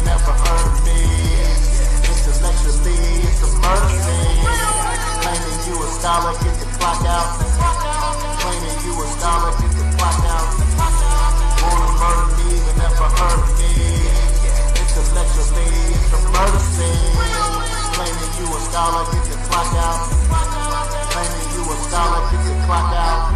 never heard of me. Intellectually, it's a murder scene. Claiming you a scholar, get the clock out. Claiming you a scholar, get the clock out. Wanna murder me, but never heard of me. Intellectually, it's a murder scene. Claiming you a scholar, get the clock out. Claiming you a scholar, get the clock out.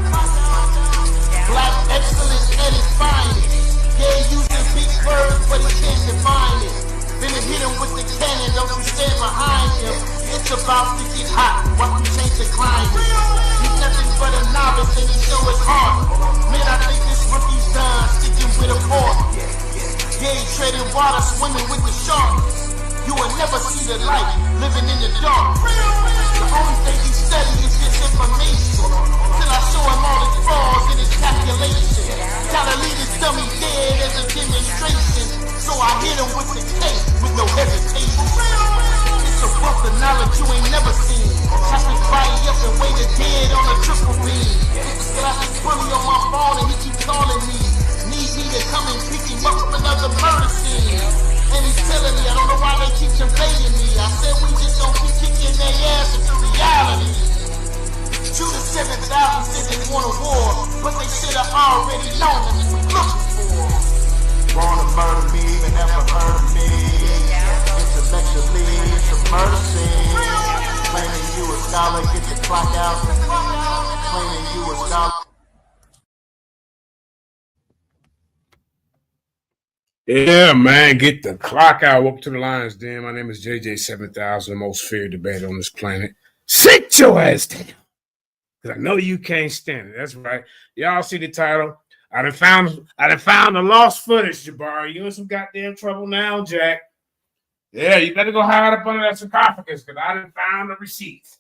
Black excellence at its finest. Yeah, using big words, but he can't define it. Then hit him with the cannon, don't you stand behind him. It's about to get hot, watch you change the climate. He's nothing but a novice and he show his heart. Man, I think this rookie's done, sticking with a fork. Yeah, he treading water, swimming with the sharks. You will never see the light, living in the dark. The only thing he study is this information. Till I show him all his flaws and his calculation. Gotta leave his dummy dead as a demonstration. So I hit him with the case with no hesitation. It's a wealth of knowledge you ain't never seen. Chop his body up and weigh the dead on a triple beam. It's got this bully on my phone and he keep calling me. Need me to come and pick him up from another murder scene. And he's telling me, I don't know why they keep conveying me. I said we just don't keep kicking their ass into reality. JJ7000 said they want a war, but they should have already known that we were looking for. Wanna murder me, but never heard of me. Intellectually, it's a murder scene. Claiming you a scholar, get the clock out. Claiming you a scholar. Yeah, man, get the clock out. Welcome to the Lions Den. My name is JJ7000, the most feared debater on this planet. Sit your ass down, because I know you can't stand it. That's right. Y'all see the title. I done found the lost footage, Jabari. You in some goddamn trouble now, Jack. Yeah, you better go hide up under that sarcophagus, because I done found the receipts.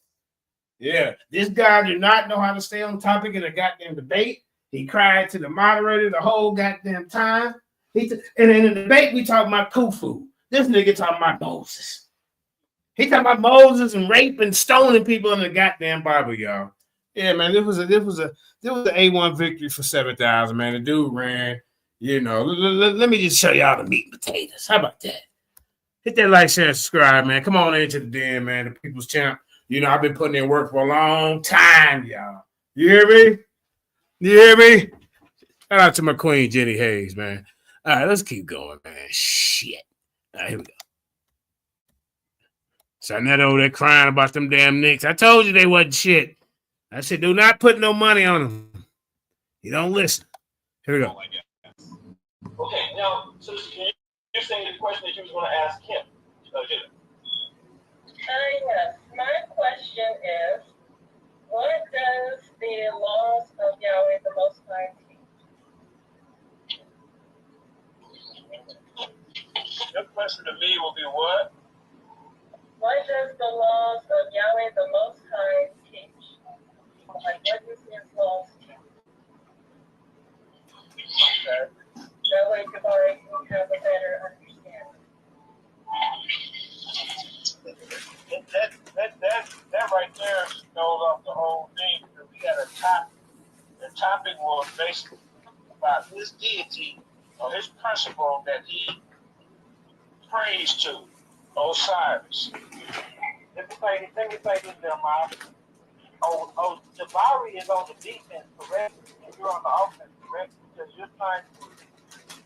Yeah, this guy did not know how to stay on topic in a goddamn debate. He cried to the moderator the whole goddamn time. And in the debate, we talking about Khufu. This nigga talking about Moses. He talking about Moses and rape and stoning people in the goddamn Bible, y'all. Yeah, man, this was an A1 victory for 7,000, man. The dude ran, you know. Let me just show y'all the meat and potatoes. How about that? Hit that like, share, and subscribe, man. Come on into the den, man. The People's Champ. You know, I've been putting in work for a long time, y'all. You hear me? You hear me? Shout out to my queen, Jenny Hayes, man. All right, let's keep going, man. Shit. All right, here we go. So Sonette over there crying about them damn Knicks. I told you they wasn't shit. I said, do not put no money on them. You don't listen. Here we go. Okay, now, so you're saying the question that you was going to ask Kim. Yes. My question is, what does the laws of Yahweh the Most High teach? Your question to me will be what? What does the laws of Yahweh the Most High teach? Like, what does his laws teach? Okay. That way, Jabari can have a better understanding. That right there goes off the whole thing, because we had a topic. The topic was basically about his deity or his principle that he prays to, Osiris. Let me say this there, Miles. Jabari is on the defense, correct? And you're on the offense, correct? Because you're trying to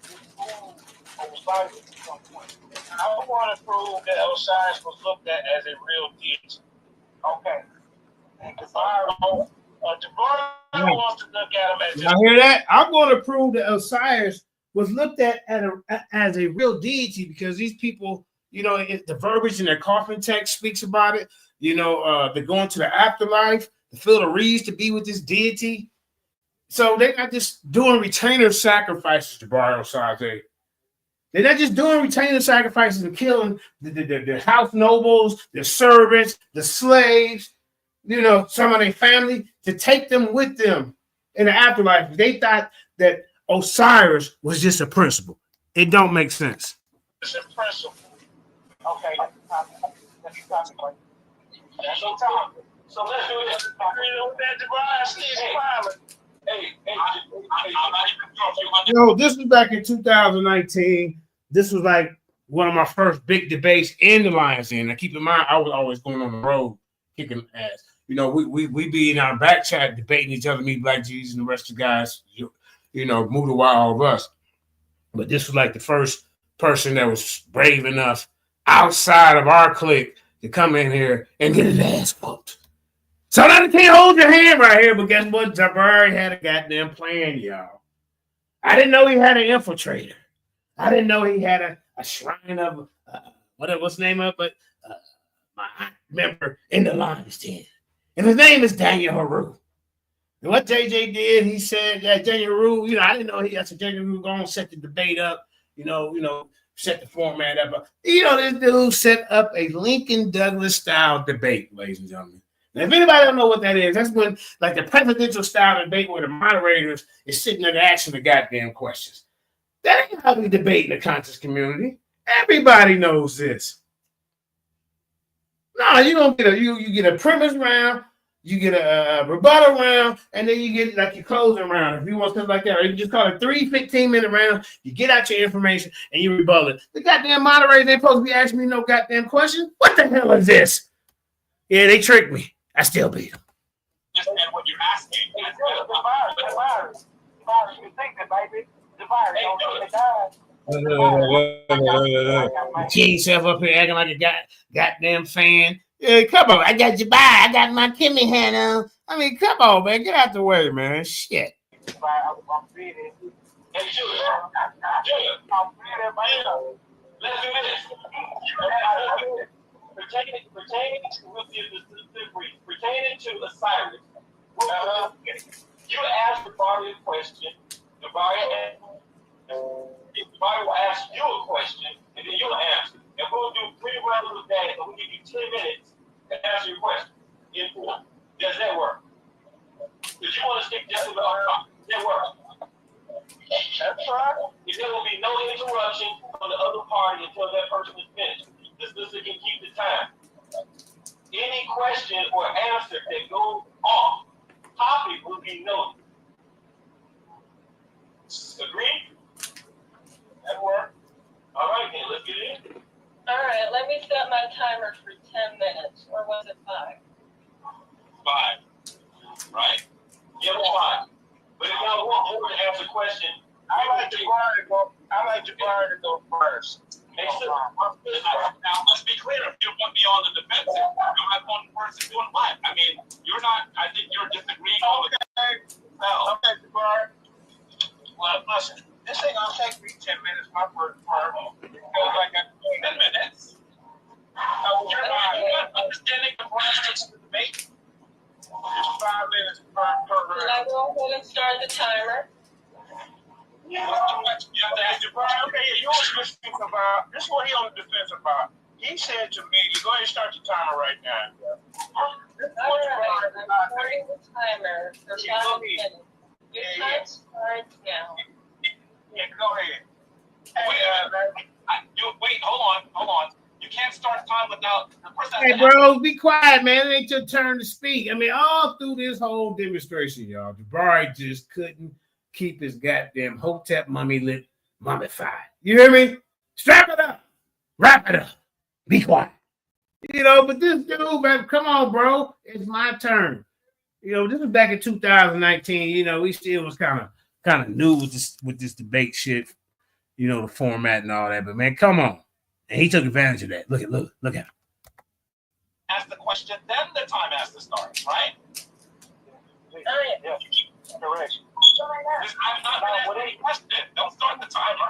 disprove Osiris at some point. And I want to prove that Osiris was looked at as a real deity. Okay. And Jabari wants to look at him as Y'all hear that? I'm going to prove that Osiris was looked at as a real deity, because these people, you know, the verbiage in their coffin text speaks about it. You know, they're going to the afterlife, to fill the reeds to be with this deity. So they're not just doing retainer sacrifices to Jabari Osaze. They're not just doing retainer sacrifices and killing the house nobles, the servants, the slaves, you know, some of their family, to take them with them in the afterlife. They thought that Osiris was just a principle. It don't make sense. It's a principle. Okay, that's the topic. That's no topic. So let's do it. You know, this was back in 2019. This was like one of my first big debates in the Lions Den. Now, keep in mind, I was always going on the road kicking ass. You know, we be in our back chat debating each other, me, Black Jesus, and the rest of the guys, you know, Muda Wild, all of us. But this was like the first person that was brave enough outside of our clique to come in here and get his ass whooped. So now they can't hold your hand right here, but guess what? Jabari had a goddamn plan, y'all. I didn't know he had an infiltrator. I didn't know he had a shrine of, what's the name of it? My member in the Lions Den. And his name is Daniel Haru. And what JJ did, he said that Daniel Haru, you know, I didn't know I said Daniel Haru going to set the debate up, you know, set the format up. You know, this dude set up a Lincoln Douglas style debate, ladies and gentlemen. Now, if anybody don't know what that is, that's when, like, the presidential style debate where the moderators is sitting there asking the goddamn questions. That ain't how we debate in the conscious community. Everybody knows this. No, you don't get you get a premise round, you get a rebuttal round, and then you get like your closing round. If you want something like that, or you just call it 3 15-minute rounds, you get out your information and you rebuttal it. The goddamn moderators ain't supposed to be asking me no goddamn question. What the hell is this? Yeah, they tricked me. I still beat them. Just and what you're asking. Jabari, you think that, baby? Jabari, don't King yourself up here acting like a goddamn fan. Yeah, come on, I got Jabari. I got my Kimmy hat on. I mean, come on, man, get out the way, man. Shit. I'm feeding. Hey, Julia. I'm feeding, man. Let's do this. Pertaining to Osiris, you ask Jabari a question. Jabari will ask you a question, and then you'll answer. And we'll do 3 rounds of that, and we'll give you 10 minutes to answer your question. Does that work? Because you want to stick just about talk. Does that work? That's right. There will be no interruption from the other party until that person is finished. The sister can keep the time. Any question or answer that goes off topic will be noted. Agreed? That worked. All right, then, let's get in. All right, let me set my timer for 10 minutes. Or was it 5? 5. Right? Yeah, it was 5. But if y'all want more to answer questions, I like Jabari to go first. Now, let's be clear. If you want to be on the defensive, you have one person doing what? I mean, you're not, I think you're disagreeing on the Okay, Jabari. Well, listen, this ain't going to take me 10 minutes, my first part. Because I got 10 minutes. You're not understanding the parameters of the debate. 5 minutes per round. I will go ahead and start the timer. Yeah, that's too much. You have to ask Jabari. Okay, you always listening about. This is what he on the defense about. He said to me, "You go ahead and start the timer right now." All right, I'm starting the timer for 5 minutes. Your time starts now. Yeah, go ahead. Wait, hold on. You can't start time without the person. Hey, bro, be quiet, man. It ain't your turn to speak. I mean, all through this whole demonstration, y'all, Jabari just couldn't keep his goddamn Hotep mummy lip mummified. You hear me? Strap it up. Wrap it up. Be quiet. You know, but this dude, man, come on, bro. It's my turn. You know, this was back in 2019. You know, we still was kind of new with this debate shit. You know, the format and all that. But man, come on. And he took advantage of that. Look at him. Ask the question, then the time has to start, right? Yeah. Correct. I'm not going to ask any question. Don't start the timer.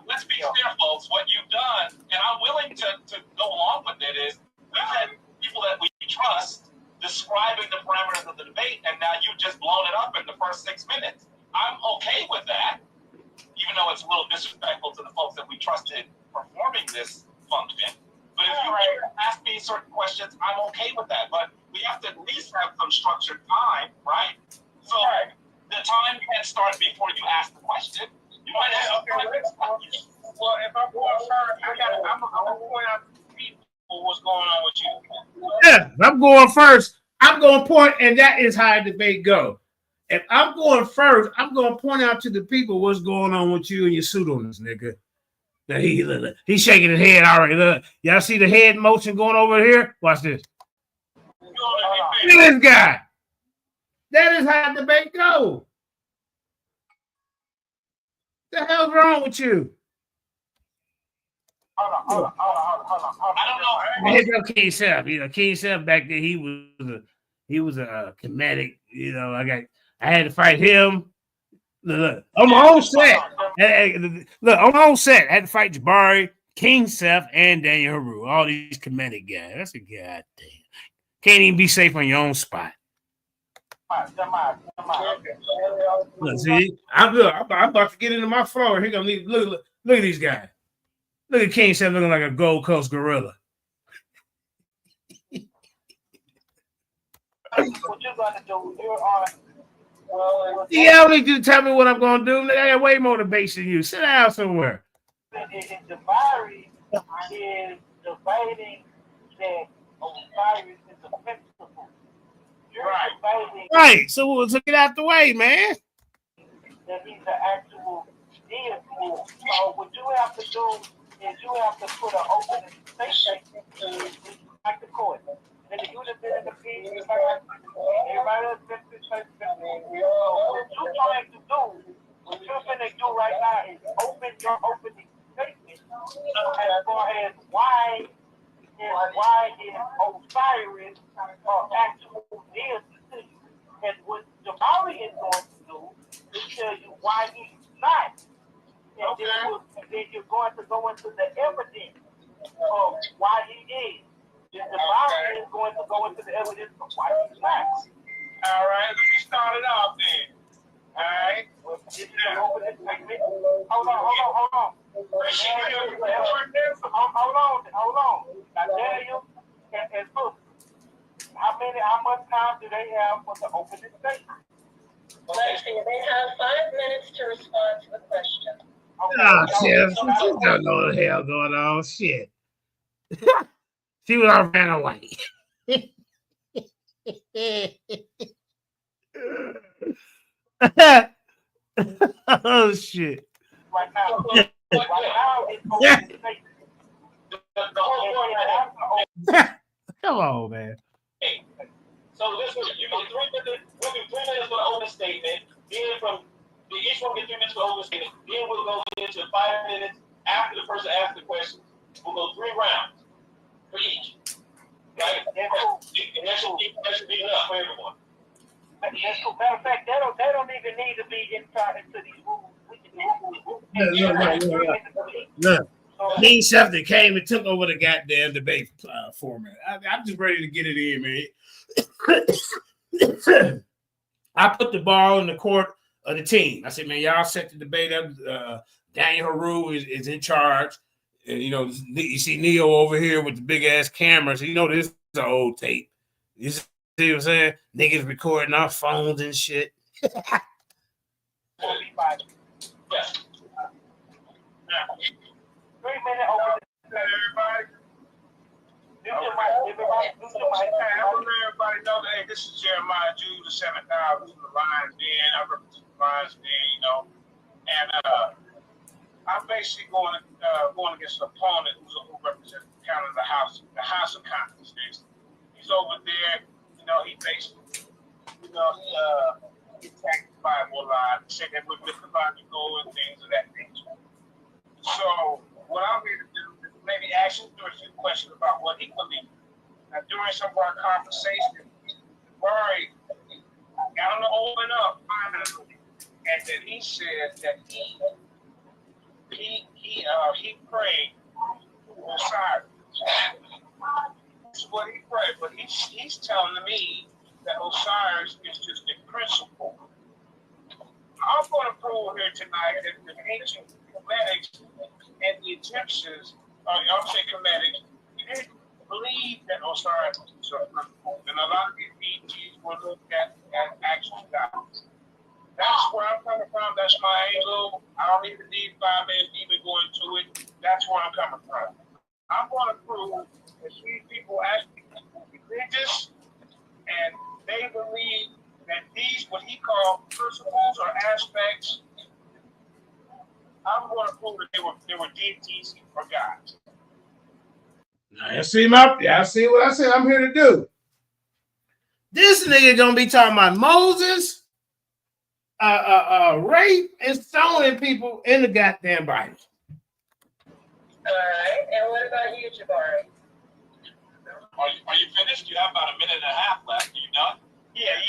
Let's be clear, folks. What you've done, and I'm willing to go along with it, is we've had people that we trust describing the parameters of the debate, and now you've just blown it up in the first 6 minutes. I'm okay with that, even though it's a little disrespectful to the folks that we trusted performing this function. But if you ask me certain questions, I'm okay with that. But we have to at least have some structured time, right? So the time can't start before you ask the question. You might have well, if I'm going first, I'm going to point out to people what's going on with you. Yeah, I'm going first. I'm going to point, and that is how the debate go. if I'm going first, I'm going to point out to the people what's going on with you and your pseudo on this nigga. Now he's shaking his head already. Look, y'all see the head motion going over here? Watch this. Look at this guy. That is how the debate goes. The hell's wrong with you? Hold on. I don't know. Here's no King Self. King Self back then, he was a comedic. I had to fight him. Look, on my own set. Look, on my own set, I had to fight Jabari, King Self, and Daniel Haru. All these comedic guys. That's a goddamn. Can't even be safe on your own spot. Look, see, I'm about to get into my floor. Here gonna look at these guys. Look at King Self looking like a Gold Coast gorilla. What you're gonna do? You're on. You don't need you to tell me what I'm gonna do. I got way more debate than you. Sit down somewhere. Jabari is debating that Osiris is a principle. You're debating Right. So get out the way, man. that he's an actual deity. So what you have to do is you have to put an open statement to like the court. And you have been in the piece, everybody else been in the place. What you're trying to do, what you're going to do right now is open your opening statement as far as why is Osiris actual deity to you. And what Jabari is going to do is tell you why he's not. And then you're going to go into the evidence of why he is. And Jabari is going to go into the evidence of why he's not. All right, let me start it off then. All right. Well, hold on. Hold on. Now, Daniel and Book, how much time do they have for the opening statement? They have 5 minutes to respond to the question. Shit. You don't know what the hell going on. Shit. She was all ran away. Oh, shit. Right now it's opening statement. Come on, man. So this was you get 3 minutes. We'll do 3 minutes for the opening statement. Then each one get 3 minutes for the opening statement. Then we'll go into 5 minutes after the person asks the question. We'll go 3 rounds for each. Right? And that should be enough for everyone. Matter of fact, they don't even need to be inside into these rules. Look. King Self that came and took over the goddamn debate format. I'm just ready to get it in, man. I put the ball in the court of the team. I said, man, y'all set the debate up. Daniel Haru is in charge. And, you see Neo over here with the big ass cameras. This is an old tape. You see what I'm saying? Niggas recording our phones and shit. Everybody know that, hey, this is JJ7000 from the Lions Den. I represent the Lions Den, and I'm basically going against an opponent who represents kind of the House of Commons. He's over there, he basically, he attacked the Bible a lot, said that we're mythological and things of that nature. So what I'm here to do is maybe ask him a few questions about what he believes. Now, during some of our conversation, Jabari got him to open up finally, and then he said that he prayed for Osiris. This is what he prayed, but he's telling me that Osiris is just a principle. I'm going to prove here tonight that the ancient Comedics and the Egyptians, I'm saying Comedics, didn't believe that Osiris was a principle. And a lot of these deities were looked at as actual gods. That's where I'm coming from. That's my angle. I don't even need 5 minutes to even go into it. That's where I'm coming from. I'm going to prove that these people actually religious and they believe that these, what he called there were deities or gods. Now, you see what I said I'm here to do. This nigga gonna be talking about Moses, rape and stoning people in the goddamn Bible. All right. And what about you, Jabari? Are you finished? You have about a minute and a half left. Are you done? Yeah.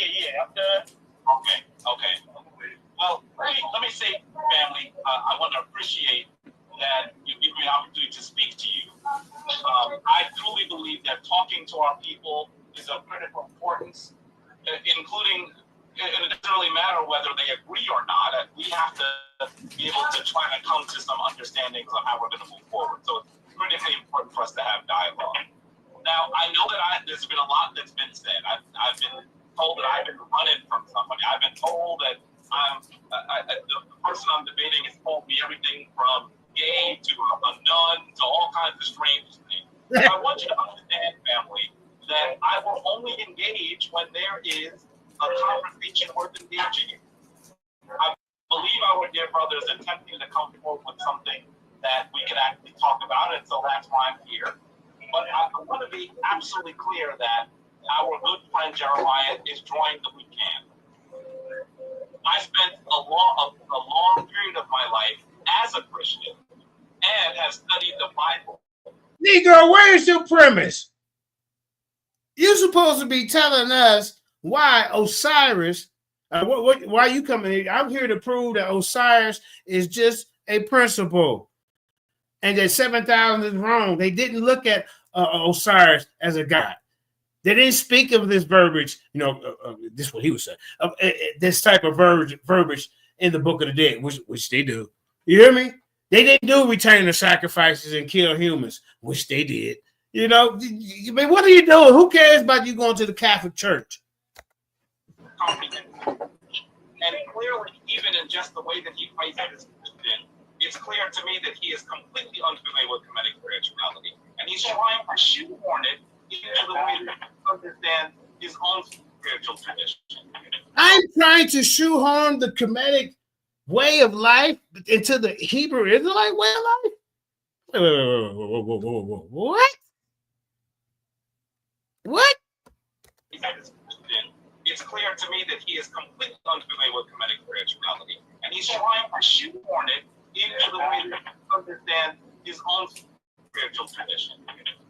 I'm done. Okay. Well, let me say, family, I want to appreciate that you give me an opportunity to speak to you. I truly believe that talking to our people is of critical importance, including, it doesn't really matter whether they agree or not. We have to be able to try to come to some understandings of how we're going to move forward. So it's critically important for us to have dialogue. Now, I know that there's been a lot that's been said. I've been told that I've been running from somebody. I've been told that the person I'm debating has told me everything from gay to a nun to all kinds of strange things. I want you to understand, family, that I will only engage when there is a conversation worth engaging in. I believe our dear brother is attempting to come forward with something that we can actually talk about, and so that's why I'm here. But I want to be absolutely clear that our good friend Jeremiah is drawing the we can. I spent a long period of my life as a Christian and have studied the Bible. Negro, where's your premise? You're supposed to be telling us why Osiris, why you coming here? I'm here to prove that Osiris is just a principle and that 7,000 is wrong. They didn't look at Osiris as a god. They didn't speak of this verbiage, this is what he was saying, this type of verbiage in the Book of the Dead, which they do. You hear me? They didn't do return the sacrifices and kill humans, which they did. I mean, what are you doing? Who cares about you going to the Catholic Church? And clearly, even in just the way that he plays it as Christian, it's clear to me that he is completely unfamiliar with Kemetic spirituality. And he's trying to shoehorn it into the way that he understands his own spiritual tradition. I'm trying to shoehorn the Kemetic way of life into the Hebrew Israelite way of life? Whoa. What? It's clear to me that he is completely unfamiliar with Kemetic spirituality. And he's trying to shoehorn it into the way that he understands his own spiritual tradition.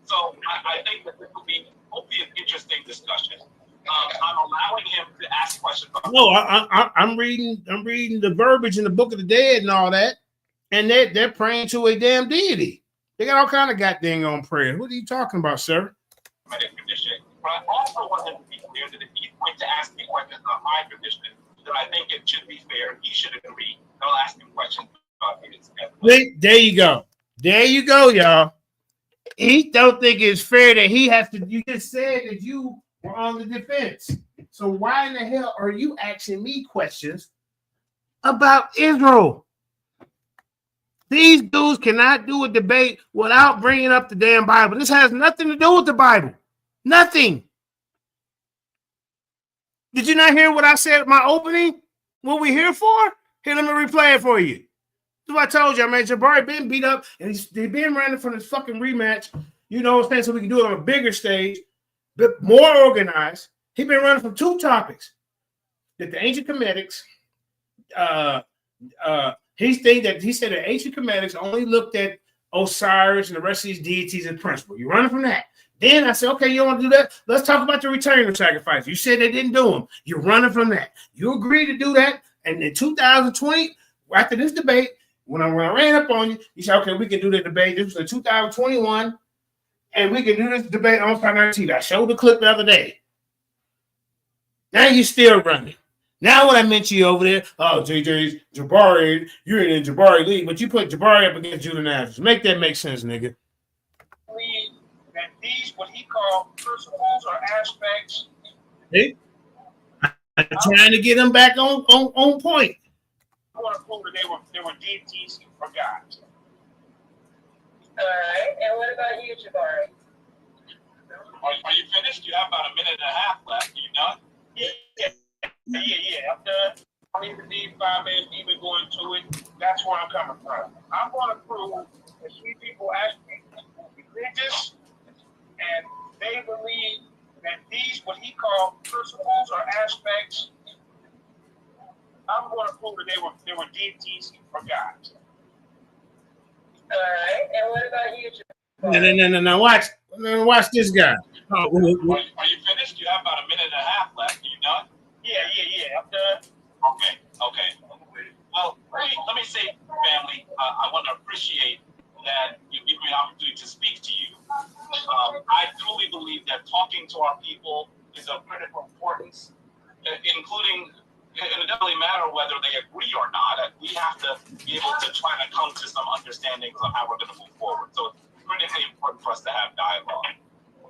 So I think that this will be hopefully an interesting discussion. I'm allowing him to ask questions. No, I'm reading the verbiage in the Book of the Dead and all that, and they're praying to a damn deity. They got all kind of goddamn on prayer. What are you talking about, sir? But I also want him to be clear that if he's going to ask me questions on my tradition, that I think it should be fair. He should agree. I'll ask him questions about his. There you go. There you go, y'all. He don't think it's fair that he has to. You just said that you were on the defense. So why in the hell are you asking me questions about Israel? These dudes cannot do a debate without bringing up the damn Bible. This has nothing to do with the Bible. Nothing. Did you not hear what I said at my opening? What we here for? Here, let me replay it for you. That's what I told you, man. Jabari been beat up, and he's been running from this fucking rematch. You know what I'm saying? So we can do it on a bigger stage, but more organized. He been running from two topics. That the ancient Kemetics, he said the ancient Kemetics only looked at Osiris and the rest of these deities as principle. You're running from that. Then I said, okay, you don't want to do that? Let's talk about the return of sacrifice. You said they didn't do them. You're running from that. You agreed to do that. And in 2020, after this debate, when I ran up on you, you said, okay, we can do the debate. This was in 2021, and we can do this debate on Primary TV. I showed the clip the other day. Now you're still running. Now when I mention you over there, oh, JJ's Jabari, you're in Jabari league, but you put Jabari up against Judah Navis. Make that make sense, nigga. That these, what he called principles or aspects. Hey, I'm trying to get them back on point. I want to prove that they were deities or gods. All right. And what about you, Jabari? Are you finished? You have about a minute and a half left. Are you done? Yeah. I'm done. I don't even need 5 minutes to even go into it. That's where I'm coming from. I'm going to prove principles or aspects, I'm going to prove that they were deities or gods. All right. And what about you, Jabari? No. Watch this guy. Are you finished? You have about a minute and a half left. Are you done? Yeah. I'm done. Okay. Well, let me say, family, I want to appreciate that you give me an opportunity to speak to you. I truly believe that talking to our people is of critical importance, including, it doesn't really matter whether they agree or not. We have to be able to try to come to some understandings of how we're going to move forward. So it's critically important for us to have dialogue.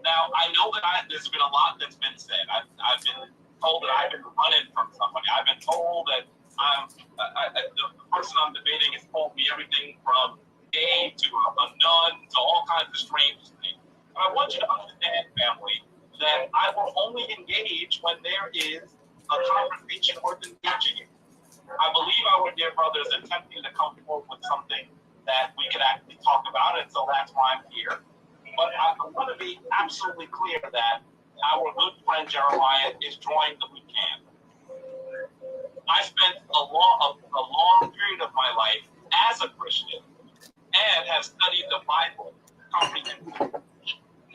Now, I know that there's been a lot that's been said. I've been told that I've been running from somebody. I've been told that the person I'm debating has told me everything from gay to a nun to all kinds of strange things. But I want you to understand, family, that I will only engage when there is a conversation worth engaging in. I believe our dear brother is attempting to come forward with something that we can actually talk about, and so that's why I'm here. But I want to be absolutely clear that our good friend Jeremiah is drawing the we can. I spent a long period of my life as a Christian and have studied the Bible comprehensively.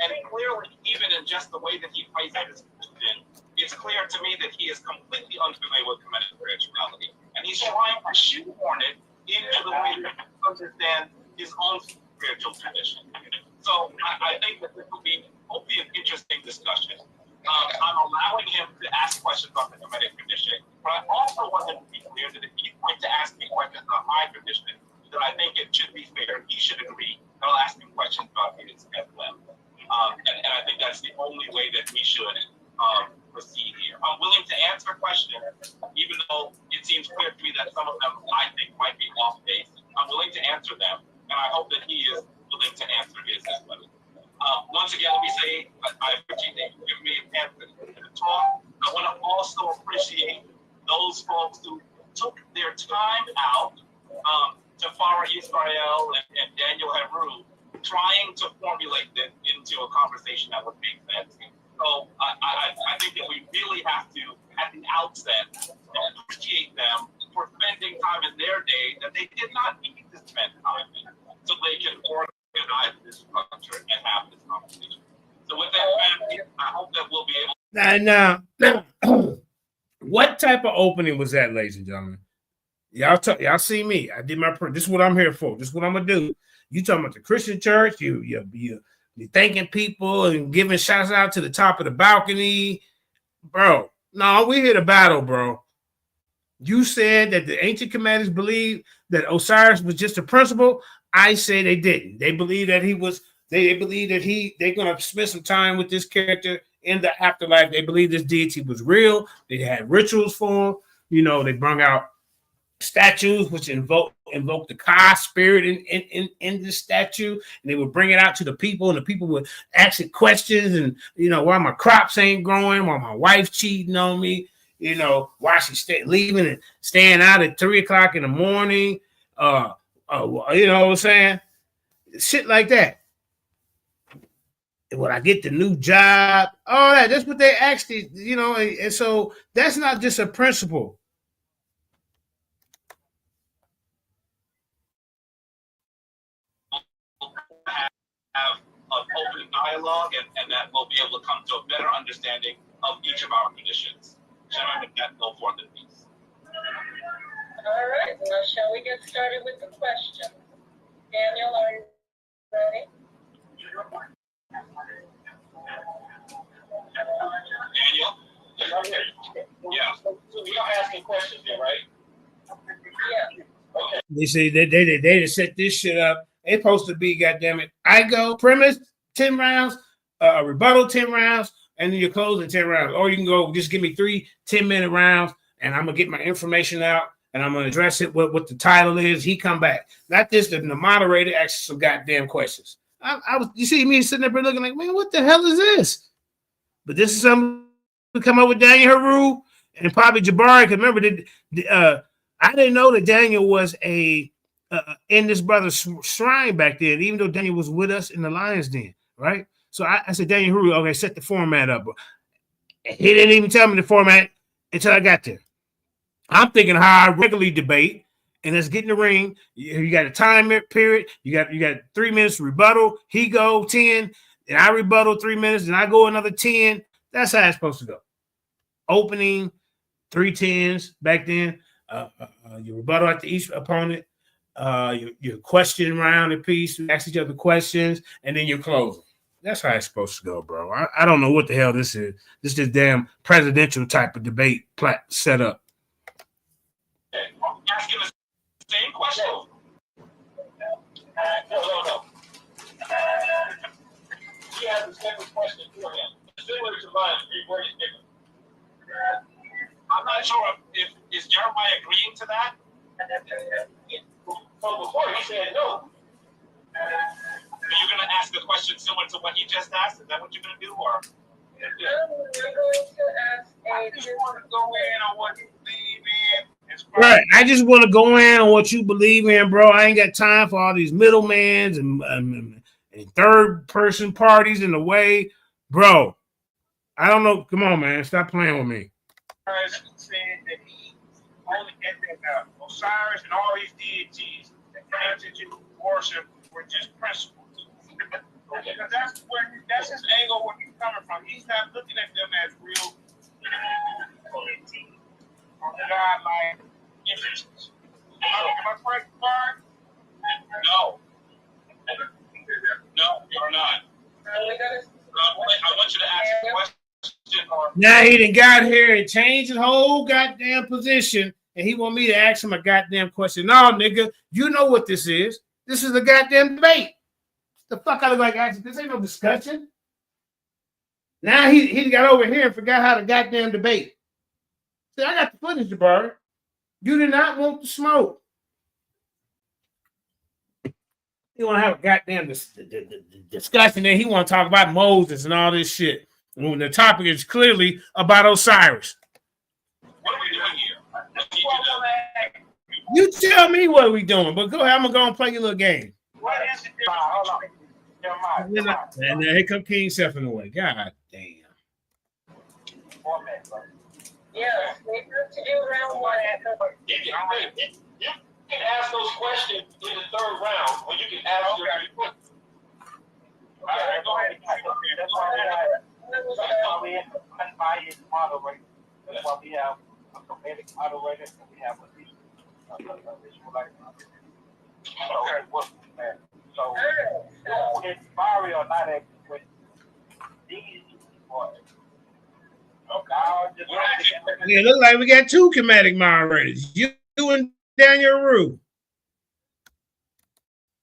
And clearly, even in just the way that he phrases his Christian, it's clear to me that he is completely unfamiliar with Kemetic spirituality. And he's trying to shoehorn it into the way that he understands his own spiritual tradition. So I think that this will be hopefully an interesting discussion. I'm allowing him to ask questions on the Kemetic tradition, but I also want him to be clear that if he's going to ask me questions on my tradition, that I think it should be fair. He should agree that I'll ask him questions about his as well. And I think that's the only way that we should proceed here. I'm willing to answer questions, even though it seems clear to me that some of them I think might be off base. I'm willing to answer them, and I hope that he is willing to answer his as well. Once again, let me say I appreciate that you give me a chance to talk. I want to also appreciate those folks who took their time out, Jafar Israel and Daniel Heru, trying to formulate this into a conversation that would make sense. So I think that we really have to, at the outset, appreciate them for spending time in their day that they did not need to spend time in, so they can organize this structure and have this conversation. So with that, family, I hope that we'll be able. Now, what type of opening was that, ladies and gentlemen? Y'all see me. I did my this is what I'm here for. This is what I'm gonna do. You talking about the Christian church? You're thanking people and giving shouts out to the top of the balcony, bro. No, we here to battle, bro. You said that the ancient Kemetics believed that Osiris was just a principle. I say they didn't. They believe that he was. They believe that they're gonna spend some time with this character in the afterlife. They believe this deity was real. They had rituals for him. You know, they brought out statues which invoke the Ka spirit in the statue, and they would bring it out to the people, and the people would ask it questions, and why my crops ain't growing, why my wife cheating on me, why she leaving and staying out at 3 o'clock in the morning, what I'm saying, shit like that. When I get the new job, all that's what they actually, and so that's not just a principle. Have an open dialogue, and that we'll be able to come to a better understanding of each of our traditions. Gentlemen, with that, go forth in peace. All right, now shall we get started with the questions? Daniel, are you ready? Daniel? Yeah. So we are asking questions here, right? Yeah. Okay. They say they just set this shit up. It's supposed to be, goddammit, I go premise 10 rounds, rebuttal 10 rounds, and then you close in 10 rounds. Or you can go, just give me 3 10-minute rounds, and I'm going to get my information out, and I'm going to address it, what the title is. He come back. Not this, the moderator asks some goddamn questions. You see me sitting there looking like, man, what the hell is this? But this is something we come up with Daniel Heru and probably Jabari. Because remember, I didn't know that Daniel was in this brother's shrine back then, even though Daniel was with us in the Lion's Den, right? So I said, Daniel Heru, okay, set the format up. He didn't even tell me the format until I got there. I'm thinking how I regularly debate, and let's get in the ring. You got a time period. You got 3 minutes to rebuttal. He go 10, and I rebuttal 3 minutes, and I go another 10. That's how it's supposed to go. Opening 3 10s back then. You rebuttal at each opponent. Your question round a piece. You ask each other questions, and then you close. That's how it's supposed to go, bro. I don't know what the hell this is. This is damn presidential type of debate set up. Asking the same question. No. He has the same question for him. Similar to mine, where he's different. I'm not sure if is Jeremiah agreeing to that. So before he said no. Are you going to ask a question similar to what he just asked? Is that what you're going to do, or? I'm going to ask I just want to go in on what you believe in. Right. I just want to go in on what you believe in, bro. I ain't got time for all these middlemans and third person parties in the way. Bro, I don't know. Come on, man. Stop playing with me. Said that he only that Osiris and all these deities that granted you worship were just principles. Because that's his angle where he's coming from. He's not looking at them as real on the godlike entities. Am I correct, Bart? No. No, you're not. I want you to ask a question. Now he done got here and changed his whole goddamn position, and he want me to ask him a goddamn question. No, nigga, you know what this is. This is a goddamn debate. The fuck I look like asking? This ain't no discussion. Now he got over here and forgot how to goddamn debate. See, I got the footage, Jabari. You did not want the smoke. You want to have a goddamn discussion there. He want to talk about Moses and all this shit. When the topic is clearly about Osiris. What are we doing here? You tell me what we doing, but go ahead. I'm going to go and play your little game. What is the difference? And then here come King Seth in the way. God damn. Yeah, we have to do round one. You can ask those questions in the third round when you can ask your questions. All right, go ahead. That's why we have an unbiased moderator. That's why we have a comedic moderator and we have a Israelite moderator. So, if Mario or not asking questions, these boys. Yeah, it look like we got two comedic moderators. You and Daniel Rue.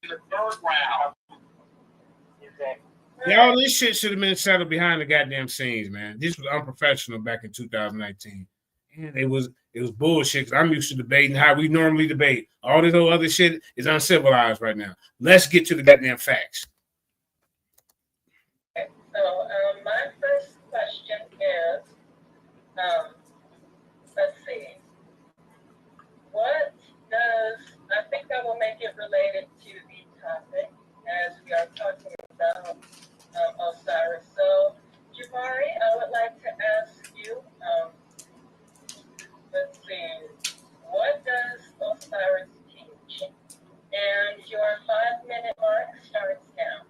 The third round. Exactly. Yeah, all this shit should have been settled behind the goddamn scenes, man. This was unprofessional back in 2019. And it was bullshit because I'm used to debating how we normally debate. All this whole other shit is uncivilized right now. Let's get to the goddamn facts. Okay, so my first question is, let's see, what does, I think I will make it related to the topic as we are talking about Osiris. So, Jabari, I would like to ask you, let's see, what does Osiris teach? And your 5-minute mark starts now.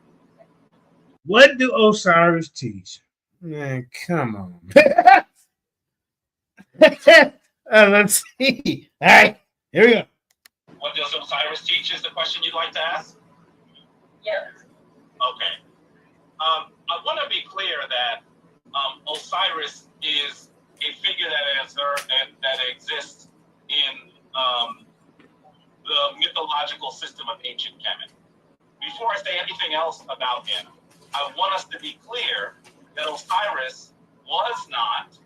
What do Osiris teach? Man, come on. Let's see. All right, here we go. What does Osiris teach is the question you'd like to ask? Yes. Okay. I want to be clear that Osiris is a figure that exists in the mythological system of ancient Kemet. Before I say anything else about him, I want us to be clear that Osiris was not,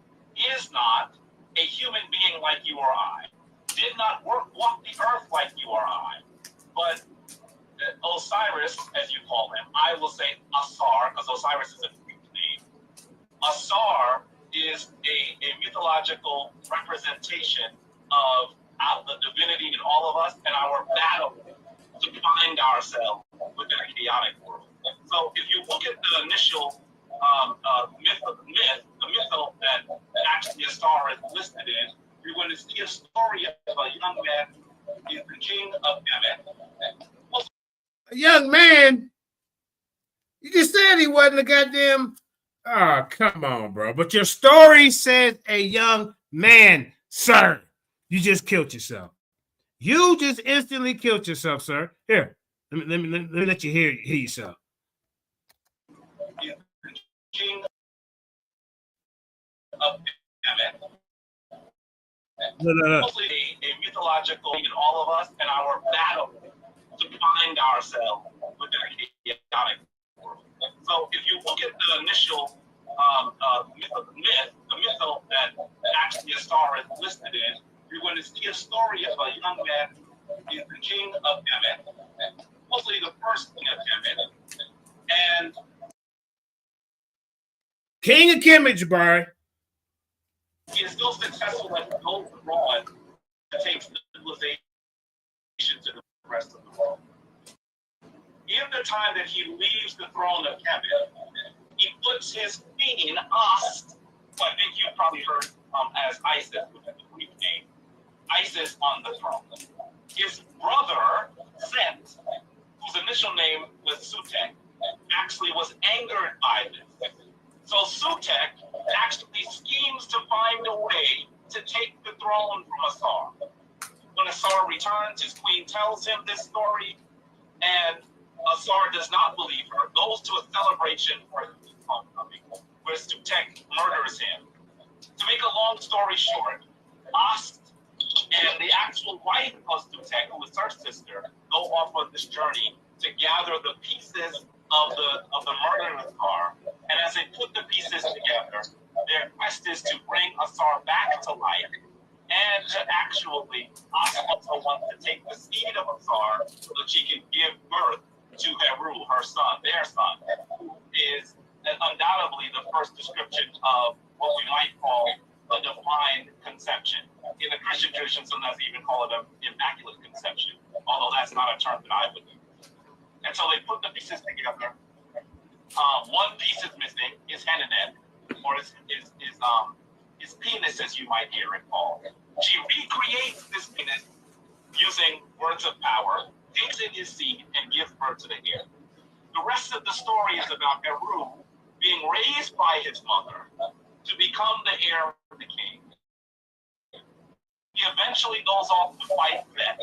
is not, a human being like you or I. Did not walk the earth like you or I. But Osiris, as you call him, I will say Asar, because Osiris is a Greek name. Asar is a mythological representation of the divinity in all of us and our battle to find ourselves within a chaotic world. So if you look at the initial the mythal that actually a star is listed in, you're going to see a story of a young man. He's the king of Kemet. A young man? You just said he wasn't a goddamn. Oh, come on, bro. But your story says a young man, sir. You just killed yourself. You just instantly killed yourself, sir. Here, let me let you hear yourself. He's the king of Kemet. No. Mostly a mythological in all of us and our battle to find ourselves within a chaotic world. So if you look at the initial the mythal that actually a star is listed in, you're going to see a story of a young man. He's the king of Kemet, mostly the first king of Kemet, and King of Kemet, Jabari. he is still successful at going abroad to take civilization to the rest of the world. In the time that he leaves the throne of Kemet, he puts his queen, Ast, who I think you've probably heard as Isis, which is the Greek name, Isis on the throne. His brother, Set, whose initial name was Sutek, actually was angered by this. So Sutek actually schemes to find a way to take the throne from Asar. When Asar returns, his queen tells him this story, and Asar does not believe her, goes to a celebration for his homecoming, where Sutek murders him. To make a long story short, Ast and the actual wife of Sutek, who is her sister, go off on this journey to gather the pieces of the murder of Asar. And as they put the pieces together, their quest is to bring Asar back to life, and to actually also wants to take the seed of Asar so that she can give birth to Heru, her son, their son, who is undoubtedly the first description of what we might call a divine conception. In the Christian tradition, sometimes they even call it an immaculate conception, although that's not a term that I would use. And so they put the pieces together. One piece is missing, is Henenet, or his penis, as you might hear it called. She recreates this penis using words of power, takes in his seed, and gives birth to the heir. The rest of the story is about Heru being raised by his mother to become the heir of the king. He eventually goes off to fight Set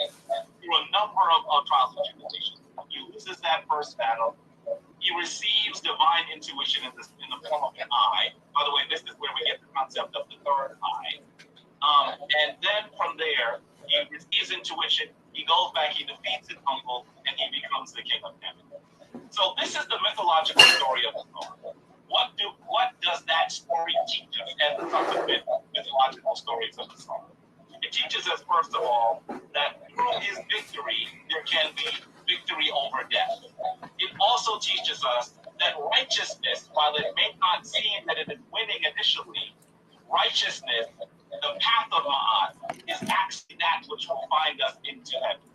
through a number of trials and tribulations. He loses that first battle. He receives divine intuition in the form of an eye. By the way, this is where we get the concept of the third eye. And then from there, he receives intuition. He goes back, he defeats his uncle, and he becomes the king of Kemet. So this is the mythological story of the Asar. What does that story teach us and the subsequent mythological stories of the Asar? It teaches us, first of all, that through his victory, there can be victory over death. It also teaches us that righteousness, while it may not seem that it is winning initially, righteousness, the path of Ma'at, is actually that which will find us into heaven.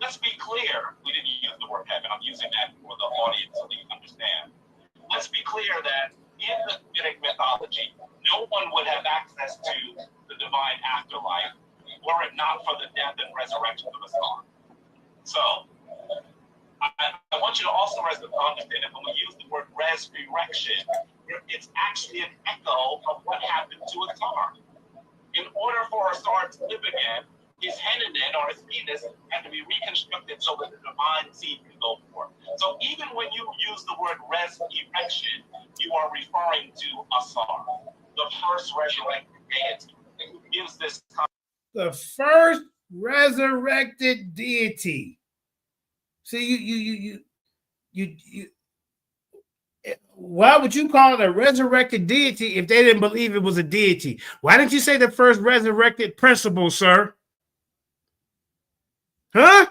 Let's be clear. We didn't use the word heaven. I'm using that for the audience so that you understand. Let's be clear that in the Vedic mythology, no one would have access to the divine afterlife were it not for the death and resurrection of Asar. So, I want you to also understand that when we use the word resurrection, it's actually an echo of what happened to Asar. In order for Asar to live again, his Henenet, or his penis, had to be reconstructed so that the divine seed could go forth. So even when you use the word resurrection, you are referring to Asar, the first resurrected deity, who gives this the first resurrected deity. See, you why would you call it a resurrected deity if they didn't believe it was a deity? Why didn't you say the first resurrected principle, sir? Huh?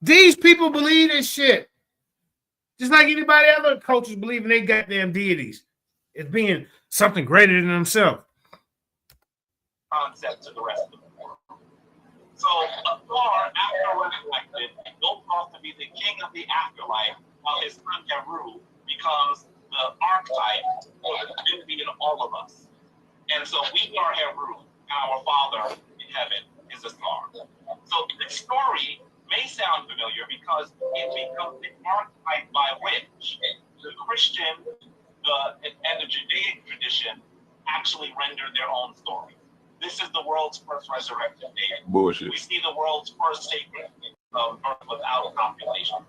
These people believe this shit. Just like anybody other cultures believe in their goddamn deities. It's being something greater than themselves. Concept to the rest of the world. So Asar, after resurrected, goes off to be the king of the afterlife while his son Heru becomes the archetype for the divinity in all of us. And so we are Heru, and our Father in heaven is a star. So this story may sound familiar because it becomes the archetype by which the Christian and the Judaic tradition actually rendered their own story. This is the world's first resurrected day. Bullshit. We see the world's first sacred birth without compilation.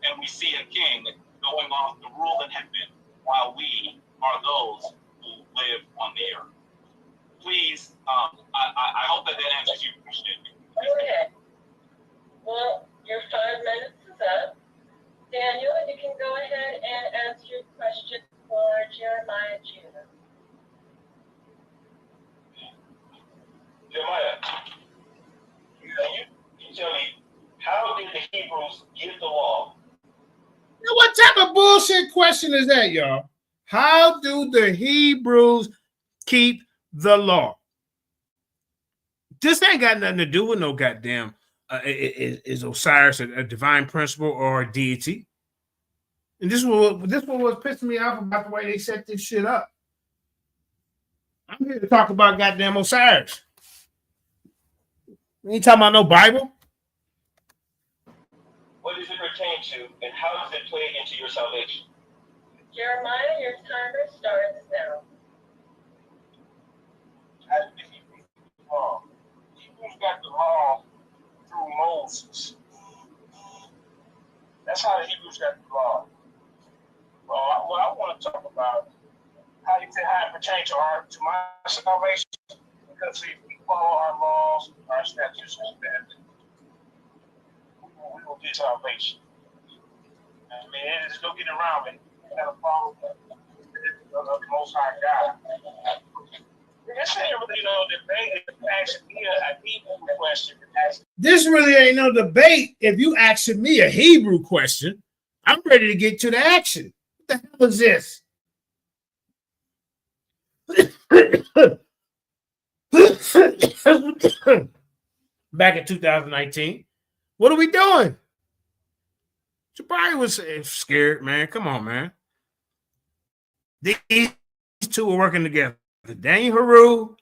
And we see a king going off to rule in heaven while we are those who live on the earth. Please, I hope that answers your question. Okay. Well, your 5 minutes is up. Daniel, you can go ahead and answer your question for Jeremiah Judah. Jeremiah, can you tell me, how did the Hebrews get the law? Now, what type of bullshit question is that, y'all? How do the Hebrews keep the law? This ain't got nothing to do with no goddamn is Osiris a divine principle or a deity? And this one was pissing me off about the way they set this shit up. I'm here to talk about goddamn Osiris. We ain't talking about no Bible. What does it pertain to, and how does it play into your salvation? Jeremiah, your timer starts now. How did the Hebrews get the law? The Hebrews got the law through Moses. That's how the Hebrews got the law. Well, what I want to talk about, how it pertains to my salvation, because if we follow our laws, our statutes, and standards, we will get salvation. I mean, there's no getting around it. You got to follow the Most High God. This ain't really no debate. If you ask me a Hebrew question, This really ain't no debate. If you asking me a Hebrew question, I'm ready to get to the action. What the hell is this? Back in 2019, what are we doing? Jabari was scared, man. Come on, man. These two are working together. Daniel Haru,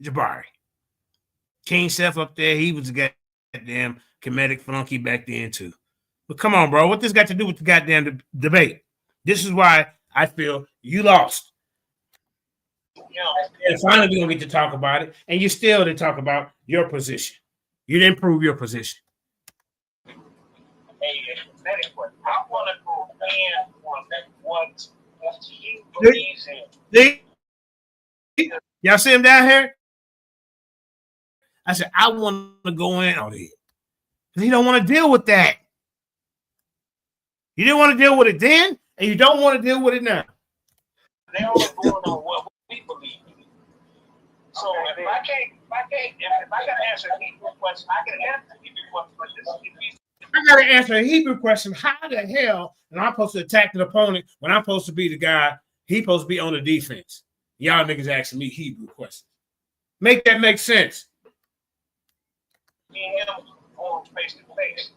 Jabari. King Seth up there, he was a goddamn comedic flunky back then too. But come on, bro. What this got to do with the goddamn debate? This is why I feel you lost. And finally, we're going to get to talk about it. And you still didn't talk about your position. You didn't prove your position. I want to go in on what he believes in. Y'all see him down here? I said, I want to go in on it. Because he don't want to deal with that. You didn't want to deal with it then, and you don't want to deal with it now. They only going on what we believe in. So if I got to answer a Hebrew question, I can answer a Hebrew question like this. I got to answer a Hebrew question. How the hell am I supposed to attack the opponent when I'm supposed to be the guy? He's supposed to be on the defense. Y'all niggas asking me Hebrew questions. Make that make sense. Me and him on face to face.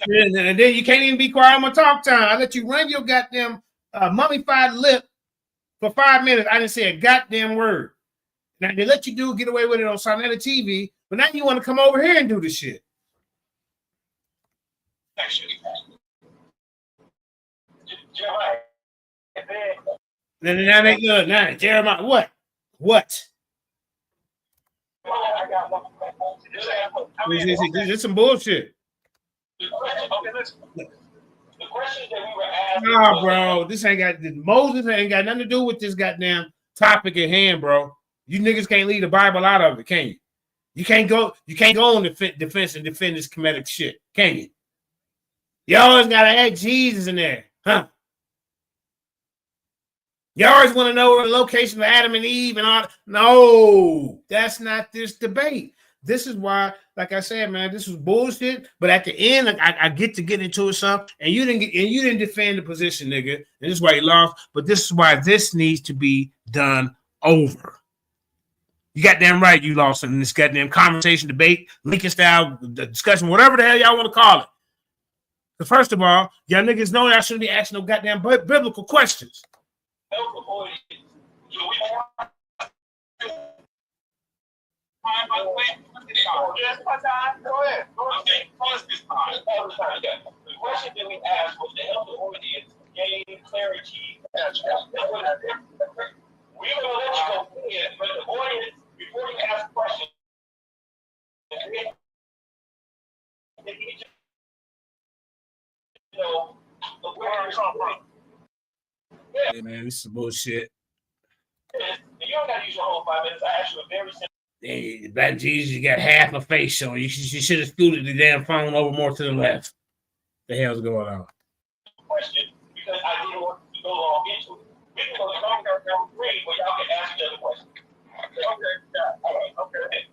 And then you can't even be quiet on my talk time. I let you run your goddamn mummified lip for 5 minutes. I didn't say a goddamn word. Now they let you get away with it on Sonata TV, but now you want to come over here and do the shit. Now, Jeremiah, what? What? This is some bullshit. The question that we were asking. Nah, bro, this ain't got Moses ain't got nothing to do with this goddamn topic at hand, bro. You niggas can't leave the Bible out of it, can you? You can't go on the defense and defend this comedic shit, can you? You always gotta add Jesus in there, huh? You always want to know the location of Adam and Eve and all. No, that's not this debate. This is why, like I said, man, this was bullshit. But at the end, I get to get into it some, and you didn't defend the position, nigga. And this is why you lost. But this is why this needs to be done over. You goddamn right you lost in this goddamn conversation, debate, Lincoln style discussion, whatever the hell y'all want to call it. But first of all, y'all niggas know I shouldn't be asking no goddamn biblical questions. By the way, yes, my time. Go ahead. Okay, pause this time. The question that we asked was to help the audience gain clarity. We're going to let you go ahead, but the audience, before you ask questions, they need to know where you're from. Hey man, this is bullshit. You don't got to use your whole 5 minutes. I asked you a very simple. Hey, Black Jesus, you got half a face showing. You should have scooted the damn phone over more to the left. The hell's going on? Question, because I didn't want to go long into it. We can go to number 3 where y'all can ask each other questions. Okay, yeah. Okay.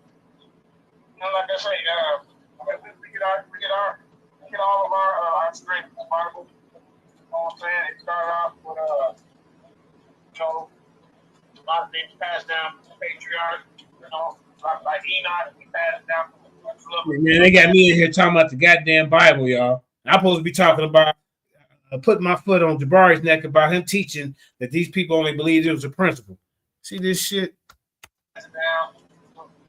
Now, like I say, we get all of our strength from the Bible. You know what I'm saying? It started off with a lot of things passed down from the patriarch. Like Enoch, we passed down from Man, they got me in here talking about the goddamn Bible, y'all. I'm supposed to be talking about putting my foot on Jabari's neck about him teaching that these people only believe it was a principle. See this shit? Down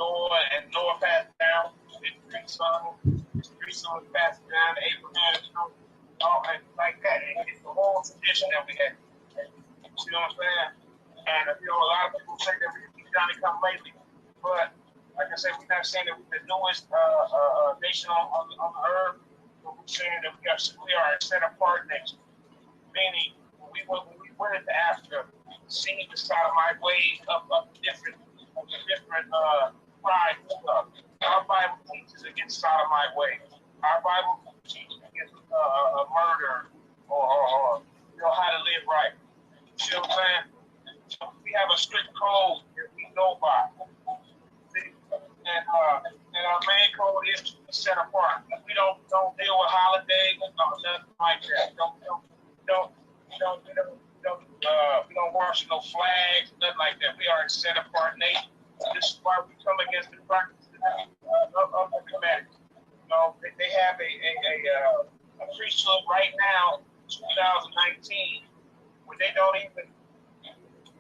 Noah passed down three sons passed down to Abraham, and like that. It's the whole tradition that we had. You see what I'm saying? And a lot of people say that we've done it come lately, but like I said, we're not saying that we're the newest nation on the earth. But we're saying that we are a set apart nation. Meaning, when we went into Africa, seeing the Sodomite ways of different tribes and stuff. Our Bible teaches against Sodomite ways. Our Bible teaches against murder or how to live right. You see what I'm saying? So we have a strict code that we go by. And our main code is to be set apart. We don't deal with holidays, nothing like that. We don't worship no flags, nothing like that. We are a set apart nation. This is why we come against the practices of the Kemetic. They have a priesthood right now, 2019, where they don't even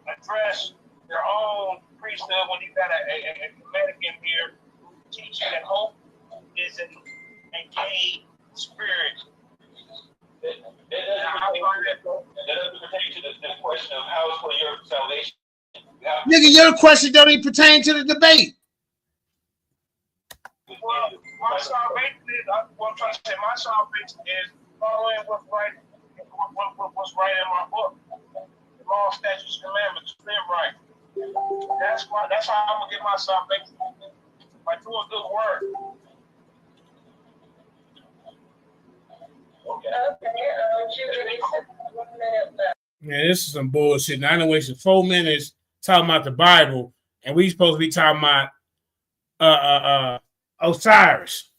address their own priesthood when you got a Kemetic in here teaching that hope is an engaged spirit. That doesn't pertain to the question of how is for your salvation. Nigga, your question don't even pertain to the debate. Well, my salvation is, what I'm trying to say, my salvation is following what's right in my book. The law, statutes, commandments, live right. That's how I'm gonna get my salvation. By doing good work. Judy, 1 minute left. Man, this is some bullshit. Now I done wasted 4 minutes talking about the Bible, and we supposed to be talking about Osiris.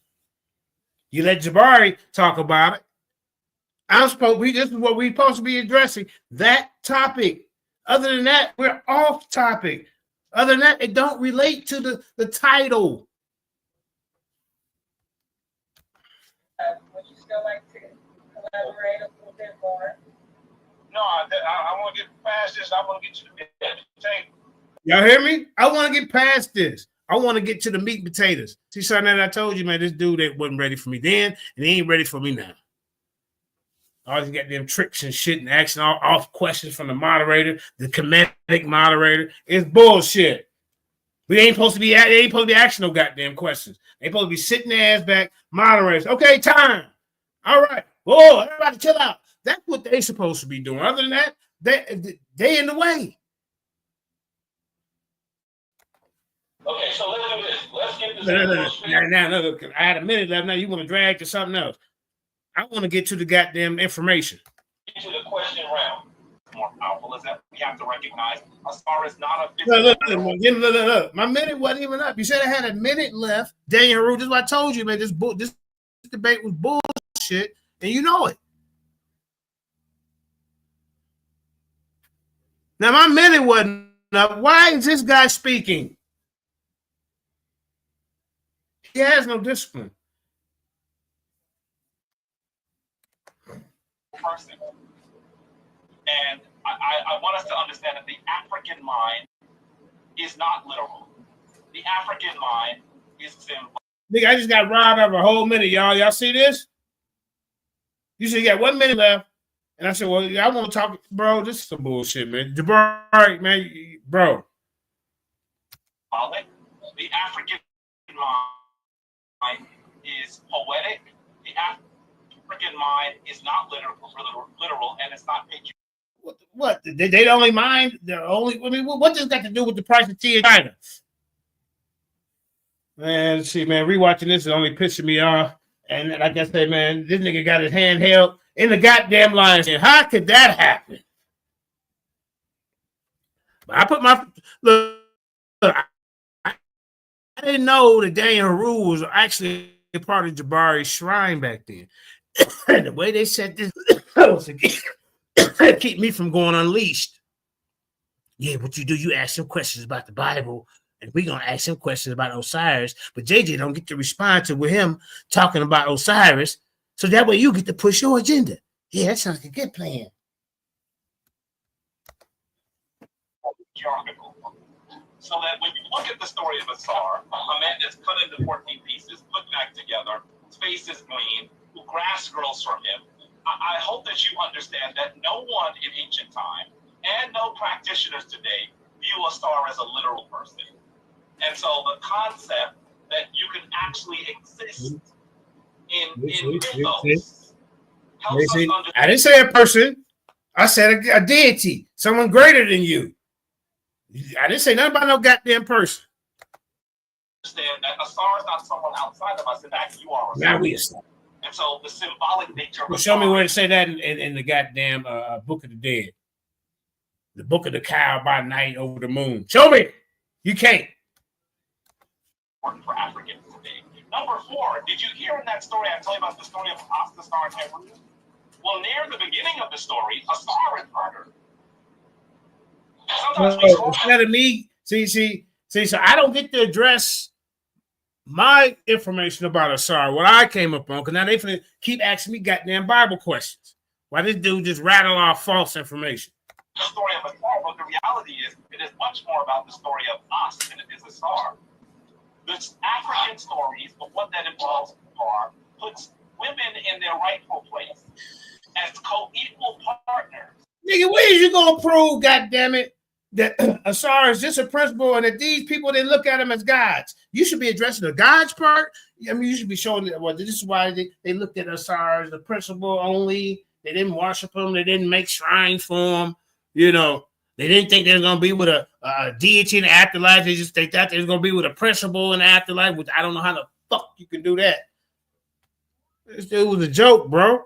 You let Jabari talk about it. This is what we're supposed to be addressing. That topic. Other than that, we're off topic. Other than that, it don't relate to the title. Would you still like to elaborate a little bit more? No, I want to get past this. I want to get to the table. Y'all hear me? I want to get past this. I want to get to the meat and potatoes. See something that I told you, man, this dude that wasn't ready for me then, and he ain't ready for me now. All these goddamn tricks and shit and asking all off questions from the moderator, the Kemetic moderator. It's bullshit. They ain't supposed to be asking no goddamn questions. They supposed to be sitting their ass back, moderators. Okay, time. All right. Whoa, everybody chill out. That's what they supposed to be doing. Other than that, they in the way. Okay, so let's do this. Let's get this. Now, I had a minute left. Now you want to drag to something else. I want to get to the goddamn information. To the question round. More powerful is that we have to recognize as far as not a Look. My minute wasn't even up. You said I had a minute left. Daniel Haru, this is what I told you, man. This debate was bullshit, and you know it. Now my minute wasn't up. Why is this guy speaking? He has no discipline. Person. And I want us to understand that the African mind is not literal. The African mind is symbolic. Nigga, I just got robbed of a whole minute, y'all. Y'all see this? You said you got 1 minute left. And I said, well, I want to talk. Bro, this is some bullshit, man. Jabari, man, bro. The African mind is poetic. The African mind is not literal, and it's not picture. What? They only mind? They're only. I mean, what does that to do with the price of tea in China? Man, let's see, man. Rewatching this is only pissing me off. And like I said, man, this nigga got his hand held in the goddamn lion's den. How could that happen? But I put my look. I didn't know that Daniel Haru was actually a part of Jabari's shrine back then. And the way they said this was to keep me from going unleashed. Yeah, what you do, you ask him questions about the Bible, and we're gonna ask him questions about Osiris, but JJ don't get to respond to with him talking about Osiris, so that way you get to push your agenda. Yeah, that sounds like a good plan. So that when you look at the story of Asar, a man that's cut into 14 pieces, put back together, his face is clean, who grass grows from him, I hope that you understand that no one in ancient time and no practitioners today view Asar as a literal person. And so the concept that you can actually exist in mythos helps us understand. I didn't say a person. I said a deity, someone greater than you. I didn't say nothing about no goddamn person. Understand that Asar is not someone outside of us. In fact, you are. Now we established. And so the symbolic nature of Well, show me where it say that in the goddamn Book of the Dead. The Book of the Cow by Night over the moon. Show me. You can't. For Africans today. Number 4, did you hear in that story I tell you about the story of Asar and Heru? Well, near the beginning of the story, Asar is murdered. Instead of me, see, so I don't get to address my information about Asar, what I came up on, because now they finna keep asking me goddamn Bible questions. Why this dude just rattle off false information? The story of Asar, but the reality is, it is much more about the story of us than it is Asar. The African stories, but what that involves are puts women in their rightful place as co-equal partners. Nigga, where is you gonna prove, goddammit, that Asar is just a principle and that these people, they look at him as gods? You should be addressing the gods part. I mean, you should be showing that, well, this is why they looked at Asar as a principle only. They didn't worship him. They didn't make shrines for him. You know, they didn't think they were going to be with a deity in the afterlife. They just think that they was going to be with a principle in the afterlife, which I don't know how the fuck you can do that. This dude was a joke, bro.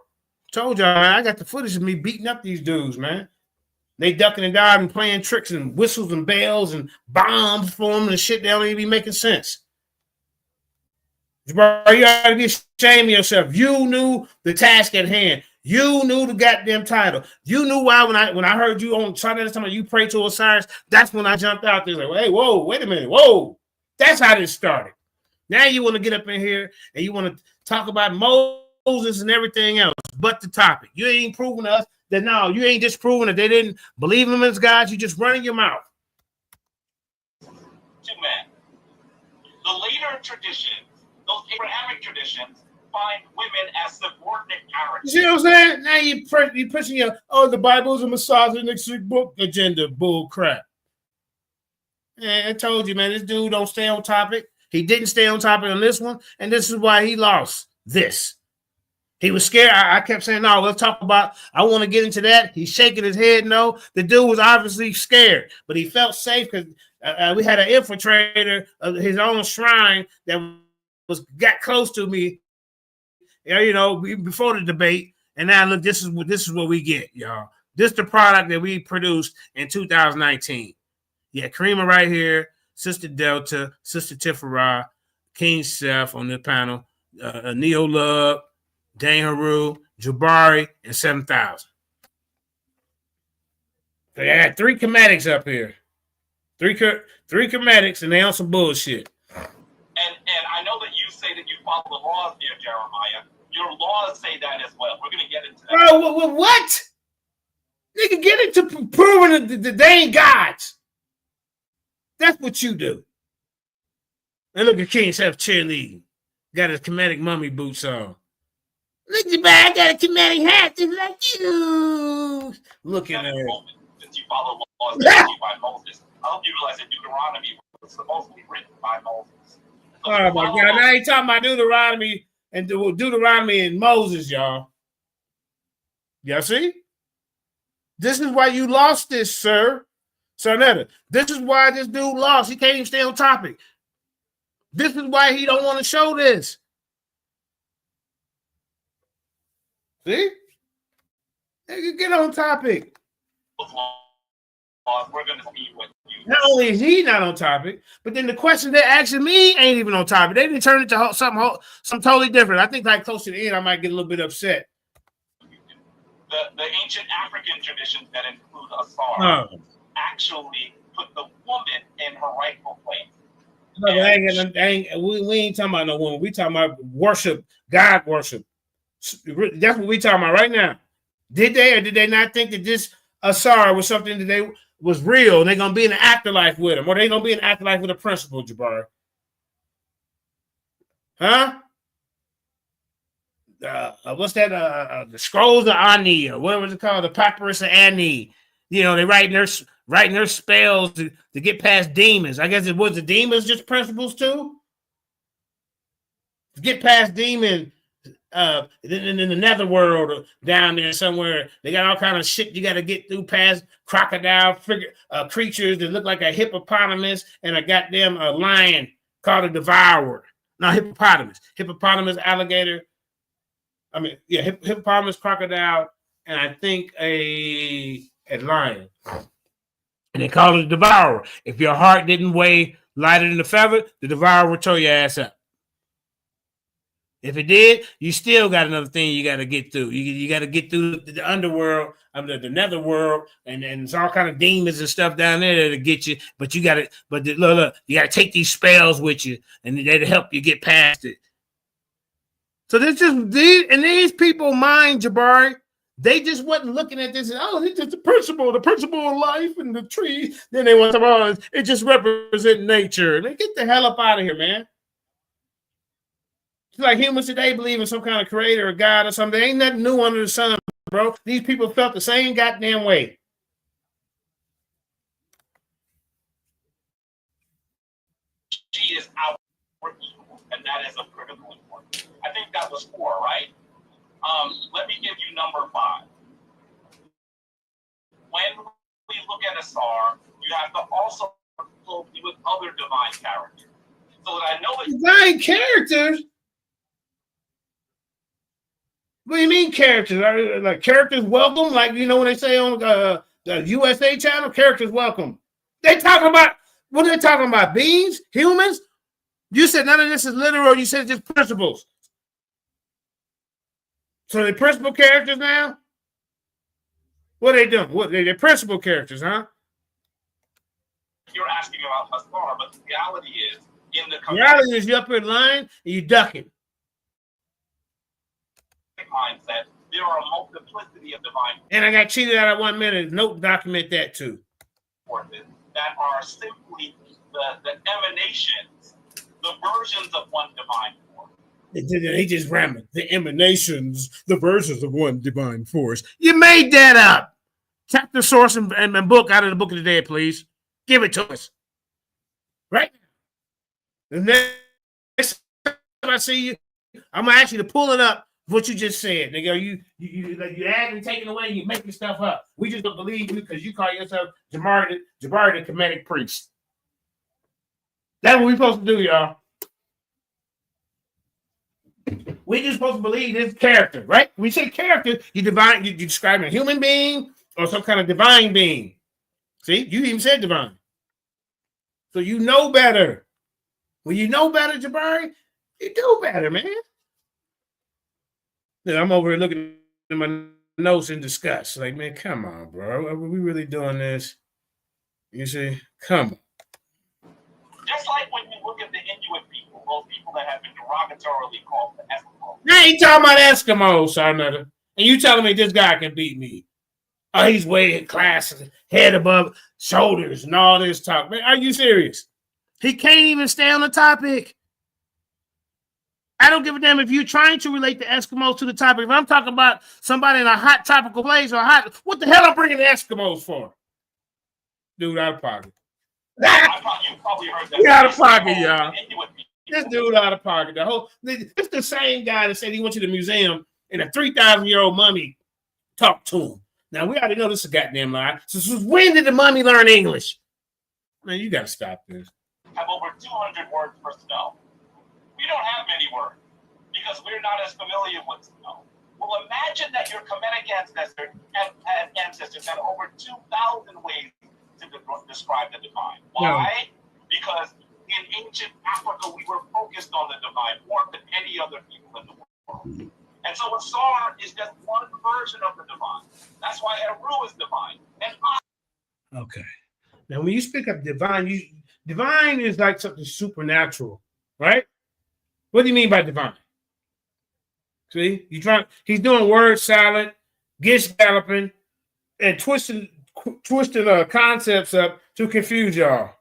Told y'all, man, I got the footage of me beating up these dudes, man. They ducking and diving, playing tricks and whistles and bells and bombs for them and shit. They don't even be making sense. Bro, you ought to be ashamed of yourself. You knew the task at hand. You knew the goddamn title. You knew why when I heard you on Sunday, time you pray to Osiris, that's when I jumped out there like, hey, whoa, wait a minute, whoa. That's how this started. Now you want to get up in here and you want to talk about Moses and everything else but the topic. You ain't proving to us that no, you ain't just proving that they didn't believe him as God. You just running your mouth. Two men. The later traditions, those Abrahamic traditions, find women as subordinate characters. You see what I'm saying? Now you pushing your the Bible's a misogynistic book agenda bull crap. Yeah, I told you, man, this dude don't stay on topic. He didn't stay on topic on this one, and this is why he lost this. He was scared. I kept saying, no, let's talk about, I want to get into that. He's shaking his head. No, the dude was obviously scared, but he felt safe because we had an infiltrator of his own shrine that got close to me, you know, before the debate. And now look, this is what we get, y'all. This is the product that we produced in 2019. Yeah, Karima right here, Sister Delta, Sister Tifara, King Seth on the panel, Neo Love, Dane Haru, Jabari, and 7000. They had 3 comedics up here. 3 comedics, and they on some bullshit. And I know that you said follow the laws here, Jeremiah. Your laws say that as well. We're going to get into that. Bro, what? Nigga, get into proving that they ain't gods. That's what you do. And look at King Chef cheerleading. Got his comedic mummy boots on. Look at I got a comedic hat just like you. Look at her. Since you follow laws given to you by Moses, I hope you realize that Deuteronomy was supposedly written by Moses. So oh my God! Now I ain't talking about Deuteronomy and Moses, y'all. Y'all see? This is why you lost this, sir. Sarnetta. This is why this dude lost. He can't even stay on topic. This is why he don't want to show this. See? Nigga, get on topic. We're going to see what you. Not only is he not on topic, but then the question they're asking me ain't even on topic. They didn't turn it to something totally different. I think like close to the end, I might get a little bit upset. The ancient African traditions that include Asar actually put the woman in her rightful place. No, we ain't talking about no woman. We talking about worship, God worship. That's what we talking about right now. Did they or did they not think that this Asar was something that they was real and they're gonna be in the afterlife with him, or they gonna be in the afterlife with a principal, Jabari? Huh? What's that? The scrolls of Ani, or what was it called? The papyrus of Ani. You know, they writing their spells to get past demons. I guess it was the demons just principles too. To get past demons in the netherworld down there somewhere. They got all kind of shit you got to get through past crocodile creatures that look like a hippopotamus and a goddamn lion called a devourer. No, hippopotamus, alligator. I mean, yeah, hippopotamus, crocodile, and I think a lion. And they call it a devourer. If your heart didn't weigh lighter than a feather, the devourer will tear your ass up. If it did, you still got another thing you got to get through. You got to get through the underworld, the netherworld, and it's all kind of demons and stuff down there to get you. But you got to, look, you got to take these spells with you, and they to help you get past it. So these people mind, Jabari, they just wasn't looking at this and it's just the principle of life and the tree. Then they want to it just represents nature. They get the hell up out of here, man. It's like humans today believe in some kind of creator or God or something. There ain't nothing new under the sun, bro. These people felt the same goddamn way. She is our equal, and that is a critical important. I think that was 4, right? Let me give you number 5. When we look at Asar, you have to also work closely with other divine characters. So that I know it's divine characters. What do you mean characters? Are like characters welcome? Like when they say on the USA channel, characters welcome. They talking about what are they talking about? Beings, humans? You said none of this is literal. You said just principles. So they're principal characters now? What are they doing? What they're principal characters, huh? You're asking about Asar, but the reality is you up here lying and you ducking. Mindset, there are a multiplicity of divine. And I got cheated out of 1 minute. Note document that too. That are simply the emanations, the versions of one divine force. He just rammed the emanations, the versions of one divine force. You made that up. Tap the source and book out of the book of the dead, please. Give it to us. Right? The next time I see you, I'm gonna ask you to pull it up. What you just said, nigga, you add and taking away, you making stuff up. We just don't believe you because you call yourself Jabari the Kemetic priest. That's what we supposed to do, y'all. We just supposed to believe this character, right? We say character, you describe a human being or some kind of divine being. See, you even said divine. So you know better. When you know better, Jabari, you do better, man. I'm over here looking at my notes in disgust. Like, man, come on, bro. Are we really doing this? You see? Come on. Just like when you look at the Inuit people, those people that have been derogatorily called the Eskimos. Now you talking about Eskimos, Sarnetta, and you telling me this guy can beat me? Oh, he's way in class, head above shoulders, and all this talk. Man, are you serious? He can't even stay on the topic. I don't give a damn if you're trying to relate the Eskimos to the topic. If I'm talking about somebody in a hot tropical place or what the hell I'm bringing the Eskimos for? Dude out of pocket. You probably heard that. He out of pocket, y'all. This dude out of pocket. It's the same guy that said he went to the museum and a 3,000-year-old mummy talked to him. Now, we already know this is a goddamn lie. So when did the mummy learn English? Man, you got to stop this. Have over 200 words for snow. We don't have many words because we're not as familiar with snow. Well, imagine that your Kemetic ancestors had over 2,000 ways to describe the divine. Why? Because in ancient Africa, we were focused on the divine more than any other people in the world. And so Asar is just one version of the divine. That's why Eru is divine. And okay. Now, when you speak of divine, divine is like something supernatural, right? What do you mean by divine? See, he's doing word salad, gish galloping, and twisting concepts up to confuse y'all,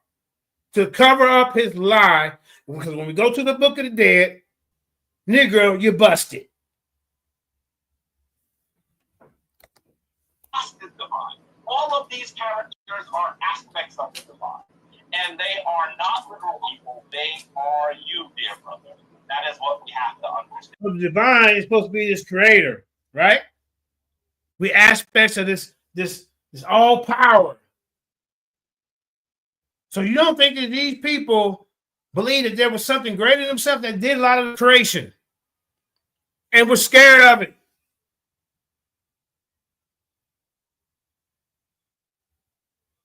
to cover up his lie. Because when we go to the Book of the Dead, Negro, you're busted. Is divine. All of these characters are aspects of the divine, and they are not literal people. They are you, dear brother. That is what we have to understand. The divine is supposed to be this creator, right? We aspects of this all power. So you don't think that these people believe that there was something greater than themselves that did a lot of the creation and was scared of it?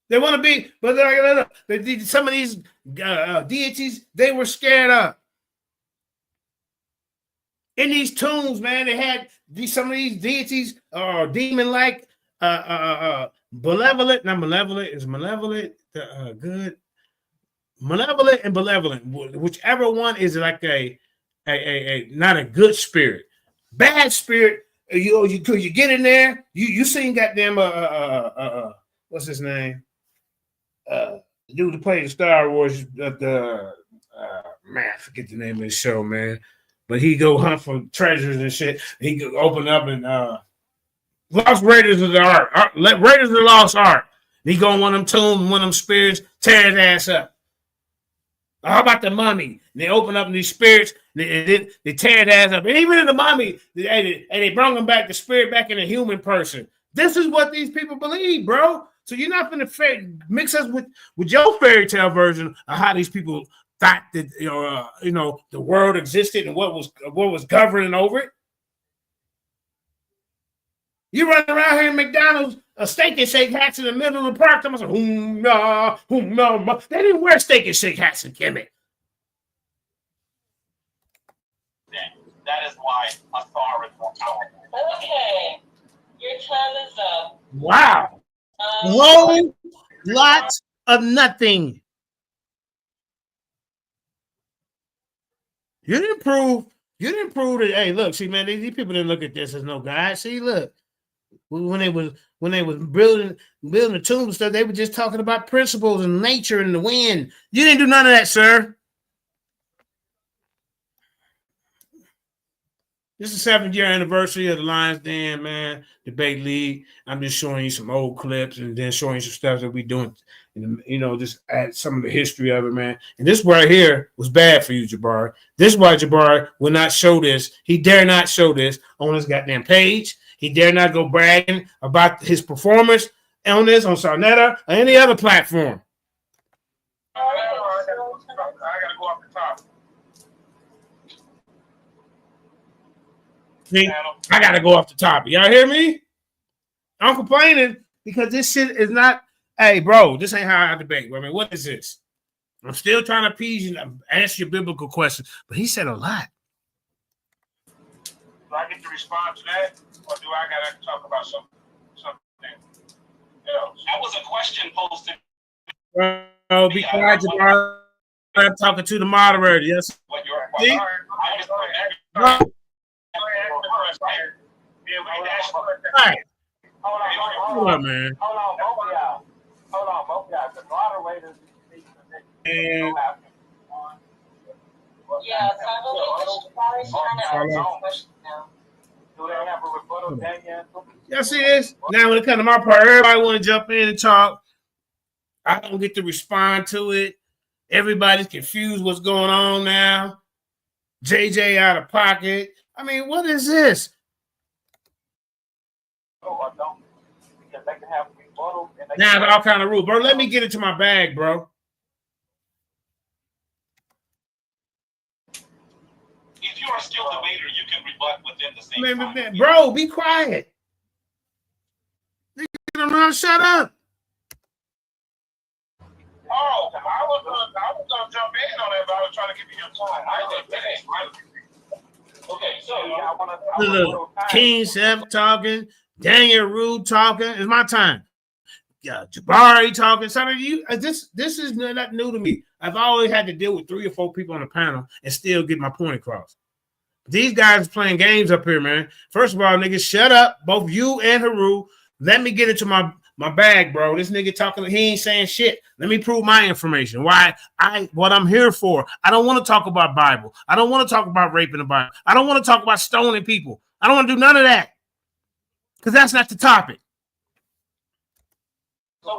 They want to be, but some of these deities they were scared of. In these tombs, man, they had some of these deities are demon-like, malevolent. Not malevolent, is malevolent good? Malevolent and benevolent, whichever one is like a not a good spirit, bad spirit. You get in there, you seen goddamn what's his name? The dude that played Star Wars, man, I forget the name of the show, man. But he go hunt for treasures and shit. He go open up and Lost Raiders of the Ark, Raiders of the Lost Ark. He go in one of them tombs, one of them spirits, tear his ass up. How about the mummy? They open up these spirits, they tear his ass up. And even in the mummy, they bring him back, the spirit back in a human person. This is what these people believe, bro. So you're not going to mix us with your fairy tale version of how these people thought that the world existed and what was governing over it. You run around here in McDonald's, a Steak and Shake hats in the middle of the park. I'm like, they didn't wear Steak and Shake hats in Kemet. That is why Asar is more powerful. Okay, your time is up. Wow. Whoa, lots of nothing. You didn't prove that. Hey, look, see, man, these people didn't look at this as no guide. See, look, when they was building the tombs and stuff, they were just talking about principles and nature and the wind. You didn't do none of that, sir. This is the 7th year anniversary of the Lions Den, man, Debate League. I'm just showing you some old clips and then showing you some stuff that we doing, just add some of the history of it, man. And this right here was bad for you, Jabari. This is why Jabari will not show this. He dare not show this on his goddamn page. He dare not go bragging about his performance on this, on Sarnetta, or any other platform. I gotta go off the top. See, I gotta go off the top. Y'all hear me? I'm complaining because this shit is not. Hey, bro, this ain't how I debate. I mean, what is this? I'm still trying to appease you and answer your biblical questions, but he said a lot. Do I get to respond to that, or do I gotta talk about something else? That was a question posted. Bro, be quiet, Jabari. I'm talking to the moderator. Yes. What your See? Right. Hold on, man. Hold on, both of y'all. The moderators need to And Yeah, so I believe Jabari's trying to answer the question now. do they have a rebuttal, Daniel? y'all see this? Now when it comes to my part, everybody want to jump in and talk. I don't get to respond to it. Everybody's confused what's going on now. JJ out of pocket. I mean, what is this? Oh, I don't. Because they can have rebuttal. Now it's all kind of rules. Bro, let me get into my bag, bro. If you are a skilled debater, you can rebut within the same time. Bro, be quiet. Nigga, shut up. Oh, I was gonna jump in on that, but I was trying to give you your time. I didn't finish, right? Okay, so I want King Seth talking, Daniel Rude talking. It's my time. Yeah, Jabari talking. Some of you, this is not new to me. I've always had to deal with 3 or 4 people on the panel and still get my point across. These guys playing games up here, man. First of all, niggas, shut up. Both you and Haru. Let me get into my bag, bro. This nigga talking, he ain't saying shit. Let me prove my information. What I'm here for. I don't want to talk about Bible. I don't want to talk about raping the Bible. I don't want to talk about stoning people. I don't want to do none of that. Because that's not the topic. Okay.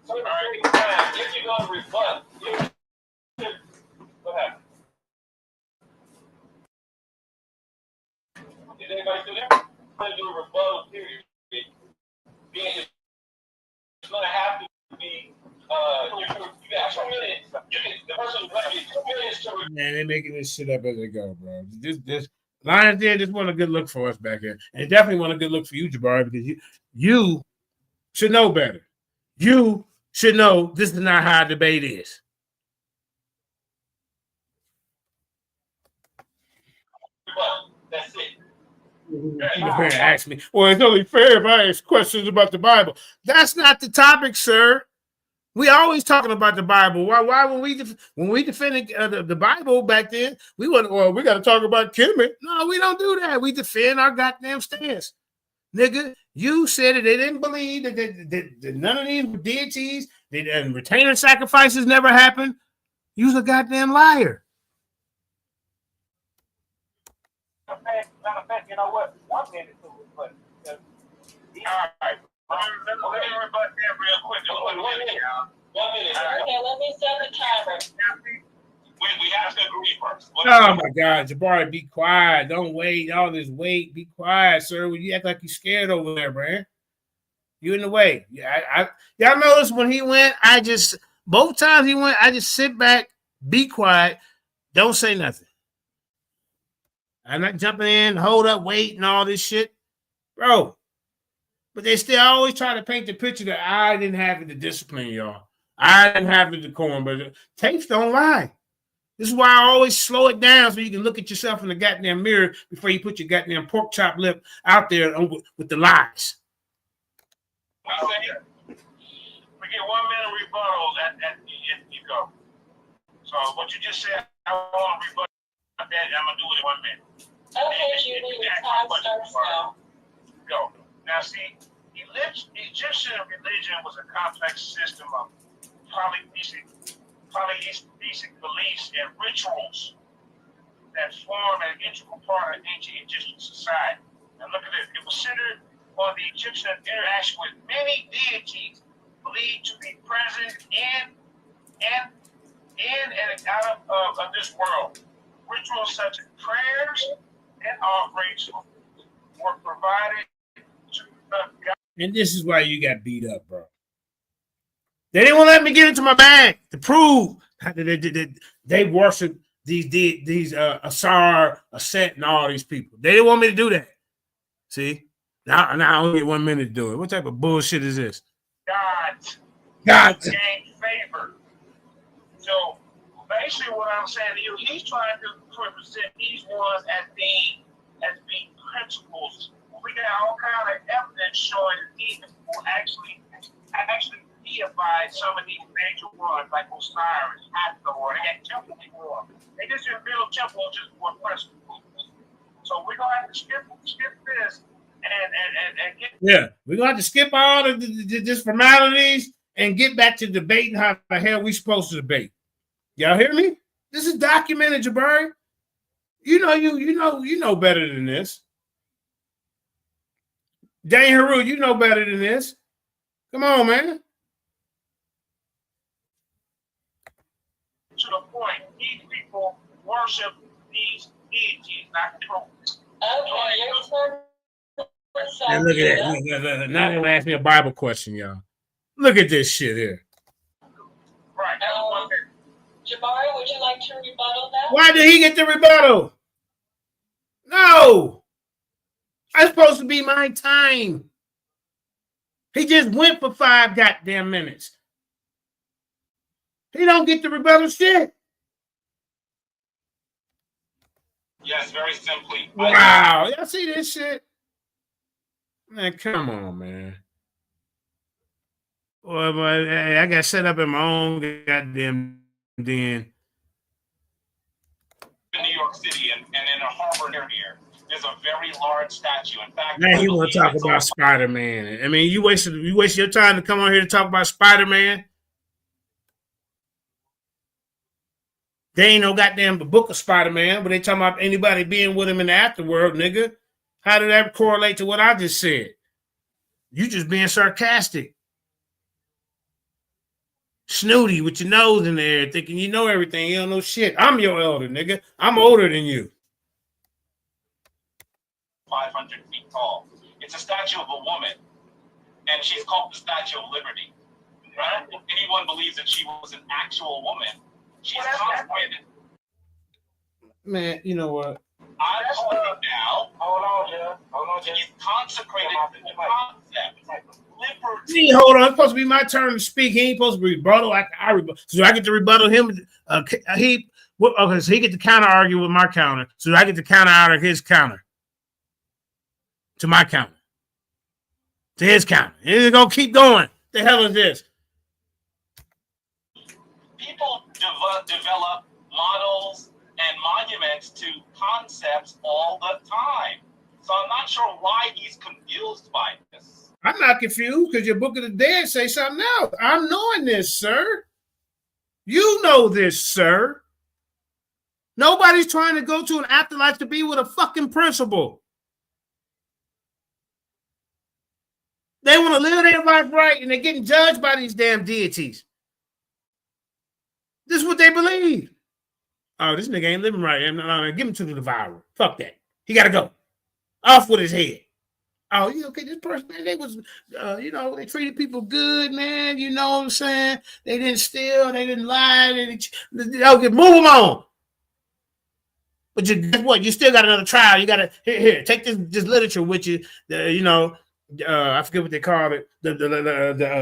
So if you're going to rebut, what happened? Is anybody still there? I'm going to do a rebuttal period. It's going to have to be, you got 2 minutes. The person who's going to get 2 minutes to rebut. Man, they're making this shit up as they go, bro. This Lions did just want a good look for us back here. And they definitely want a good look for you, Jabari, because you should know better. You should know this is not how a debate is. That's it. You ask me, well, it's only fair if I ask questions about the Bible. That's not the topic, sir. We always talking about the Bible. Why when we defended the Bible back then, we got to talk about Kimmy. No, we don't do that. We defend our goddamn stance. Nigga, you said that they didn't believe that none of these deities and retainer sacrifices never happened. You's a goddamn liar. Matter of fact, you know what? 1 minute to rebut. All right. Let me rebut that real quick. Just 1 minute, y'all. 1 minute. Okay, let me set the timer. We have to agree first. Oh my God, Jabari, be quiet. Don't wait. All this wait. Be quiet, sir. You act like you scared over there, man. You in the way. Yeah, y'all notice when he went, both times he went, I just sit back, be quiet, don't say nothing. I'm not jumping in, hold up, wait, and all this shit. Bro. But they still always try to paint the picture that I didn't have the discipline, y'all. I didn't have the decorum, but tapes don't lie. This is why I always slow it down so you can look at yourself in the goddamn mirror before you put your goddamn pork chop lip out there with the lies. We get 1 minute rebuttal if you go. So what you just said, I want to rebut that. I'm gonna do it in 1 minute. Okay, Julie, your time starts now. Go. Now see, Egyptian religion was a complex system of polytheistic beliefs and rituals that form an integral part of ancient Egyptian society. Now look at it. It was centered on the Egyptian interaction with many deities believed to be present in and out of this world. Rituals such as prayers and offerings were provided to God. And this is why you got beat up, bro. They didn't want to let me get into my bag to prove that they worship these Asar, Aset, and all these people. They didn't want me to do that. See? Now I only get 1 minute to do it. What type of bullshit is this? God. Gain favor. So basically what I'm saying to you, he's trying to present these ones as being principles. We got all kind of evidence showing that these people actually deified some of these major ones like Osiris, Hathor, they had temples before. They just didn't build temples just for principles. So we're gonna have to skip this and get. Yeah, we're gonna have to skip all the formalities and get back to debating how the hell we supposed to debate. Y'all hear me? This is documented, Jabari. You know better than this. Dane Haru, you know better than this. Come on, man. To the point, these people worship these deities, not tropes. Okay, your turn. And look at that. Look. Now they're gonna ask me a Bible question, y'all. Look at this shit here. Right. Jabari, would you like to rebuttal that? Why did he get the rebuttal? No. That's supposed to be my time. He just went for 5 goddamn minutes. He don't get the rebuttal shit. Yes, very simply. Wow. Y'all see this shit? Man, come on, man. Well, but I got set up in my own goddamn den. In New York City and in a harbor near here, there's a very large statue. In fact, Now you want to talk about Spider-Man. I mean, you wasted your time to come on here to talk about Spider-Man. They ain't no goddamn book of Spider-Man, but they talking about anybody being with him in the afterworld, nigga. How did that correlate to what I just said? You just being sarcastic. Snooty with your nose in there, thinking you know everything. You don't know shit. I'm your elder, nigga. I'm older than you. 500 feet tall. It's a statue of a woman, and she's called the Statue of Liberty. Right? If anyone believes that she was an actual woman, she's consecrated. Man, you know what? I'm calling it now. Hold on, Jeff. She's consecrated to the concept. Liberty. See, hold on. It's supposed to be my turn to speak. He ain't supposed to be rebuttal after I rebuttal. So I get to rebuttal him. Okay, so he get to counter argue with my counter. So I get to counter argue his counter to my counter to his counter. It's gonna keep going. The hell is this? People develop models and monuments to concepts all the time. So I'm not sure why he's confused by this. I'm not confused because your Book of the Dead say something else. I'm knowing this, sir. You know this, sir. Nobody's trying to go to an afterlife to be with a fucking principle. They want to live their life right and they're getting judged by these damn deities. This is what they believe. Oh, this nigga ain't living right. Give him to the devourer. Fuck that. He got to go. Off with his head. Oh, yeah, okay, this person, man, they was, they treated people good, man. You know what I'm saying? They didn't steal. They didn't lie. Okay, move them on. But guess what? You still got another trial. You got to, here, take this literature with you. I forget what they call it. The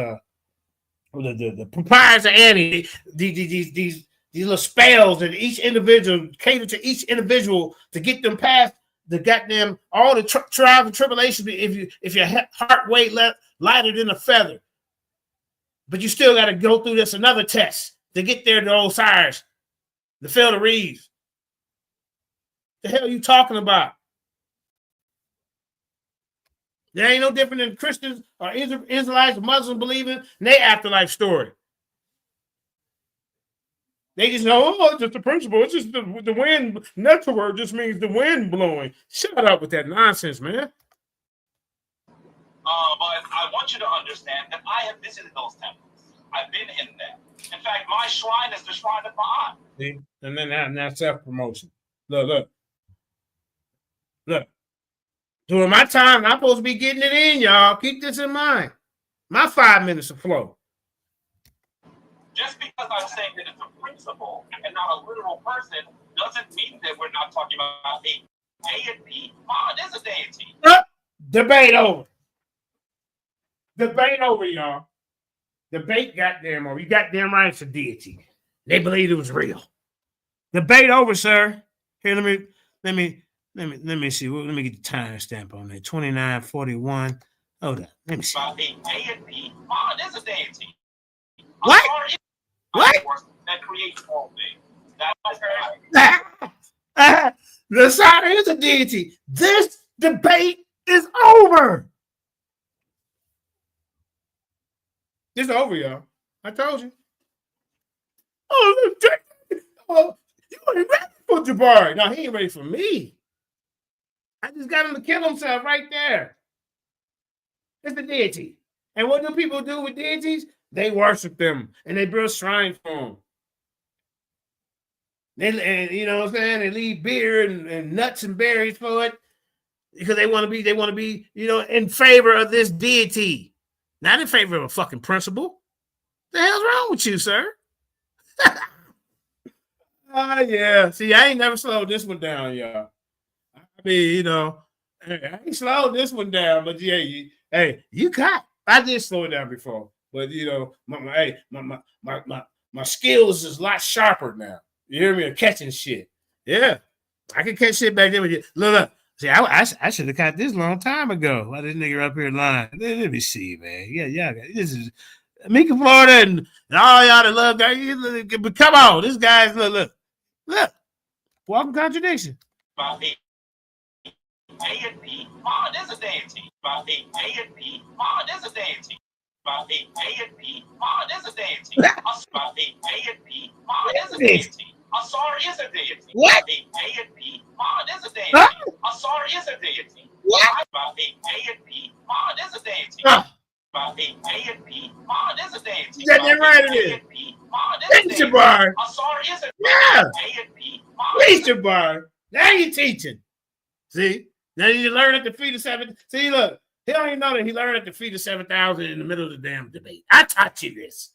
papyrus of Annie. These little spells that each individual cater to each individual to get them past the goddamn all the trials and tribulations. If your heart weight lighter than a feather, but you still got to go through this another test to get there to Osiris, to fill the reeds. The hell are you talking about? There ain't no different than Christians or Israelites or Muslims believing in their afterlife story. They just know, it's just the principle. It's just the wind. Network just means the wind blowing. Shut up with that nonsense, man. But I want you to understand that I have visited those temples. I've been in them. In fact, my shrine is the shrine of Ma'at. See? And then that's self-promotion. Look. During my time, I'm supposed to be getting it in, y'all. Keep this in mind. My 5 minutes of flow. Just because I'm saying that it's a principle and not a literal person doesn't mean that we're not talking about a deity. Ma'at is a deity. Debate over. Debate over, y'all. Debate goddamn over. You goddamn right it's a deity. They believed it was real. Debate over, sir. Here, let me see. Let me get the time stamp on that. 29:41. Hold on. Let me see. About a deity. Ma'at is a deity. What? What? That creates all things. That's The Sire is a deity. This debate is over. It's over, y'all. I told you. Oh, you ain't ready for Jabari. No, he ain't ready for me. I just got him to kill himself right there. It's the deity. And what do people do with deities? They worship them and they build shrines for them. And you know what I'm saying? They leave beer and nuts and berries for it because they want to be, you know, in favor of this deity, not in favor of a fucking principle. The hell's wrong with you, sir? Yeah. See, I ain't never slowed this one down, y'all. I mean, you know, I ain't slowed this one down, but yeah, you got. I did slow it down before, but you know, my skills is a lot sharper now. You hear me? Of catching shit. Yeah, I can catch shit back there with you. Look. See, I should have caught this a long time ago. Why this nigga up here lying? Let me see, man. Yeah, this is Mika Florida and all y'all that love guys. But come on, this guy's look. Walking contradiction. about A and P. Mod is a deity. About A and P. Mod is a deity. About A and P. Mod is a deity. About A and P. Mod is a deity. Asar is a deity. What? A and P. Mod is a deity. Huh? Asar is a deity. What? About A and P. Mod is a deity. About A and P. Mod is a deity. Is that right? It is. It's Jabari. Asar is a Yeah. A and P. Please, Jabari. Now you're teaching. See? Now you learn at the feet of 7. See, look. He don't even know that he learned at the feet of 7,000 in the middle of the damn debate. I taught you this.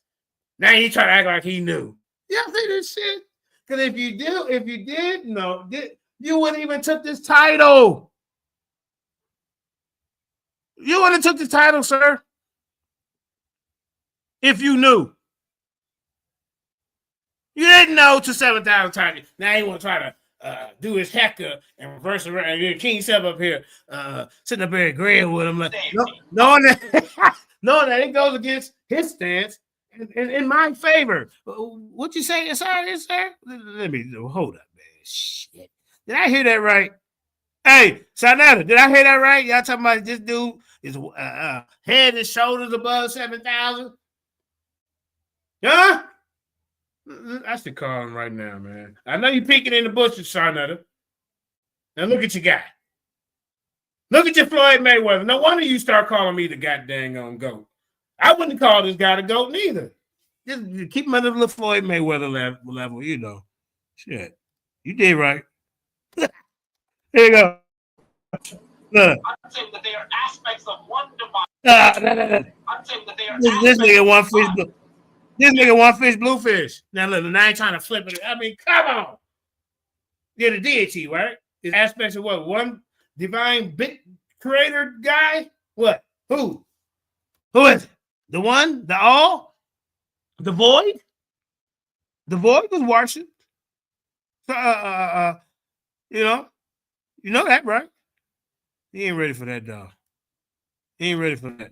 Now he try to act like he knew. You don't see this shit? Because if you did know, you wouldn't even took this title. You wouldn't have took the title, sir. If you knew. You didn't know to 7,000 times. Now he want to try to do his hecker and reverse around. And King Seb up here, sitting up here agreeing with him, like, knowing that it goes against his stance in my favor. What you say? Sorry, sir. Let me hold up, man. Shit, did I hear that right? Hey, Sanetta, did I hear that right? Y'all talking about this dude is head and shoulders above 7,000? Huh? I should call him right now, man. I know you peeking in the bushes, Sanetta. Now look at your guy. Look at your Floyd Mayweather. No wonder you start calling me the goddamn GOAT. I wouldn't call this guy the GOAT neither. Just keep him at the Floyd Mayweather level, you know. Shit. You did right. Here you go. Look. I'm saying that they are aspects of one divine. I'm saying that they are this nigga one fish blue. This nigga one fish, blue fish. Now look, I ain't trying to flip it. I mean, come on. You're the deity, right? It's aspects of what? One divine big creator guy? What? Who? Who is it? The one? The all? The void? The void was worshipped. So, you know that, right? He ain't ready for that, dog. He ain't ready for that.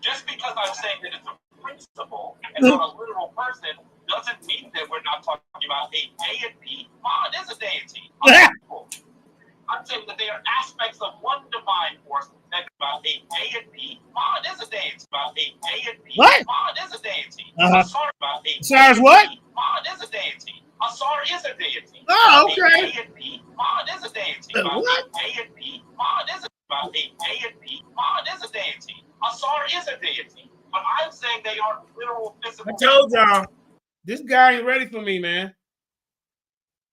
Just because I'm saying that it's a principle and not a literal person doesn't mean that we're not talking about A and P. Mod is a deity. I'm saying that they are aspects of one divine force. That about A and P. Mod is a deity. About A and P. What? Mod is a deity. Asar about A. Asar's what? Mod is a deity. Asar is a deity. Oh, okay. A and P. Mod is a deity. What? A and P. Mod is about A and P. Mod is a deity. Asar is a deity. But I'm saying they are literal physical. I told y'all, this guy ain't ready for me, man.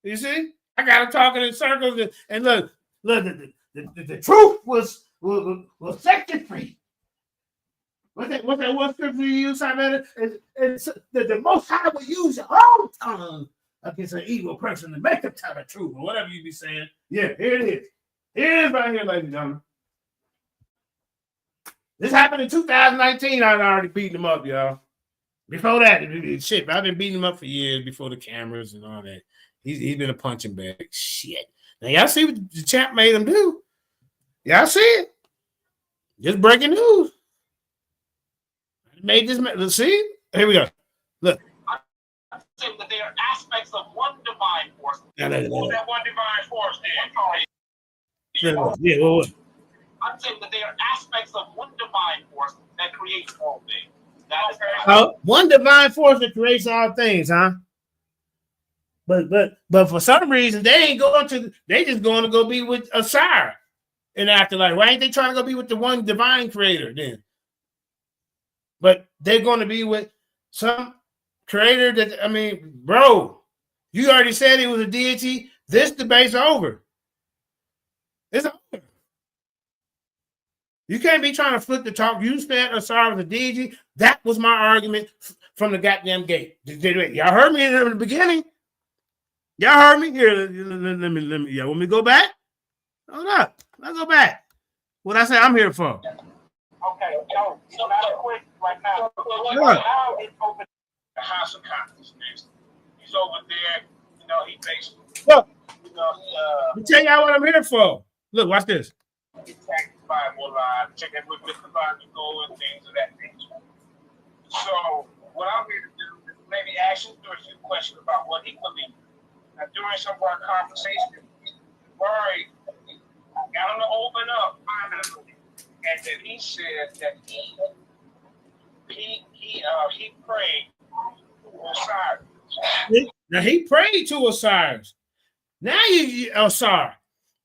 You see? I got him talking in circles, and look, the truth was set you free. What's that one scripture you use, Simon? The Most High will use your own tongue against an evil person to make them tell the truth, or whatever you be saying. Yeah, here it is. Here it is right here, ladies and gentlemen. This happened in 2019. I'd already beaten him up, y'all. Before that, shit, I've been beating him up for years before the cameras and all that. He's been a punching bag. Shit. Now, y'all see what the champ made him do? Y'all see it? Just breaking news. made this. Let's see. Here we go. Look. I'm saying that they are aspects of one divine force. Yeah, That one divine force yeah. Well, I'm saying that they are aspects of one divine force that creates all things. That is one divine force that creates all things, huh? But for some reason they ain't going to. They just going to go be with Osiris in afterlife. Why ain't they trying to go be with the one divine creator then? But they're going to be with some creator that, I mean, bro, you already said he was a deity. This debate's over. It's over. You can't be trying to flip the talk. You said Osiris was a deity. That was my argument from the goddamn gate. Y'all heard me in the beginning? Y'all heard me? Here, let me. Y'all want me to go back? Hold up. Let's go back. What I say I'm here for. Okay, so not a quick right now. Right now it's over the House of Consciousness. He's over there, you know, he basically, Look, you know, let me tell y'all what I'm here for. Look, watch this. he attacked the Bible line, checking with Mr. Logical and things of that nature. So what I'm here to do is maybe ask him a few questions about what he believes. Now, during some of our conversations, Jabari got him to open up finally, and then he said that he prayed to Osiris. Now he prayed to Osiris. Now you Osiris,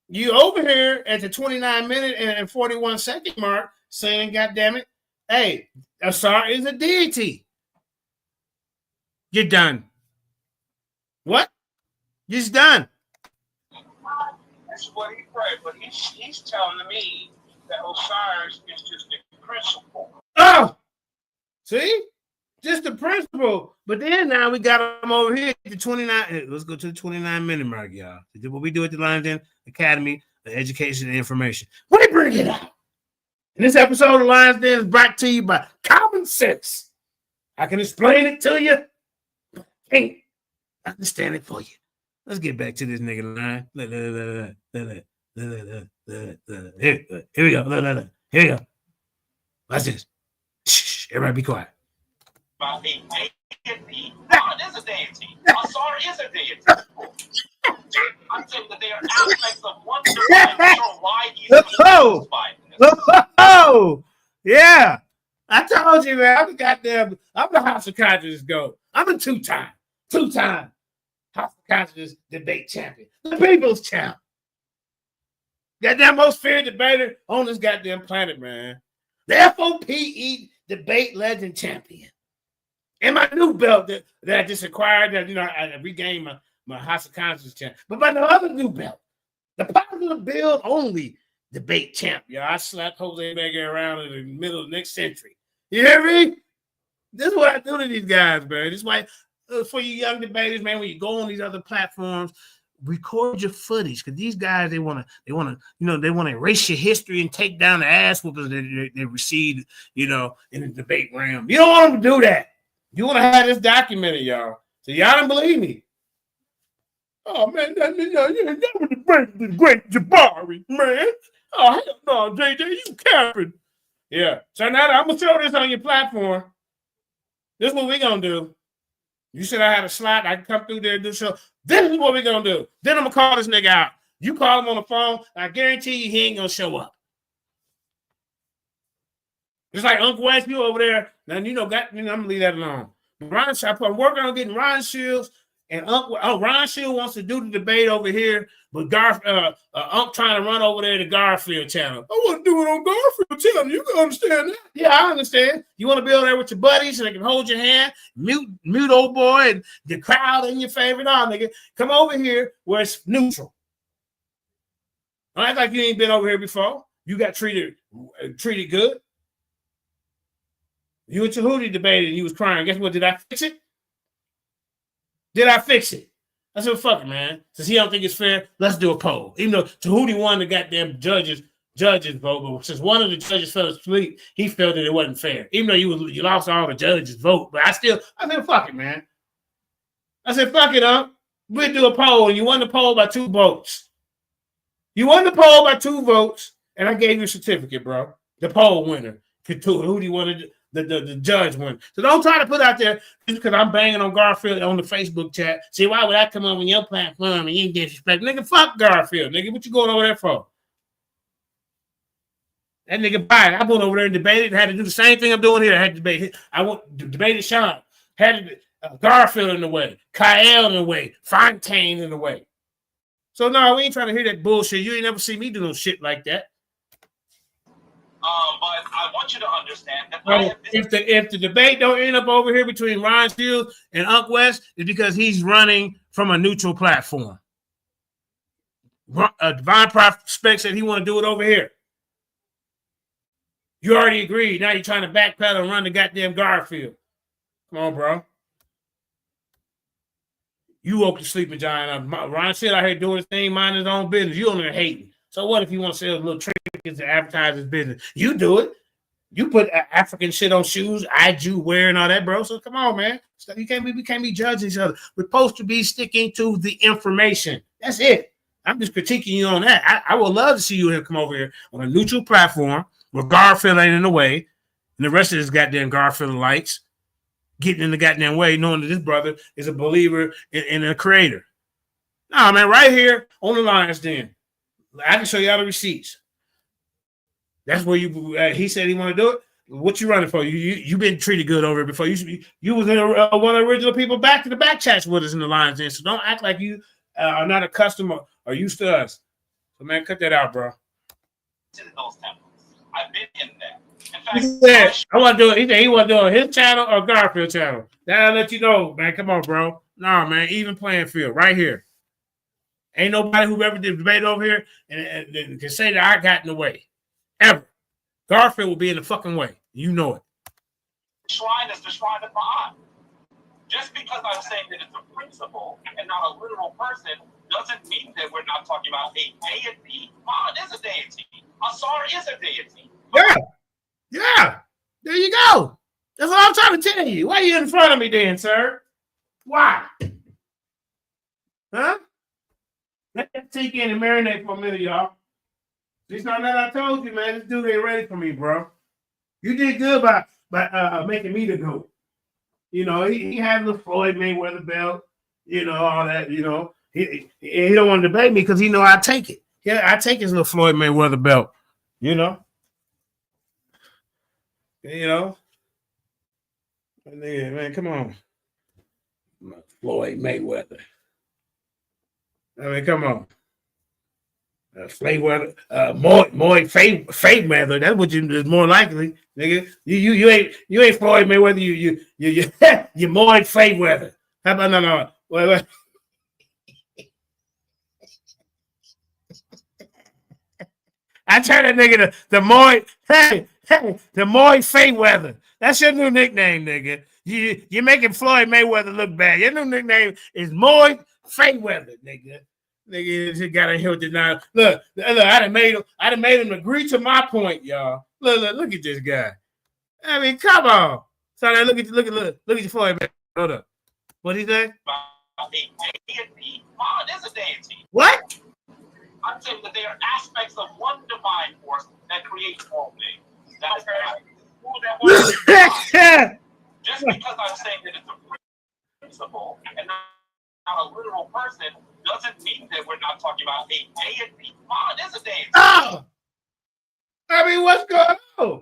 you over here at the 29-minute and 41-second mark saying, "God damn it, hey, Osiris is a deity." You're done. What? You're just done. That's what he prayed, but he's telling me that Osiris is just the principle. Oh, see, just the principle. But then now we got him over here at the 29. Let's go to the 29-minute mark, y'all. What we do at the Lions Den Academy of Education and Information. We bring it out. And this episode of Lions Den is brought to you by Common Sense. I can explain it to you, but I can't understand it for you. Let's get back to this nigga line. Here we go. Here we go. Watch this. Shh, everybody be quiet. about a deity. God is a deity. Asar is a deity. I'm saying that they are aspects of one divine. So why he's Oh, yeah. I told you, man. I'm the House of Consciousness GOAT. I'm a two-time House of Consciousness debate champion. The people's champ. Goddamn most feared debater on this goddamn planet, man. The FOPE debate legend champion. And my new belt that I just acquired, that I regained my House of Consciousness champ. But by the other new belt, the positive build only debate champ. I slapped Jose Vega around in the middle of next century. You hear me? This is what I do to these guys, man. This is why for you young debaters, man, when you go on these other platforms, record your footage, because these guys they want to erase your history and take down the ass whoopers they received, in the debate realm. You don't want them to do that. You want to have this documented, y'all. So y'all don't believe me. Oh man, that was the great Jabari, man. Oh hell no, JJ, you capping. Yeah. So now I'm gonna show this on your platform. This is what we're gonna do. You said I had a slot, I can come through there and do so. This is what we're gonna do. Then I'm gonna call this nigga out. You call him on the phone, I guarantee you he ain't gonna show up. It's like Uncle West, you over there. Now I'm gonna leave that alone. I'm working on getting Ron Shields, and Ron Shields wants to do the debate over here, but Unc trying to run over there to Garfield channel. I want to do it on Garfield channel. You can understand that? Yeah, I understand. You want to be over there with your buddies and they can hold your hand, mute old boy, and the crowd in your favor. No, nigga, come over here where it's neutral. Don't act like you ain't been over here before. You got treated good. You and Tahuti debated and you was crying. Guess what? Did I fix it? I said, fuck it, man. Since he don't think it's fair, let's do a poll. Even though Tahuti won the goddamn judges vote, but since one of the judges fell asleep, he felt that it wasn't fair. Even though you lost all the judges' vote, but I said, fuck it, man. I said, fuck it up. We'll do a poll, and you won the poll by 2 votes. You won the poll by 2 votes, and I gave you a certificate, bro. The poll winner. Tahuti wanted the judge one. So don't try to put out there just because I'm banging on Garfield on the Facebook chat. See, why would I come on your platform and you disrespect? Nigga, fuck Garfield, nigga. What you going over there for? That nigga buying. I went over there and debated. Had to do the same thing I'm doing here. I had to debate. I went debated Sean. Had Garfield in the way, Kyle in the way, Fontaine in the way. So no, we ain't trying to hear that bullshit. You ain't never see me do no shit like that. But I want you to understand that if the debate don't end up over here between Ron Shields and Unc West, it's because he's running from a neutral platform. Divine Prospect said he want to do it over here. You already agreed. Now you're trying to backpedal and run the goddamn Garfield. Come on, bro. You woke the sleeping giant up. Ron Shields out here doing his thing, minding his own business. You on there hating. So what if you want to sell a little trinkets to advertise his business? You do it. You put African shit on shoes, IG wear and all that, bro. So come on, man. We can't be judging each other. We're supposed to be sticking to the information. That's it. I'm just critiquing you on that. I would love to see you here come over here on a neutral platform where Garfield ain't in the way and the rest of this goddamn Garfield lights getting in the goddamn way, knowing that this brother is a believer in a creator. Nah, man, right here on the Lions Den. I can show you all the receipts. That's where you. He said he want to do it. What you running for? You been treated good over it before. You was in one of the original people back to the back chats with us in the Lions Den. So don't act like you are not a customer or used to us. So man, cut that out, bro. In those temples, I've been in there. In fact, He said, I want to do it. He said he want to do it on his channel or Garfield channel. That'll let you know, man. Come on, bro. Nah, man. Even playing field right here. Ain't nobody who ever did debate over here and can say that I got in the way. Ever. Garfield will be in the fucking way. You know it. Shrine is the shrine of Ma'at. Just because I'm saying that it's a principle and not a literal person doesn't mean that we're not talking about a deity. Ma'at is a deity. Asar is a deity. Yeah. Yeah. There you go. That's what I'm trying to tell you. Why are you in front of me then, sir? Why? Huh? Let that sink in and marinate for a minute, y'all. This not that I told you, man. This dude ain't ready for me, bro. You did good by making me the GOAT. You know, he had the Floyd Mayweather belt, you know, all that, you know. He don't want to debate me because he know I take it. Yeah, I take his little Floyd Mayweather belt, you know. You know. Man, come on. Floyd Mayweather. I mean, come on. Flayweather, more Fade Weather. That's what you is more likely, nigga. You ain't Floyd Mayweather. You more Fade Weather. How about no? Wait. I turn that nigga the Moy. Hey, the Moy Fade Weather. That's your new nickname, nigga. You're making Floyd Mayweather look bad. Your new nickname is Moy Fade Weather, nigga. Nigga just got in here with the nine. Look, I done made him agree to my point, y'all. Look at this guy. I mean, come on. So now look at your Floyd, man. Hold up. What he say? A deity. God is a deity. What? I'm saying that they are aspects of one divine force that creates all things. That is right. Just because I'm saying that it's a principle and not a literal person doesn't mean that we're not talking about a deity. God is a deity. Oh! I mean, what's going on?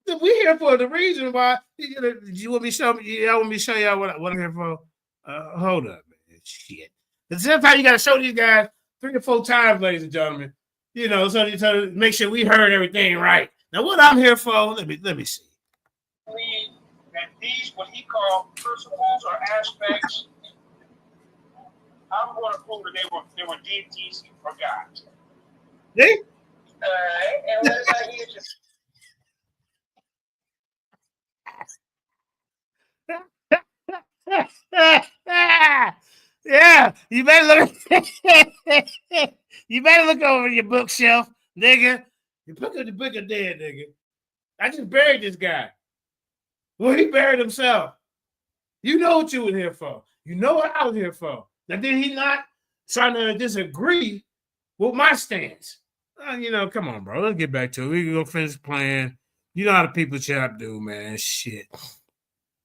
We're here for the reason why. You want me to show me? I want me to show y'all what I'm here for. Hold up, man. Shit. Sometimes you got to show these guys 3 or 4 times, ladies and gentlemen. You know, so to make sure we heard everything right. Now, what I'm here for? Let me see. And these, what he called principles or aspects, I'm going to prove that they were deities or gods. See? All right. And what about you? Yeah, you better look over your bookshelf, nigga. You look at the book of dead, nigga. I just buried this guy. Well, he buried himself. You know what you were here for. You know what I was here for. Now, did he not trying to disagree with my stance? You know, come on, bro. Let's get back to it. We can go finish playing. You know how the people chop do, man. Shit.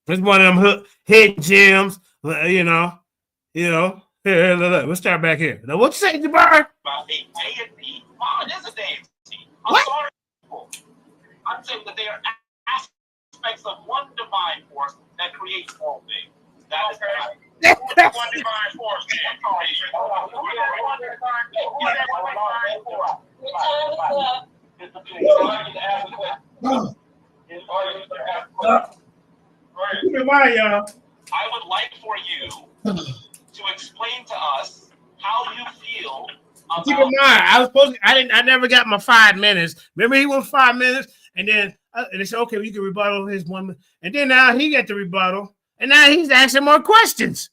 It's one of them hidden gems, you know. Here, look. Let's start back here. Now, what you say, Jabari? About a deity. Well, it is a deity. I'm What? sorry. I'm saying that they are aspects of one divine force that creates all things. That is right. One divine force, man. One divine force. Your time is up. Keep in mind, y'all. I would like for you to explain to us how you feel about. Keep in mind, I never got my 5 minutes. Remember, he went 5 minutes, and then they said, okay, well, you can rebuttal his 1 minute. And then now he got the rebuttal, and now he's asking more questions.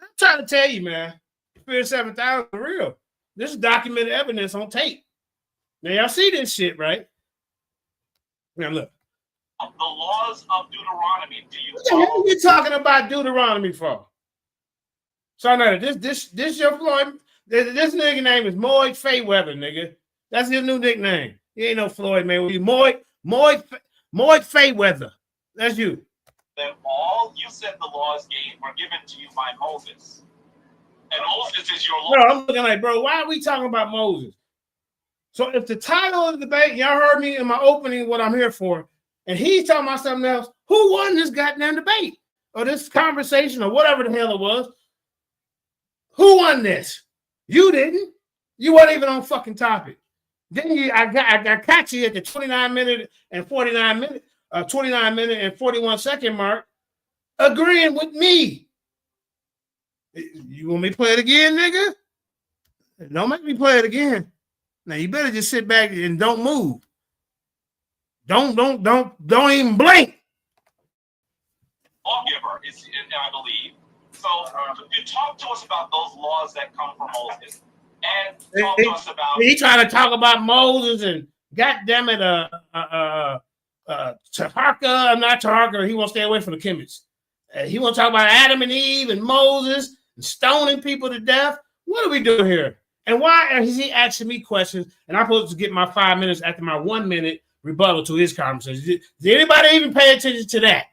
I'm trying to tell you, man, Spirit 7000 is real. This is documented evidence on tape. Now, y'all see this shit, right? Now, look. The laws of Deuteronomy. Do you What the hell are you talking about Deuteronomy for? So now this your Floyd. This nigga name is Moy Fayweather, nigga. That's his new nickname. He ain't no Floyd, man. We Moy Fayweather. That's you. Then all you said the laws were given to you by Moses. And Moses is your law. No, I'm looking like, bro, why are we talking about Moses? So if the title of the debate, y'all heard me in my opening, what I'm here for, and he's talking about something else, who won this goddamn debate or this conversation or whatever the hell it was? Who won this? You didn't. You weren't even on fucking topic. Then I caught you at the 29 minute and 41 second mark, agreeing with me. You want me to play it again, nigga? Don't make me play it again. Now you better just sit back and don't move. Don't even blink. Lawgiver is, I believe. So you talk to us about those laws that come from Moses, and talk to us about. He trying to talk about Moses and goddamn it, Taharka. Not Taharka. He won't stay away from the Kemet's. He want to talk about Adam and Eve and Moses and stoning people to death. What are we doing here? And why is he asking me questions? And I'm supposed to get my 5 minutes after my 1 minute rebuttal to his conversation. Did anybody even pay attention to that?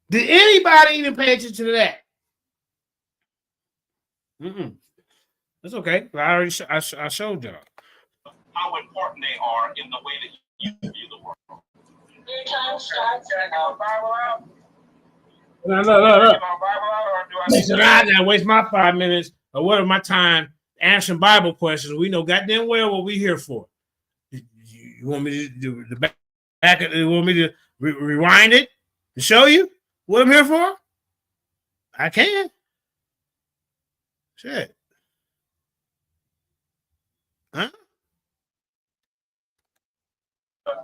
Did anybody even pay attention to that? That's okay. I already I showed y'all. How important they are in the way that you view the world. Your time starts now. Bible out? No. Bible out, or do I Listen, I gotta waste my 5 minutes or whatever my time answering Bible questions. We know goddamn well what we here for. You want me to do the back? You want me to rewind it and show you what I'm here for? I can. Shit. Huh? I don't know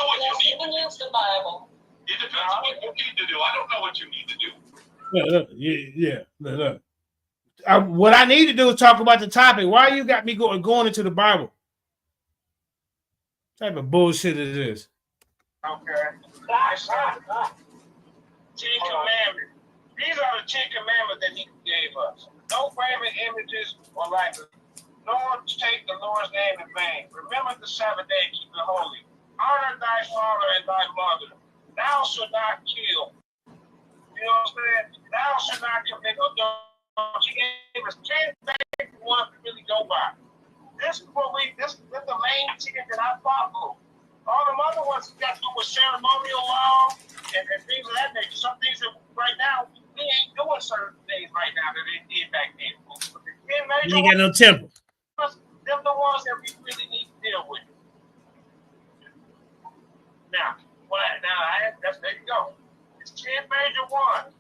what you Yes, you need can to use the Bible. do. It depends on what you need to do. I don't know what you need to do. Look. What I need to do is talk about the topic. Why you got me going into the Bible? What type of bullshit is this? Okay. Ten Commandments. These are the 10 Commandments that he gave us. No graven images or likeness. Nor take the Lord's name in vain. Remember the Sabbath day, keep it holy. Honor thy father and thy mother. Thou shalt not kill. You know what I'm saying? Thou shalt not commit adultery. He gave us 10 things we want to really go by. This is the main 10 that I follow. All the other ones got to do with ceremonial law and things of that nature. Some things that right now, we ain't doing certain things right now that they did back then. But the 10 major You ain't got no temple. them the ones that we really need to deal with. Now, there you go. It's 10 major ones.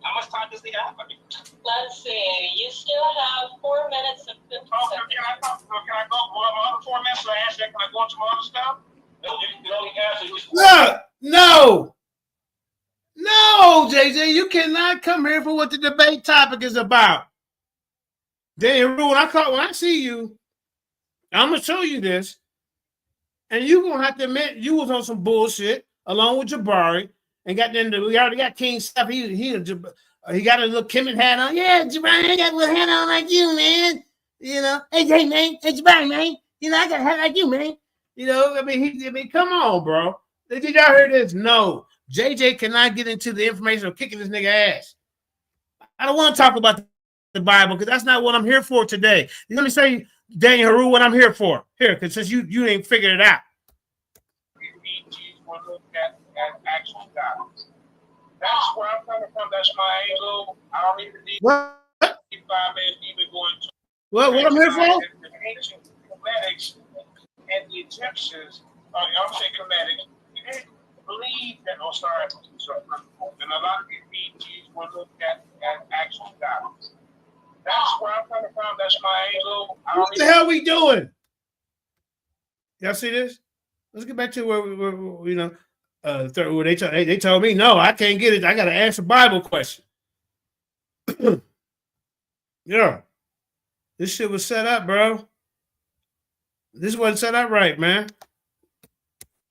How much time does he have? Let's see. You still have 4 minutes and 50 Can I seconds. go for my other 4 minutes? So I answer that. Can I go into my other stuff? No, you can only answer this. Look, no, JJ, you cannot come here for what the debate topic is about. Then when I see you, I'm gonna show you this, and you gonna have to admit you was on some bullshit along with Jabari, and we already got King stuff. He got a little Kemet hat on. Yeah, Jabari, I got a little hat on like you, man. You know, hey man, hey Jabari, man. You know, I gotta have like you, man. You know, I mean, come on, bro. Did y'all hear this? No. JJ cannot get into the information of kicking this nigga ass. I don't want to talk about the Bible because that's not what I'm here for today. Let me say, Daniel Haru, what I'm here for. Here, because since you ain't figured it out. Actual God. That's where I'm coming from. That's my angle. I don't even need What? 5 minutes even going to What I'm here for? the ancient Cumetics and the Egyptians, I'm saying Cumetics, they didn't believe that Osiris was the sun. And a lot of these deities were looked at as actual gods. That's where I'm coming from. That's my angle. What the hell we doing? Y'all see this? Let's get back to where we you know, where they told me, no, I can't get it. I got to ask a Bible question. Yeah. This shit was set up, bro. This wasn't set up right, man.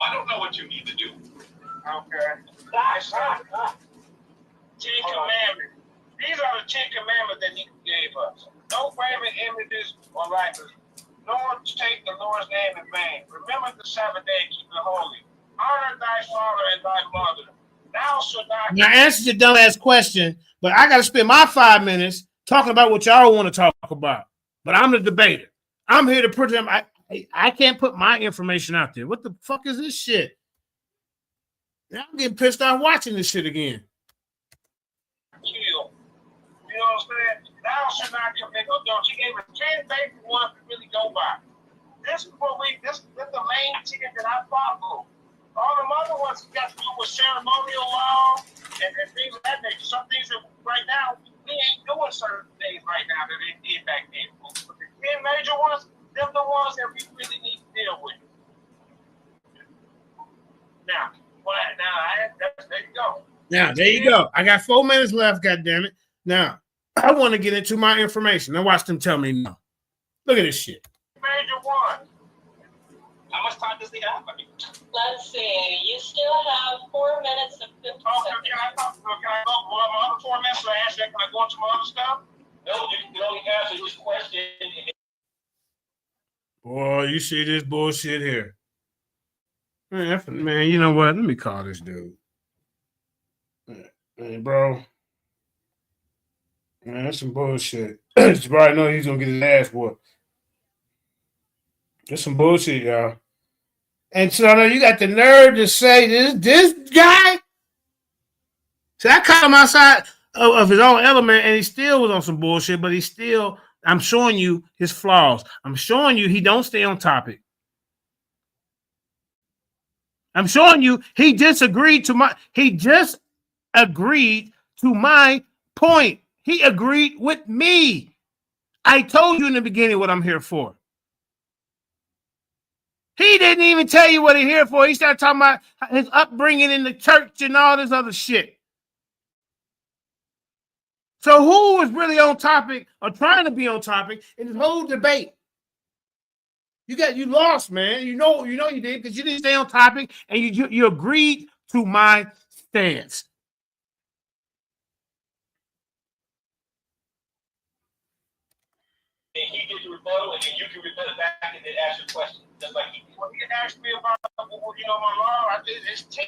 I don't know what you need to do. Okay. Ten Commandments. These are the 10 Commandments that he gave us. No graven images or likeness, nor take the Lord's name in vain. Remember the Sabbath day, keep it holy. Honor thy father and thy mother. Thou shalt not. Now, answer your dumbass question, but I got to spend my 5 minutes talking about what y'all want to talk about. But I'm the debater. I'm here to put them. I can't put my information out there. What the fuck is this shit? Now I'm getting pissed off watching this shit again. Kill. You know what I'm saying? Thou shalt not commit adultery. She gave us 10 basic ones to really go by. This is the main 10 that I follow. All the other ones got to do with ceremonial law and things of that nature. Some things that right now we ain't doing certain things right now that they did back then. But the 10 major ones, they're the ones that we really need to deal with. Now, there you go. Now, there you go. I got 4 minutes left, goddammit. Now, I want to get into my information. Now, watch them tell me no. Look at this shit. Major one. How much time does he have? Let's see. You still have 4 minutes and 50 seconds. Can I go my other 4 minutes? So I answer that? Can I go into my other stuff? No, you can only answer this question. Boy, you see this bullshit here. Man, you know what? Let me call this dude. Man, bro. Man, that's some bullshit. Jabari know he's going to get his ass whooped. That's some bullshit, y'all. And so now you got the nerve to say this guy? So I caught him outside of his own element, and he still was on some bullshit, but I'm showing you his flaws. I'm showing you he don't stay on topic. I'm showing you he just agreed to my point. He agreed with me. I told you in the beginning what I'm here for. He didn't even tell you what he's here for. He started talking about his upbringing in the church and all this other shit. So who was really on topic or trying to be on topic in this whole debate? You lost, man. You know you did because you didn't stay on topic and you agreed to my stance. And he gets a rebuttal, and then you can rebut it back and then ask your question. Just like he did. When he asked me about my law, it's 10.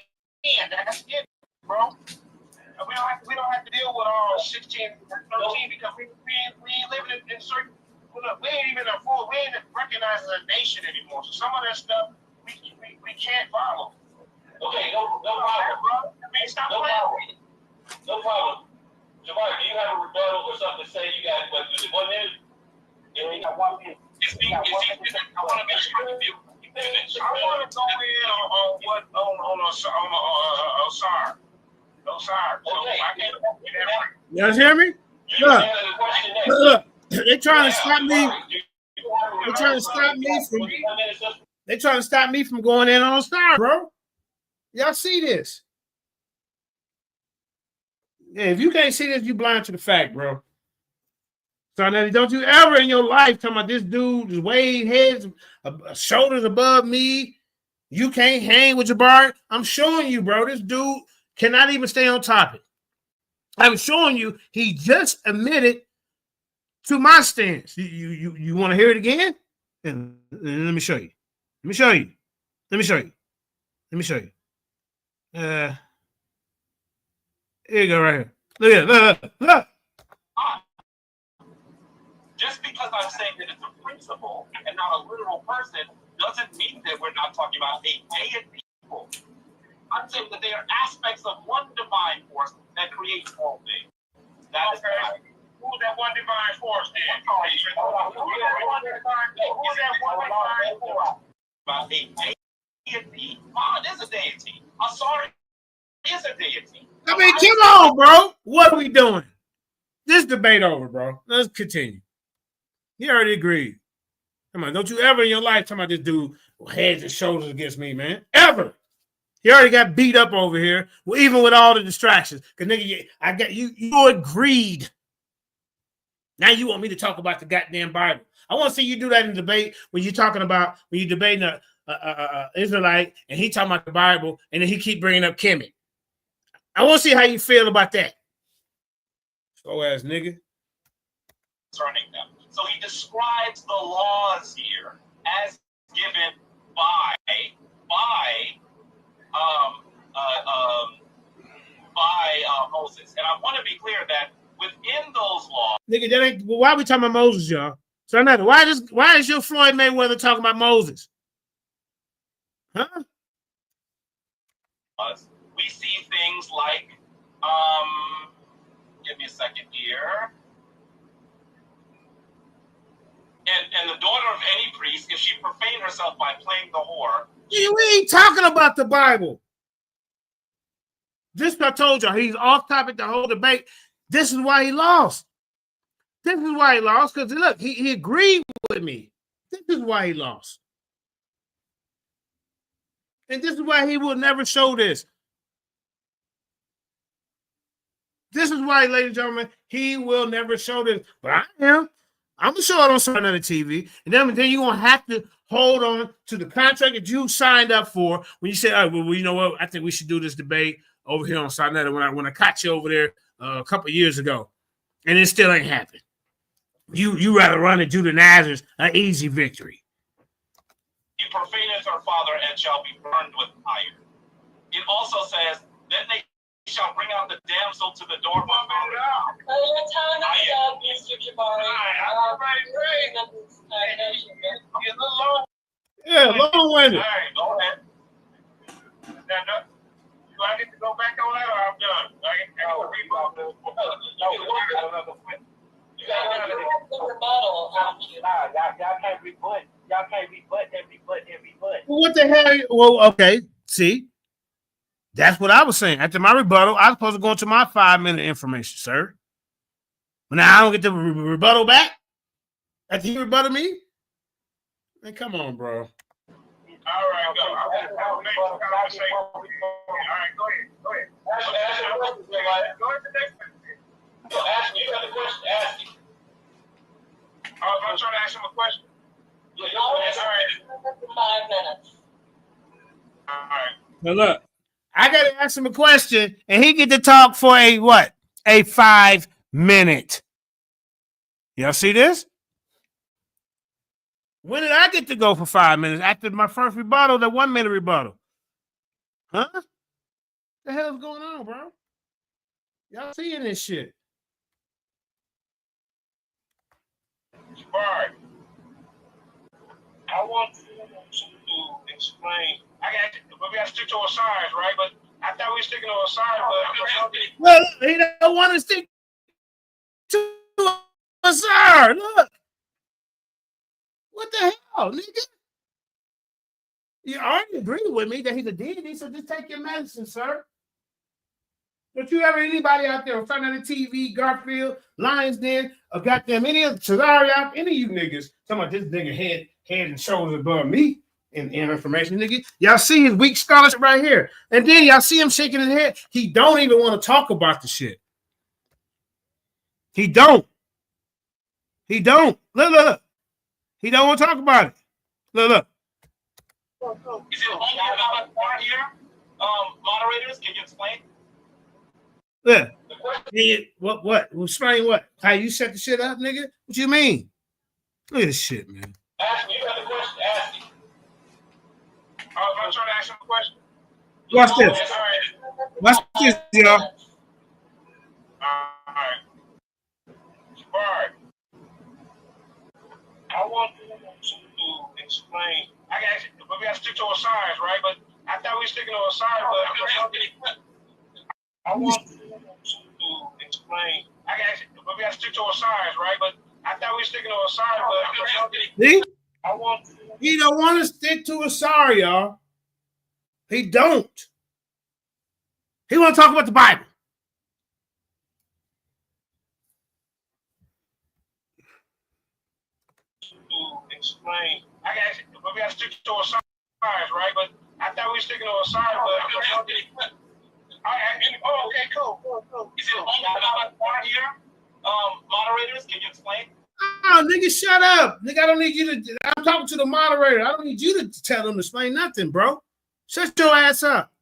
That's it, bro. We don't have to deal with all 16, 13 because we ain't living in certain. We ain't even we ain't recognized as a nation anymore. So some of that stuff we can't follow. Okay, no problem. I mean, stop No playing. problem. No problem. Jabari, do you have a rebuttal or something to say? You got 1 minute? Yeah, you got 1 minute. I want to make sure you finish. I want to go in on Osiris. Osiris. So I can't do that. You guys hear me? Look. They're trying to stop me. They're trying to stop me from. They're trying to stop me from going in on Star, bro. Y'all see this? Yeah, if you can't see this, you blind to the fact, bro. So now, don't you ever in your life talking about this dude is way heads, shoulders above me. You can't hang with Jabari. I'm showing you, bro. This dude cannot even stay on topic. I'm showing you he just admitted to my stance. You want to hear it again? And let me show you. Let me show you. Let me show you. Let me show you. Here you go, right here. Look at it. Look. Just because I'm saying that it's a principle and not a literal person doesn't mean that we're not talking about a deity. I'm saying that they are aspects of one divine force that creates all things. That is correct. Who's that one divine force then? About a deity. God is a deity. Asari is a deity. I mean, come on, bro. What are we doing? This debate over, bro. Let's continue. He already agreed. Come on, don't you ever in your life talk about this dude heads and shoulders against me, man. Ever. He already got beat up over here, even with all the distractions. Because, nigga, I got you agreed. Now you want me to talk about the goddamn Bible. I want to see you do that in debate when you're talking about, when you're debating a Israelite and he talking about the Bible and then he keep bringing up Kemet. I want to see how you feel about that. Slow ass nigga. Concerning them. So he describes the laws here as given by Moses. And I want to be clear that within those laws, nigga, that ain't. Why are we talking about Moses, y'all? So another. Why is your Floyd Mayweather talking about Moses? Huh? we see things like, give me a second here. And the daughter of any priest, if she profane herself by playing the whore. Yeah, we ain't talking about the Bible. This I told y'all, he's off topic the whole debate. This is why he lost. This is why he lost, because look, he agreed with me. This is why he lost. And this is why he will never show this. This is why, ladies and gentlemen, he will never show this. But I am. I'm going to show it on some other TV. And then you're going to have to hold on to the contract that you signed up for when you say, oh, well, you know what? I think we should do this debate over here on Sarnetta when I caught you over there a couple of years ago. And it still ain't happened. You rather run and do the Nazareth an easy victory. He profaneth her father and shall be burned with fire. It also says, then they shall bring out the damsel to the door. Your time is up, Mr. Jabari. Yeah, long-winded. All right, go ahead. Do I get to go back on that, or I'm done? You got the rebuttal. Y'all can't rebut. Y'all can't rebut and rebut and rebut. What the hell? Well, okay. See, that's what I was saying. After my rebuttal, I was supposed to go into my 5-minute information, sir. But now I don't get the rebuttal back after you rebutted me. Man, come on, bro. All right, go. All right, go ahead. Go ahead. Ask your question, Go ahead to the next one. You got a question to ask him. I'm trying to ask him a question. Yeah, All right. 5 minutes. All right. Now look, I got to ask him a question, and he get to talk for a what? A 5-minute. Y'all see this? When did I get to go for 5 minutes? After my first rebuttal, the 1-minute rebuttal. Huh? What the hell's going on, bro? Y'all seeing this shit? Jabari, I want you to explain. We got to stick to Osiris, right? But I thought we were sticking to Osiris. Well, he don't want to stick to Osiris. Look. What the hell, nigga? You already agreed with me that he's a deity, so just take your medicine, sir. Don't you ever anybody out there in front of the TV, Garfield, Lions Den, or goddamn any of Cesario, any of you niggas talking about this nigga head and shoulders above me in information, nigga. Y'all see his weak scholarship right here. And then y'all see him shaking his head. He don't even want to talk about the shit. He don't. Look. He don't want to talk about it. Look. Is it only about part here? Moderators, can you explain? Yeah. The Yeah, what? Explain what? How you set the shit up, nigga? What you mean? Look at this shit, man. Ask me. You got the question. Ask me. I'm trying to ask you a question. Watch this. All right. Watch this, y'all. All right. Jabari, I want you to explain. I can actually, but we got to stick to Osiris, right? But I thought we were sticking to Osiris, but I want you to explain. I can actually, but we got to stick to Osiris, right? But I thought we were sticking to Osiris, but See? I want. He don't want to stick to Osiris, y'all. He don't. He want to talk about the Bible. To explain. I can actually, but we got to stick to Osiris, right? But I thought we were sticking to Osiris, but okay, cool. Is it only about one here? Moderators, can you explain? Oh, nigga, shut up. Nigga, I don't need you to. I'm talking to the moderator. I don't need you to tell them to explain nothing, bro. Shut your ass up.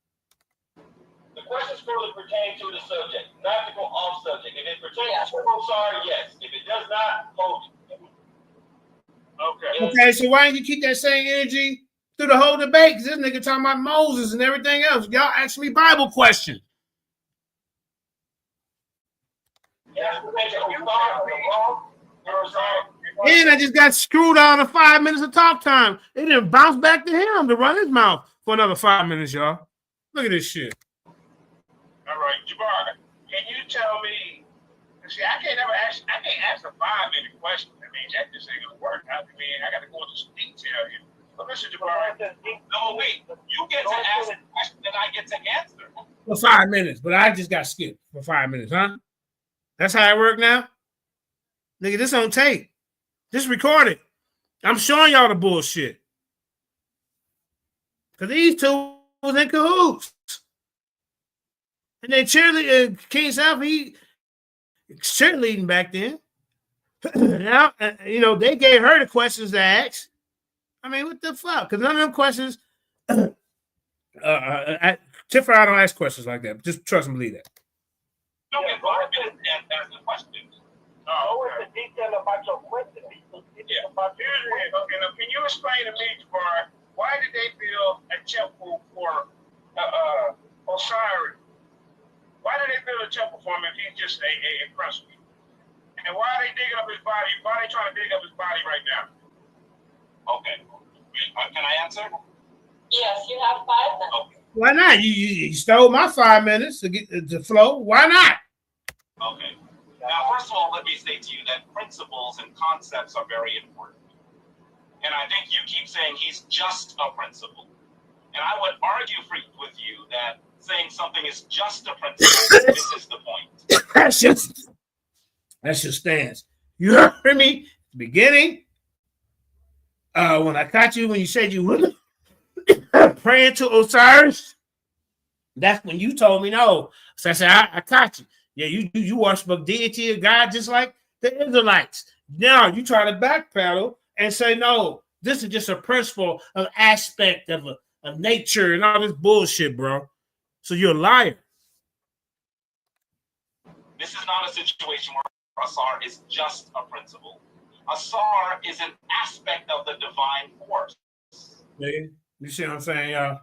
The questions fully pertain to the subject, not to go off subject. If it pertains to Osiris, yes. If it does not, hold it. Okay. Okay, so why didn't you keep that same energy through the whole debate? Because this nigga talking about Moses and everything else. Y'all ask me Bible questions. And I just got screwed out of 5 minutes of talk time. It didn't bounce back to him to run his mouth for another 5 minutes, y'all. Look at this shit. All right, Jabari, can you tell me? See, I can't ask a 5-minute question. I mean, that just ain't gonna work. I mean, I got to go into some detail here. But listen, Jabari. No, wait. You get to ask a question and I get to answer. For 5 minutes, but I just got skipped for 5 minutes, huh? That's how it work now? Nigga, this on tape. This recorded. I'm showing y'all the bullshit. Because these two was in cahoots. And then cheerleading, King South, he cheerleading back then. Now, they gave her the questions to ask. I mean, what the fuck? Because none of them questions, Tiffer, I don't ask questions like that. Just trust and believe that. Don't get 5 minutes and ask the question. What was the detail about your question? Yeah. Okay, now can you explain to me, Jabari, why did they build a temple for Osiris? Why did they build a temple for him if he's just a principal? And why are they digging up his body? Why are they trying to dig up his body right now? Okay. Can I answer? Yes, you have 5 minutes. Okay. Why not? You stole my 5 minutes to get the flow. Why not? Okay. Now, first of all, let me say to you that principles and concepts are very important. And I think you keep saying he's just a principle. And I would argue with you that saying something is just a principle misses the point. That's your stance. You heard me at the beginning when I caught you when you said you were praying to Osiris. That's when you told me no. So I said, I caught you. Yeah, you worship a deity of God just like the Israelites. Now you try to backpedal and say, no, this is just a principle, an aspect of nature and all this bullshit, bro. So you're a liar. This is not a situation where Asar is just a principle. Asar is an aspect of the divine force. You see what I'm saying, y'all?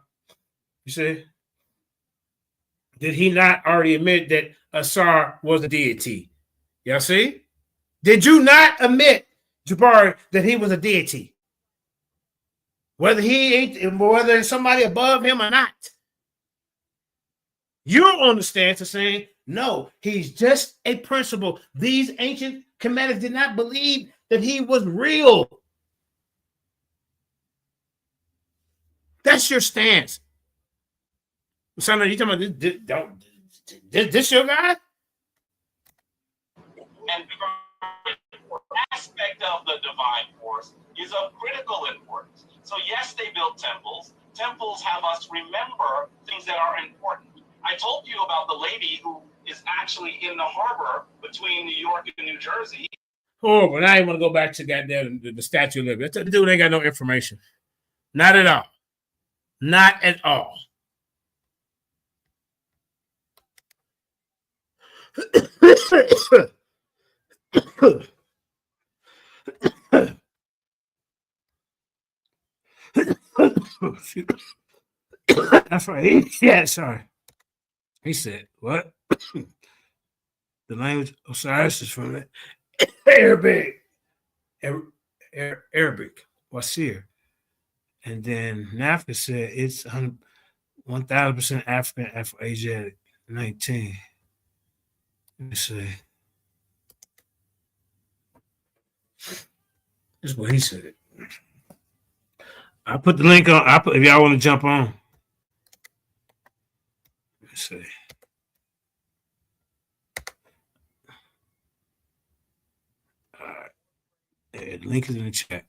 You see? Did he not already admit that Asar was a deity? Y'all see? Did you not admit, Jabari, that he was a deity? Whether it's somebody above him or not. You're on the stance of saying, no, he's just a principle. These ancient Kemetic did not believe that he was real. That's your stance. So you talking about this your guy? And the aspect of the divine force is of critical importance. So yes, they built temples. Temples have us remember things that are important. I told you about the lady who is actually in the harbor between New York and New Jersey. Oh, but I ain't want to go back to goddamn the Statue of Liberty. That dude ain't got no information. Not at all. Not at all. That's right. Yeah, sorry. He said, what? The language Osiris is from the Arabic, Wasir. And then Nafka said it's 1,000% African, Afro-Asiatic, 19. Let me see. This is what he said. I put the link on. If y'all want to jump on. Let's see. All right. The link is in the chat.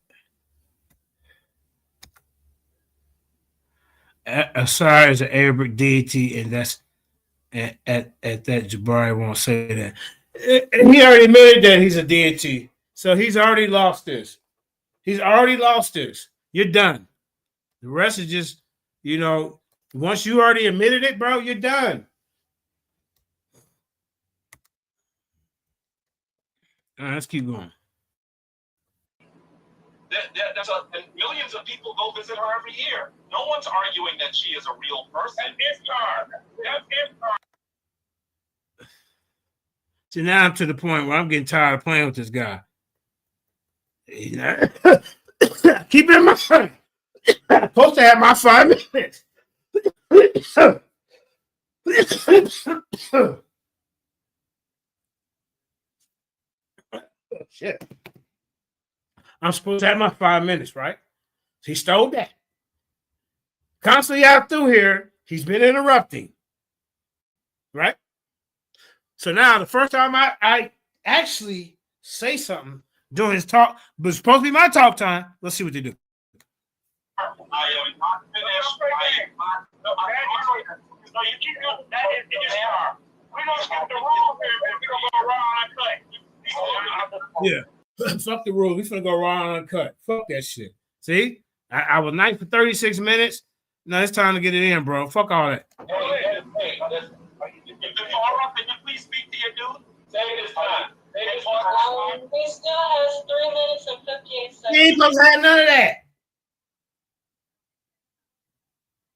Asar is an Arabic deity, and that's at that Jabari won't say that. He already admitted that he's a deity, so he's already lost this. He's already lost this. You're done. The rest is just, once you already admitted it, bro, you're done. All right, let's keep going. And millions of people go visit her every year. No one's arguing that she is a real person. That's his card. That's his card. So now I'm to the point where I'm getting tired of playing with this guy. Keep it in mind. I'm supposed to have my 5 minutes. Shit. I'm supposed to have my 5 minutes, right? He stole that. Constantly out through here, he's been interrupting. Right? So now the first time I actually say something during his talk, but it's supposed to be my talk time. Let's see what they do. I am not finished. No, you keep doing that. Is his card. We don't skip the rules here, man. We don't go around uncut. Yeah. Fuck the rules. We finna go raw and uncut. Fuck that shit. See? I was nice for 36 minutes. Now it's time to get it in, bro. Fuck all that. Hey, if the forum, can you please speak to your dude? Say this time. He still has 3 minutes and 58 seconds. He ain't supposed to have none of that.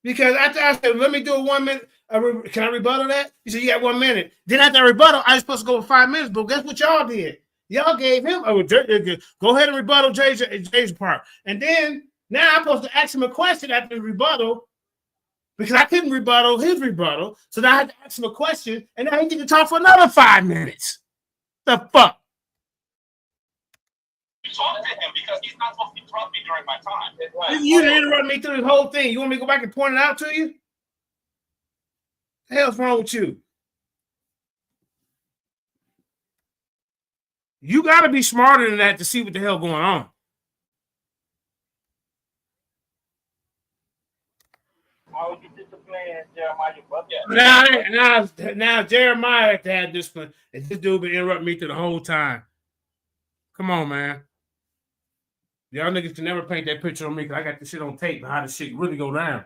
Because after I said, let me do a 1 minute, can I rebuttal that? He said, you got 1 minute. Then after I rebuttal, I was supposed to go for 5 minutes, but guess what y'all did? Y'all gave him, go ahead and rebuttal Jay's part. And then now I'm supposed to ask him a question after the rebuttal because I couldn't rebuttal his rebuttal. So now I had to ask him a question, and now he get to talk for another 5 minutes. The fuck? You talk to him because he's not supposed to interrupt me during my time. You didn't interrupt me through this whole thing. You want me to go back and point it out to you? The hell's wrong with you? You got to be smarter than that to see what the hell going on. How would you discipline Jeremiah? Now Jeremiah had to have discipline, and this dude been interrupting me through the whole time. Come on, man. Y'all niggas can never paint that picture on me because I got this shit on tape and how this shit really go down.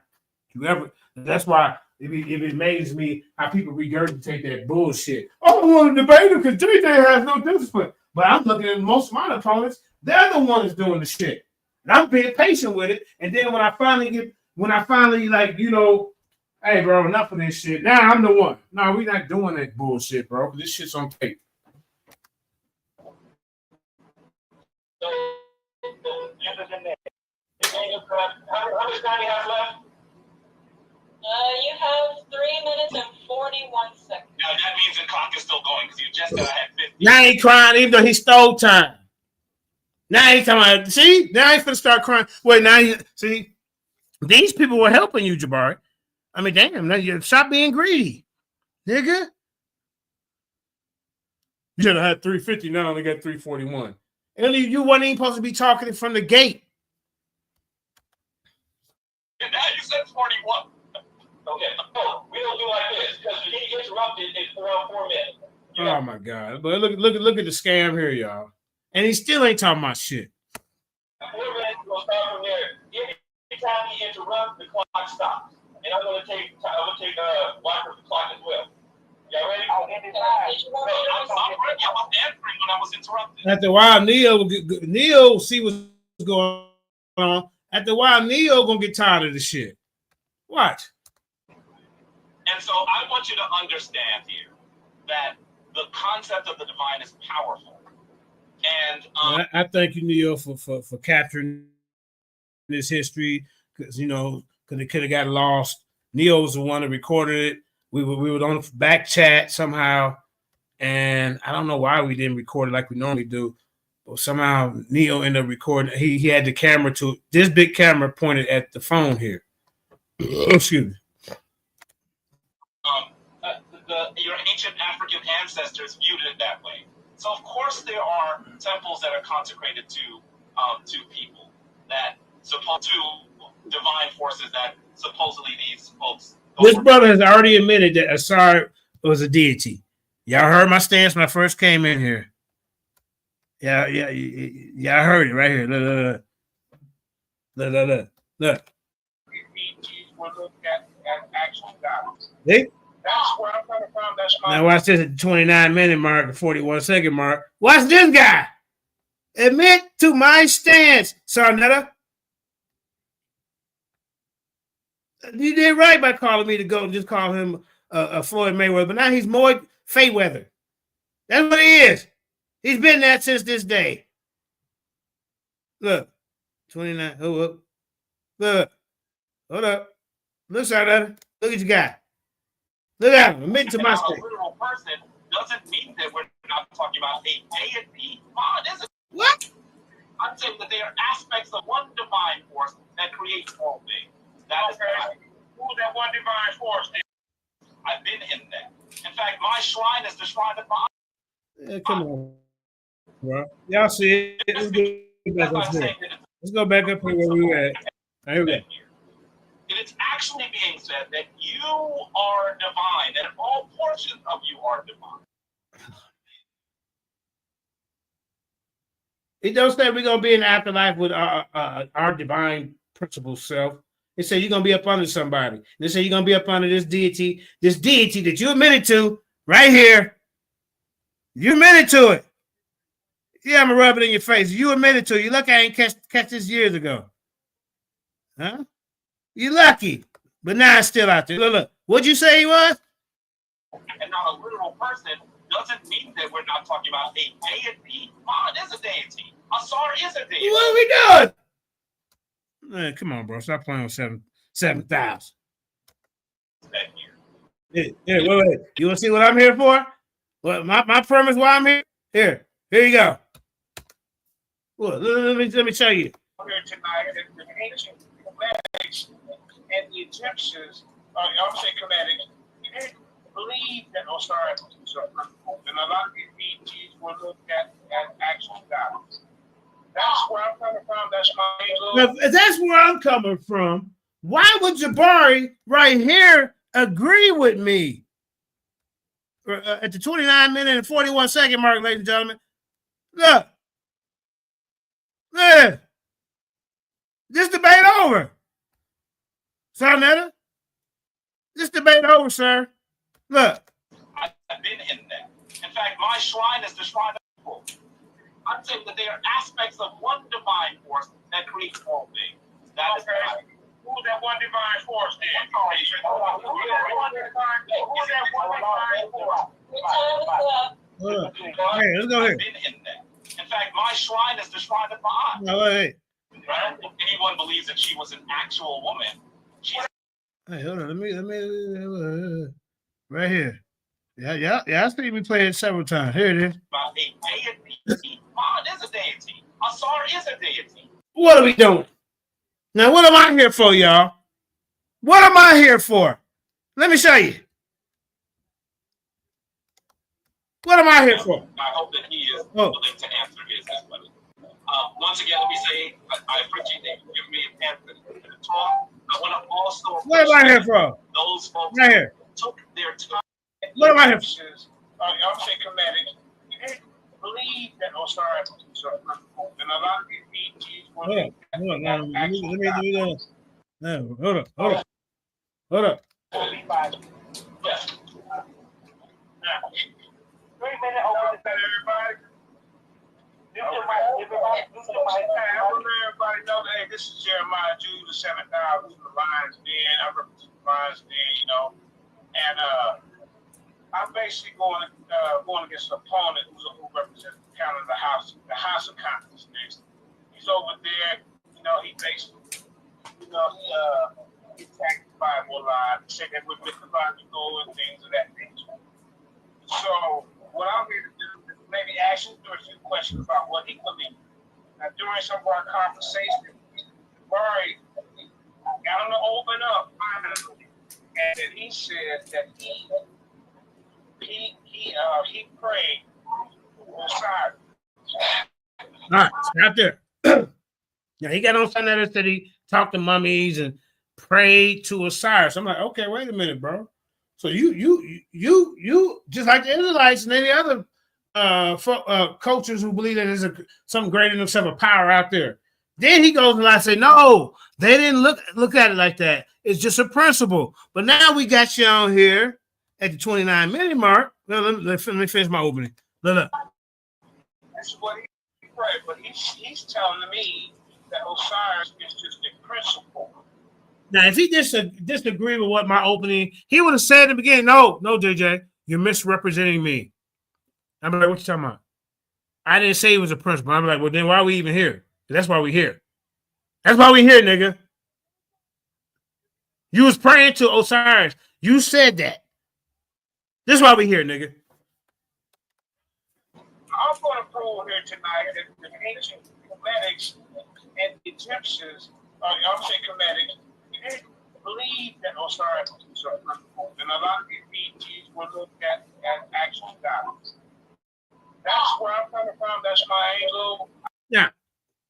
That's why it amazes me how people regurgitate that bullshit. Oh, I don't want to debate him because JJ has no discipline. But I'm looking at most of my opponents, they're the ones doing the shit. And I'm being patient with it. And then when I finally like, hey, bro, enough of this shit. Now I'm the one. No, we're not doing that bullshit, bro. This shit's on tape. How much time do you have left? You have 3 minutes and 41 seconds. Now that means the clock is still going because you just said I had 50. Now he crying even though he stole time. Now he's talking about, see? Now he's going to start crying. Wait, see? These people were helping you, Jabari. I mean, damn, now you stop being greedy. Nigga. You should have had 350, now only got 341. And you wasn't even supposed to be talking from the gate. And now you said 41. Okay, no, we don't do like this because he interrupted it for around 4 minutes. Oh my God! But look at the scam here, y'all. And he still ain't talking about shit. 4 minutes, we'll start from there. Anytime he interrupts, the clock stops. And I'm gonna take watch for the clock as well. Y'all ready? Oh, anytime. I'm ready. I was answering when I was interrupted. After a while, Neo see what's going on. After a while, Neo gonna get tired of the shit. Watch. And so I want you to understand here that the concept of the divine is powerful. And I thank you, Neo, for capturing this history, because it could have got lost. Neo was the one that recorded it. We were on the back chat somehow, and I don't know why we didn't record it like we normally do. But somehow Neo ended up recording. He had the camera to this big camera pointed at the phone here. Excuse me. Your ancient African ancestors viewed it that way. So of course there are temples that are consecrated to people that supposed to divine forces that supposedly these folks. This brother has already admitted that Asar was a deity. Y'all heard my stance when I first came in here. Yeah, I heard it right here. Look. See? That's where I'm coming from. That's my. Now watch this at the 29-minute mark, the 41-second mark. Watch this guy. Admit to my stance, Sarnetta. You did right by calling me to go and just call him Floyd Mayweather, but now he's more Fayweather. That's what he is. He's been that since this day. Look, 29. Oh, look. Hold up. Look, Sarnetta. Look at your guy. Look at him. Admit to my stance. A literal person doesn't mean that we're not talking about a deity. God isn't. What? I'm saying that they are aspects of one divine force that creates all things. That is Who's that one divine force? I've been in that. In fact, my shrine is the shrine of God. Yeah, come on, bro. Y'all see it. Let's go back up here where we were at. Here we go. It is actually being said that you are divine, and all portions of you are divine. It don't say we're gonna be in the afterlife with our divine principal self. It said you're gonna be up under somebody. They say you're gonna be up under this deity that you admitted to right here. You admitted to it. Yeah, I'm gonna rub it in your face. You admitted to it. You lucky I ain't catch this years ago. Huh? You lucky. But now it's still out there. Look. What'd you say he was? And not a literal person doesn't mean that we're not talking about a deity. God is a deity. Asar is a deity. What are we doing? Man, come on, bro. Stop playing with 7,000. Wait. You want to see what I'm here for? What my premise why I'm here? Here you go. Well, let me show you. Here tonight, the ancient Kemetic and the Egyptians, I'm saying Kemetic, they didn't believe that Osiris was a principle, and a lot of these deities were looked at as actual gods. That's where I'm coming from. That's my. Now, if that's where I'm coming from, why would Jabari right here agree with me? At the 29-minute and 41-second mark, ladies and gentlemen. Look. This debate over. Sarnetta. This debate over, sir. Look. I've been in that. In fact, my shrine is the shrine of people. I'm saying that they are aspects of one divine force that creates all things. That is right. Who's that one divine force then? Who's that one divine force? Hey, let's go here. I've been in that. In fact, my shrine is the shrine of God. No, wait. Right? If anyone believes that she was an actual woman, she's. Hey, hold on. Let me right here. Yeah. I see me play it several times. Here it is. About a deity. God is a deity. Asar is a deity. What are we doing? Now, what am I here for, y'all? What am I here for? Let me show you. What am I here for? I hope that he is willing to answer his question. Once again, let me say I appreciate that you give me a chance to talk. I want to also. What am I here for? Those folks right here took their time. What am I here for? I'm saying Kemetic. They didn't believe that Osiris was a principle, and a lot of these deities were. Hold up. Yes. Now, 3-minute open to everybody. This is my time. I want everybody to know that, hey, this is Jeremiah JJ7000 from the Lions Den. I represent the Lions Den, you know. And I'm basically going against an opponent who represents kind of the House of Congress next. He's over there, you know, he basically, you know, he attacked the Bible a lot, said that we're mythological and things of that nature. So what I'm here to do is maybe ask him a few questions about what he believes. Now, during some of our conversation, Jabari got him to open up finally, and then he said that he prayed for Osiris. All right, out there. Now he got on Sunday that said he talked to mummies and prayed to Osiris. I'm like, okay, wait a minute, bro. So you just like the Israelites and any other cultures who believe that there's something greater than themselves, a power out there. Then he goes and I say, no, they didn't look at it like that. It's just a principle. But now we got you on here at the 29-minute mark. Let me finish my opening. Look. That's what he prayed, but he's telling me that Osiris is just a principle. Now, if he disagreed with what my opening, he would have said in the beginning, no, JJ, you're misrepresenting me. I'm like, what you talking about? I didn't say he was a principle. I'm like, well, then why are we even here? That's why we here. That's why we here, nigga. You was praying to Osiris. You said that. This is why we here, nigga. I'm going to prove here tonight that the ancient Kemetics and Egyptians, I'm saying Kemetics, they didn't believe that Osiris was a principle. And a lot of these deities were looked at as actual gods. That's where I'm coming from. That's my angle. Yeah.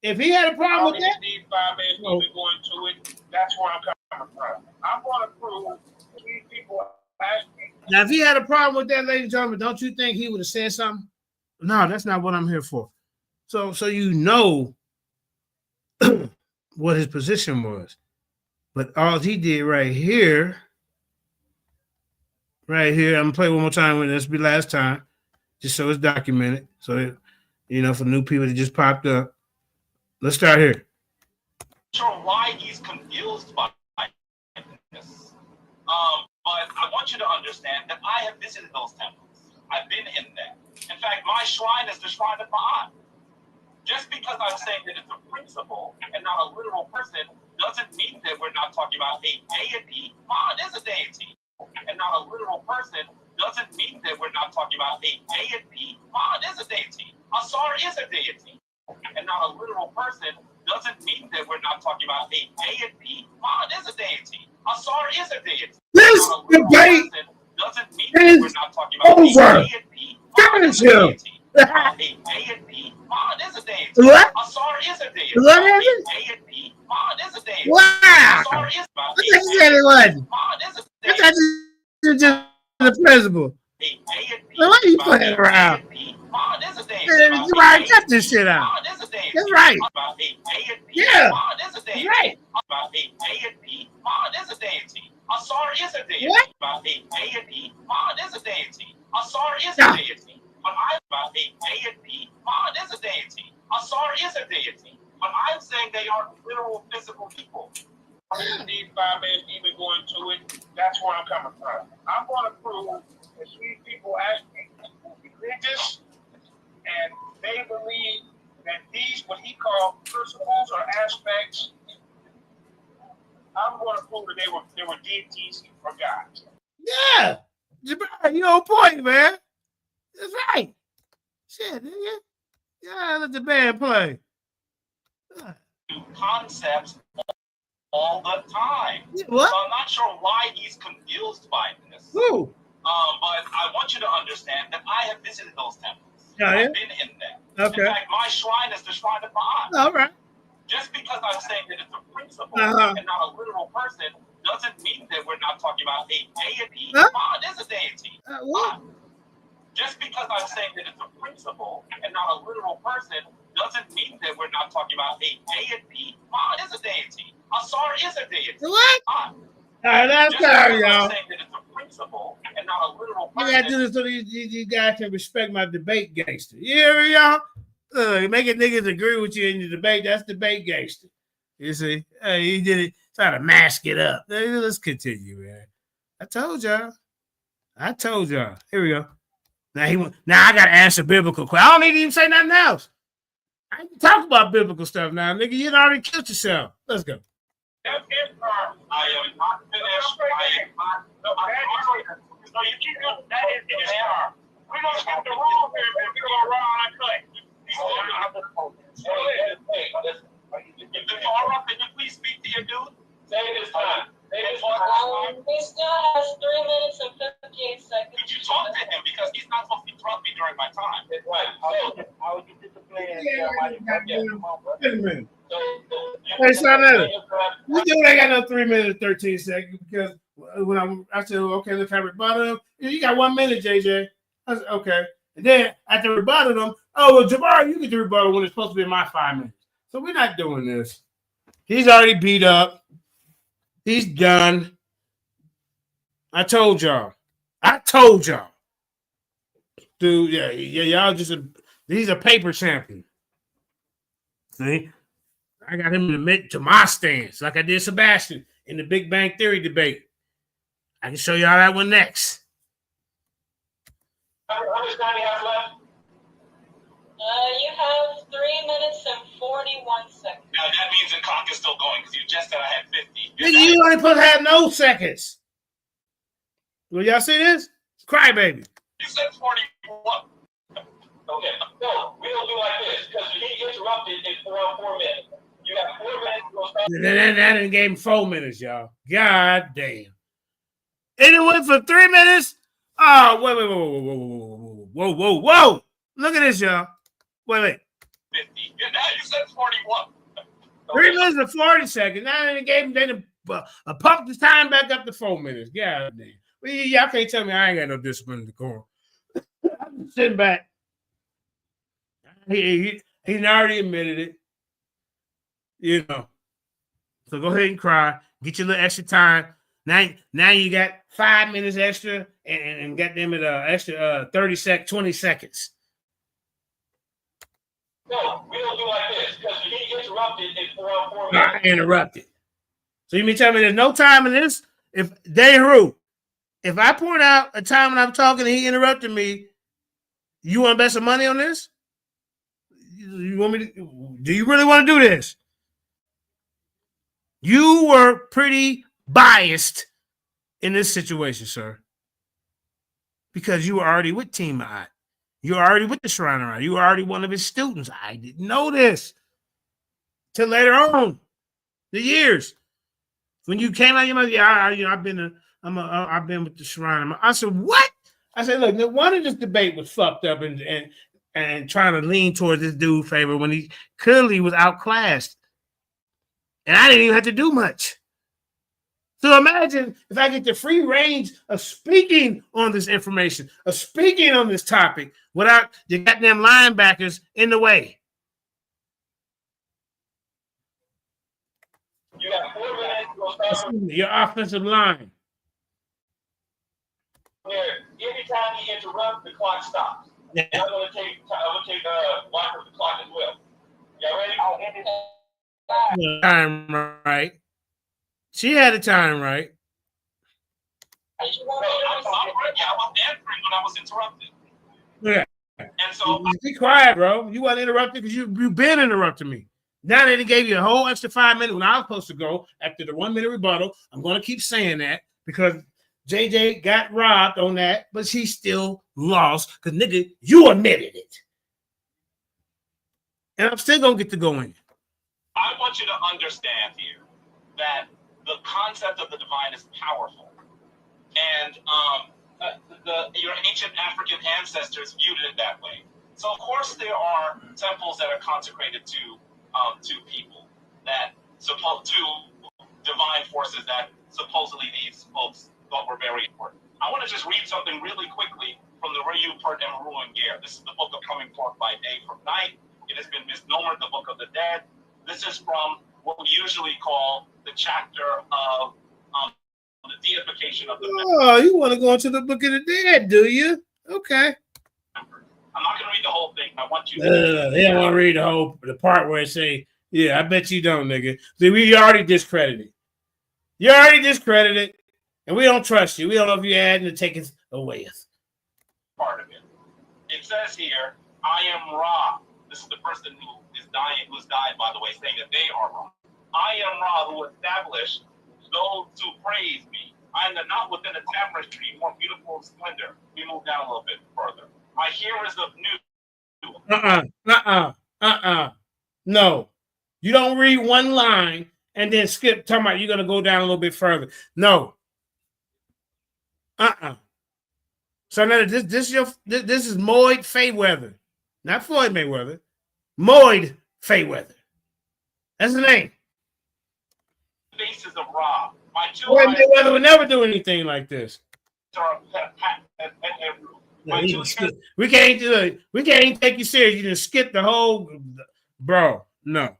If he had a problem with that, need 5 minutes to be going to it. That's where I'm coming from. I'm going to prove these people ask me. Now, if he had a problem with that, ladies and gentlemen, don't you think he would have said something? No, that's not what I'm here for. So you know what his position was. But all he did right here, I'm gonna play one more time when this be last time, just so it's documented. So you know, for new people that just popped up. Let's start here. Sure why he's confused by this. But I want you to understand that I have visited those temples. I've been in there. In fact, my shrine is the shrine of Ma'at. Just because I'm saying that it's a principle and not a literal person doesn't mean that we're not talking about a deity. Ma'at is a deity. And not a literal person doesn't mean that we're not talking about a deity. Ma'at is a deity. Asar is a deity. And not a literal person doesn't mean that we're not talking about a deity. Ma'at is a deity. Asar is a deity. This debate doesn't mean that we're not talking about over. A deity. Finish him. A deity. Ma'at is a deity. What? Asar is a deity. What is it? A deity. Ma'at is a deity. Wow. Asar is about I thought you said it wasn't. Ma'at is a I deity. thought you were just the principle. So why are you playing around? You already cut this shit out. That's right. Yeah. That's right. Asar is a deity. What? About a deity. Ma'at is a deity. Asar is Yeah. a deity. But I'm about a deity. Ma'at is a deity. Asar is a deity. But I'm saying they are literal physical people. I need 5 minutes to even go into it. That's where I'm coming from. I'm going to prove that these people ask me religious and they believe that these, what he called principles or aspects, I'm going to prove that they were deities or gods. Yeah. Jabari, you on point, man. That's right. Shit, nigga. Yeah, let the band play. Concepts all the time. What? So I'm not sure why he's confused by this. Who? But I want you to understand that I have visited those temples. Oh, yeah? I've been in there. Okay. In fact, my shrine is the shrine of Ma'at. All right. Just because I'm saying that it's a principle Uh-huh. and not a literal person doesn't mean that we're not talking about a deity. Huh? Ma'at is a deity. What? Just because I'm saying that it's a principle and not a literal person doesn't mean that we're not talking about a deity. Ma'at is a deity. Asar is a deity. What? Ma'at. All right, that's Just because sorry, I'm y'all. saying that it's a principle and not a literal person gotta do this so you guys can respect my debate gangster. You hear me, y'all? Making niggas agree with you in the debate. That's debate gangster. You see? Hey, he did it. Try to mask it up. Let's continue, man. I told y'all. Here we go. Now I gotta answer biblical questions. I don't need to even say nothing else. I can talk about biblical stuff now, nigga. You already killed yourself. Let's go. I am not finished. So you keep doing that is NAR. We're gonna skip the rules here, man. We're gonna run on a cut. If the far can you please speak to your dude? Say this time. He still has 3 minutes and 58 seconds. Could you talk to him because he's not supposed to interrupt me during my time? That's right. I would get disciplined. Wait a minute. Hey, son, we do ain't got no 3 minutes and 13 seconds because when I said, okay, let's have rebuttal. You got 1 minute, JJ. I said, okay. And then after rebuttal them, oh, well, Jabari, you get the rebuttal when it's supposed to be my 5 minutes. So we're not doing this. He's already beat up. He's done. I told y'all. Dude, yeah, y'all he's a paper champion. See? I got him to admit to my stance, like I did Sebastian in the Big Bang Theory debate. I can show y'all that one next. How much time you have left? You have 3 minutes and 41 seconds. Now that means the clock is still going because you just said I had 50. Nigga, you ain't supposed to have no seconds. Will y'all see this? Cry baby. You said 41. Okay. No, we don't do like this because he interrupted in around 4 minutes. You have 4 minutes to go start. That didn't gave him 4 minutes, y'all. God damn. And it went for 3 minutes. Oh, whoa. Look at this, y'all. Wait. 50. Now you said 41. 3 minutes and 40 seconds. Now they gave him, they pumped his time back up to 4 minutes. God damn. Well, y'all can't tell me I ain't got no discipline in the corner. I'm sitting back. He already admitted it. You know. So go ahead and cry. Get your little extra time. Now you got 5 minutes extra and got them at extra 20 seconds. No, we don't do like this because he interrupted in around 4 minutes. I interrupted. So you mean tell me there's no time in this? If I point out a time when I'm talking and he interrupted me, you want to bet some money on this? You want me to? Do you really want to do this? You were pretty biased in this situation, sir, because you were already with Team I. You were already with the Shriner. You were already one of his students. I didn't know this till later on, the years when you came out. I've been with the Shriner. I said, what? I said, look, no wonder this debate was fucked up and trying to lean towards this dude's favor when he clearly was outclassed. And I didn't even have to do much. So imagine if I get the free range of speaking on this information, of speaking on this topic without the goddamn linebackers in the way. You got 4 minutes to go start. Your offensive line. Anytime he interrupts, the clock stops. Yeah. I'm gonna take block of the clock as well. Y'all ready? I'll end it. Time right. She had the time right. I'm answering when I was interrupted. Yeah. And so Be quiet, bro. You weren't interrupted because you've been interrupting me. Now that they gave you a whole extra 5 minutes when I was supposed to go after the 1 minute rebuttal, I'm going to keep saying that because JJ got robbed on that, but she still lost because, nigga, you admitted it. And I'm still going to get to go in. I want you to understand here that the concept of the divine is powerful. And your ancient African ancestors viewed it that way. So, of course, there are temples that are consecrated to people that to divine forces that supposedly these folks thought were very important. I want to just read something really quickly from the Ryu Pert and Ruin Gear. This is the book of Coming Forth by Day from Night. It has been misnomered the Book of the Dead. This is from what we usually call the chapter of the deification of the Oh, you want to go into the Book of the Dead, do you? Okay. members. I'm not going to read the whole thing. I want you They don't want to read the part where it say, yeah, I bet you don't, nigga. See, we already discredited. You already discredited, and we don't trust you. We don't know if you're adding or taking away. part of it. It says here, I am Ra. This is the person who is dying, who's died, by the way, saying that they are Ra. I am Ra, who established those who praise me. I am the knot within a tamarisk tree, more beautiful in splendor. We move down a little bit further. My hair is of new. No. You don't read one line and then skip talking about you're going to go down a little bit further. No. So now this is Moyd Fayweather. Not Floyd Mayweather. Moyd Fayweather. That's the name. Faces of Ra. My two Floyd eyes Mayweather would never do anything like this. are We can't do it. We can't even take you serious. You just skip the whole, bro. No.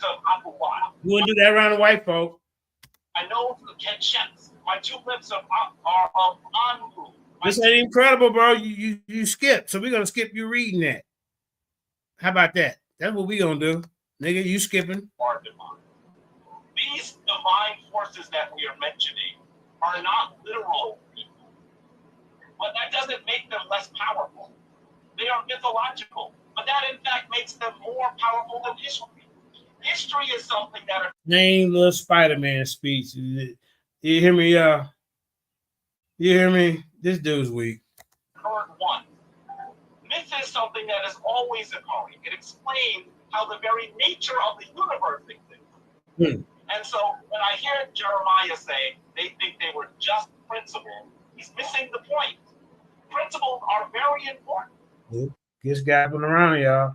You wouldn't do that around the white folk. I know the Ketchets. My two lips are of Anbu. This ain't incredible, bro. You skip. So we're gonna skip you reading that. How about that? That's what we gonna do. Nigga, you skipping. These divine forces that we are mentioning are not literal people. But that doesn't make them less powerful. They are mythological. But that in fact makes them more powerful than history. History is something that Name little Spider-Man speech. You hear me, y'all? You hear me? This dude's weak. occurred once. Myth is something that is always occurring. It explains how the very nature of the universe exists. And so when I hear Jeremiah say they think they were just principles, he's missing the point. Principles are very important. Just gapping around, y'all.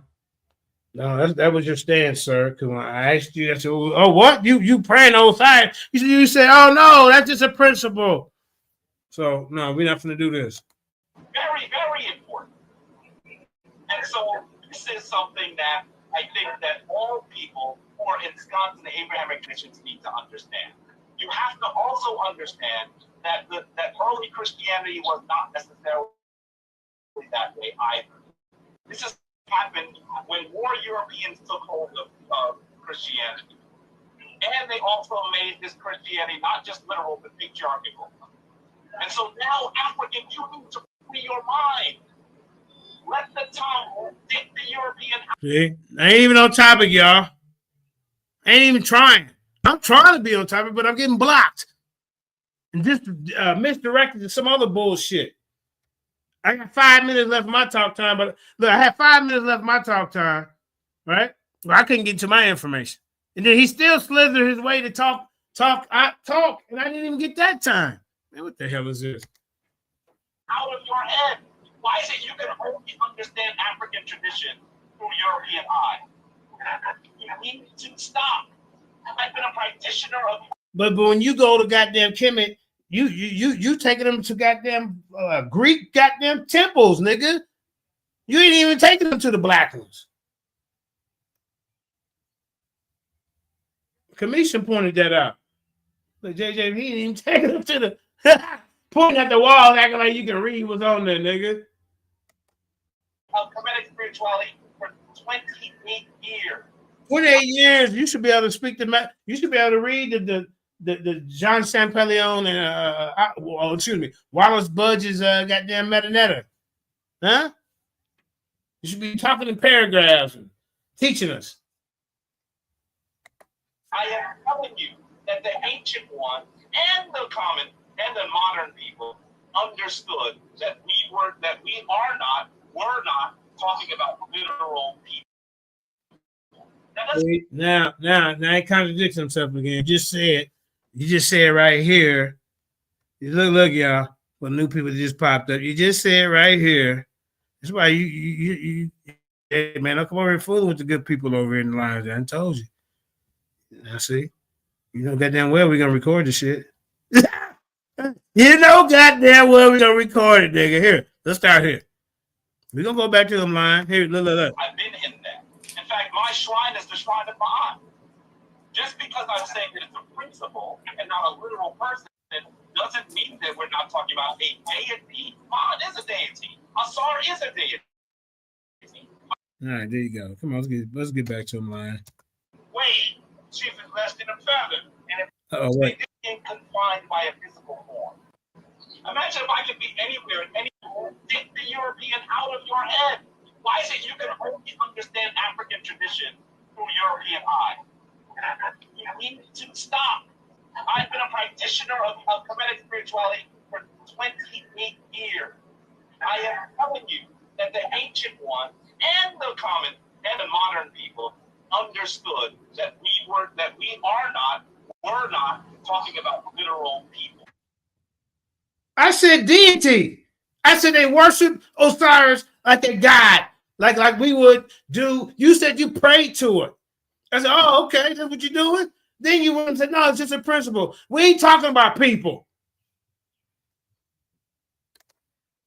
No, that was your stance, sir. Because when I asked you, I said, "Oh, what? You praying Osiris?" You said, "Oh no, that's just a principle." So no, we're not going to do this. Very, very important. And so this is something that I think that all people who are ensconced in the Abrahamic traditions need to understand. You have to also understand that that early Christianity was not necessarily that way either. This has happened when more Europeans took hold of Christianity. And they also made this Christianity not just literal, but patriarchal. And so now, African, you need to free your mind. Let the tongue take the European. See, I ain't even on topic, y'all. I ain't even trying. I'm trying to be on topic, but I'm getting blocked and just misdirected to some other bullshit. I got 5 minutes left of my talk time, but look, I had 5 minutes left of my talk time, right? Well, I couldn't get to my information. And then he still slithered his way to talk, and I didn't even get that time. Man, what the hell is this? Out of your head. Why is it you can only understand African tradition through European eye? You need to stop. I've been a practitioner of. But when you go to goddamn Kemet, you taking them to goddamn Greek goddamn temples, nigga. You ain't even taking them to the black ones. Commission pointed that out. But JJ, he ain't even taking them to the pointing at the wall, acting like you can read what's on there, nigga. Hermetic spirituality for 28 years. 28 years, you should be able to speak to. You should be able to read the John Champollion and Wallace Budge's goddamn Metanetta, huh? You should be talking in paragraphs and teaching us. I am telling you that the ancient ones and the common and the modern people understood that we are not talking about literal people. Now he contradicts himself again. You just said right here. Look, y'all. Well, new people just popped up. You just said right here. That's why you hey man, don't come over here fooling with the good people over here in the lines. I told you. Now see, you know goddamn well we're gonna record the shit. You know goddamn well we're gonna record it, nigga. Here, let's start here. We're gonna go back to them line. Here, look. I've been in that. In fact, my shrine is the shrine of Ma'at. Just because I'm saying that it's a principle and not a literal person doesn't mean that we're not talking about a deity. God is a deity. Asar is a deity. All right, there you go. Come on, let's get back to him, line. Weight, chief is less than a feather. And if Wait. they didn't confined by a physical form. Imagine if I could be anywhere, anywhere, take the European out of your head. Why is it you can only understand African tradition through European eye? You need to stop. I've been a practitioner of Kemetic spirituality for 28 years. I am telling you that the ancient one and the common and the modern people understood that we're not talking about literal people. I said deity. I said they worship Osiris like a god, like we would do. You said you prayed to it. I said, oh, okay, that's what you're doing. Then you went and said, no, it's just a principle. We ain't talking about people.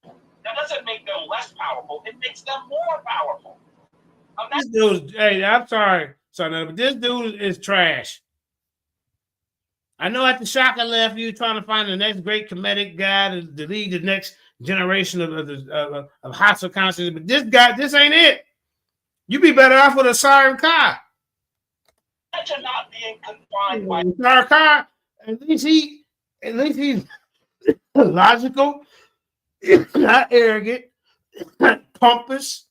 That doesn't make them less powerful. It makes them more powerful. This dude, hey, I'm sorry, son, but this dude is trash. I know after Shaka left, you trying to find the next great Kemetic guy to lead the next generation of Hassa consciousness, but this ain't it. You be better off with a Siren Kai. Imagine not being confined by Siren Kai. At least he's logical, not arrogant, not pompous,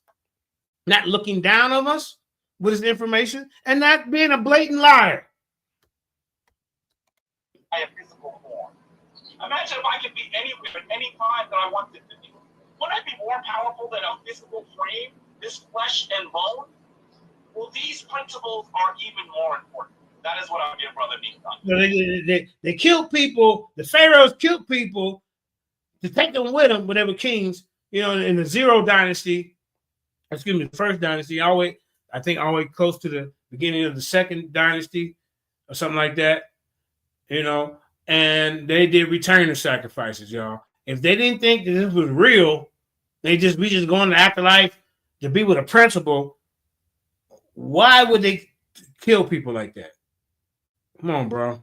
not looking down on us with his information, and not being a blatant liar. a physical form. Imagine if I could be anywhere at any time that I wanted to be. Wouldn't I be more powerful than a physical frame, this flesh and bone? Well, these principles are even more important. That is what our dear brother needs done. They killed people. The pharaohs killed people to take them with them when they were kings. You know, in the Zero Dynasty, excuse me, the first dynasty, always close to the beginning of the second dynasty or something like that. You know, and they did return the sacrifices, y'all. If they didn't think that this was real, we just going to afterlife to be with a principle. Why would they kill people like that? Come on, bro.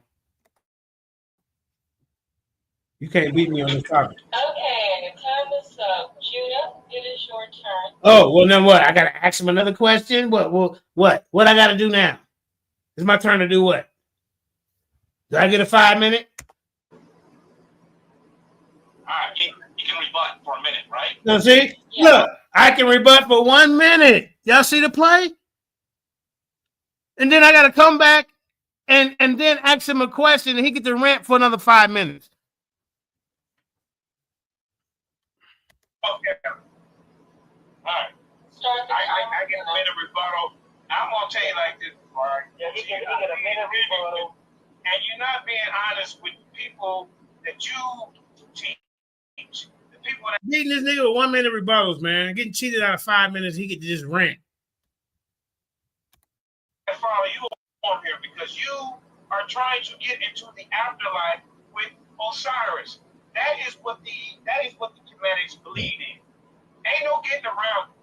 You can't beat me on this topic. Okay, the time is up. Judah, it is your turn. Oh, well, then what? I got to ask him another question? What I got to do now? It's my turn to do what? Do I get a 5 minute? All right, you can rebut for a minute, right? No, see? Yeah. Look, I can rebut for 1 minute. Y'all see the play? And then I got to come back and then ask him a question, and he get to rant for another 5 minutes. Okay. All right. I get a minute rebuttal. I'm gonna tell you like this, right? Yeah, he get a minute rebuttal. And you're not being honest with people that you teach. The people that Beating this nigga with 1 minute rebuttals, man. Getting cheated out of 5 minutes, he get to just rant. follow you on here because you are trying to get into the afterlife with Osiris. That is what the Kemetics believe in. Ain't no getting around it.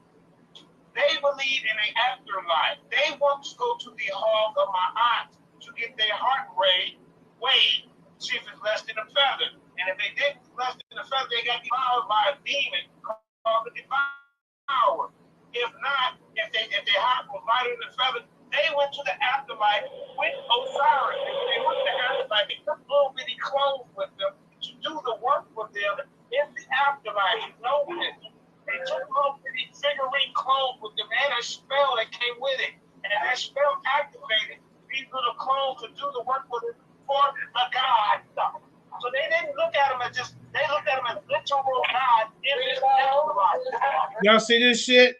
They believe in an afterlife. They want to go to the hog of my aunt to get their heart rate weighed, see if it's less than a feather. And if they did less than a feather, they got devoured by a demon called the devourer. If not, if their heart was lighter than a feather, they went to the afterlife with Osiris. They went to the afterlife. They took little bitty clothes with them to do the work for them in the afterlife. You know this. They took little bitty figurine clothes with them and a spell that came with it. And that spell activated these little clothes to do the work for them for a god. So they didn't look at them as just, they looked at them as literal God in this afterlife. Y'all see this shit?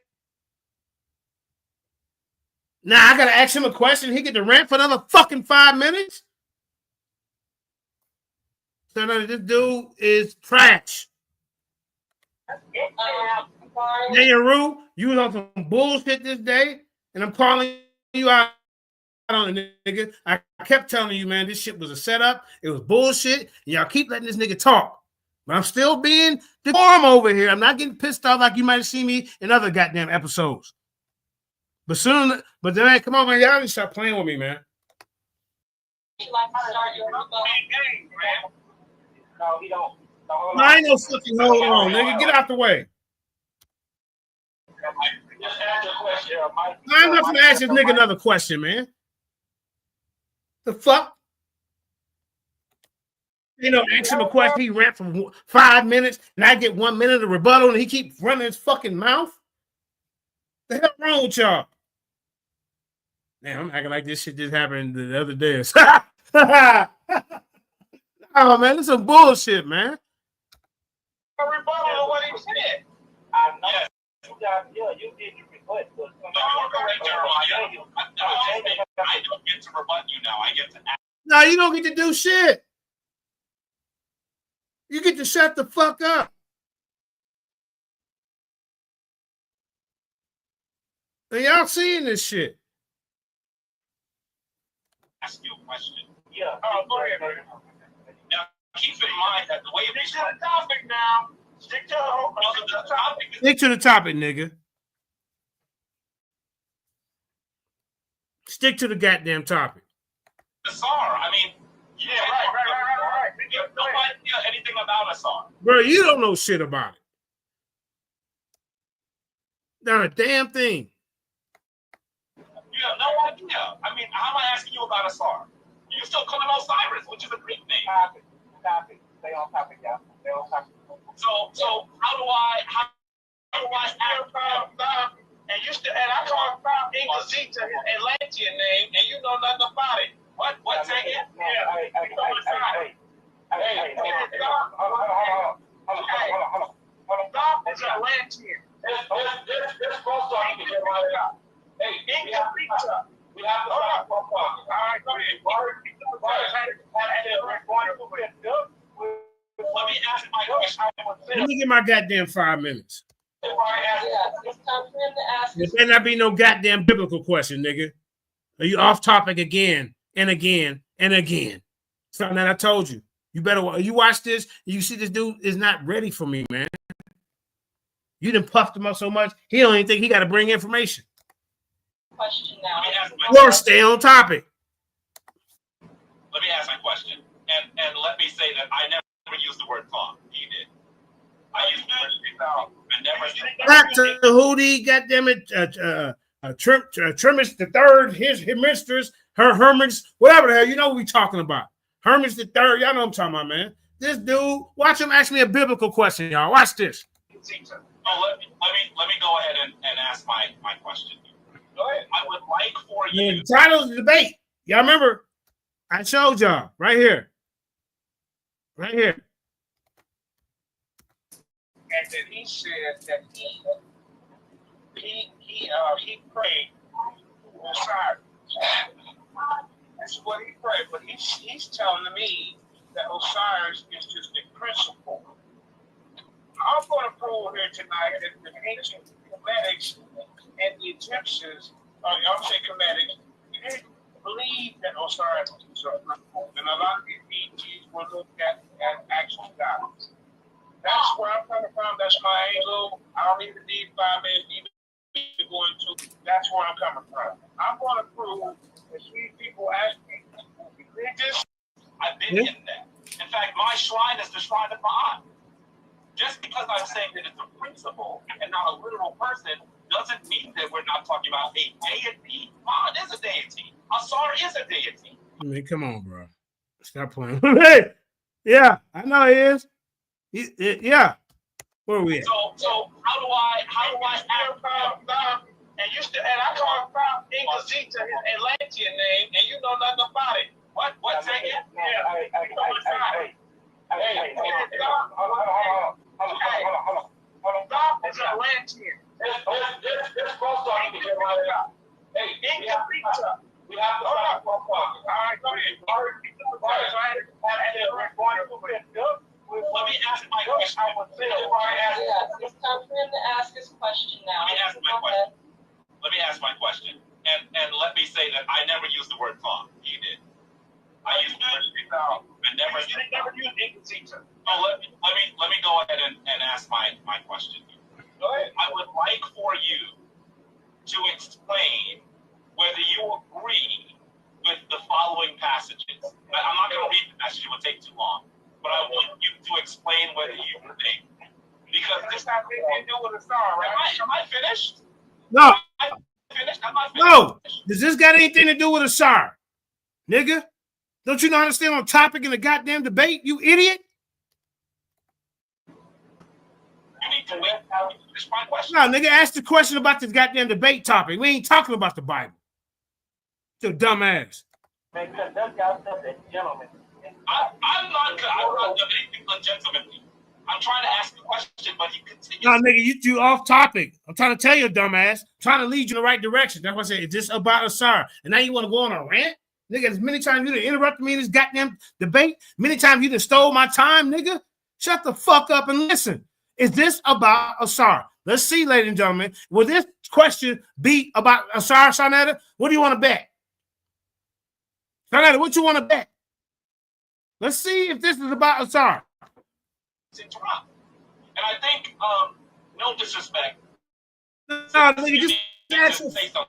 Now I gotta ask him a question. He get to rant for another fucking 5 minutes. So no, this dude is trash. Nayaru, you was on some bullshit this day, and I'm calling you out on it, nigga. I kept telling you, man, this shit was a setup. It was bullshit. And y'all keep letting this nigga talk. But I'm still being decorum over here. I'm not getting pissed off like you might have seen me in other goddamn episodes. But then, come on, man, y'all need to stop playing with me, man. Would you like to start your rebuttal? No, he don't. No, hold No, on. I ain't no fucking hold on, nigga. Get out the way. Just ask your question. Yeah, Mike. No, I'm not gonna ask this nigga another question, man. The fuck? You know, ask him a question. He ran for 5 minutes, and I get 1 minute of rebuttal, and he keep running his fucking mouth. The hell wrong with y'all? Damn, I'm acting like this shit just happened the other day. Oh man, this is some bullshit, man. A rebuttal of what he said. I know. Yes. You did your rebut, but No, you're correct, Jeremiah. I don't get to rebut you now. I get to ask. No, you don't get to do shit. You get to shut the fuck up. And y'all seeing this shit. Ask you a question. yeah. Go ahead, man. Now, keep in mind that the way we Stick to the topic now. Stick to the topic is Stick to the topic, nigga. Stick to the goddamn topic. the SAR. I mean, Yeah, right. You have no idea anything about a SAR. Bro, you don't know shit about it. Not a damn thing. You have no idea. I mean, how am I asking you about a SAR? You're still calling Osiris, which is a Greek name. Topic. Stay on topic, y'all. Stay on topic. So how do I ask? And you still, and I talk about Ingazita, his Atlantean name, and you know nothing about it. What say it? Hey, hold on. Stop is Atlantean. This supposed to be Jeremiah. Hey, Ingazita. we have to stop for a while. All right, go ahead. Let me ask my question. Let me get my goddamn 5 minutes. Yeah, it's time for him to ask. There better not be no goddamn biblical question, nigga. Are you off topic again and again and again? Something that I told you. You better, you watch this, you see this dude is not ready for me, man. You done puffed him up so much, he don't even think he got to bring information. Question now. Let me ask my Or stay on topic. Let me ask my question, and let me say that I never used the word thought. You did. I used the word I never. Back to the Hootie, goddammit, Trimmers the third, his mistress, her Hermits, whatever the hell, you know what we talking about. Hermits the third, y'all know what I'm talking about, man. This dude, watch him ask me a biblical question, y'all. Watch this. Oh, let me go ahead and ask my question. Go ahead. I would like for you. The title of the debate. Y'all remember? I showed y'all right here. Right here. And then he said that he prayed to Osiris. That's what he prayed, but he's telling me that Osiris is just a principle. I'm going to prove here tonight that the ancient Comedics and the Egyptians, I'm saying Comedics, they believe that Osiris is a principle, and a lot of these deities were looked at as actual gods. That's where I'm coming from. That's my angle. I don't even need 5 minutes even to go into. That's where I'm coming from. I'm going to prove that these people ask me religious. I've been in that. In fact, my shrine is the shrine of Ma'at. Just because I'm saying that it's a principle and not a literal person doesn't mean that we're not talking about a deity. Ma'at is a deity. Asar is a deity. I mean, come on, bro. Stop playing. Hey, yeah, I know he is. Yeah. Where are we at? So how do I ask? And you still, and I talk about Ingazita, his Atlantean name, and you know nothing about it. What say it? Hold on. God is Atlantean. This supposed to be Jeremiah. Hey, Ingazita. we have to stop for a while. All right, go ahead. Let me ask my question. Yeah, it's time for him to ask his question now. Let me ask my question. Let me ask my question. And let me say that I never used the word thought. You did. I used the word thought. I never used Ingazita. Oh, let me go ahead and ask my question. Go ahead. I would like for you to explain whether you agree with the following passages. I'm not going to read the passage, it would take too long. But I want you explain what you think. Because this That's not anything to do with a star, right? am I finished? No, I'm not finished. no. Does this got anything to do with Asar? Nigga? Don't you know how to stay on topic in the goddamn debate, you idiot? You need to wait. Finish my question. No, nigga, ask the question about this goddamn debate topic. We ain't talking about the Bible. Your dumb ass. Man, conduct yourself as gentlemen. I'm not doing anything ungentlemanly. I'm trying to ask a question, but he continues. No, nigga, you off topic. I'm trying to tell you, dumbass. I'm trying to lead you in the right direction. That's why I said, is this about Asar? And now you want to go on a rant? Nigga, as many times you done interrupted me in this goddamn debate, many times you done stole my time, nigga. Shut the fuck up and listen. Is this about Asar? Let's see, ladies and gentlemen. Will this question be about Asar, Sarnetta? What do you want to bet? Sarnetta, what you want to bet? Let's see if this is about Asar. Interrupt. And I think, no disrespect. No, nigga, just ask say something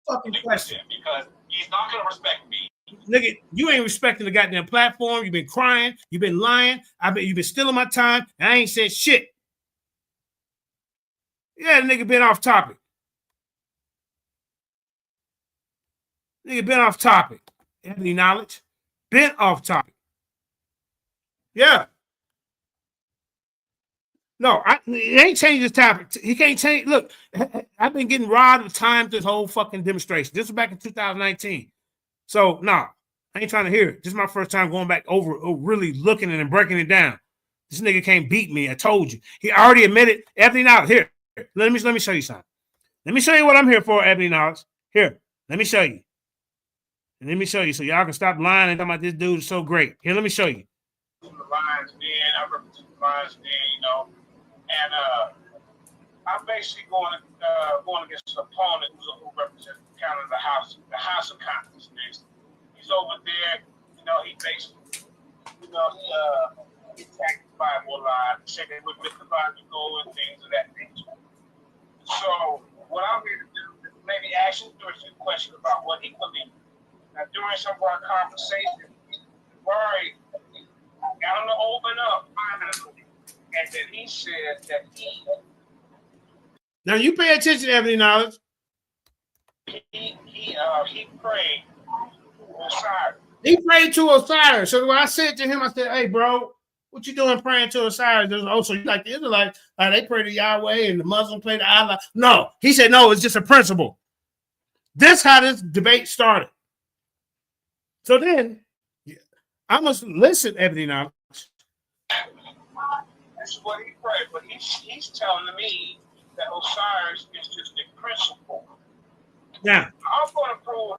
fucking question. Because he's not going to respect me. Nigga, you ain't respecting the goddamn platform. You've been crying. You've been lying. You've been stealing my time. And I ain't said shit. Yeah, the nigga been off topic. Nigga been off topic. Any knowledge? Been off topic. Yeah. No, it ain't changed his topic. He can't change. Look, I've been getting robbed of time this whole fucking demonstration. This was back in 2019. So, no, I ain't trying to hear it. This is my first time going back over, really looking at it and breaking it down. This nigga can't beat me. I told you. He already admitted everything out. Here, let me show you something. Let me show you what I'm here for, Ebony Knowledge. Here, let me show you. And let me show you so y'all can stop lying and talking about this dude is so great. Here, let me show you. The Lions Den, I represent the Lions Den, you know, and I'm basically going against an opponent who represents kind of the House of Congress. He's over there, you know, he basically, you know, he attacked the Bible a lot, saying it would make the Bible go and things of that nature. So what I'm here to do is maybe ask him a few questions about what he believes. Now, during some of our conversations, Jabari got him to open up finally, and then he said that he. Now you pay attention to Ebony Knowledge. He prayed to Osiris. He prayed to Osiris. So when I said to him, I said, "Hey, bro, what you doing praying to Osiris?" Also, you like the Israelites? They pray to Yahweh, and the Muslims pray to Allah. No, he said, no, it's just a principle. This how this debate started. So then, I must listen, Ebony Knowledge. This is what he prayed, but he's telling me that Osiris is just a principle. Now, I'm going to prove.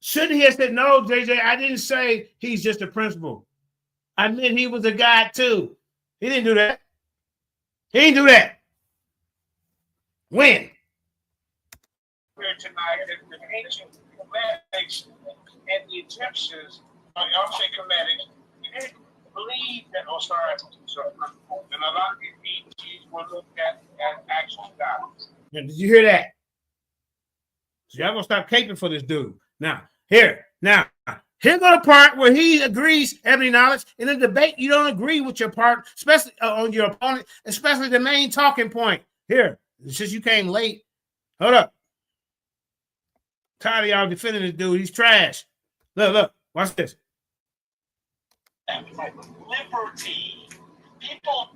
Shouldn't he have said, no, JJ, I didn't say he's just a principle. I meant he was a God too. He didn't do that. He didn't do that. When? Here tonight that the ancient Kemetic and the Egyptians, I'm saying Kemetic, they didn't believe that Osiris was a principle. And a lot of these deities were looked at as actual gods. Now, did you hear that? So y'all gonna stop caping for this dude. Now, here go the part where he agrees, Ebony Knowledge. In a debate, you don't agree with your part, especially on your opponent, especially the main talking point. Here, since you came late, hold up. Tired of y'all defending this dude. He's trash. Look, watch this. Liberty. People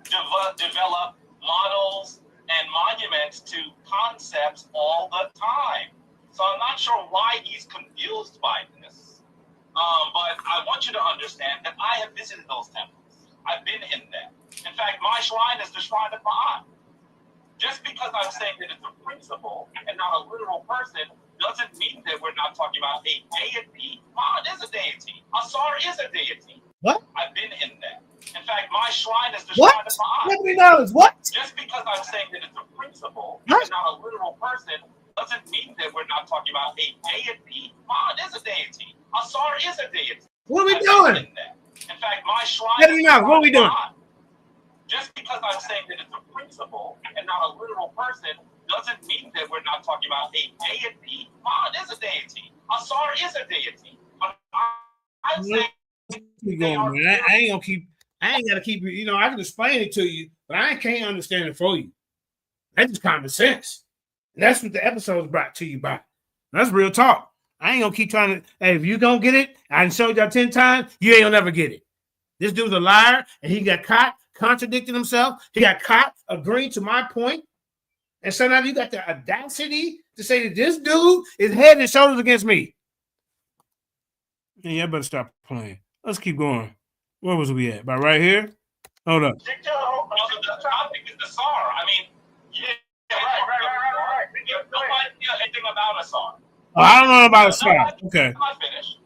develop models and monuments to concepts all the time. So I'm not sure why he's confused by this. But I want you to understand that I have visited those temples. I've been in them. In fact, my shrine is the shrine of Ma'at. Just because I'm saying that it's a principle and not a literal person doesn't mean that we're not talking about a deity. Ma'at is a deity. Asar is a deity. What? I've been in them. In fact, my shrine is the What? shrine of Ma'at. Ebony Knowledge, what? Just because I'm saying that it's a principle What? and not a literal person doesn't mean that we're not talking about a deity. Ma'at is a deity. Asar is a deity. What are we I've doing? been in them. In fact, my shrine Ebony is Knowledge, what are we doing? Ma'at. Just because I'm saying that it's a principle and not a literal person doesn't mean that we're not talking about a deity. Ma'at is a deity. Asar is a deity. But I'm saying Keep going, man. I ain't gonna keep I ain't gotta keep you. I can explain it to you, but I can't understand it for you. That's just common sense. And that's what the episode's brought to you by. That's real talk. I ain't gonna keep trying to. Hey, if you gonna get it, I done showed y'all 10 times. You ain't gonna never get it. This dude's a liar, and he got caught contradicting himself. He got caught agreeing to my point. And so now you got the audacity to say that this dude is head and shoulders against me. Yeah, I better stop playing. Let's keep going. Where was we at? About right here? Hold up. The topic is the SAR. I mean, yeah, right. Nobody knew anything about a SAR. Oh, I don't know about a SAR. Okay. I'm not finished.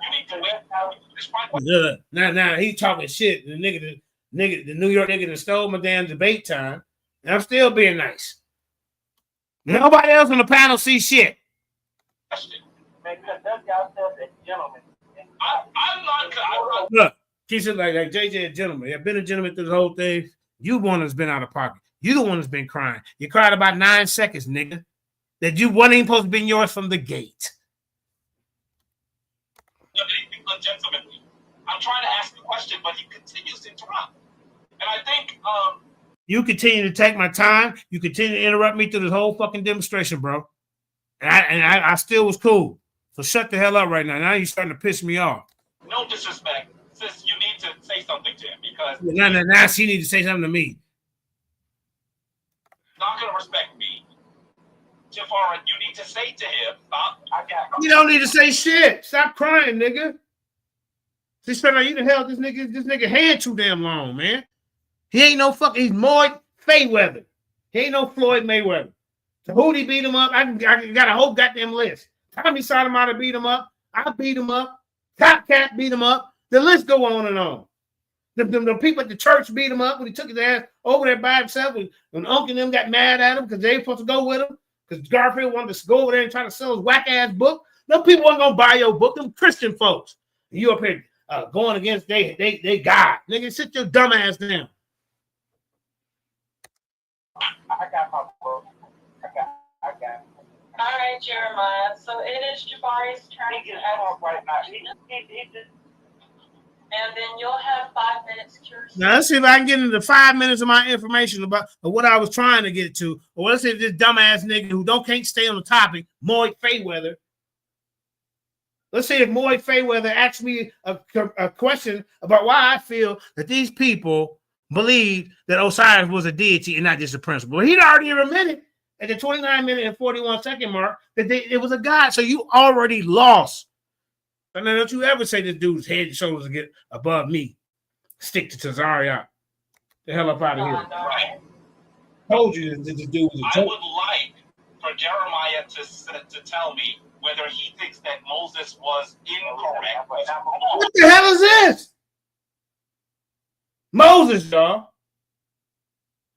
You need to wait. Now he talking shit. The New York nigga that stole my damn debate time. And I'm still being nice. Nobody else on the panel sees shit. Man, conduct yourself as gentlemen. I'm not. Look, he said like JJ a gentleman. I've been a gentleman through the whole thing. You one that's been out of pocket. You the one that's been crying. You cried about 9 seconds, nigga. That you wasn't even supposed to be yours from the gate. Gentlemanly. I'm trying to ask a question, but he continues to interrupt. And I think you continue to take my time. You continue to interrupt me through this whole fucking demonstration, bro. And I still was cool. So shut the hell up right now. Now you're starting to piss me off. No disrespect. Sis, you need to say something to him because now she need to say something to me. Not gonna respect me. Jafar, you need to say to him, you don't need to say shit. Stop crying, nigga. This fella, you the hell this nigga hand too damn long, man. He ain't no fucking, he's Floyd Mayweather. He ain't no Floyd Mayweather. So who'd he beat him up? I got a whole goddamn list. Tommy Sotomayor beat him up. I beat him up. Top Cat beat him up. The list go on and on. The people at the church beat him up when he took his ass over there by himself. When Uncle and them got mad at him because they were supposed to go with him. Because Garfield wanted to go over there and try to sell his whack-ass book. No people weren't going to buy your book. Them Christian folks. You up here going against they God. Nigga, sit your dumb ass down. I got my book. I got it. All right, Jeremiah. So it is Jabari's turn He to gets ask off right now. questions. And then you'll have 5 minutes to respond. Now let's see if I can get into 5 minutes of my information about what I was trying to get to. Or let's see if this dumbass nigga who can't stay on the topic, Moy Fayweather. Let's see if Moy Fayweather asks me a question about why I feel that these people believe that Osiris was a deity and not just a principle. He'd already admitted at the 29-minute and 41-second mark that it was a god. So you already lost. And then don't you ever say this dude's head and shoulders get above me. Stick to Tazariot. The hell up out of here. Right. Told you this dude was a I joke. would like for Jeremiah to tell me whether he thinks that Moses was incorrect. What the hell is this? Moses, y'all.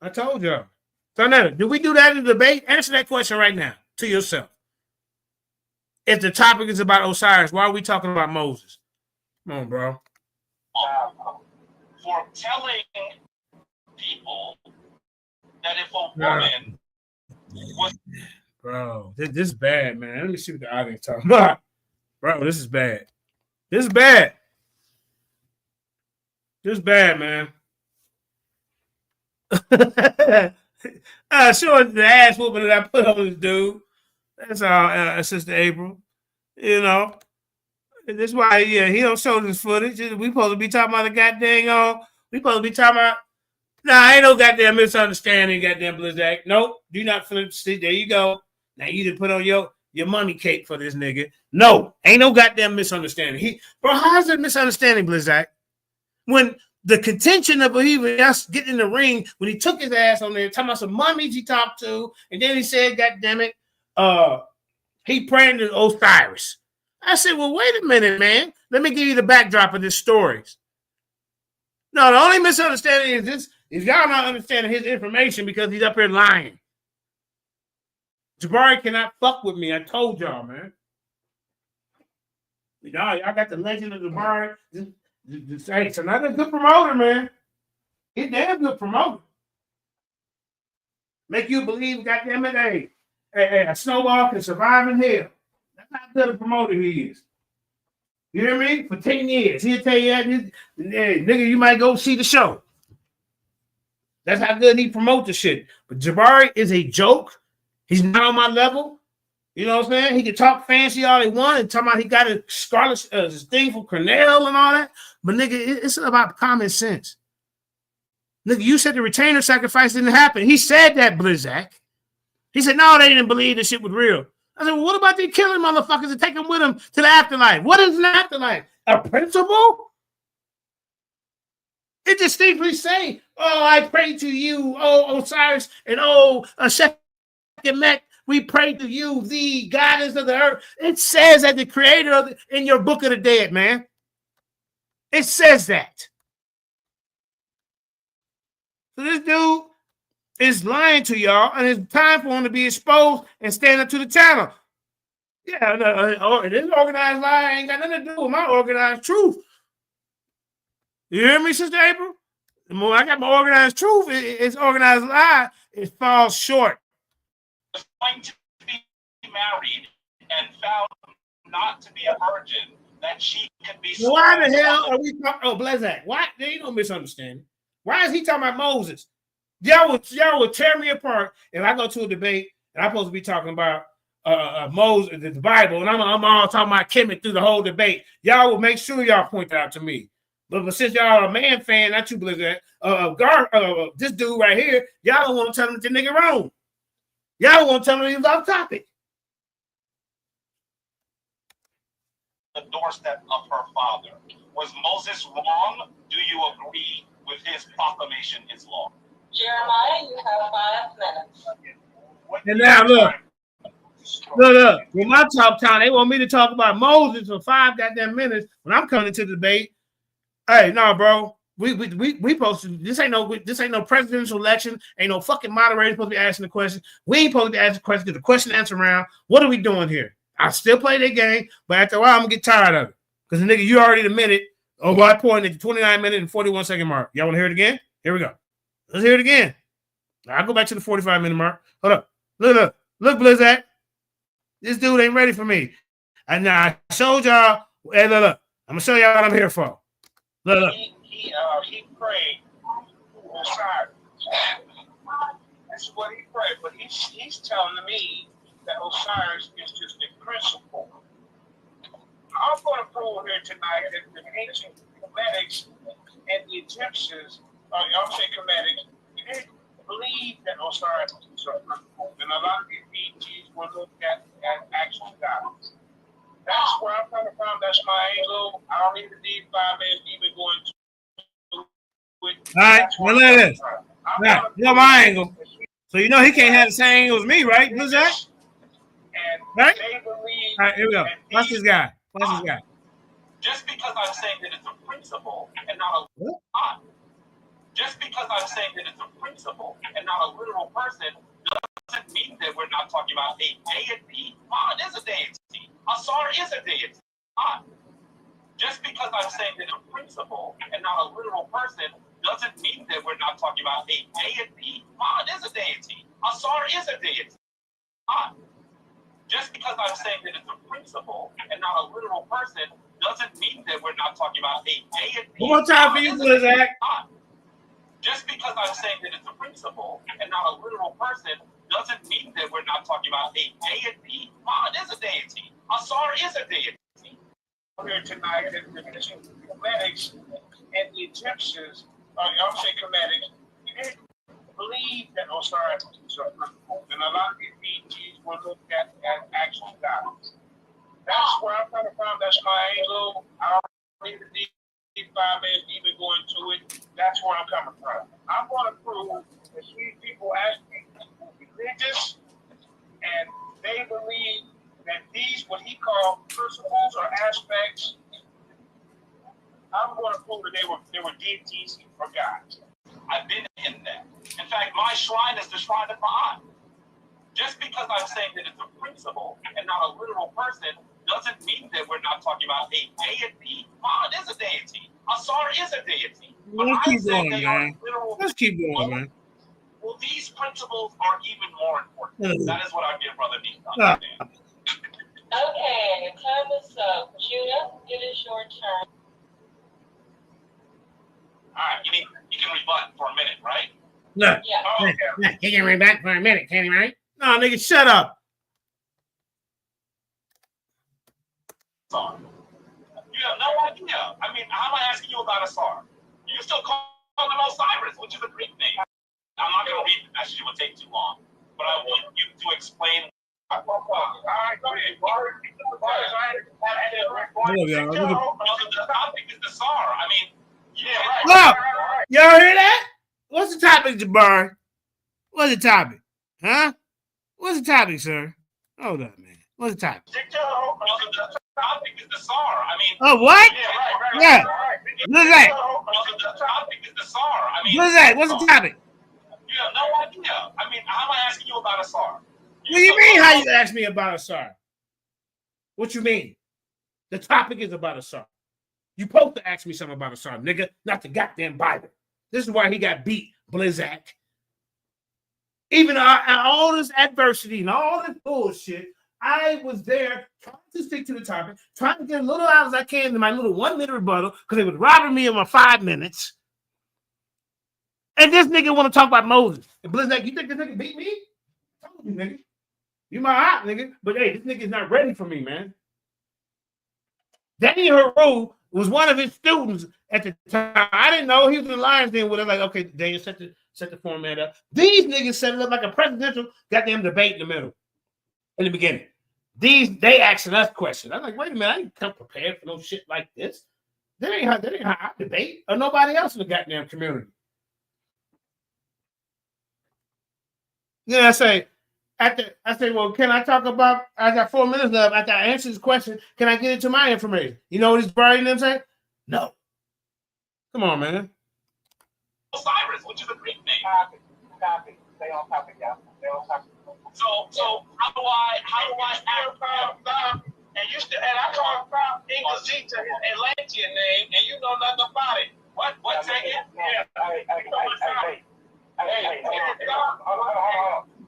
I told y'all. So now, did we do that in the debate? Answer that question right now to yourself. If the topic is about Osiris, why are we talking about Moses? Come on, bro. For telling people that if a woman was... Bro, this is bad, man. Let me see what the audience talking about. Bro, this is bad. This is bad. This is bad, man. Showing the ass whooping that I put on this dude. That's our Sister April. You know, that's why, he don't show this footage. We supposed to be talking about the goddamn, we supposed to be talking about, ain't no goddamn misunderstanding, goddamn Blizzak. Nope, do not flip. See, there you go. Now you just put on your money cake for this nigga. No, ain't no goddamn misunderstanding. Bro, how's it misunderstanding, Blizzak? When the contention of even us getting in the ring, when he took his ass on there, talking about some mummies he talked to, and then he said, goddamn it, he praying to Osiris. I said, well, wait a minute, man. Let me give you the backdrop of this story. No, the only misunderstanding is this. If y'all not understanding his information because he's up here lying. Jabari cannot fuck with me. I told y'all, man. Y'all got the legend of Jabari. Hey, so not a good promoter, man. He's damn good promoter. Make you believe, goddamn it, hey, a snowball can survive in hell. That's how good a promoter he is. You hear me? For 10 years. He'll tell you that, nigga, you might go see the show. That's how good he promotes the shit. But Jabari is a joke. He's not on my level. You know what I'm saying? He can talk fancy all he wants and talk about he got a scarlet thing from Cornell and all that. But nigga, it's about common sense. Nigga, you said the retainer sacrifice didn't happen. He said that, Blizzak. He said, no, they didn't believe this shit was real. I said, well, what about they killing motherfuckers and take them with them to the afterlife? What is an afterlife? A principle? It distinctly say, oh, I pray to you, oh, Osiris, and oh, Shekemet, we pray to you, the goddess of the earth. It says that the creator of in your book of the dead, man. It says that. So this dude is lying to y'all, and it's time for him to be exposed and stand up to the channel. Yeah, this organized lie ain't got nothing to do with my organized truth. You hear me, Sister April? When I got my organized truth, it's organized lie. It falls short. Was going to be married and found not to be a virgin, that she could be. Why the hell are we talking? Oh, Blizzak. Why? There ain't no misunderstanding. Why is he talking about Moses? Y'all will tear me apart if I go to a debate and I'm supposed to be talking about Moses, the Bible, and I'm all talking about Kemet through the whole debate. Y'all will make sure y'all point that out to me. But since y'all are a man fan, not you, Blizzak, this dude right here, y'all don't want to tell him that the nigga wrong. Y'all want to tell him he was off topic. The doorstep of her father. Was Moses wrong? Do you agree with his proclamation is law? Jeremiah, you have 5 minutes. And now look. With my talk time, they want me to talk about Moses for 5 goddamn minutes. When I'm coming into the debate, hey, no, bro, we supposed to. This ain't no presidential election. Ain't no fucking moderator supposed to be asking the question. We ain't supposed to be asking the question. Get the question answer round. What are we doing here? I still play that game, but after a while, I'm gonna get tired of it because the nigga, you already admitted. Oh, well, I point at the 29-minute and 41-second mark. Y'all want to hear it again? Here we go. Let's hear it again. I'll go back to the 45-minute mark. Hold up. Look, Blizzak. This dude ain't ready for me. And now I showed y'all. Hey, look. I'm gonna show y'all what I'm here for. Look. He prayed. Osiris. That's what he prayed. But he's telling me that Osiris is just a principle. I'm going to prove here tonight that the ancient Kemetics and the Egyptians, I'm saying Kemetics, they believe that Osiris is a principle. And a lot of these deities were looked at as actual gods. That's where I'm coming from. That's my angle. I don't even need 5 minutes to even go into it. All right, well, look at this. Now, you know my angle. So you know he can't have the same angle as me, right, Blizzak? Right? All right, here we go. Watch this guy. Just because I'm saying that it's a principle and not a God. Just because I'm saying that it's a principle and not a literal person doesn't mean that we're not talking about a deity. God is a deity. Asar is a deity. God. Just because I'm saying that it's a principle and not a literal person doesn't mean that we're not talking about a deity. God is a deity. Asar is a deity. God. Just because I'm saying that it's a principle and not a literal person doesn't mean that we're not talking about a deity. One more time for you, Blizzak. Just because I'm saying that it's a principle and not a literal person doesn't mean that we're not talking about a deity. God is a deity. Asar is a deity. Here tonight, that the Kemetics and the Egyptians, I'm saying Kemetics, they believe that Osiris is a principle. And a lot of these deities were looked at as actual gods. That's where I'm coming from. That's my angle. I don't even need 5 minutes to even go into it. That's where I'm coming from. I'm going to prove that these people actually religious and they believe that these, what he called principles or aspects, I'm going to prove that they were deities or gods. I've been in that. In fact, my shrine is the shrine of Ma'at. Just because I'm saying that it's a principle and not a literal person doesn't mean that we're not talking about a deity. God is a deity. Asar is a deity. Let's keep going, man. Let's keep going, man. Well, these principles are even more important. That is what I give Brother D to understand. Okay, and your time is up. Judah, it is Look, Yeah. he can read back for a minute, can he, right? No, nigga, shut up. SAR. You have no idea. I mean, how am I asking you about a SAR? You still call him Osiris, which is a Greek name. I'm not going to read the message. It would take too long. But I want you to explain. All right, go ahead. The topic is the SAR. I mean, Look, y'all hear that? What's the topic, Jabari? What's the topic? Huh? What's the topic, sir? Hold up, man. What's the topic? The topic is the SAR. I mean, Oh, what? Yeah. What's that? The topic is the SAR. I mean, What's that? What's the topic? You have no idea. I mean, how am I asking you about a SAR? What do you mean how you ask me about a SAR? What you mean? The topic is about a SAR. You supposed to ask me something about a SAR, nigga, not the goddamn Bible. This is why he got beat, Blizzak. Even all this adversity and all this bullshit, I was there trying to stick to the topic, trying to get as little out as I can in my little 1 minute rebuttal, because they was robbing me of my 5 minutes. And this nigga want to talk about Moses. And Blizzak, you think this nigga beat me? I told you, nigga. You my hot nigga. But hey, this nigga's not ready for me, man. Daniel Haru was one of his students at the time. I didn't know he was in the Lions Den with it. Like, okay, Daniel, set the format up. These niggas set it up like a presidential goddamn debate in the middle. In the beginning. They asking us questions. I'm like, wait a minute, I didn't come prepared for no shit like this. That ain't how I debate, or nobody else in the goddamn community. Then I say, well, can I talk about, I got 4 minutes left. After I answer this question, can I get into my information? You know what he's Brian them say? No. Come on, man. Osiris, which is a Greek name. Copy. Stay on topic, y'all. Stay on topic. So how do I ask? And you still, and I call Ingazita his Atlantean name, and you know nothing about it. What second? Yeah. Hey,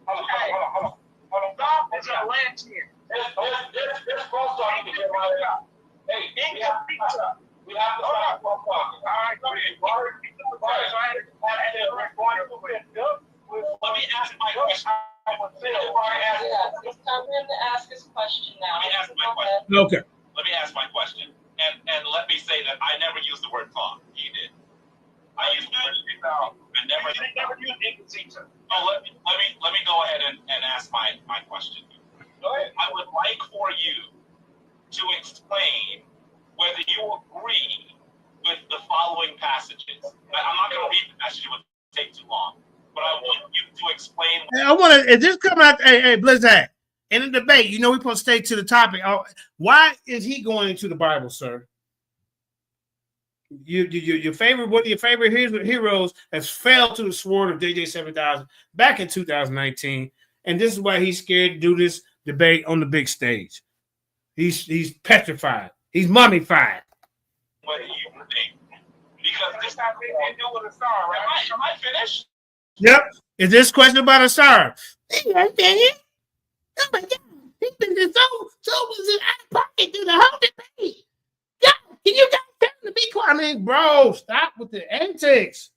hold on. God is Atlantean. This close talking to get right out. Hey, we have to stop close talking. All right, go ahead. Let me ask my question. It's time for him to ask his question now. Let me ask my question. Okay. Let me ask my question. And let me say that I never used the word thought. He did. I used the word I never used Ingazita. Oh, let me go ahead and ask my question. Go ahead. I would like for you to explain whether you agree with the following passages. I'm not going to read the passage, it would take too long. But I want you to explain. I want to, if this come out, hey, Blizzak, in the debate, you know we're supposed to stay to the topic. Why is he going into the Bible, sir? Your favorite, one of your favorite heroes has fell to the sword of JJ7000 back in 2019. And this is why he's scared to do this debate on the big stage. He's petrified. He's mummified. What do you think? Because this time we didn't do with a star, right? Am I finished? Yep. Is this question about a star? Oh my God. He's been so out of pocket through the whole debate. God, can you guys tell him to be quiet? I mean, bro, stop with the antics.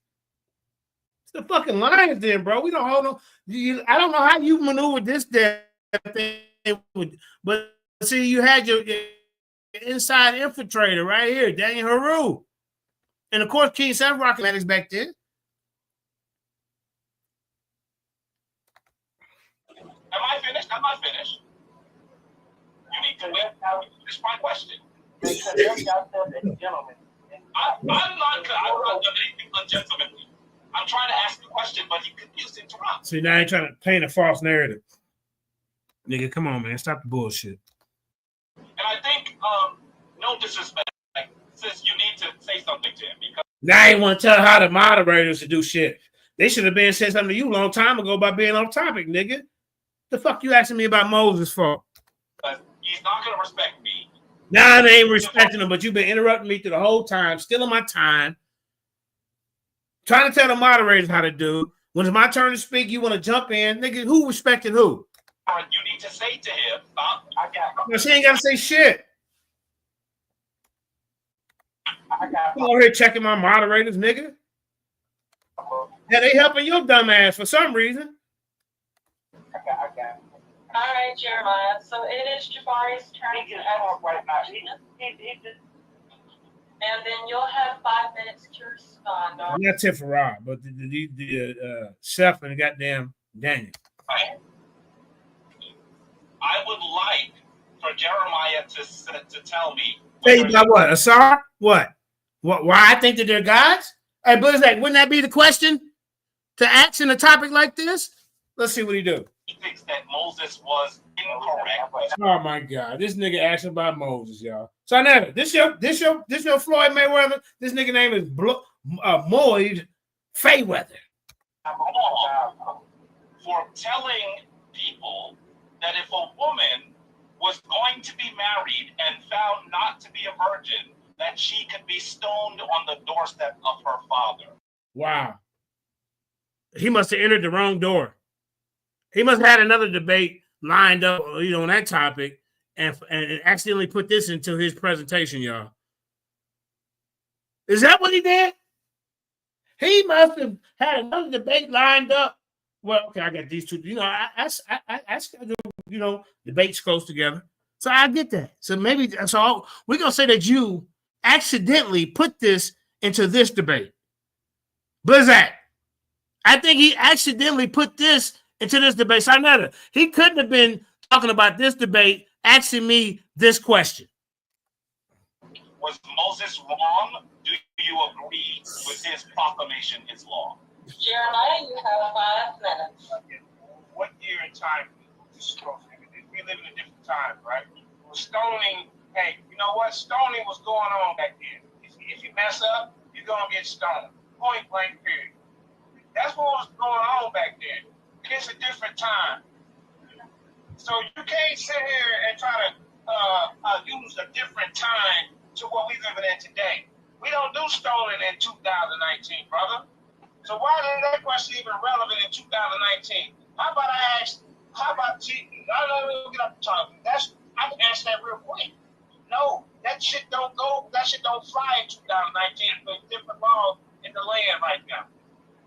It's the fucking Lions Den, bro. We don't hold no. I don't know how you maneuvered this damn thing, but see, you had your inside infiltrator right here, Daniel Haru. And of course, King Sam Rockmatics back then. Am I finished? I'm not finished. You need to finish my question. I'm not doing anything ungentlemanly. I'm trying to ask the question, but you continues to interrupt. See, now I ain't trying to paint a false narrative. Nigga, come on, man. Stop the bullshit. And I think, no disrespect, since you need to say something to him. Because now I ain't want to tell how the moderators to do shit. They should have been saying something to you a long time ago by being off topic, nigga. The fuck you asking me about Moses for? He's not going to respect me. Nah, they ain't respecting him, but you've been interrupting me through the whole time, stealing my time, trying to tell the moderators how to do. When it's my turn to speak, you want to jump in. Nigga, who respected who? You need to say to him, stop. No, she ain't got to say shit. I'm over here checking my moderators, nigga. Yeah, they helping your dumb ass for some reason. I got it. All right, Jeremiah. So it is Jabari's turn to ask questions. And then you'll have 5 minutes to respond. All right? Not Tiff for Rob, but the Seth and the goddamn Daniel. I would like for Jeremiah to tell me. Tell you about what? Asar? What? Why I think that they're gods? Hey, but wouldn't that be the question to ask in a topic like this? Let's see what he do. He thinks that Moses was incorrect. Oh my God, this nigga asking about Moses, y'all. So now, this your Floyd Mayweather. This nigga name is Moyd Fayweather. For telling people that if a woman was going to be married and found not to be a virgin, that she could be stoned on the doorstep of her father. Wow. He must have entered the wrong door. He must have had another debate lined up, on that topic, and accidentally put this into his presentation, y'all. Is that what he did? He must have had another debate lined up. Well, okay, I got these two. I schedule, debates close together. So I get that. So we're going to say that you accidentally put this into this debate. Blizzak, I think he accidentally put this into this debate. Sarnetta, he couldn't have been talking about this debate asking me this question. Was Moses wrong? Do you agree with his proclamation, his law? Jeremiah, you have 5 minutes. What year and time is this? We live in a different time, right? Stoning, hey, you know what? Stoning was going on back then. If you mess up, you're going to get stoned. Point blank, period. That's what was going on back then. It's a different time. So you can't sit here and try to use a different time to what we living in today. We don't do stoning in 2019, brother. So why is that question even relevant in 2019? How about cheating? I don't know, get up and talk. I can answer that real quick. No, that shit don't fly in 2019. There's different laws in the land right now.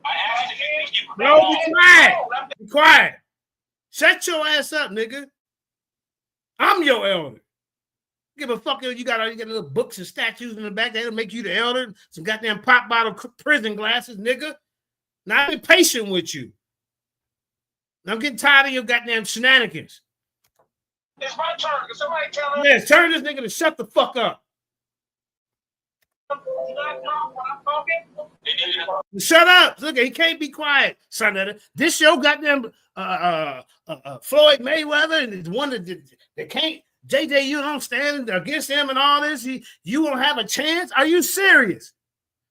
I asked if you could. No, be quiet. Be quiet. Shut your ass up, nigga. I'm your elder. Give a fuck if you got little books and statues in the back that'll make you the elder. Some goddamn pop bottle prison glasses, nigga. Now I'm patient with you. Now I'm getting tired of your goddamn shenanigans. It's my turn. Can somebody tell me? Yes, turn this nigga to shut the fuck up. Shut up. Look, he can't be quiet, son. This show goddamn Floyd Mayweather and the one that can't. JJ, you don't stand against him and all this. You won't have a chance. Are you serious?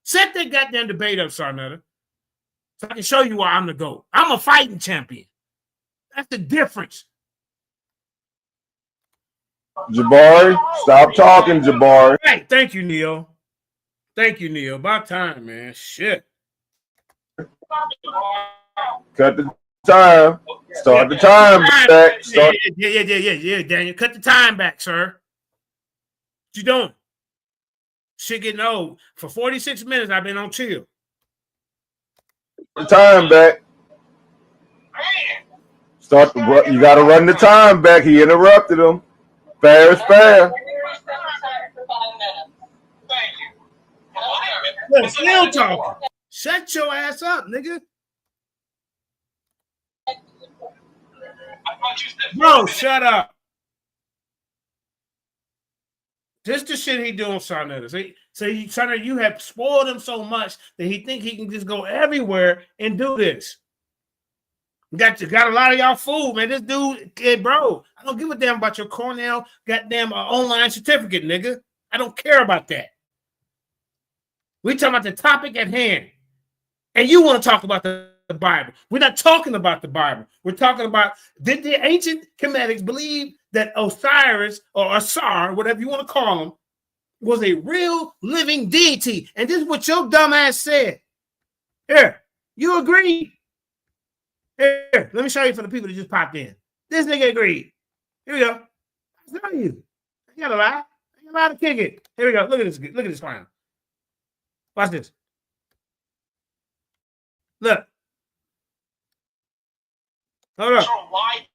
Set that goddamn debate up, Sarnetta, so I can show you why I'm the GOAT. I'm a fighting champion. That's the difference. Jabari, stop talking, Jabari. Right. Thank you, Neil. Thank you, Neil. About time, man. Shit. Cut the time. Start the time back. Yeah, Daniel. Cut the time back, sir. What you doing? Shit getting old. For 46 minutes, I've been on chill. The time back. You got to run the time back. He interrupted him. Fair is fair. Thank you. Look, still talking. Shut your ass up, nigga. Bro, shut up. This the shit he doing, Sarnetta. See, Sarnetta, you have spoiled him so much that he think he can just go everywhere and do this. Got a lot of y'all fooled, man. This dude, bro, I don't give a damn about your Cornell goddamn online certificate, nigga. I don't care about that. We talking about the topic at hand. And you want to talk about the Bible. We're not talking about the Bible. We're talking about, did the ancient Kemetic believe that Osiris or Asar, whatever you want to call him, was a real living deity? And this is what your dumb ass said. Here, you agreed. Here, let me show you for the people that just popped in. This nigga agreed. Here we go. I'll tell you. I got a lie. I got a lie to kick it. Here we go. Look at this. Look at this clown. Watch this. Look. Hold I'm up. sure why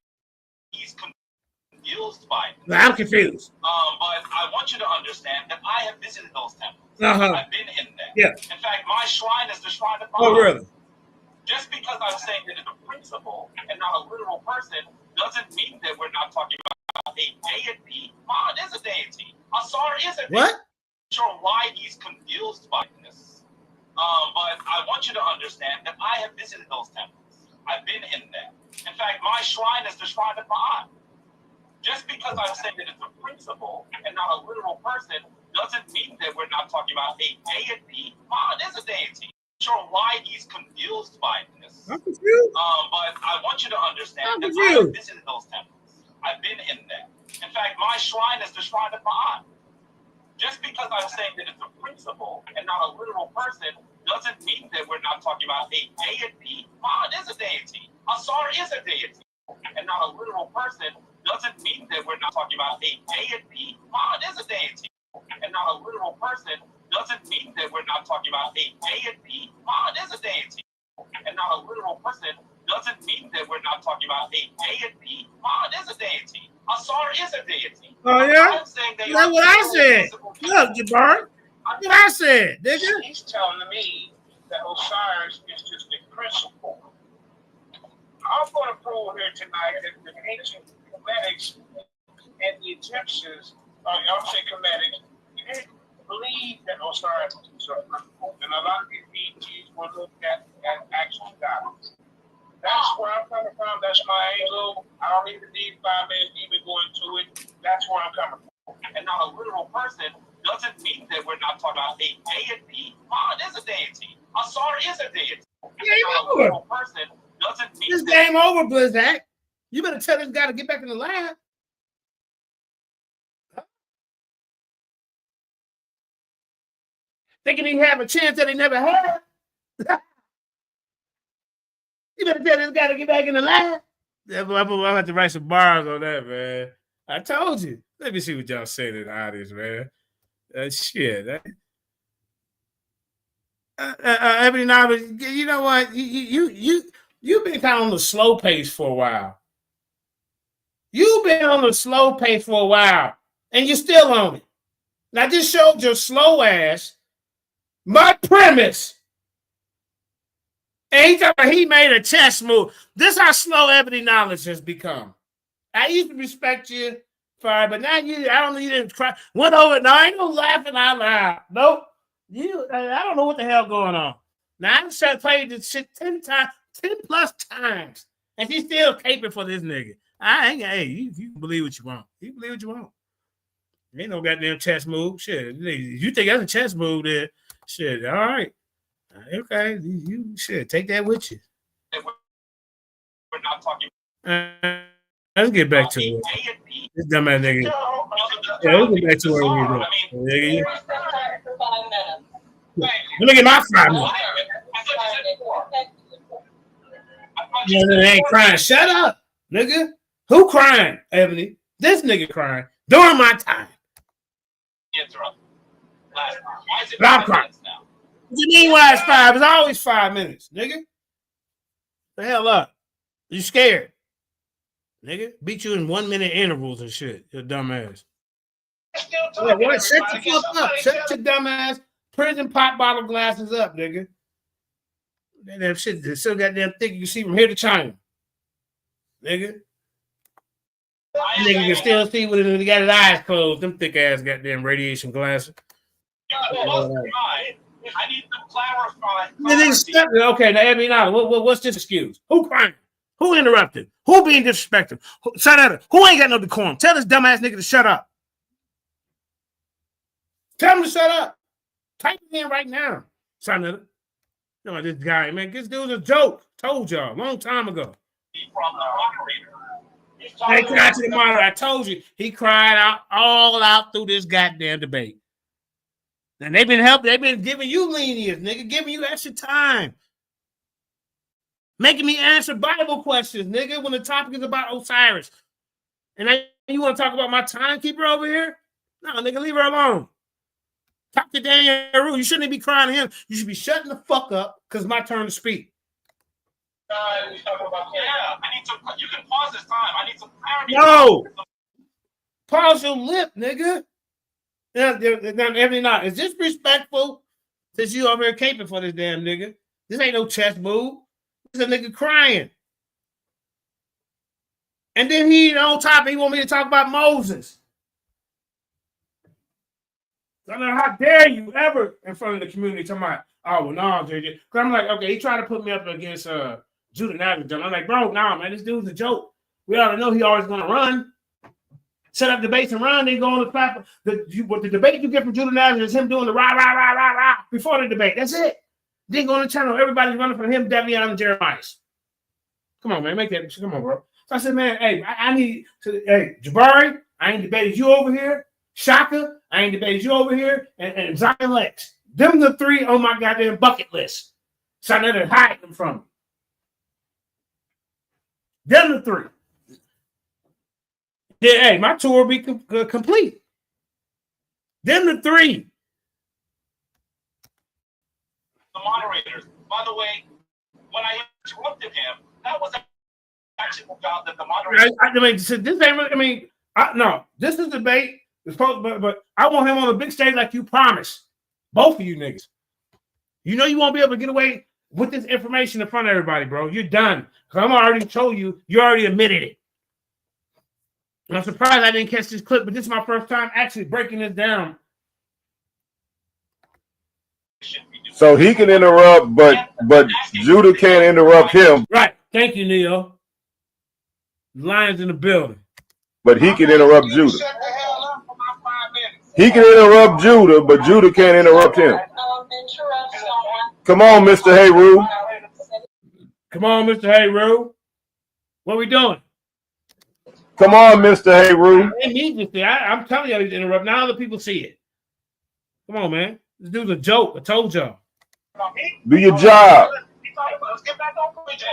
he's confused by this. I'm confused. But I want you to understand that I have visited those temples. Uh-huh. I've been in there. Yeah. In fact, my shrine is the shrine of Oh, Baal. really? Just because I'm saying that it's a principle and not a literal person doesn't mean that we're not talking about a deity. Ma'at is a deity. Asar is a deity. What? I'm sure why he's confused by this. But I want you to understand that I have visited those temples. I've been in there. In fact, my shrine is the shrine of Ma'at. Just because I'm saying that it's a principle and not a literal person doesn't mean that we're not talking about a deity. Ma'at is a deity. Sure why he's confused by this. I'm confused. But I want you to understand that I have visited those temples. I've been in there. In fact, my shrine is the shrine of Ma'at. Just because I'm saying that it's a principle and not a literal person doesn't mean that we're not talking about a deity. Ma'at is a deity. Asar is a deity. And not a literal person doesn't mean that we're not talking about a deity. Ma'at is a deity. And not a literal person doesn't mean that we're not talking about a deity. Ma'at is a deity. And not a literal person doesn't mean that we're not talking about a deity. Ma'at is a deity. Asar is a deity. Oh, yeah? I'm saying they That's are what I said. physical Look, Jabari. That's what I said, nigga. He's telling me that Osiris is just a principle. I'm going to prove here tonight that the ancient Cometics and the Egyptians, I'm saying Cometics, they didn't believe that Osiris was a principle. And a lot of these deities were looked at as actual gods. That's where I'm coming from. That's my angle. I don't even need 5 minutes to even go into it. That's where I'm coming from. And not a literal person doesn't mean that we're not talking about a deity. Ma'at is a deity. Asar is a deity. Game Not a over. literal person doesn't mean This that game over, Blizzak. You better tell this guy to get back in the lab. Thinking he have a chance that he never had. You better tell this guy to get back in the lab. I'm gonna have to write some bars on that, man. I told you. Let me see what y'all say to the audience, man. Shit. Ebony Novel, you know what? You've been kind of on the slow pace for a while. You've been on the slow pace for a while, and you're still on it. Now, I just showed your slow ass my premise. And he made a chess move. This is how slow Ebony Knowledge has become. I used to respect you for it, but now you didn't cry. Went over. No, I ain't no laughing out loud. Nope. I don't know what the hell going on. Now I played this shit 10 plus times, and she's still caping for this nigga. You believe what you want. You believe what you want. Ain't no goddamn chess move. Shit. You think that's a chess move there? Shit. All right. Okay. You shit. Take that with you. we're not talking Let's get back to it. This dumbass nigga. Yeah, let's get back to where we go. Let me get my 5 minutes. Yeah, they ain't crying. Shut up, nigga. Who crying, Ebony? This nigga crying during my time. But I'm crying. What you mean why it's 5? It's always 5 minutes, nigga. The hell up. You scared? Nigga, beat you in 1 minute intervals and shit. Your dumb ass. Yeah, what? Shut the fuck up. Shut your dumb ass prison pop bottle glasses up, nigga. That shit is so goddamn thick you can see from here to China. Nigga. That nigga can still see when he got his eyes closed. Them thick ass goddamn radiation glasses. I need to clarify. Okay, now Ebony, now what's this excuse? Who crying? Who interrupted? Who being disrespectful? Shut up. Who ain't got no decorum? Tell this dumbass nigga to shut up. Tell him to shut up. Type it in right now. Son of it. You know this guy, man. This dude's a joke. Told y'all a long time ago. From the moderator. They cried to the moderator. I told you he cried out all out through this goddamn debate. And they've been helping. They've been giving you lenience, nigga, giving you extra time. Making me answer Bible questions, nigga, when the topic is about Osiris. And then you want to talk about my timekeeper over here? No, nigga, leave her alone. Talk to Daniel Rue. You shouldn't be crying to him. You should be shutting the fuck up because it's my turn to speak. We talking about Yeah, I need to. You can pause this time. I need some clarity. No. Pause your lip, nigga. Now, is this respectful since you over here caping for this damn nigga? This ain't no chess move. This is a nigga crying. And then on top, he want me to talk about Moses. I know, how dare you ever in front of the community talking about, oh, well, no, JJ. Because I'm like, okay, he tried to put me up against Judah Nagel. I'm like, bro, nah, man, this dude's a joke. We already know he always going to run. Set up debates and run, then go on the platform. The debate you get from Judah Nagel is him doing the rah before the debate. That's it. Then go on the channel. Everybody's running from him, Devion, and Jeremiah. Come on, man, make that. Come on, bro. So I said, man, hey, I need to, hey, Jabari, I ain't debated you over here. Shaka, I ain't debated you over here. And Zion Lex. Them the three on my goddamn bucket list. So I know to hide them from me. Them the three. Yeah, hey, my tour will be complete. Them the three. The moderators. By the way, when I interrupted him, that was actually the job that the moderators. I mean, this ain't really. No, this is debate. But I want him on the big stage like you promised. Both of you niggas. You know you won't be able to get away with this information in front of everybody, bro. You're done. Because I'm already told you. You already admitted it. And I'm surprised I didn't catch this clip, but this is my first time actually breaking this down. So he can interrupt, but Judah can't interrupt him. Right. Thank you, Neo. Lions in the building. But he can interrupt Judah. He can interrupt Judah, but Judah can't interrupt him. Come on, Mr. Hayru. Come on, Mr. Hayru. What we doing? Come on, Mr. Hayru. I'm telling you, he's interrupting. Now other people see it. Come on, man. This dude's a joke. I told y'all. Do your job. Let's get back on point,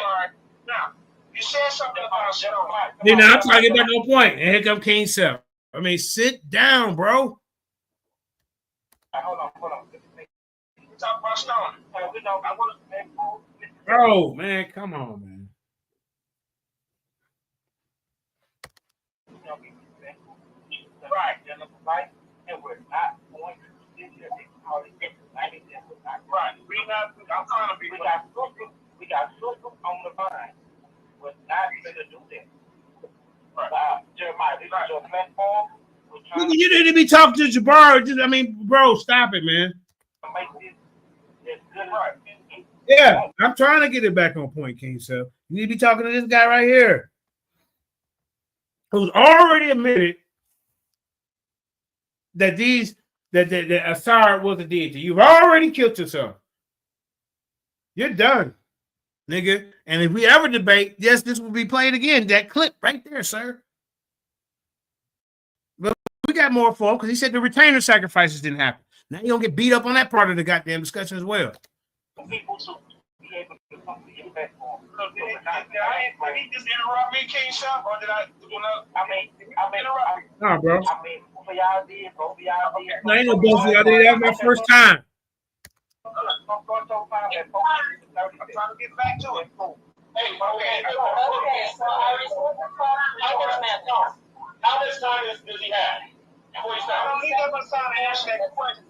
now. You said something about Jeremiah. Then I'm trying to get back on point. And here come King Self. I mean, sit down, bro. Hold on. We talk about Stone. Bro, man, come on, man. Right. And we're not going to sit here and call it right. I'm trying to be. We got Super on the mind. We're not going to do that. Right. Jeremiah, this is your platform. You need to be talking to Jabari. Bro, stop it, man. Yeah, I'm trying to get it back on point, King Self. You need to be talking to this guy right here, who's already admitted that Asar was a deity. You've already killed yourself. You're done, nigga. And if we ever debate, yes, this will be played again. That clip right there, sir. But we got more for him because he said the retainer sacrifices didn't happen. Now you're going to get beat up on that part of the goddamn discussion as well. People to be able to come to your platform. Did he just interrupt me, King Shop, or did I interrupt? Nah, bro. Both of y'all did. No, ain't no both of y'all did. That was my first time. I'm trying to get back to it. Hey, Okay, so How much time does he have? Before he starts? He never started asking that question.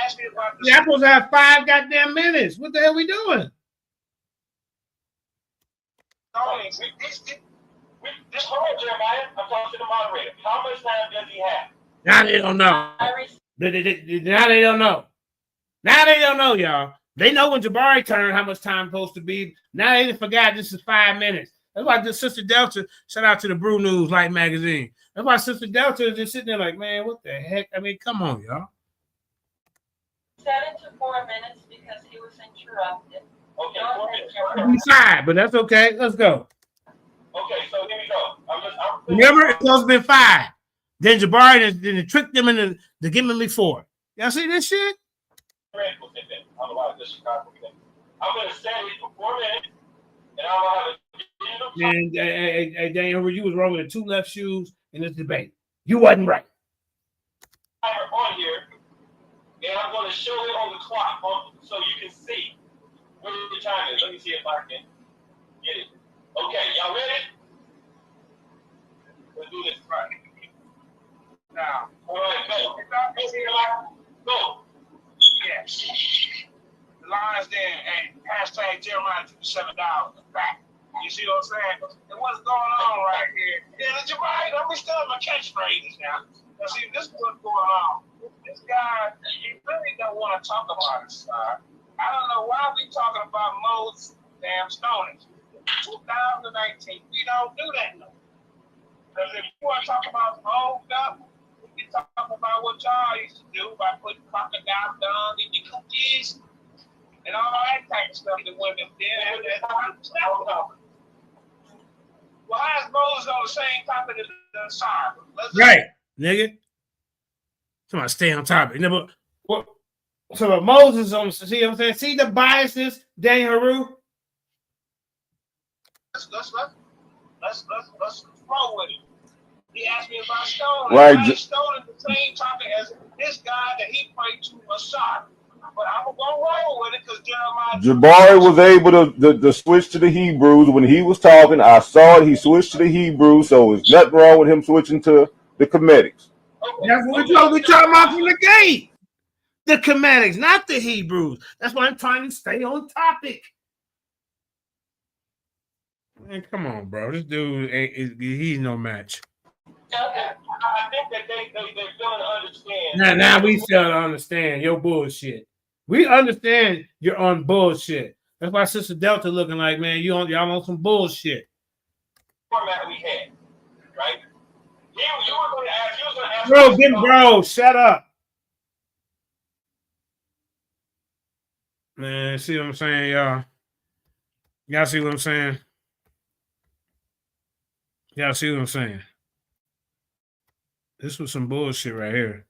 Ask me about Yeah, I'm supposed to have 5 goddamn minutes. What the hell we doing? Just hold on, Jeremiah. I'm talking to the moderator. How much time does he have? Now they don't know. Now they don't know. Now they don't know, y'all. They know when Jabari turned how much time supposed to be. Now they forgot this is 5 minutes. That's why this Sister Delta, shout out to the Brew News Light magazine. That's why Sister Delta is just sitting there like, man, what the heck? Come on, y'all. Set it to 4 minutes because he was interrupted. Okay, 4 minutes. We tried, but that's okay. Let's go. Okay, so here we go. Remember, it's supposed to be 5. Then Jabari then tricked them into giving me 4. Y'all see this shit? I'm going to set it for 4 minutes, and I'm going to have a and Daniel, you was wrong with the 2 left shoes in this debate. You wasn't right. On here, and I'm going to show it on the clock so you can see where the time is. Let me see if I can. get it. Okay, y'all ready? Let's do this. Right. Now, all right, go. Go. Yes. The Lions Den and hashtag JJ7000. Back. You see what I'm saying? And what's going on right here? Yeah, Jabari, don't be stealing my catchphrases now. Now, see, this is what's going on. This guy, he really don't want to talk about it, sir. I don't know why we talking about Mo's damn stonings. 2019, we don't do that no. Because if you want to talk about Mo stuff, we can talk about what y'all used to do by putting crocodile dung in your cookies and all that type of stuff that women did. And well, how is Moses on the same topic as the Sorry? Right, nigga. Somebody stay on topic. No, but what? So Moses on. See what I'm saying? See the biases, Daniel Haru. Let's roll with it. He asked me about stoning. Right. I ain't stoning the same topic as this guy that he prayed to a shot. But I'm gonna roll with it because Jabari was able to switch to the Hebrews when he was talking. I saw it. He switched to the Hebrews, so there's nothing wrong with him switching to the Comedics. That's what we're talking about from the gate. The Comedics, not the Hebrews. That's why I'm trying to stay on topic. Man, come on, bro. This dude, he's no match. I think that they don't understand. Now we still understand your bullshit. We understand you're on bullshit. That's why Sister Delta looking like, man, y'all on some bullshit. Format we had, right? You were going to ask. Bro, shut up. Man, see what I'm saying, y'all? Y'all see what I'm saying? Y'all see what I'm saying? This was some bullshit right here.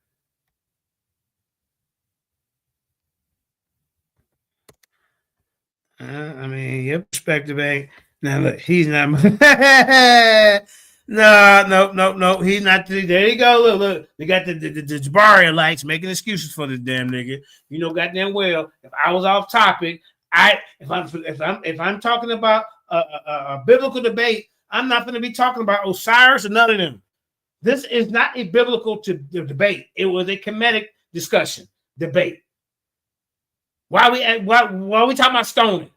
I mean, your perspective ain't. Now look, he's not. No. He's not. There you go. Look. We got the Jabari lights making excuses for this damn nigga. You know, goddamn well. If I was off topic, if I'm talking about a biblical debate, I'm not going to be talking about Osiris or none of them. This is not a biblical debate. It was a comedic discussion debate. Why we talking about stoning?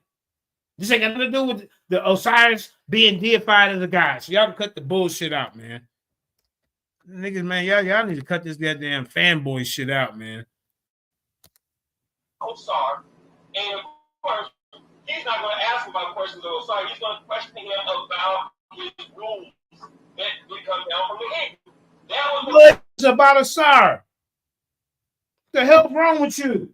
This ain't got nothing to do with the Osiris being deified as a god. So y'all can cut the bullshit out, man. Niggas, man, y'all need to cut this goddamn fanboy shit out, man. Osiris, and of course, he's not going to ask about questions of Osiris. He's going to question him about his rules that come down from the Hebrew. What's about Osiris? What the hell's wrong with you?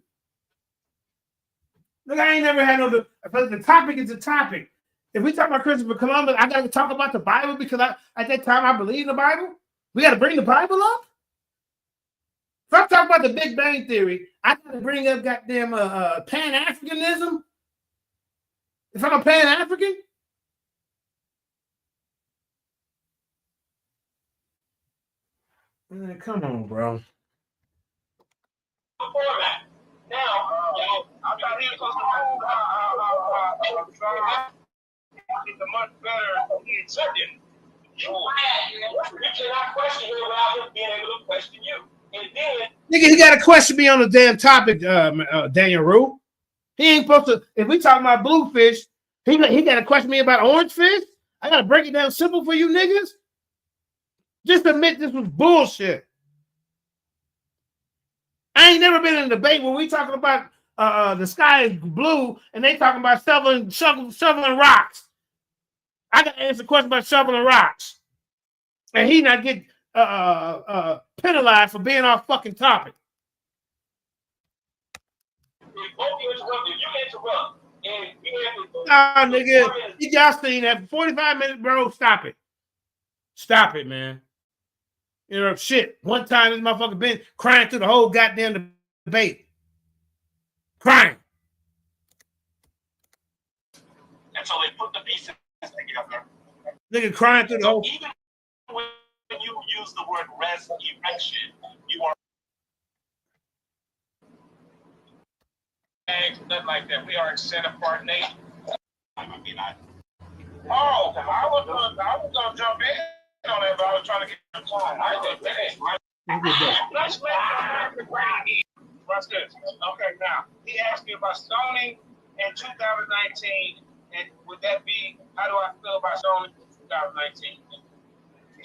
Look, I ain't never had no. The topic is the topic. If we talk about Christopher Columbus, I got to talk about the Bible because at that time I believe in the Bible. We got to bring the Bible up. If I'm talking about the Big Bang Theory, I got to bring up goddamn Pan-Africanism. If I'm a Pan-African. Man, come on, bro. Format. Now, I thought he was supposed to it's a much better he accepted. You cannot question him without him being able to question you. And then, nigga, he got to question me on the damn topic, Daniel Rue. He ain't supposed to. If we talking about bluefish, he got to question me about orange fish. I got to break it down simple for you niggas. Just admit this was bullshit. I ain't never been in a debate where we talking about the sky is blue and they talking about shoveling rocks. I got to answer the question about shoveling rocks. And he not get penalized for being off fucking topic. Nah, nigga, y'all seen that 45 minutes, bro. Stop it, man. You know, shit. One time this motherfucker been crying through the whole goddamn debate. Crying. And so they put the pieces together. Nigga crying through the whole. Even when you use the word resurrection, you are. Nothing like that. We are a set apart nation. I mean, Oh, I was gonna jump in on that, but I was trying to get the time. I did that. Let's make America great again. Watch this. Okay, now he asked me about stoning in 2019, and would that be how do I feel about stoning in 2019?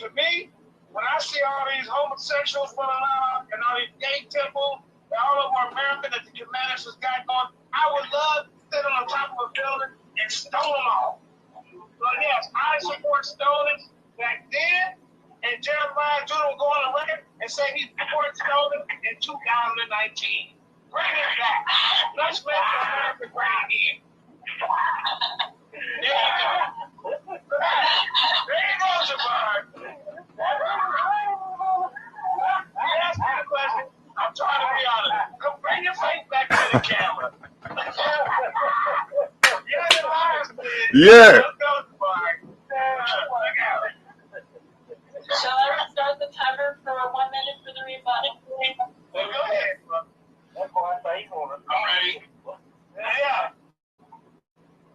To me, when I see all these homosexuals running around and all these gay temples and all over America that the Commanders has got going, I would love to sit on top of a building and stone them all. So yes, I support stoning back then, and Jeremiah Judah will go on the record and say he supports stoning in 2019. Bring it back. Let's make America great again. There you go. There you go, Jabari. Ask me the question. I'm trying to be honest. Come bring your face back to the camera. Yeah. Shall I start the timer for 1 minute for the rebuttal? Well, go ahead. I'm ready. Yeah.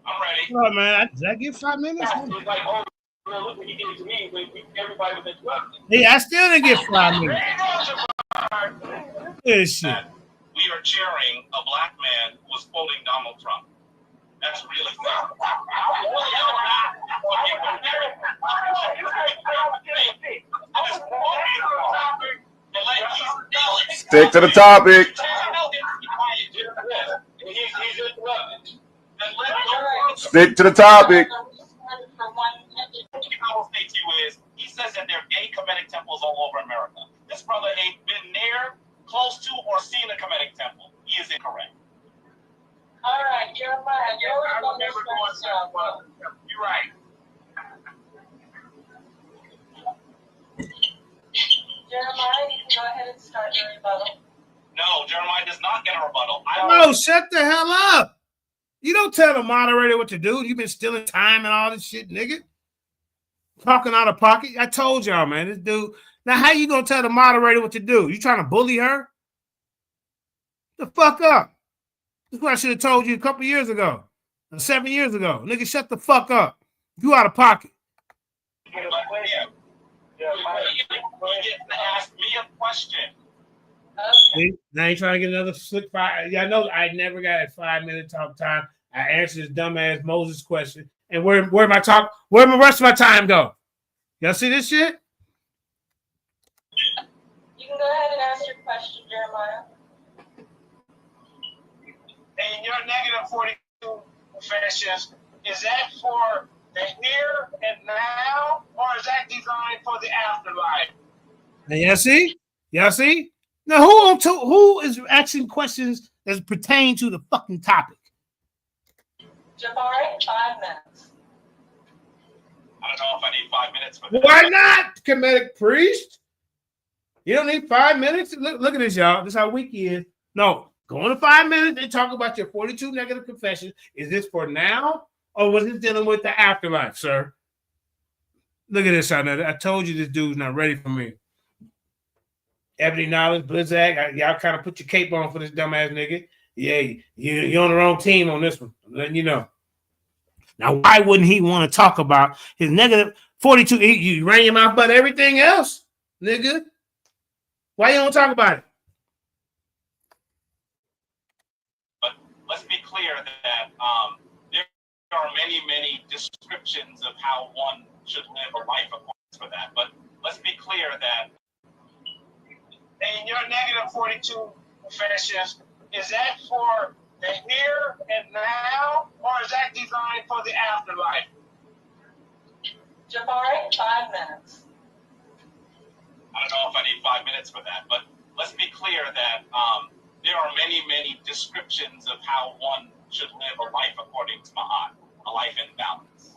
I'm ready. Oh man, did I get 5 minutes? It was like, oh, look what he did to me. Everybody was interrupted. Hey, I still didn't get 5 minutes. This shit. We are cheering a black man who was quoting Donald Trump. That's really sad. Stick to the topic. He's interrupted. Stick to the topic. What I will say to you is, he says that there are gay Kemetic temples all over America. This brother ain't been near, close to, or seen a Kemetic temple. He is incorrect. All right, Jeremiah, I remember going to you're right. Jeremiah, you can go ahead and start your rebuttal. No, Jeremiah does not get a rebuttal. No, shut the hell up. You don't tell the moderator what to do. You've been stealing time and all this shit, nigga. Talking out of pocket. I told y'all, man, this dude. Now, how you gonna tell the moderator what to do? You trying to bully her? The fuck up. This is what I should have told you a couple years ago. 7 years ago. Nigga, shut the fuck up. You out of pocket. He gets to ask me a question. See? Now you trying to get another slick 5. Yeah, I know I never got a 5 minute talk time. I answered this dumbass Moses question. And where my rest of my time go? Y'all see this shit? You can go ahead and ask your question, Jeremiah. And your negative 42 finishes, is that for the here and now, or is that designed for the afterlife? Now y'all see? Y'all see? Now who is asking questions that pertain to the fucking topic? Jabari, 5 minutes. I don't know if I need 5 minutes for this. Why not, Kemetic priest? You don't need 5 minutes? Look at this, y'all. This is how weak he is. No, go on to 5 minutes and talk about your 42 negative confessions. Is this for now, or was it dealing with the afterlife, sir? Look at this, I told you this dude's not ready for me. Ebony Knowledge, Blizzak, y'all kind of put your cape on for this dumbass nigga. Yeah, you're on the wrong team on this one. I'm letting you know. Now, why wouldn't he want to talk about his negative 42? You ran your mouth about everything else, nigga. Why you don't talk about it? But let's be clear that there are many, many descriptions of how one should live a life according to that. But let's be clear that And your negative 42 finishes, is that for the here and now, or is that designed for the afterlife? Jabari, 5 minutes. I don't know if I need 5 minutes for that, but let's be clear that there are many, many descriptions of how one should live a life according to Ma'at, a life in balance.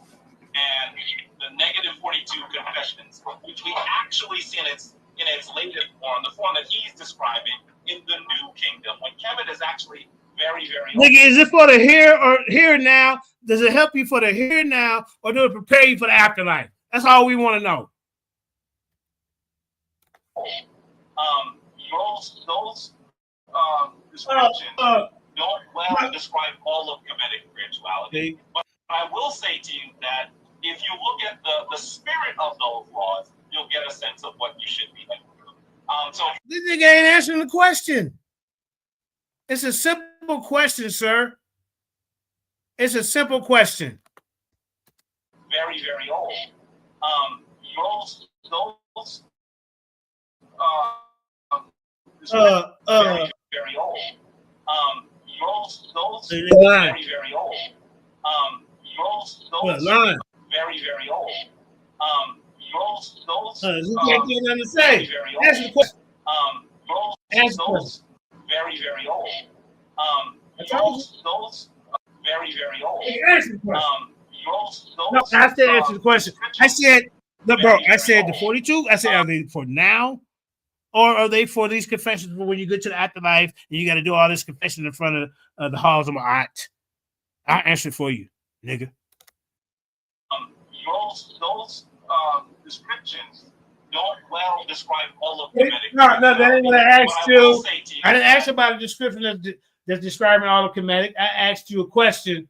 And the negative 42 confessions, which we actually see in its latest form, the form that he's describing in the new kingdom, when Kemet is actually very, very... Nigga, is it for the here or here now? Does it help you for the here now, or do it prepare you for the afterlife? That's all we want to know. Those descriptions don't well describe all of Kemetic spirituality. But I will say to you that If you look at the spirit of those laws, you'll get a sense of what you should be doing. So this nigga ain't answering the question. It's a simple question, sir. It's a simple question. Very, very old. Those very, very old. Those very, very old. Those line. Very, very old. Those You can't get nothing to say. very Answer the question. Those very, very old. Those very, very old. Answer the question. No, I said answer the question. I said, look, bro, I said the 42. I said, are they for now? Or are they for these confessions when you get to the afterlife and you got to do all this confession in front of the halls of my aunt? I'll answer it for you, nigga. Those descriptions don't well describe all of Kemetic. No, that ain't what I asked you. I didn't ask about a description that's describing all of Kemetic. I asked you a question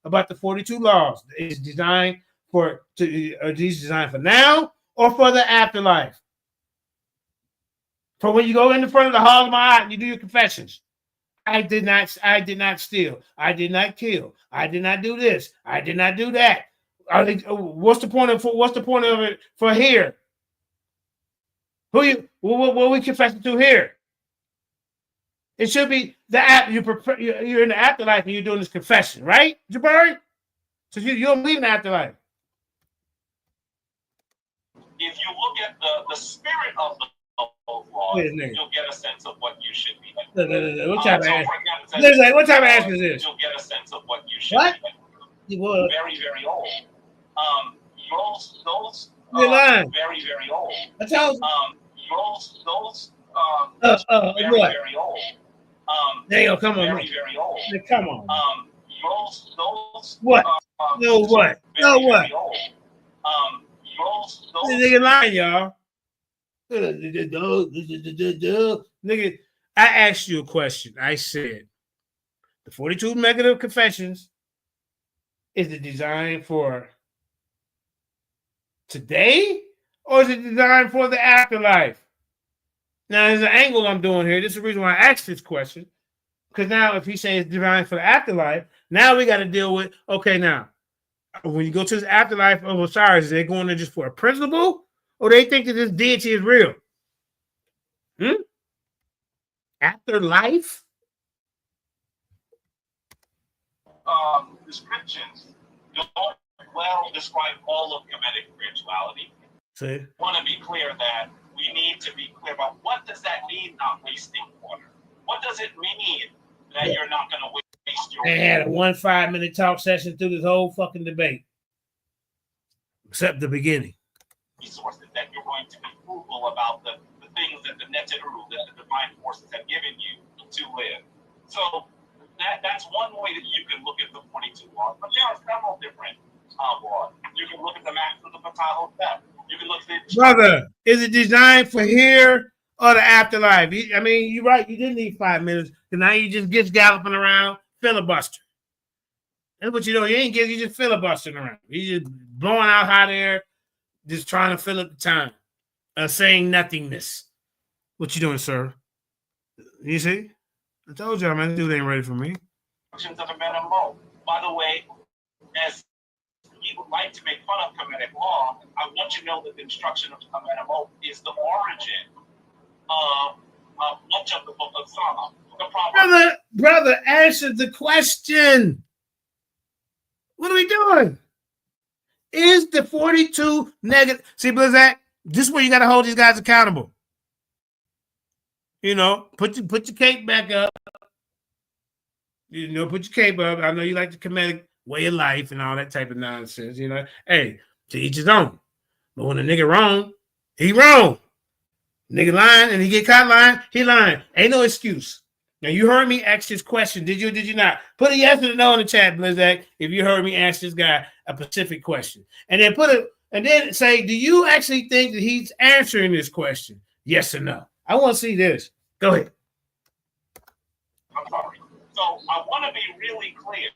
about the 42 laws. Is designed are these designed for now or for the afterlife? For when you go in the front of the hall of my aunt and you do your confessions. I did not steal. I did not kill. I did not do this. I did not do that. What's the point of it for here? What we confessing to here? It should be you're in the afterlife and you're doing this confession, right, Jabari? So you don't believe in the afterlife. If you look at the spirit of the laws, you'll get a sense of what you should be doing. What type of ass is this? You'll get a sense of what you should be doing. Very, very old. Those very, very old. I told you. Those very, what? very old. There you go. Come on. Very, very old. Come on. Those what? No what? No what? Very old. This nigga lying, y'all. Nigga, I asked you a question. I said the 42 negative confessions is it designed for today or is it designed for the afterlife? Now, there's an angle I'm doing here. This is the reason why I asked this question. Because now, if he says it's designed for the afterlife, now we got to deal with, okay, now, when you go to this afterlife of Osiris, they're going there just for a principle or they think that this deity is real? Afterlife? Descriptions don't well describe all of Kemetic spirituality. See? I want to be clear that we need to be clear about what does that mean, not wasting water? What does it mean that you're not going to waste your water? They had a 5-minute talk session through this whole fucking debate. Except the beginning. Resources that you're going to be frugal about the things that the Neteru, that the divine forces have given you to live. So that's one way that you can look at the 22 laws, but there are several different laws. You can look at the Max of the Pataho theft. You can look at brother, is it designed for here or the afterlife? I mean, you're right. You didn't need 5 minutes, and now you just get galloping around filibuster. That's what you know. You just filibustering around. You just blowing out hot air, just trying to fill up the time, saying nothingness. What you doing, sir? You see? I told y'all, man, this dude ain't ready for me. Of Amenemo. By the way, as he would like to make fun of Kemetic law, I want you to know that the instruction of Amenemo is the origin of much of the book of Psalm. Brother, answer the question. What are we doing? Is the 42 negative? See, Blizzak, this is where you got to hold these guys accountable. You know, put your cape back up. You know, put your cape up. I know you like the Kemetic way of life and all that type of nonsense. You know, hey, to each his own. But when a nigga wrong, he wrong. Nigga lying and he get caught lying, he lying. Ain't no excuse. Now you heard me ask this question. Did you or did you not? Put a yes or no in the chat, Blizzak, if you heard me ask this guy a specific question. And then say, do you actually think that he's answering this question? Yes or no? I want to see this. Go ahead. I'm sorry. So I want to be really clear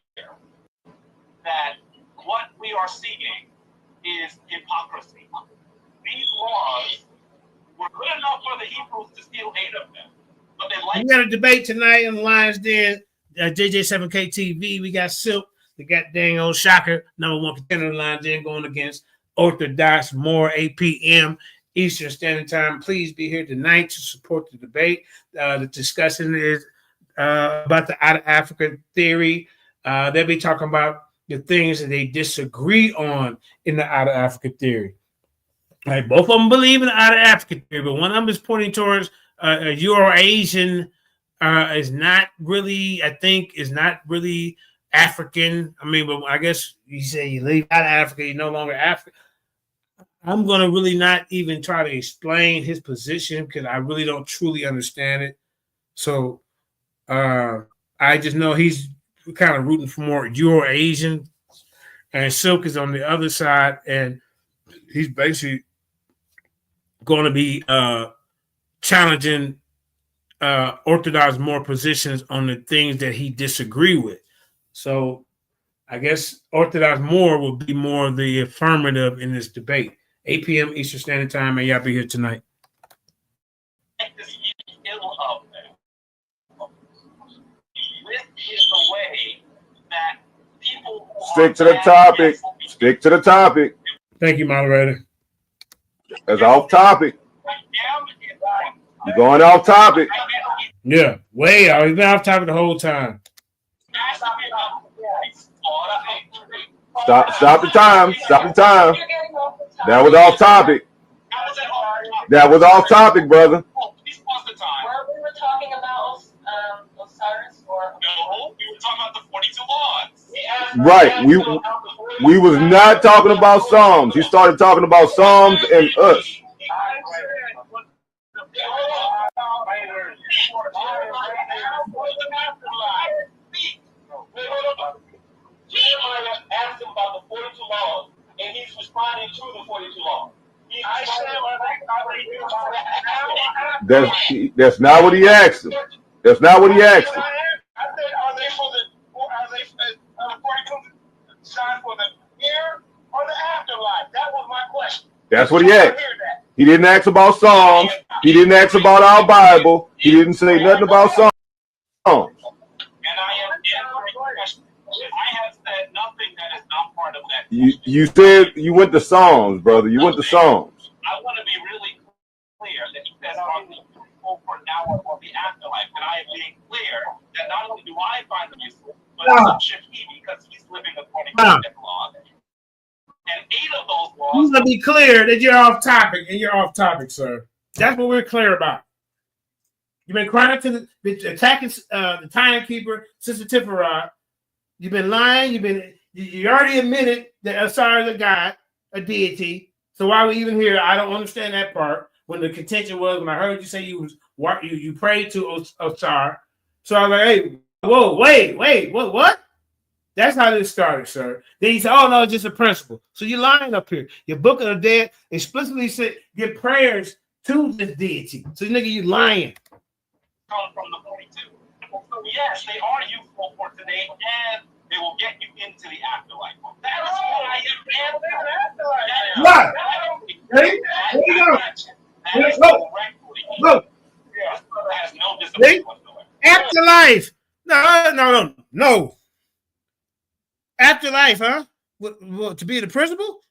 that what we are seeing is hypocrisy. These laws were good enough for the Hebrews to steal 8 of them, but they We like. got a debate tonight in the Lions Den, JJ7K TV. We got Silk, the goddamn old shocker, #1 contender in the Lions Den, going against Orthodox Moore, 8 p.m. Eastern Standard Time. Please be here tonight to support the debate. The discussion is about the out of Africa theory. They'll be talking about the things that they disagree on in the out of Africa theory. Right, both of them believe in the out of Africa theory, but one of them is pointing towards Euro-Asian is not really, I think, is not really African. I mean, but I guess you say you leave out of Africa, you're no longer African. I'm going to really not even try to explain his position because I really don't truly understand it. So I just know he's kind of rooting for more Euro-Asian, and Silk is on the other side, and he's basically going to be challenging Orthodox more positions on the things that he disagree with. So I guess Orthodox more will be more of the affirmative in this debate. 8 p.m. Eastern Standard Time, and y'all be here tonight. This is the way that people Stick to the topic. Stick to the topic. Thank you, moderator. That's off topic. You're going off topic. Yeah, way out. He's been off topic the whole time. Stop the time. Stop the time. That was off topic. That was off topic, brother. Well, we were talking about Osiris, or No, we were talking about the 42 laws. Right. We was not talking about Psalms. He started talking about Psalms and us. Jeremiah asked him about the 42 laws, and he's responding to the 42 laws. That's not what he asked him. That's not what he asked him. I said, are they for the 42 signs for the here or the afterlife? That was my question. That's what he asked. He didn't ask about Psalms. He didn't ask about our Bible. He didn't say nothing about Psalms. And I am answering the question. I have said nothing that is not part of that. You said you went to Psalms, brother. You went to Psalms. I want to be really clear that he says are the useful for now or the afterlife. And I am being clear that not only do I find them useful, but so should he, because he's living according to that law. And 8 of those laws. I'm going to be clear that you're off topic, and you're off topic, sir. That's what we're clear about. You've been crying to attacking the timekeeper, Sister Tifferrod. You've been lying. You already admitted that Osiris is a god, a deity. So why are we even here? I don't understand that part. When the contention was, when I heard you say you prayed to Osiris. So I was like, hey, whoa, wait, what? That's how this started, sir. Then he said, oh, no, it's just a principle. So you're lying up here. Your Book of the Dead explicitly said give prayers to this deity. So, nigga, you lying. From the 42. So, yes, they are useful for today, and they will get you into the afterlife. That is what I am. What? Ready? Here we go. That is correctly. Look. This brother has no discipline whatsoever. Afterlife. No. Afterlife, huh? What, to be the principal?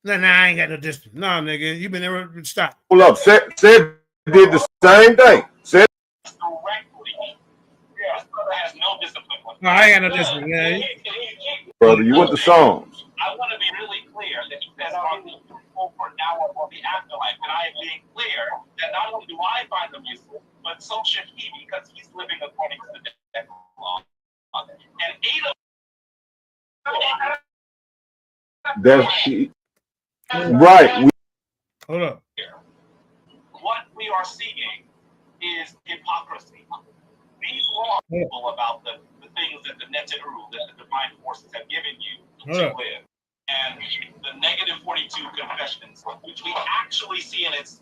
Nah, I ain't got no discipline. No, nigga, you been there. Stop. Hold up. Said did the same thing. Said Correctly. This brother has no discipline whatsoever. No, I ain't got no discipline. Yeah. brother, you went to Psalms. I want to be really clear that he says are the useful for now or the afterlife. And I am being clear that not only do I find them useful, but so should he, because he's living according to the death law. And 8 of Right. Hold up. what we are seeing is hypocrisy. These laws are about the things that the Neteru, that the divine forces have given you to live. And the negative 42 confessions, which we actually see in its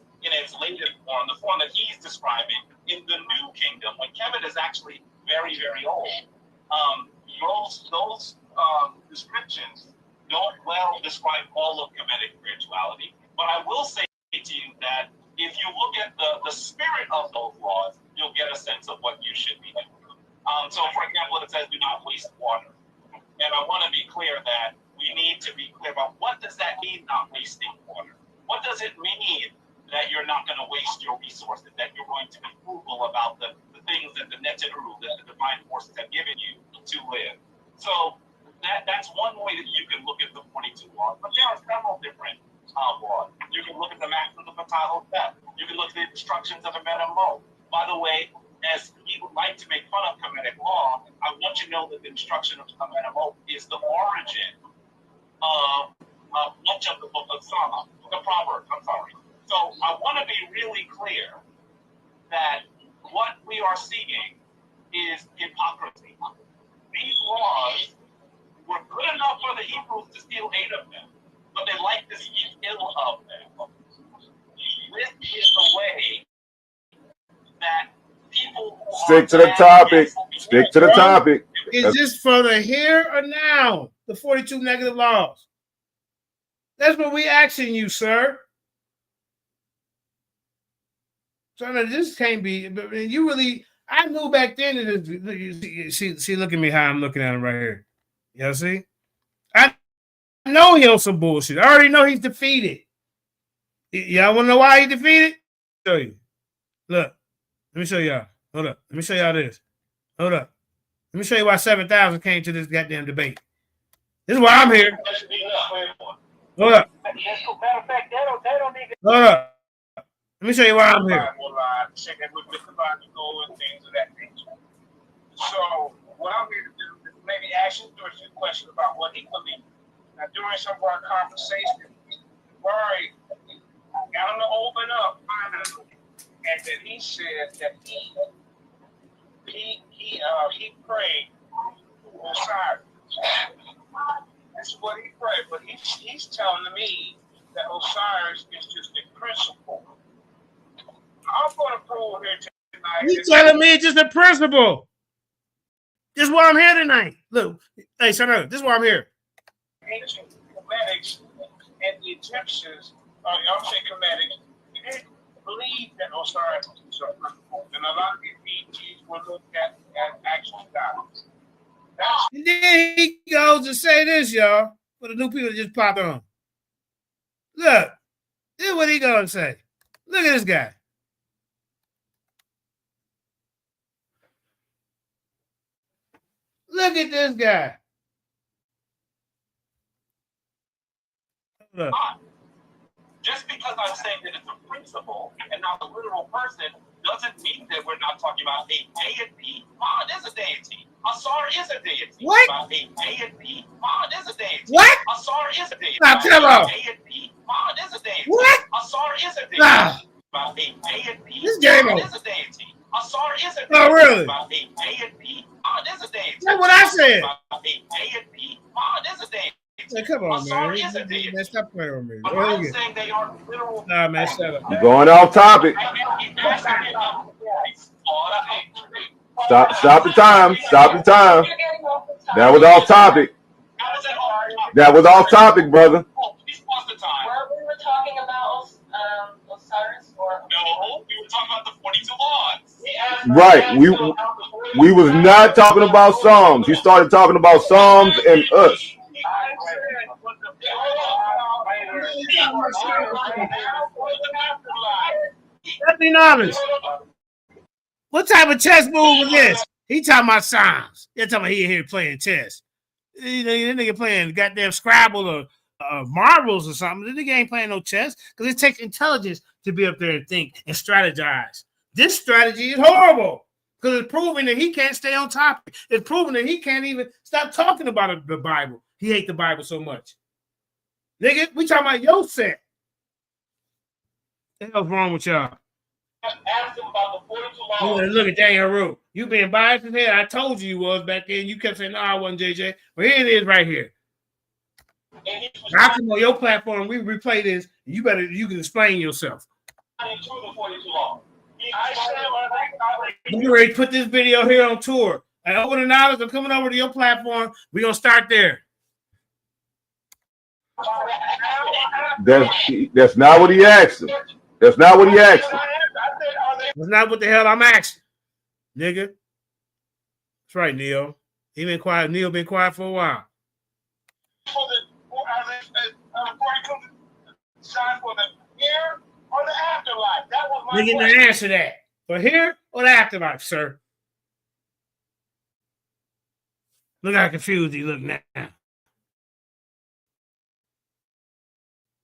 latest form, the form that he's describing in the new kingdom, when Kevin is actually very, very old. Those descriptions don't well describe all of Kemetic spirituality, but I will say to you that if you look at the spirit of those laws, you'll get a sense of what you should be doing. So, for example, it says do not waste water. And I want to be clear that we need to be clear about what does that mean, not wasting water? What does it mean that you're not going to waste your resources, that you're going to be frugal about the things that the Neteru, that the divine forces have given you to live? So that's one way that you can look at the 42 laws, but there are several different laws. You can look at the maxims of Pataho Theft. You can look at the instructions of a Mo. By the way, as we would like to make fun of Kemetic law, I want you to know that the instruction of Mo is the origin of much of the book of Psalms, the Proverbs, I'm sorry. So I want to be really clear that what we are seeing is hypocrisy. These laws were good enough for the Hebrews to steal 8 of them, but they like to speak ill of them. This is the way that people who Stick to the topic. Stick to the topic. Is this for the here or now? The 42 negative laws. That's what we asking you, sir. So no, this can't be. But you really, I knew back then that see, look at me how I'm looking at him right here. You see, I know he on some bullshit. I already know he's defeated. Y'all want to know why he defeated? I'll show you. Look, let me show y'all. Hold up. Let me show y'all this. Hold up. Let me show you why 7,000 came to this goddamn debate. This is why I'm here. Hold up. Matter of fact, they don't even. Hold up. Let me show you why I'm here. So what I'm here to do is maybe ask you a question about what he believes. Now, during some of our conversation, Jabari got him to open up, and then he said that he prayed for Osiris. This is what he prayed, but he's telling me that Osiris is just a principle. I'm going to prove here tonight. You telling me it's just a principle? This is why I'm here tonight. Look, hey, son, this is why I'm here. Ancient Kemetics and the Egyptians, I'm saying Kemetics, they didn't believe that Osiris was a principle. And a lot of these deities were looked at as actual gods. And then he goes to say this, y'all, for the new people that just popped on. Look, this is what he going to say. Look at this guy. Look at this guy. Look. Just because I'm saying that it's a principle and not a literal person doesn't mean that we're not talking about a deity. God is a deity. Asar is a deity. What? About a deity. God is a deity. What? Asar is a deity. Nah, tell him. Deity. God is a deity. What? Asar is a deity. Nah. About a deity. This game God over. is a deity. Asar is a deity. Oh, really? About a deity. God is a deity. That's what I said. About a deity. God is a deity. Hey, come on, Asar man. is a deity. Man, stop playing with me. But Go I'm ahead. saying they are literal. Nah, man, shut up. You're going off topic. Stop the time. Stop the time. That was off topic. That was off topic, brother. Oh, please pause the time. Were we talking about Osiris or? No, we were talking about the 42 laws. Right. We was not talking about Psalms. You started talking about Psalms and us. Let me honest. What type of chess move was this? He talking about Psalms. He talking about he here playing chess. That nigga playing goddamn Scrabble or marbles or something. This nigga ain't playing no chess because it takes intelligence to be up there and think and strategize. This strategy is horrible because it's proving that he can't stay on topic. It's proving that he can't even stop talking about the Bible. He hates the Bible so much. Nigga, we talking about your set. What the hell's wrong with y'all? Ask him about the 42 laws. Look at Daniel Rue. You being biased in here. I told you was back then. You kept saying, no, I wasn't JJ. Well, here it is right here. Now, come on your platform. We replay this. You can explain yourself. Into the 42 laws. You ready to put this video here on tour. And over the knowledge, I'm coming over to your platform. We're going to start there. That's not what he asked him. That's not what he asked him. That's not what the hell I'm asking, nigga. That's right, Neil. He been quiet. Neil been quiet for a while. For the here or the afterlife? That was my Nigga, question. to answer that. For here or the afterlife, sir? Look how confused he look now.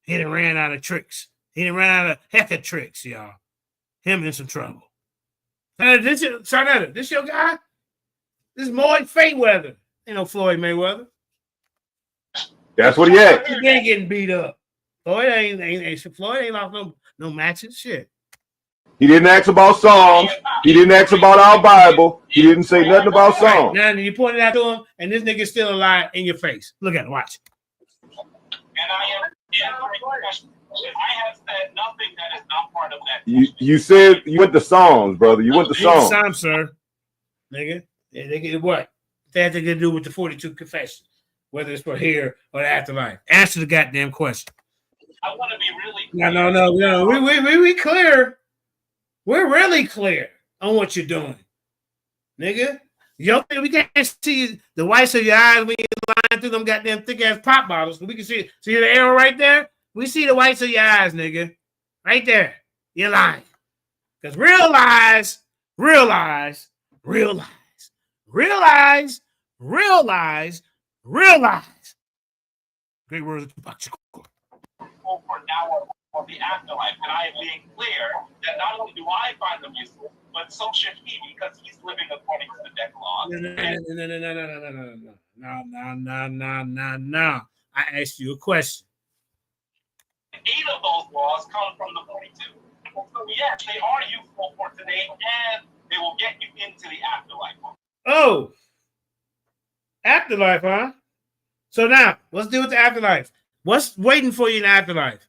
He done ran out of tricks. He done ran out of heck of tricks, y'all. Him in some trouble. This your guy? This is Floyd Mayweather. Ain't no Floyd Mayweather. That's what he asked. He ain't getting beat up. Floyd ain't lost no matches. Shit. He didn't ask about songs. He didn't ask about our Bible. He didn't say nothing about songs. Now you pointed out to him, and this nigga's still alive in your face. Look at it. Watch. And I have said nothing that is not part of that. You said you went to songs, brother. You went to songs. Some, sir. Nigga. They get what? They have to do with the 42 confessions, whether it's for here or the afterlife. Answer the goddamn question. I want to be really clear. No. We clear. We're really clear on what you're doing, nigga. Yo, we can't see the whites of your eyes when you're lying through them goddamn thick ass pop bottles. We can see the arrow right there. We see the whites of your eyes, nigga, right there. You're lying, because realize. Great words of Tupac Shakur. For now or the afterlife, and I am being clear that not only do I find them useful, but so should he, because he's living according to the Decalogue. No. I asked you a question. 8 of those laws come from the 42. So yes, they are useful for today, and they will get you into the afterlife. Oh, afterlife, huh? So now, let's deal with the afterlife. What's waiting for you in the afterlife?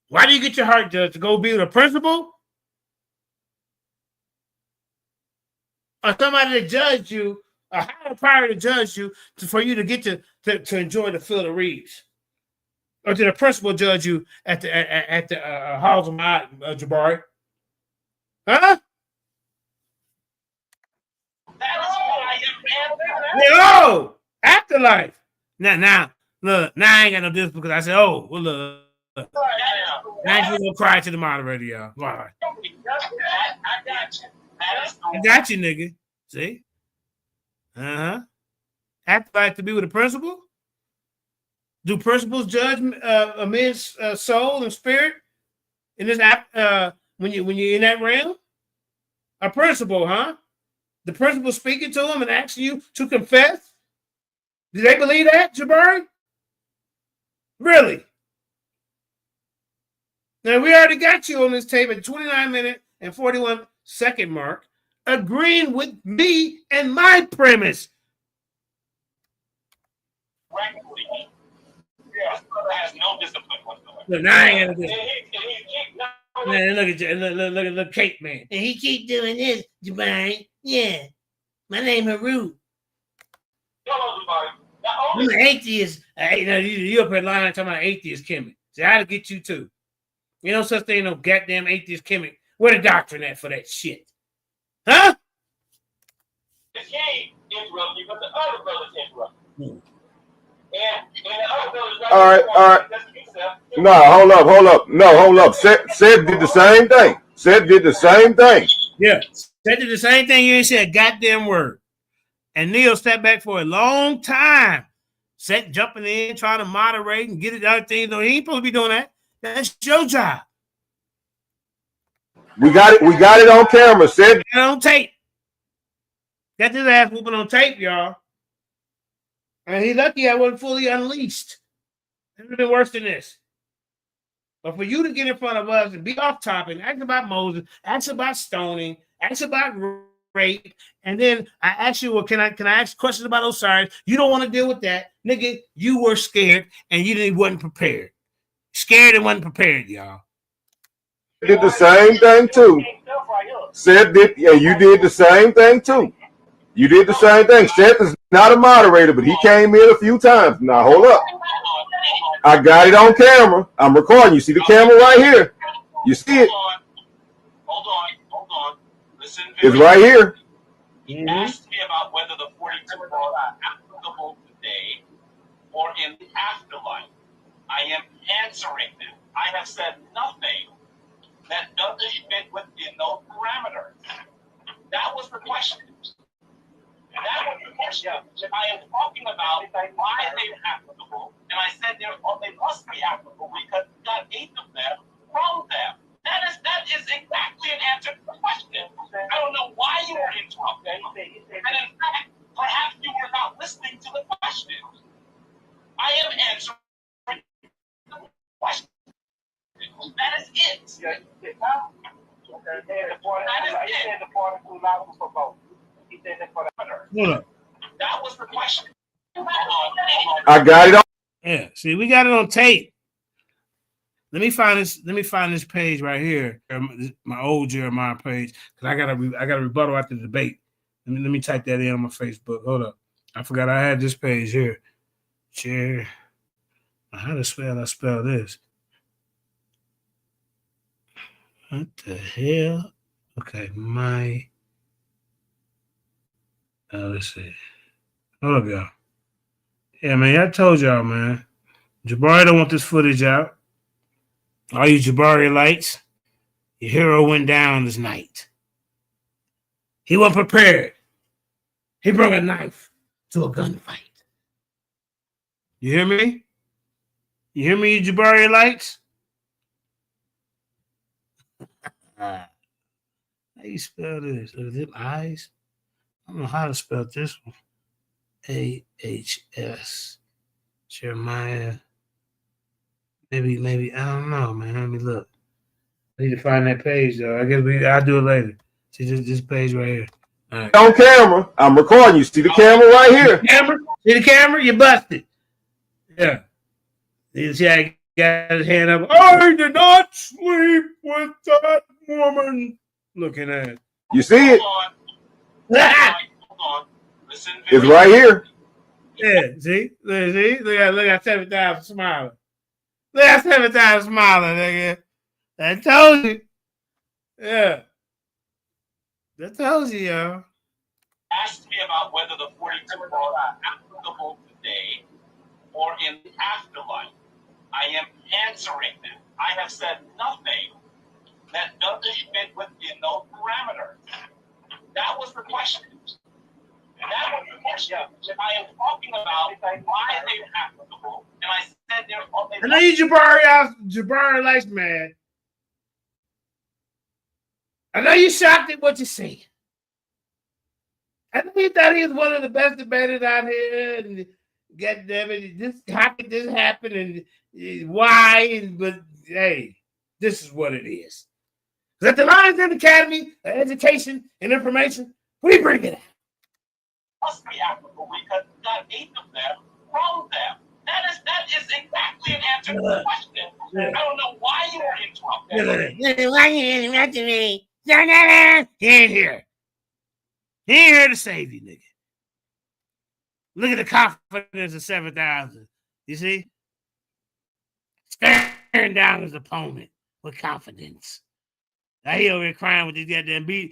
Why do you get your heart judged? To go be with a principal? Or somebody that judged you, a higher power to judge you for you to get to enjoy the field of reeds? Or did the principal judge you at the halls of my Jabari? Huh? That is why I am No! Afterlife. Now, look, now I ain't got no this because I said, oh, well, look. Now you gonna cry to the moderator, y'all. All right. I got you. I got you, nigga. See? Afterlife to be with a principal? Do principals judge a man's soul and spirit in this when you're in that realm? A principal, huh? The principal speaking to him and asking you to confess? Do they believe that, Jabari? Really? Now, we already got you on this tape at 29-minute and 41-second mark, agreeing with me and my premise. This brother has no discipline whatsoever. Look, now I ain't got discipline. Look, Kate, man. And he keep doing this, Jabari. Yeah. My name is Haru. I'm an atheist. You up here lying talking about atheist Kemet. See, how to get you too. You know such thing, no goddamn atheist Kemet. Where the doctrine at for that shit? Huh? He ain't interrupting you, but the other brothers interrupt you. And the other brothers All right. No, hold up. No, hold up. Seth did the same thing. Yeah. Seth did the same thing. You ain't said a goddamn word. And Neil stepped back for a long time. Seth jumping in, trying to moderate and get it other things. No, he ain't supposed to be doing that. That's your job. We got it on camera. Seth. Got it on tape. Got this ass whooping on tape, y'all. And he's lucky I wasn't fully unleashed. It would have been worse than this. But for you to get in front of us and be off topic, ask about Moses, ask about stoning, ask about rape, and then I ask you, well, can I ask questions about Osiris? You don't want to deal with that. Nigga, you were scared and you wasn't prepared. Scared and wasn't prepared, y'all. Did the same thing too. Seth did, yeah, you did the same thing too. You did the same thing. Seth is not a moderator, but he came in a few times. Now hold up. I got it on camera. I'm recording. You see the camera right here. You see it? Hold on. Listen. It's right here. He asked me about whether the 42 laws are applicable today or in the afterlife. I am answering them. I have said nothing that doesn't fit within those parameters. That was the question. That was the question. I am talking about why they're applicable, and I said they must be applicable because we got 8 of them from them. That is exactly an answer to the question. I don't know why you were interrupting, and in fact, perhaps you were not listening to the question. I am answering the question. That is it. That was the question. I got it on. Yeah, see, we got it on tape. Let me find this page right here, my old Jeremiah page, because I got a rebuttal after the debate. Let me type that in on my Facebook. Hold up, I forgot I had this page here. How to spell? I spell this. What the hell? Okay, let's see. Hold up, y'all. Yeah, man, I told y'all, man. Jabari don't want this footage out. All you Jabari lights, your hero went down this night. He wasn't prepared. He brought a knife to a gunfight. You hear me? You hear me, you Jabari lights? How you spell this? Are them eyes? I don't know how to spell this one. AHS. Jeremiah. Maybe, I don't know, man. Let me look. I need to find that page, though. I guess I'll do it later. See this page right here. All right. On camera. I'm recording. You see the camera right here. See the camera? You busted. Yeah. You see I got his hand up. I did not sleep with that woman. Looking at it. You see it? Hold on. Listen. It's right here. Yeah, see? Look at 7,000 smiling. Look at 7,000 smiling, nigga. I told you. Yeah. I told you, y'all. Asked me about whether the 42 laws are applicable today or in the afterlife. I am answering them. I have said nothing that doesn't fit within those parameters. That was the question. That was the question. I am talking about why they're applicable, and I said they're. I know you Jabari likes, man. I know you shocked at what you see. I know you thought he was one of the best debaters out here, and God damn it, how could this happen, and why? But hey, this is what it is. At the Lions Den Academy of Education and Information, we bring it out. Must be applicable because we got 8 of them from them. That is exactly an answer to the question. I don't know why you were interrupting. Why you interrupting me? He ain't here. He ain't here to save you, nigga. Look at the confidence of 7,000. You see? Staring down his opponent with confidence. Now he over here crying with these goddamn the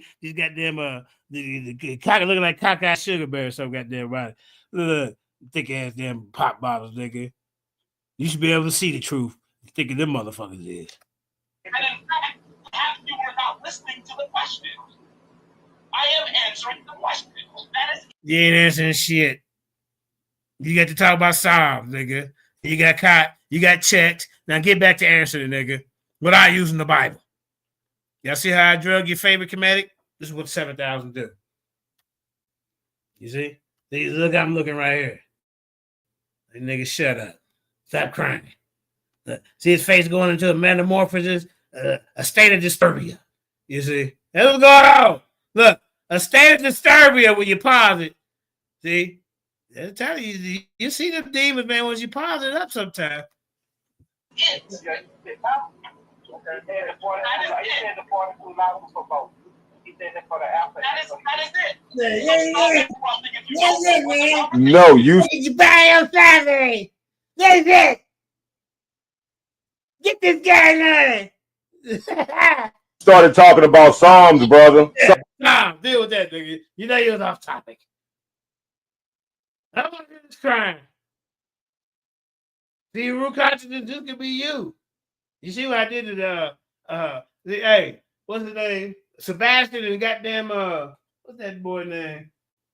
cock looking like cockeyed sugar bear or some goddamn right. Look, thick ass damn pop bottles, nigga. You should be able to see the truth. Thick of them motherfuckers is. And in fact, perhaps you were not listening to the question. I am answering the question. That is. You ain't answering shit. You got to talk about Psalms, nigga. You got caught. You got checked. Now get back to answering, nigga, without using the Bible. Y'all see how I drug your favorite comedic? This is what 7,000 do. You see? Look, I'm looking right here. That nigga, shut up. Stop crying. See his face going into a metamorphosis, a state of disturbia. You see? That's what's going on. Look, a state of disturbia when you pause it. See? I'm telling you, you see the demons, man, once you pause it up sometimes. sending for the alpha. That is it. That's it, man. No, you Jabari Osaze. That's it. Get this guy on. started talking about Psalms, brother. Yeah, nah, deal with that, nigga. You know you was off topic. I want to do this crime. See, root consciousness, this could be you. You see what I did to hey, what's his name? Sebastian and goddamn what's that boy name?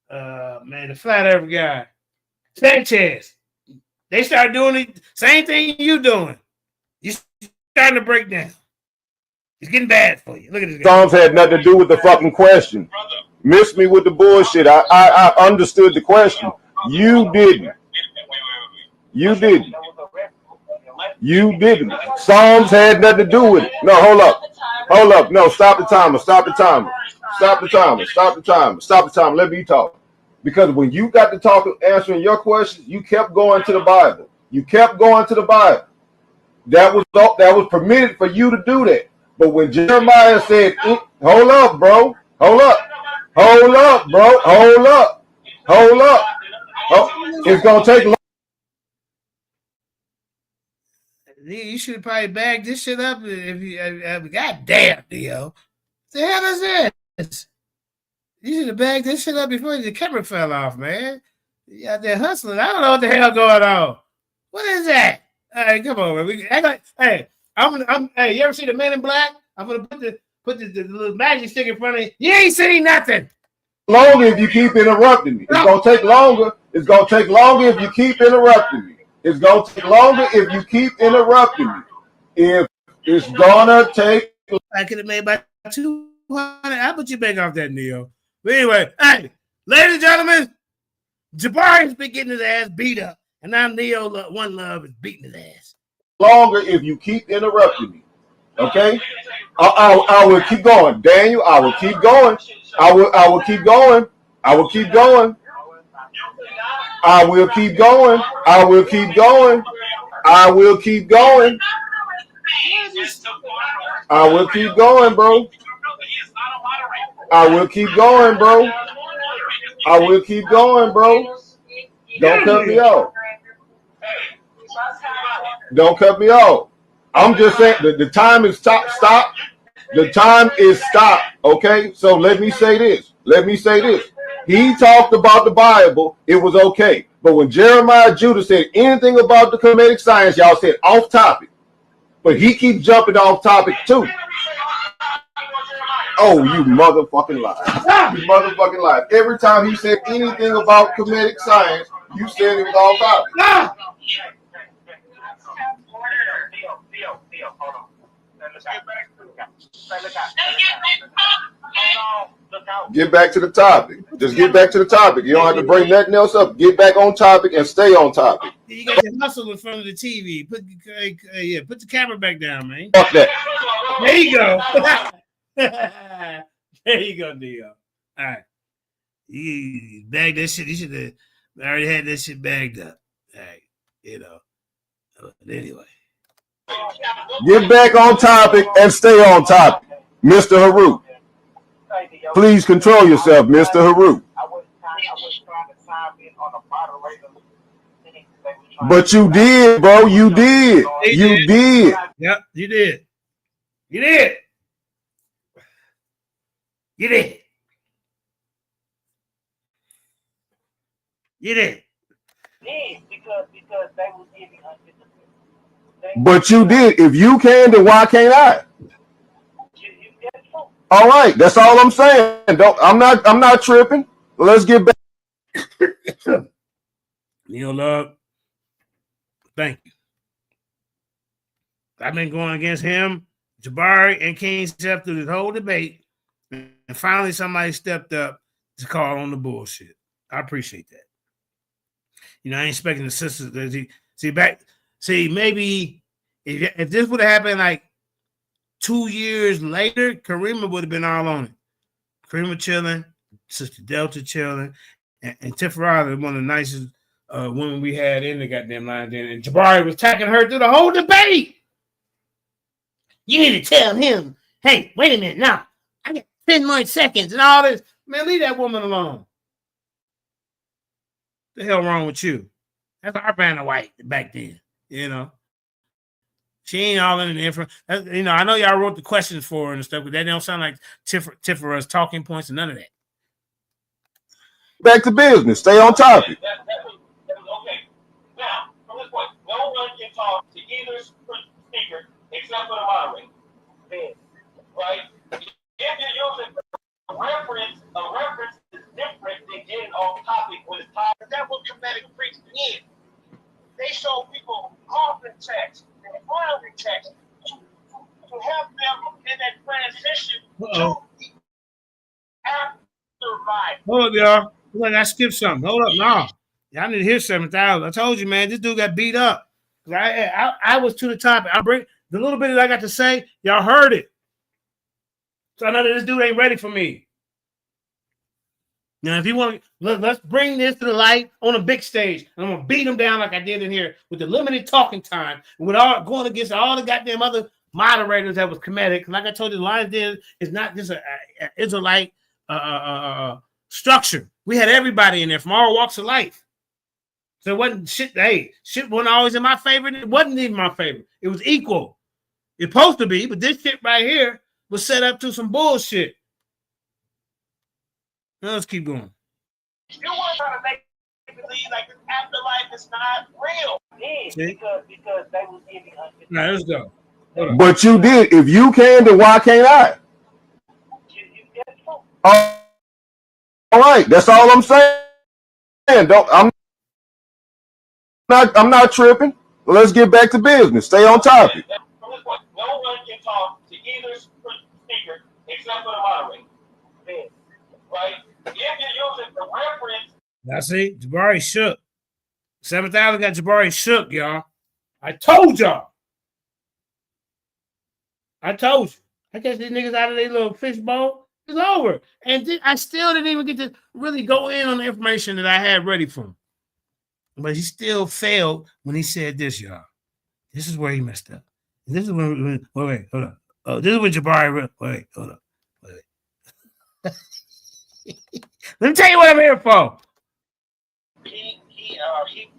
Man, the flat earth guy. Sanchez. They started doing the same thing you doing. You starting to break down. It's getting bad for you. Look at this guy. Psalms had nothing to do with the fucking question. Miss me with the bullshit. I understood the question. You didn't. You didn't. You didn't. Psalms had nothing to do with it. No, hold up. Hold up. No, stop the timer. Stop the timer. Stop the timer. Stop the timer. Stop the timer. Let me talk. Because when you got to talk answering your questions, you kept going to the Bible. You kept going to the Bible. That was permitted for you to do that. But when Jeremiah said, hold up, bro. Hold up. Hold up, bro. Hold up. Hold up. Oh, it's going to take long. You should probably bag this shit up if you goddamn, Theo. The hell is this? You should have bagged this shit up before the camera fell off, man. You out there hustling. I don't know what the hell going on. What is that? All right, come on, man. Hey, you ever see the Men in Black? I'm gonna put the little magic stick in front of you. You ain't seen nothing. Longer if you keep interrupting me. It's gonna take longer. It's gonna take longer if you keep interrupting me. It's gonna take longer if you keep interrupting me. If it's gonna take, I could have made about 200. I'll put you back off that, Neo. But anyway, hey, ladies and gentlemen, Jabari's been getting his ass beat up, and now Neo One Love is beating his ass. longer if you keep interrupting me. Okay? I will keep going. Daniel, I will keep going. I will keep going. I will keep going. I will keep going. I will keep going. I will keep going. I will keep going, bro. I will keep going, bro. I will keep going, bro. Don't cut me off. Don't cut me off. I'm just saying the time is stop. The time is stop. Okay? So let me say this. Let me say this. He talked about the Bible. It was okay. But when Jeremiah Judah said anything about the Kemetic science, y'all said off topic. But he keeps jumping off topic too. Oh, you motherfucking liar. You motherfucking liar. Every time he said anything about Kemetic science, you said it was off topic. Theo, hold on. Get back to the topic. Just get back to the topic. You don't have to bring nothing else up. Get back on topic and stay on topic. You got to hustle in front of the TV. Put the camera back down, man. Fuck that. There you go. There you go, Neo. All right. You bag that shit. You should have already had that shit bagged up. All right. You know. But anyway. Get back on topic and stay on topic. Mr. Harut. Please control yourself, Mr. Harut. But you did, bro. You did. You did. Yep, you did. You did. You did. You did. Because they will give me But you did. If you can, then why can't I? All right, that's all I'm saying. I'm not tripping. Let's get back. Neil Love, thank you. I've been going against him, Jabari, and King Seth through this whole debate, and finally somebody stepped up to call on the bullshit. I appreciate that. You know, I ain't expecting the sisters to see maybe if this would have happened like 2 years later, Karima would have been all on it. Karima chilling, Sister Delta chilling, and Tiffarada, one of the nicest women we had in the goddamn line then. And Jabari was attacking her through the whole debate. You need to tell him, hey, wait a minute, now. 10 more seconds and all this. Man, leave that woman alone. The hell wrong with you? That's our Vanna White back then, you know. She ain't all in the info. You know, I know y'all wrote the questions for her and stuff, but that don't sound like Tifera's talking points and none of that. Back to business. Stay on topic. That was okay. Now, from this point, no one can talk to either speaker except for the moderator. Right? If you're using a reference is different than getting off topic when it's time. That's what comedic preaching is. They show people often text and finally text to help them in that transition to the afterlife. Hold up, y'all. Look, I skipped something. Hold up, no. Y'all need to hear 7,000. I told you, man, this dude got beat up. I was to the topic. I bring the little bit that I got to say. Y'all heard it. So I know that this dude ain't ready for me. Now, if you want to, let's bring this to the light on a big stage. And I'm going to beat him down like I did in here with the limited talking time. And with all going against all the goddamn other moderators that was comedic. Like I told you, the Lions Den is not just an Israelite structure. We had everybody in there from all walks of life. So it wasn't shit. Hey, shit wasn't always in my favor. It wasn't even my favor. It was equal. It's supposed to be, but this shit right here was set up to some bullshit. Now let's keep going. You want to make believe like this afterlife is not real. Because they was giving us. Now let's go. But you did. If you can, then why can't I? All right, that's all I'm saying. I'm not tripping. Let's get back to business. Stay on topic. From this point, no one can talk to either speaker except for the moderator. Right? If you're using the reference. Now see, Jabari shook. 7,000 got Jabari shook, y'all. I told y'all. I told you. I guess these niggas out of their little fishbowl. It's over. And I still didn't even get to really go in on the information that I had ready for him. But he still failed when he said this, y'all. This is where he messed up. This is when wait, hold up. Oh, this is when Jabari hold up. Wait. Let me tell you what I'm here for. He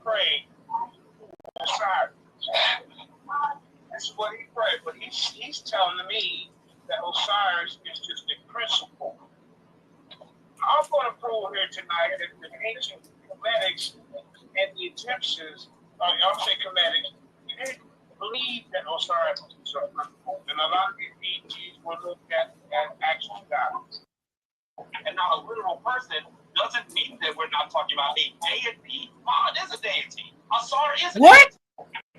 prayed. Sorry. That's what he prayed, but he's telling me that Osiris is just a principle. I'm going to prove here tonight that the ancient Comedics and the Egyptians, I'll say Comedics, they didn't believe that Osiris was a principle. And a lot of these deities were looked at as actual gods. And now a literal person doesn't mean that we're not talking about a deity. God is a deity. Asar is a deity.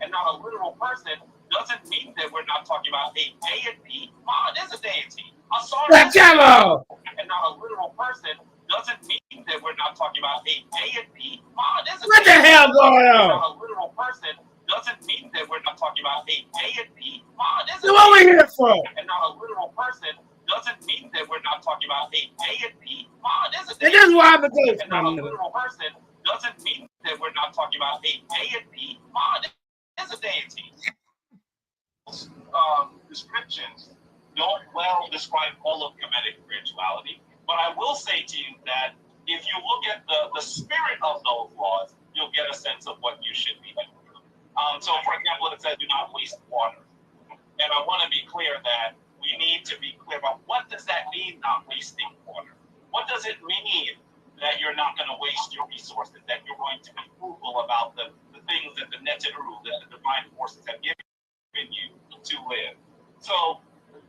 And now a literal person doesn't mean that we're not talking about a deity. God is a deity. Asar is a deity. And now a literal person doesn't mean that we're not talking about a deity. God is a deity. What the hell going on? And now a literal person doesn't mean that we're not talking about a deity. God is a deity. What we here for? And now a literal person doesn't mean that we're not talking about a deity. God is a deity. And this is why I'm going And now a literal person doesn't mean that we're not talking about a deity. God is a deity. Descriptions don't well describe all of Kemetic spirituality, but I will say to you that if you look at the spirit of those laws, you'll get a sense of what you should be doing. So, for example, it says do not waste water. And I want to be clear that we need to be clear about what does that mean, not wasting water? What does it mean that you're not going to waste your resources, that you're going to be frugal about the things that the Netanyahu, that the divine forces have given you to live? So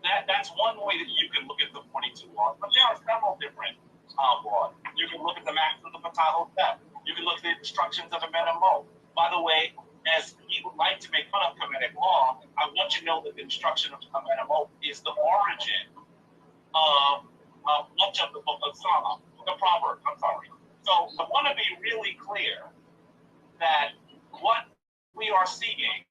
that's one way that you can look at the 42 laws, but there are several different laws. You can look at the Max of the Pataho Theft. You can look at the instructions of the Menamo. By the way, as he would like to make fun of Kemetic law, I want you to know that the instruction of Menamo is the origin of much of the book of Psalms, the Proverbs, I'm sorry. So I want to be really clear that what we are seeing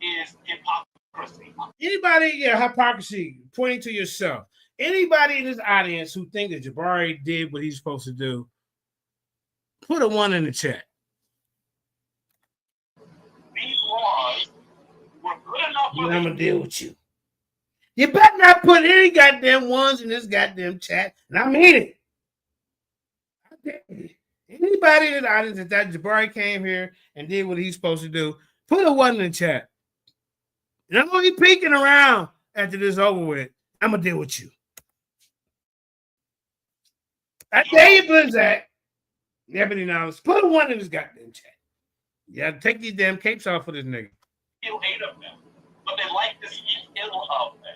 is hypocrisy. Anybody, hypocrisy, pointing to yourself. Anybody in this audience who think that Jabari did what he's supposed to do, put a 1 in the chat. These laws were good enough for I'm gonna deal with you. You better not put any goddamn ones in this goddamn chat. And I mean it. Anybody in the audience that Jabari came here and did what he's supposed to do, put a one in the chat. And I'm going to be peeking around after this over with. I'm going to deal with you. I dare you, Blizzak. Ebony Knowledge. Put a one in this goddamn chat. You got to take these damn capes off of this nigga. Feel hate of them, but they like to speak ill of them.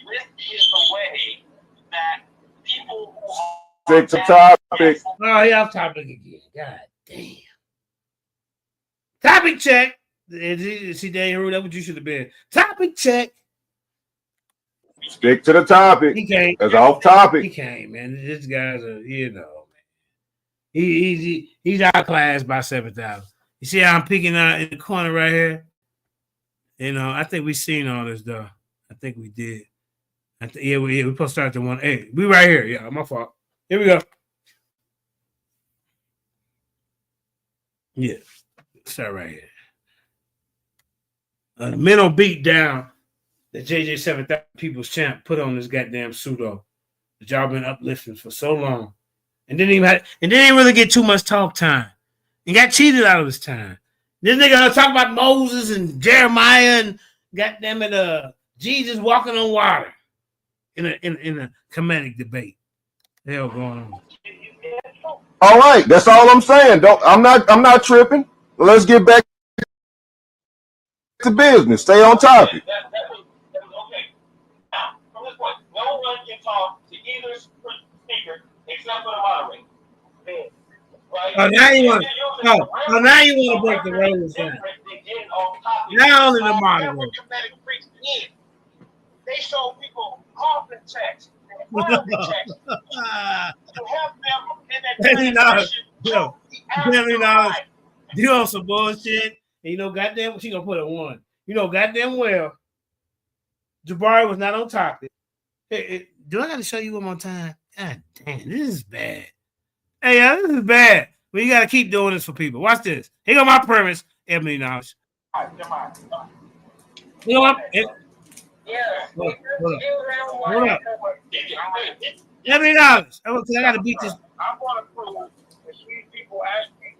This is the way that people who are Stick to topic. Oh, yeah, off topic again. God damn. Topic check. See, Daniel, that's what you should have been. Topic check. Stick to the topic. He came. That's off topic. He came, man. This guy's a, man. He's outclassed by 7,000. You see how I'm peeking out in the corner right here? I think we seen all this though. I think we did. We supposed to start at 1. Hey, we right here. Yeah, my fault. Here we go. Yeah, start right here. A mental beat down that JJ7000 People's Champ put on this goddamn pseudo that y'all been uplifting for so long, and didn't even really get too much talk time. And got cheated out of his time. This nigga talk about Moses and Jeremiah and goddamn it, Jesus walking on water in a comedic debate. The hell going on? All right, that's all I'm saying. I'm not tripping. Let's get back to business. Stay on topic. That was okay. Now, from this point, no one can talk to either speaker except for the moderator. Right? Oh, now you want to break the rules down. Now only the moderator. They show people often text and verbally text to help them in that transition. You on some bullshit. And goddamn, she gonna put a 1. Goddamn well, Jabari was not on topic. Hey, do I gotta show you one more time? God damn, this is bad. Hey, this is bad. But you gotta keep doing this for people. Watch this. Here go my premise, Ebony Knowledge. You know what? Hold up. Ebony Knowledge. I gotta beat this. I'm going to prove that these people actually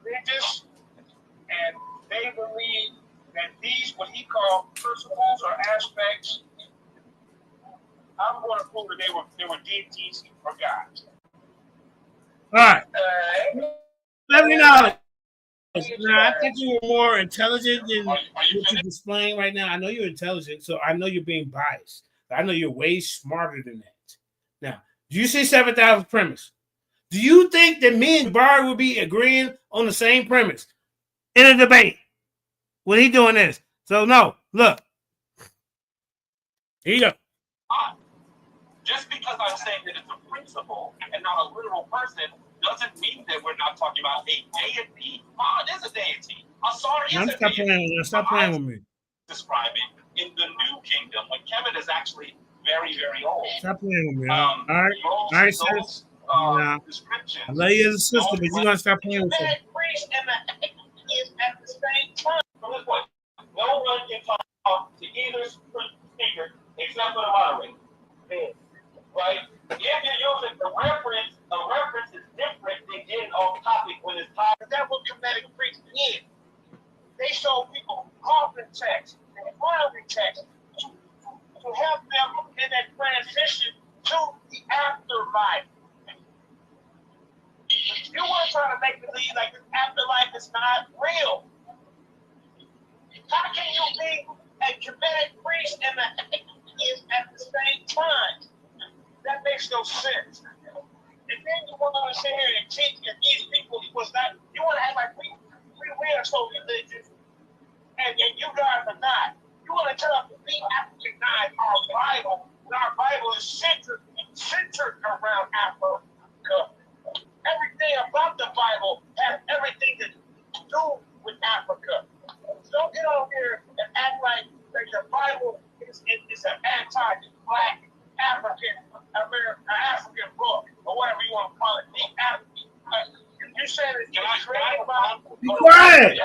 religious and they believe that these, what he called principles or aspects, I'm going to prove that they were deities or gods. All right. Ebony Knowledge. Now, I think you were more intelligent than what you're displaying right now. I know you're intelligent, so I know you're being biased. I know you're way smarter than that. Now, do you see 7,000 premise? Do you think that me and Jabari will be agreeing on the same premise in a debate when he doing this? So, no, look. Here you go. Just because I'm saying that it's a principle and not a literal person doesn't mean that we're not talking about a deity. God is a deity. Asar is a deity. Stop playing with me. Describing in the New Kingdom when Kemet is actually very, very old. Stop playing with me. All right, sis. I love you as a sister, but you gotta stop playing with me. At the same time. From this point, no one can talk to either speaker except for the moderator. Right? If you're using a reference is different than getting off topic when it's time. That's what comedic preaching is. They show people often text and verbally text to help them in that transition to the afterlife. You want to try to make believe like this afterlife is not real. How can you be a comedic priest and at the same time? That makes no sense. And then you want to sit here and teach that these people was not. You want to act like we are so religious, and you guys are not. You want to tell us that we Africanize our Bible, and our Bible is centered around Africa. Everything about the Bible has everything to do with Africa. So don't get on here and act like the Bible is an anti-black African book, or whatever you want to call it. You said it's be quiet.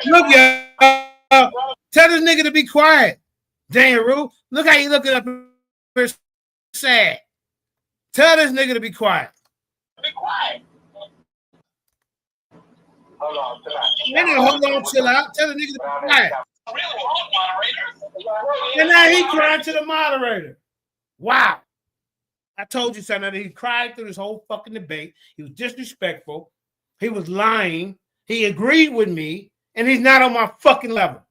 Look, y'all. Tell this nigga to be quiet. Daniel Rue, look how you looking up here sad. Tell this nigga to be quiet. Be quiet. Hold on, chill out. Nigga, hold on, chill out. Tell the nigga to be quiet. Really wrong, moderators. And now he crying to the moderator. Wow. I told you something. He cried through this whole fucking debate. He was disrespectful. He was lying. He agreed with me, and he's not on my fucking level.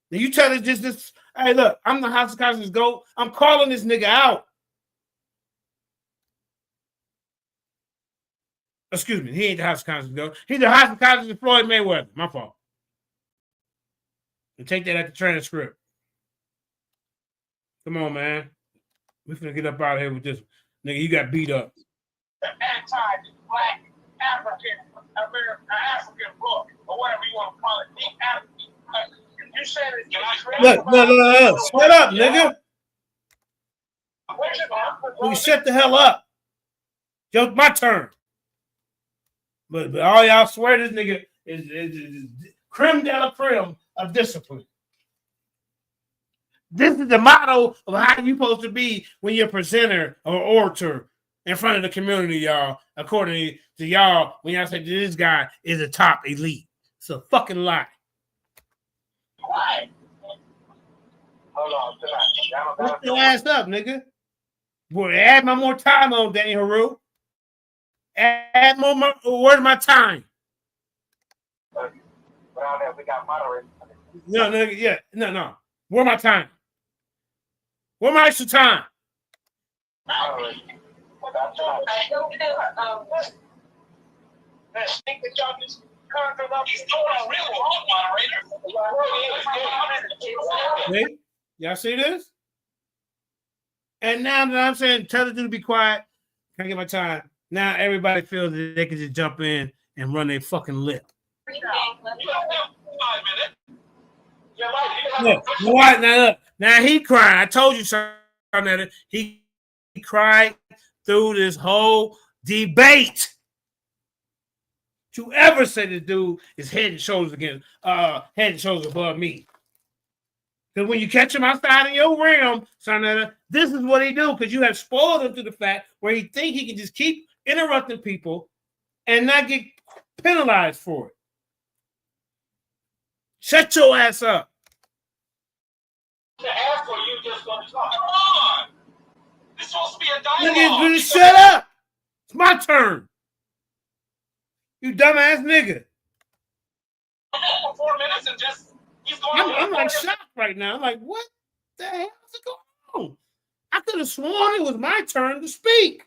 Now you tell us just this. Hey, look, I'm the House of Conscience GOAT. I'm calling this nigga out. Excuse me, he ain't the House of Conscience GOAT. He's the House of Conscience of Floyd Mayweather. My fault. And take that at the transcript. Come on, man. We finna get up out of here with this. Nigga, you got beat up. The anti-black African book, or whatever you want to call it. You said it. Look. Shut up, nigga. You shut the hell up. Yo, my turn. But all y'all swear this nigga is creme de la creme of discipline. This is the motto of how you supposed to be when you're a presenter or orator in front of the community, y'all. According to y'all, when y'all say this guy is a top elite. It's a fucking lie. Quiet. Hold on, chill out. Put your ass up, nigga. Boy, add my more time on, Danny Haru. Add more. Where's my time? But out there, we got moderators. No, nigga. Yeah, no. Where's my time? Where's my extra time? He's doing really wrong, moderator. See? Y'all see this? And now that I'm saying, tell the dude to be quiet. Can I get my time? Now everybody feels that they can just jump in and run their fucking lip. You don't have 5 minutes. Look, what? Now he cried. I told you something. He cried through this whole debate. To ever say this dude is head and shoulders above me. Because when you catch him outside in your realm, son, this is what he do. Because you have spoiled him to the fact where he think he can just keep interrupting people and not get penalized for it. Shut your ass up. To ask for you just gonna talk. Come on. It's supposed to be a dialogue. Nigga, shut up. It's my turn. You dumbass nigga. For 4 minutes and just he's going. I'm like shocked right now. I'm like, what the hell is going on? I could have sworn it was my turn to speak.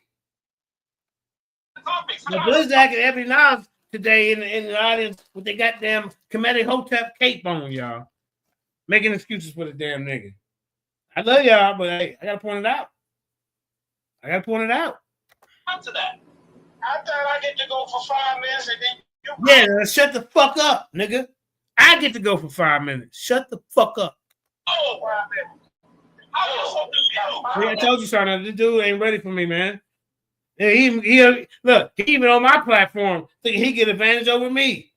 The Blizzak and every now today in the audience with their goddamn Kemetic Hotep cape on, y'all. Making excuses for the damn nigga. I love y'all, but hey, I gotta point it out. Come to that. I thought I get to go for 5 minutes and then you. Yeah, shut the fuck up, nigga. I get to go for 5 minutes. Shut the fuck up. Oh, I told you something. This dude ain't ready for me, man. Yeah, he look, he even on my platform thinking he get advantage over me.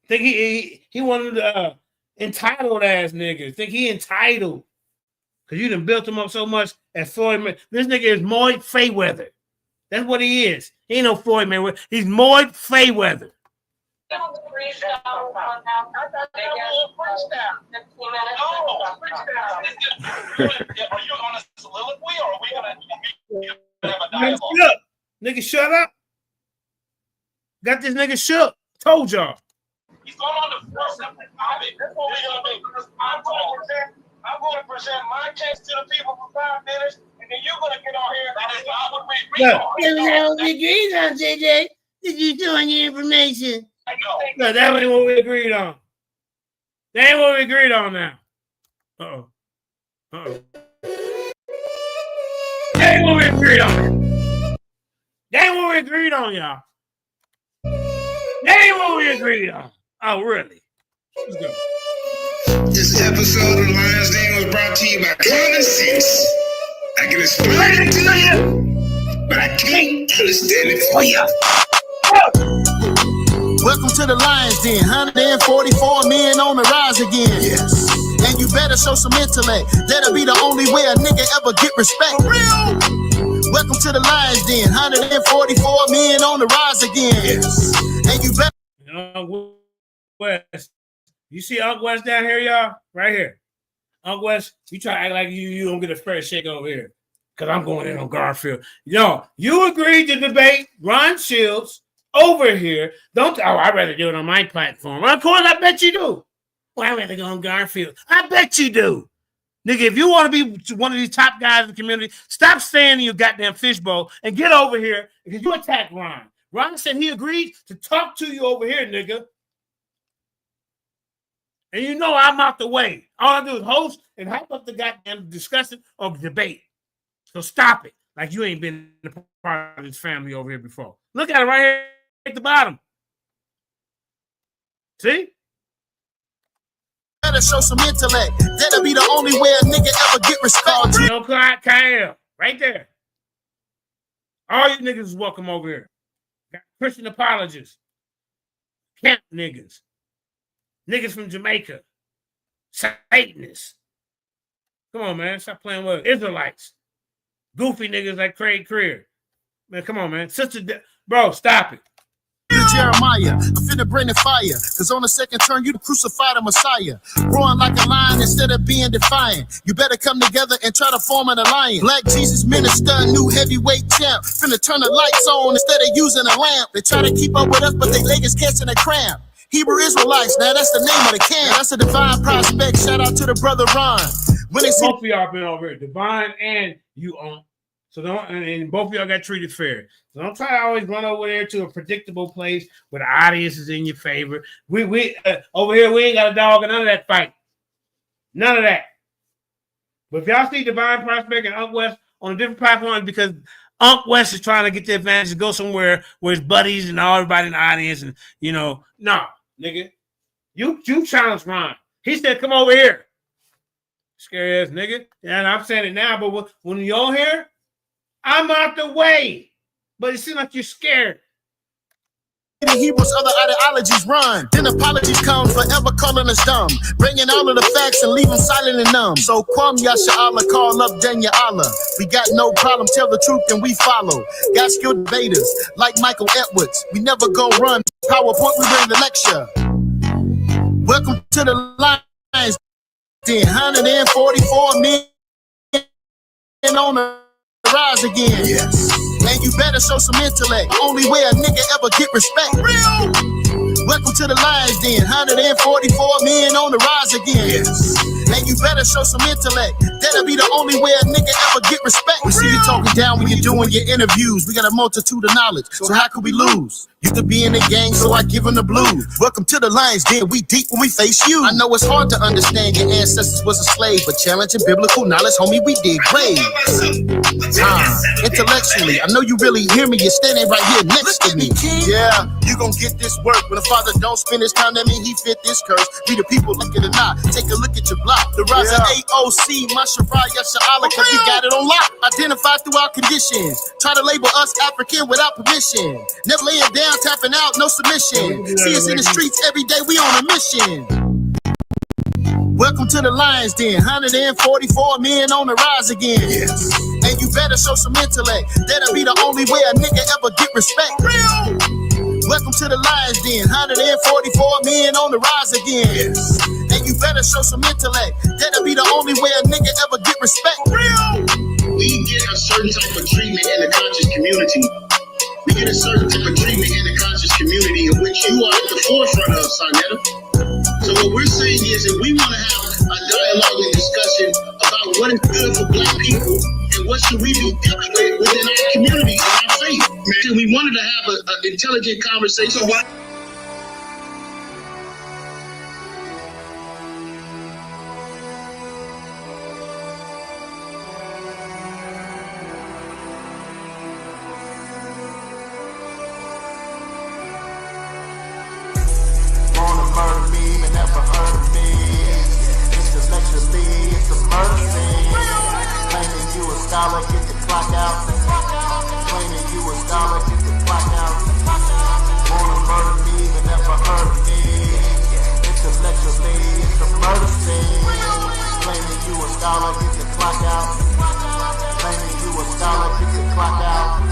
Think he one of the entitled ass niggas. Think he entitled. Because you done built him up so much as Floyd. This nigga is Moyd Fayweather. That's what he is. He ain't no Floyd Mayweather. He's Moyd Fayweather. Are you on a soliloquy or are we gonna have a dialogue? Nigga, shut up. Got this nigga shook. Told y'all. He's going on to 4 separate topics. I'm going to present my case to the people for 5 minutes, and then you're going to get on here. That is not what we agreed on. That's what we agreed on, JJ. Did you do any information? I know. No, that ain't what we agreed on. That ain't what we agreed on now. Uh-oh. That ain't what we agreed on. That ain't what we agreed on, y'all. That ain't what we agreed on. Oh, really? Let's go. This episode of Lions Den was brought to you by Common Sense. I can explain it to you, but I can't understand it for you. Welcome to the Lions Den. 144 men on the rise again. Yes. And you better show some intellect. That'll be the only way a nigga ever get respect. For real. Welcome to the Lions Den. 144 men on the rise again. Yes. And you better. West. You see Uncle West down here, y'all? Right here. Uncle West, you try to act like you don't get a fair shake over here. Because I'm going in on Garfield. Yo, you agreed to debate Ron Shields over here. I'd rather do it on my platform. Of course, I bet you do. Well, I'd rather go on Garfield. I bet you do. Nigga, if you want to be one of these top guys in the community, stop staying in your goddamn fishbowl and get over here because you attacked Ron. Ron said he agreed to talk to you over here, nigga. And you know I'm out the way. All I do is host and hype up the goddamn discussion or debate. So stop it. Like you ain't been a part of this family over here before. Look at it right here at the bottom. See? Better show some intellect. That'll be the only way a nigga ever get respect. You know, Kyle, right there. All you niggas is welcome over here. Got Christian apologists, camp niggas, niggas from Jamaica, Satanists. Come on, man. Stop playing with Israelites. Goofy niggas like Craig Creer. Man, come on, man. Bro, stop it. Jeremiah, I'm finna bring the fire. Cause on the second turn, you crucify the Messiah. Roaring like a lion instead of being defiant. You better come together and try to form an alliance. Black Jesus minister, new heavyweight champ. Finna turn the lights on instead of using a lamp. They try to keep up with us, but they leg is catching a cramp. Hebrew Israelites, now that's the name of the camp. That's a divine prospect. Shout out to the brother Ron. When they see both of y'all been over here, Divine and you on. So and both of y'all got treated fair. So don't try to always run over there to a predictable place where the audience is in your favor. We over here, we ain't got a dog in none of that fight. None of that. But if y'all see Divine Prospect and Unc West on a different platform, because Unc West is trying to get the advantage to go somewhere where his buddies and everybody in the audience, and you know, no, nigga, you challenge Ron. He said, "Come over here." Scary ass nigga. And I'm saying it now, but when you're here, I'm out the way. But it seems like you're scared. The Hebrews, other ideologies run. Then apologies come, forever calling us dumb. Bringing all of the facts and leave them silent and numb. So Kwam Yasha Allah, call up Danya Allah. We got no problem, tell the truth and we follow. Got skilled debaters like Michael Edwards. We never go run. PowerPoint, we bring the lecture. Welcome to the Lions Den. 144 men on the rise again. Yes. And you better show some intellect. Only way a nigga ever get respect. Real. Welcome to the Lions Den. 144 men on the rise again. Yes. And you better show some intellect. That'll be the only way a nigga ever get respect. We see you talking down when you're doing your interviews. We got a multitude of knowledge, so how could we lose? You could be in the gang, so I give them the blues. Welcome to the Lions Den. We deep when we face you. I know it's hard to understand your ancestors was a slave, but challenging biblical knowledge, homie, we did great. Intellectually, I know you really hear me. You're standing right here next to me. Yeah, you gon' get this work. When a father don't spend his time, that mean he fit this curse. We the people, like it or not. Take a look at your block. The rise of AOC, Masharaya Sha'ala, cause we got it on lock. Identified through our conditions. Try to label us African without permission. Never laying down, tapping out, no submission. See us in the streets every day, we on a mission. Welcome to the Lions Den. 144 men on the rise again. Yes. And you better show some intellect. That'll be the only way a nigga ever get respect. Real. Welcome to the Lions Den. 144 men on the rise again. Yes. And you better show some intellect. That'll be the only way a nigga ever get respect. Real. We get a certain type of treatment in the conscious community. We get a certain type of treatment in the conscious community of which you are at the forefront of, Sarnetta. So what we're saying is that we want to have a dialogue and discussion about what is good for Black people and what should we be dealing with within our community and our faith. Man, we wanted to have an intelligent conversation. Murder me, but never heard me. Intellectually, it's a murder scene. Claiming you a scholar, get the clock out. Claiming you a scholar, get the clock out. Wanna murder me, but never heard me. Intellectually, it's a murder scene. scholar, get the clock out. Claiming you a scholar, get the clock out.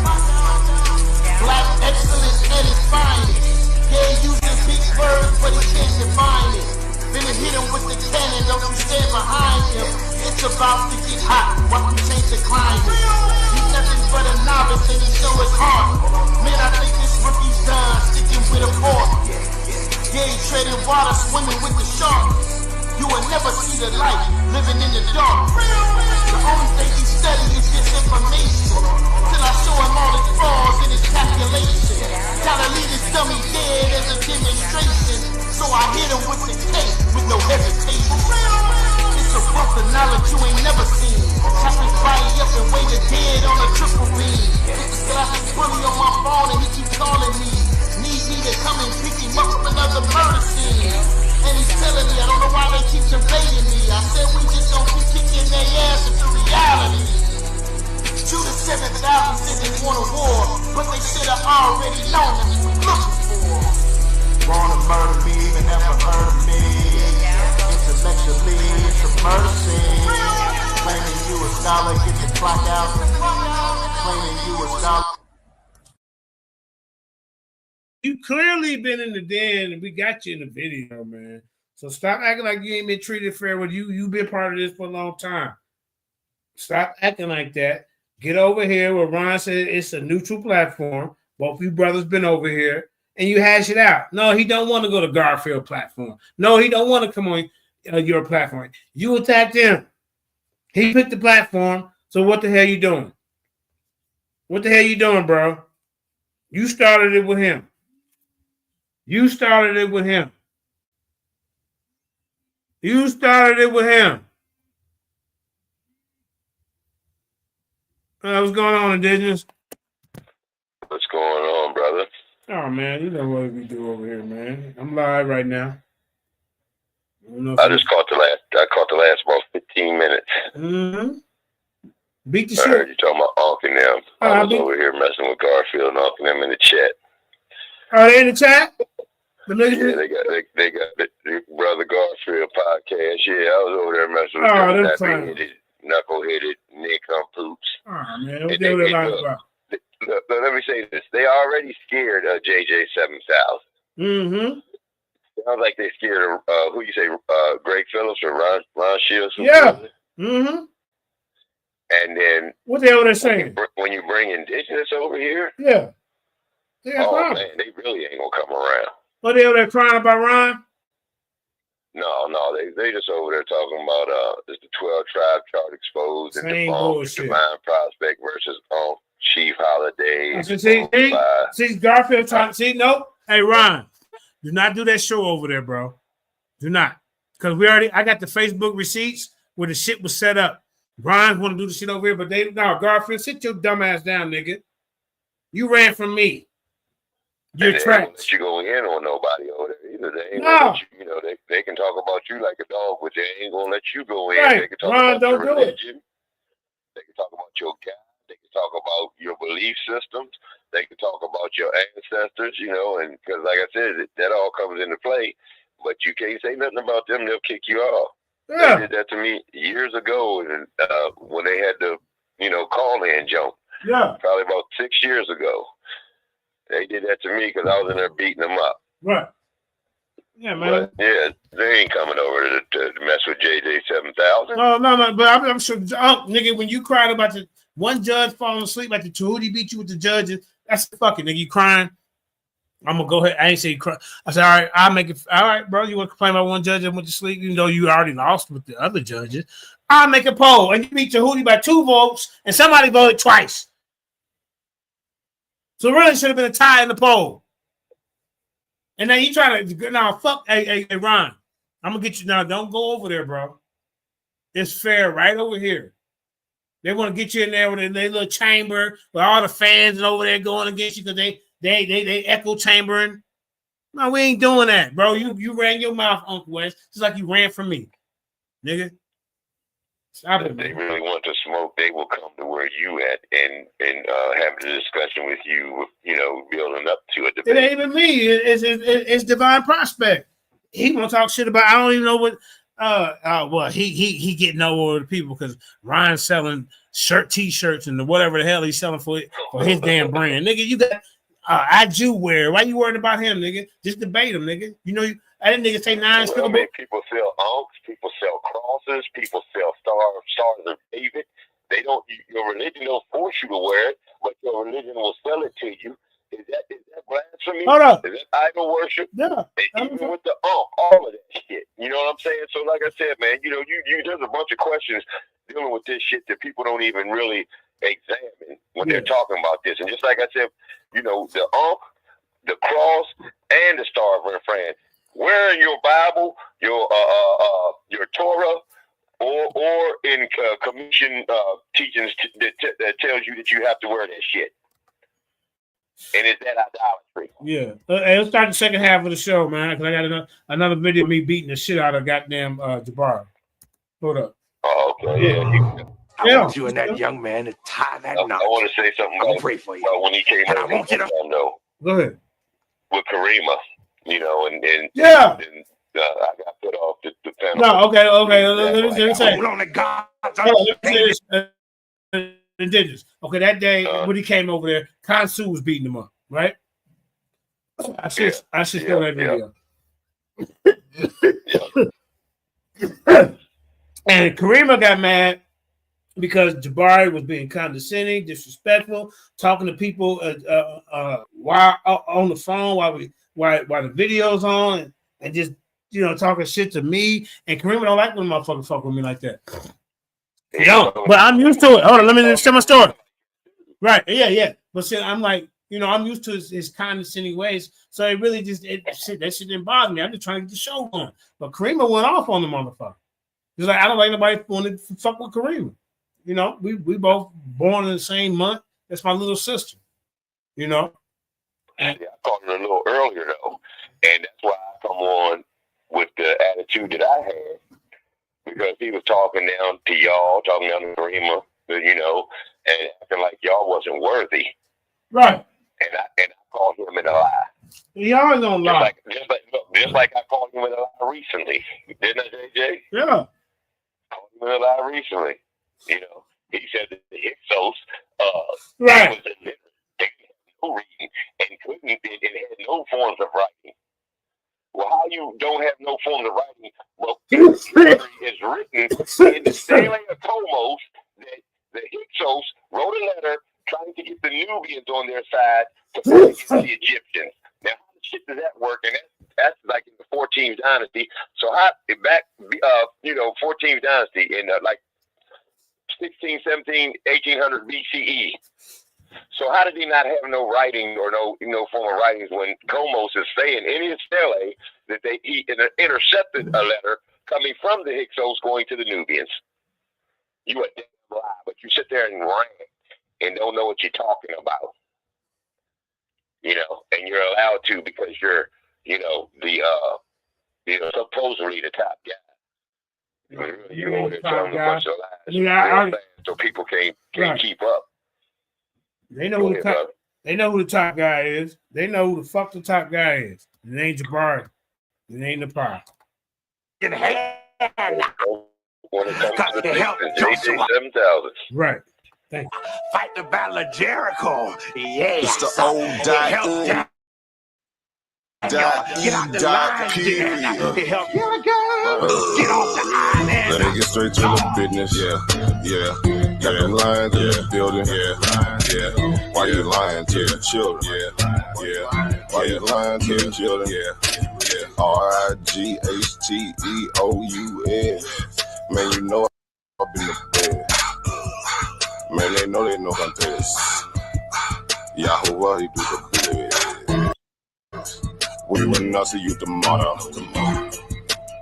Black excellence at its finest. Yeah, using big words, but he can't define it. Then it hit him with the cannon, don't you stand behind him. It's about to get hot, watch me change the climate. He's nothing but a novice and he show his heart. Man, I think this rookie's done, sticking with a fork. Yeah, he treading water, swimming with the sharks. You will never see the light, living in the dark. The only thing he study is just information. Till I show him all his flaws and his calculation. Gotta leave his dummy dead as a demonstration. So I hit him with the cake with no hesitation. It's a wealth of knowledge you ain't never seen. Chop his body up and weigh the dead on a triple beam. It's a classic bully on my phone and he keep calling me. Need me to come and pick him up from another murder scene. And he's telling me, I don't know why they keep invading me. I said we just don't keep kicking their ass into reality. JJ7000 said they want a war, but they should have already known what we were looking for. Want to murder me, even never heard me. Intellectually, it's a mercy. Claiming you a scholar, get the clock out. Claiming you a scholar. You clearly been in the den, and we got you in the video, man. So stop acting like you ain't been treated fair with you. You've been part of this for a long time. Stop acting like that. Get over here where Ron said it's a neutral platform. Both you brothers been over here, and you hash it out. No, he don't want to go to Garfield platform. No, he don't want to come on your platform. You attacked him. He picked the platform. So what the hell you doing? What the hell you doing, bro? You started it with him. You started it with him. You started it with him. What's going on, Indigenous? What's going on, brother? Oh, man, you know what we do over here, man. I'm live right now. I just caught the last about 15 minutes. Mm-hmm. Beat the I shit. heard you talking about Unc and them. I was over here messing with Garfield and Unc and them in the chat. Are they in the chat? Yeah, they got the Brother Garfield podcast. Yeah, I was over there messing with them. Knuckle-headed nincompoofs. Oh, man, what they were lying about? Let me say this. They already scared JJ7000. Mm-hmm. Sounds like they scared of, who you say, Greg Phillips or Ron Shields? Yeah. Mm-hmm. And then what the hell are they saying? When you bring Indigenous over here? Yeah. Oh, man, they really ain't going to come around. What the hell they're crying about, Ron? No, they just over there talking about is the 12 tribe chart exposed and the Divine Prospect versus Chief Holiday. See, Garfield trying to see. Nope. Hey, Ron, do not do that show over there, bro. Do not, because I got the Facebook receipts where the shit was set up. Ron want to do the shit over here, but Garfield, sit your dumb ass down, nigga. You ran from me. You're trapped. Let you go in on nobody over there either. They ain't gonna let you, they can talk about you like a dog, but they ain't gonna let you go in. Right. They can talk Ron, about don't your do religion. They can talk about your God. They can talk about your belief systems. They can talk about your ancestors, and because like I said, that all comes into play. But you can't say nothing about them; they'll kick you off. Yeah. They did that to me years ago, and when they had the, call-in jump. Yeah. Probably about 6 years ago. They did that to me because I was in there beating them up. Right. Yeah, man. But, yeah, they ain't coming over to mess with JJ7000. No. But I'm sure, nigga, when you cried about the one judge falling asleep like the Tahuti beat you with the judges, that's fucking, nigga. You crying? I'm going to go ahead. I ain't say you cry. I said, all right, I'll make it. All right, bro, you want to complain about one judge that went to sleep, even though you already lost with the other judges? I'll make a poll. And you beat Tahuti by 2 votes, and somebody voted twice. So really should have been a tie in the poll. And then you trying to fuck hey Ron. I'm gonna get you now. Don't go over there, bro. It's fair right over here. They want to get you in there with their little chamber with all the fans and over there going against you because they echo chambering. No, we ain't doing that, bro. You ran your mouth, Uncle West, just like you ran from me, nigga. Stop it, man. They really want to smoke, they will come to where you at and have a discussion with you, building up to a debate. It ain't even me. It's Divine Prospect. He want to talk shit about. I don't even know what. Well, he getting over the people because Ryan's selling t-shirts and whatever the hell he's selling for his damn brand. Nigga, you got I do wear. Why you worried about him, nigga? Just debate him, nigga. You know, I didn't nigga say 9 well, I mean, people sell unks, people sell crosses, people sell stars of David. They don't. Your religion don't force you to wear it, but your religion will sell it to you. Is that blasphemy? Hold up. Is that idol worship? Yeah. And even with the all of that shit. You know what I'm saying? So, like I said, man, you know, you there's a bunch of questions dealing with this shit that people don't even really examine when they're talking about this. And just like I said, you know, the the cross, and the Star of Refrain. Where in your Bible, your Torah, or in commission teachings that tells you that you have to wear that shit? And is that idolatry? Yeah. Hey, let's start the second half of the show, man, because I got another video of me beating the shit out of goddamn Jabari. Hold up. Oh, okay. Yeah. I want you and that young man to tie that knot. I want to say something about, pray for you. When he came and over. I want you to go ahead. With Karima, you know, and yeah. And, I got put off the panel. No, okay. Let me say. Hold on to God. Indigenous. Okay, that day when he came over there, Kansu was beating him up, right? I should show that video. And Karima got mad because Jabari was being condescending, disrespectful, talking to people while on the phone while the video's on, and just talking shit to me. And Karima don't like when motherfuckers fuck with me like that. No, but I'm used to it. Hold on, let me just tell my story. Right? Yeah. But see, I'm like, I'm used to his condescending ways, so it really just that shit didn't bother me. I'm just trying to get the show on. But Karima went off on the motherfucker. He's like, I don't like nobody wanting to fuck with Karima. We both born in the same month. That's my little sister. And I called her a little earlier though, and that's why I come on with the attitude that I had. Because he was talking down to y'all, talking down to Karima, and acting like y'all wasn't worthy. Right. And I called him in a lie. Y'all don't lie. Just like I called him in a lie recently. Didn't I, JJ? Yeah. Called him in a lie recently. He said that the Hyksos right. was illiterate. They had no reading and couldn't, and had no forms of writing. Well, how you don't have no forms of writing? Well, it's written in the Stele of Comos that the Hyksos wrote a letter trying to get the Nubians on their side to fight against the Egyptians. Now, how the shit does that work? And that's like in the 14th dynasty. So how back, 14th dynasty in like 16, 17, 1800 BCE. So how did he not have no writing or no form of writings when Comos is saying in his stele that he intercepted a letter coming from the Hyksos going to the Nubians? You a damn lie, but you sit there and rant and don't know what you're talking about. And you're allowed to because you're, supposedly the top guy. You're over there telling a bunch of lies. So people can't keep up. They know who the top guy is. They know who the fuck the top guy is. It ain't Jabari. It ain't the pie. In hand. When it comes to the JJ7000. Right. Thank you. Fight the battle of Jericho. Yeah. It's the old Get out the line, period. It helped get off the island. Let me get straight to the business. Yeah. Got them lines in the building. Yeah. Why you lying to the children? Yeah. Why you lying to the children? Yeah. RIGHTEOUS. Man, you know I've been the bed. Man, they know antes. Yahuwah, he do the bed. We will not see you tomorrow.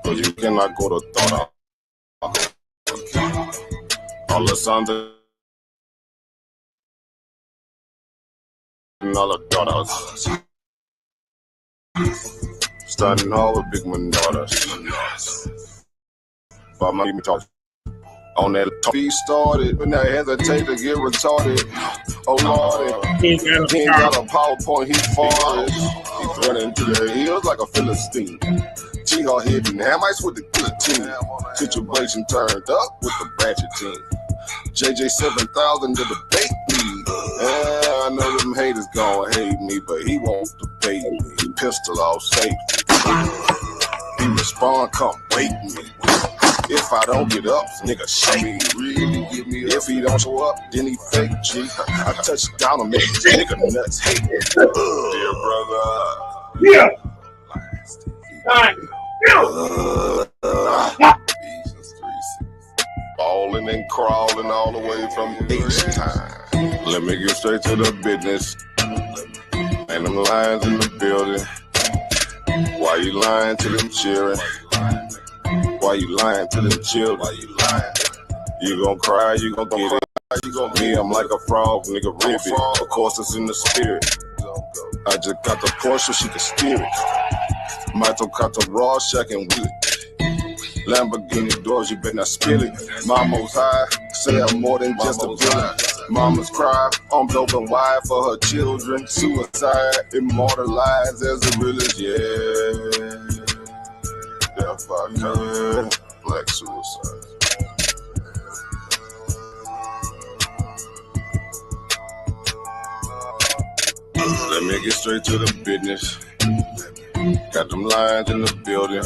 But you cannot go to Thora. All the sons and all the daughters. Standing all with big man daughters. But my me talk. On that be started, when I hesitate to get retarded. Oh Lord, he ain't got a PowerPoint, he farted. He running through the hills like a Philistine. Jesus hard hitting hamites with the guillotine. Situation turned up with the ratchet team. JJ7000 to the debate me. Yeah, I know them haters gon' hate me, but he won't debate me. Pistol off safety. He respond, come wake me. If I don't get up, nigga shake me. Really give me up. If he don't show up, then he fake G. I touch down and make nigga nuts hate me. Dear brother. Yeah. Balling and crawling all the way from H-time. Let me get straight to the business. And them lions in the building. Why you lying to them cheering? Why you lying to them children? Why you lying? You gon' cry, you gon' get it. Me, I'm like a frog, nigga, ribbit. Of course, it's in the spirit. I just got the Porsche, she can steer it. Michael got the raw, shack and wheel it. Lamborghini doors, you better not spill it. Mama's high, say I'm more than just a villain. Mama's cry, arms open wide for her children. Suicide, immortalized as a realist, yeah. If I could, black suicide. Let me get straight to the business. Got them lions in the building.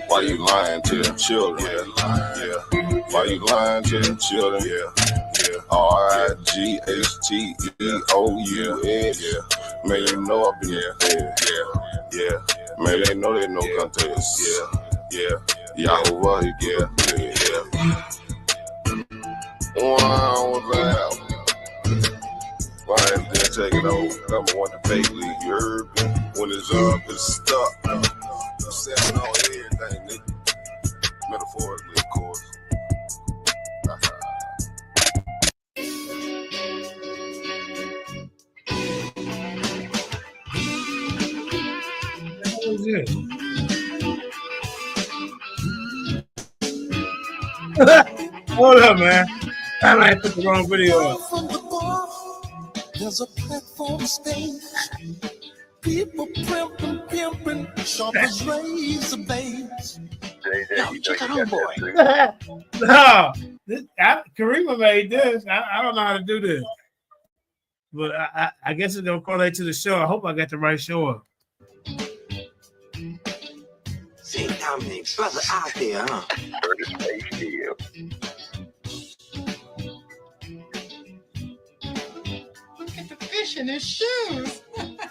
Why you lying to them children? Yeah. Why you lying to them children? Yeah. R-I-G-H-T-E-O-U-S. Yeah. Man, you know I be there. Yeah. Man, they know they no contest. Yeah. Yahoo, yeah. Wow, what's that? Why is they taking over? Number one debate league, you heard me? When it's up, it's stuck. I'm setting on everything, nigga. Metaphorically, of course. What was this? Hold up, man. I might put the wrong video up. There's a platform stage. People pimping, sharp as razor blades. JJ, Check out homeboy. No, Karima made this. I don't know how to do this, but I guess it's gonna correlate to the show. I hope I got the right show up. See, Dominic's brother out there, huh? Look at the fish in his shoes.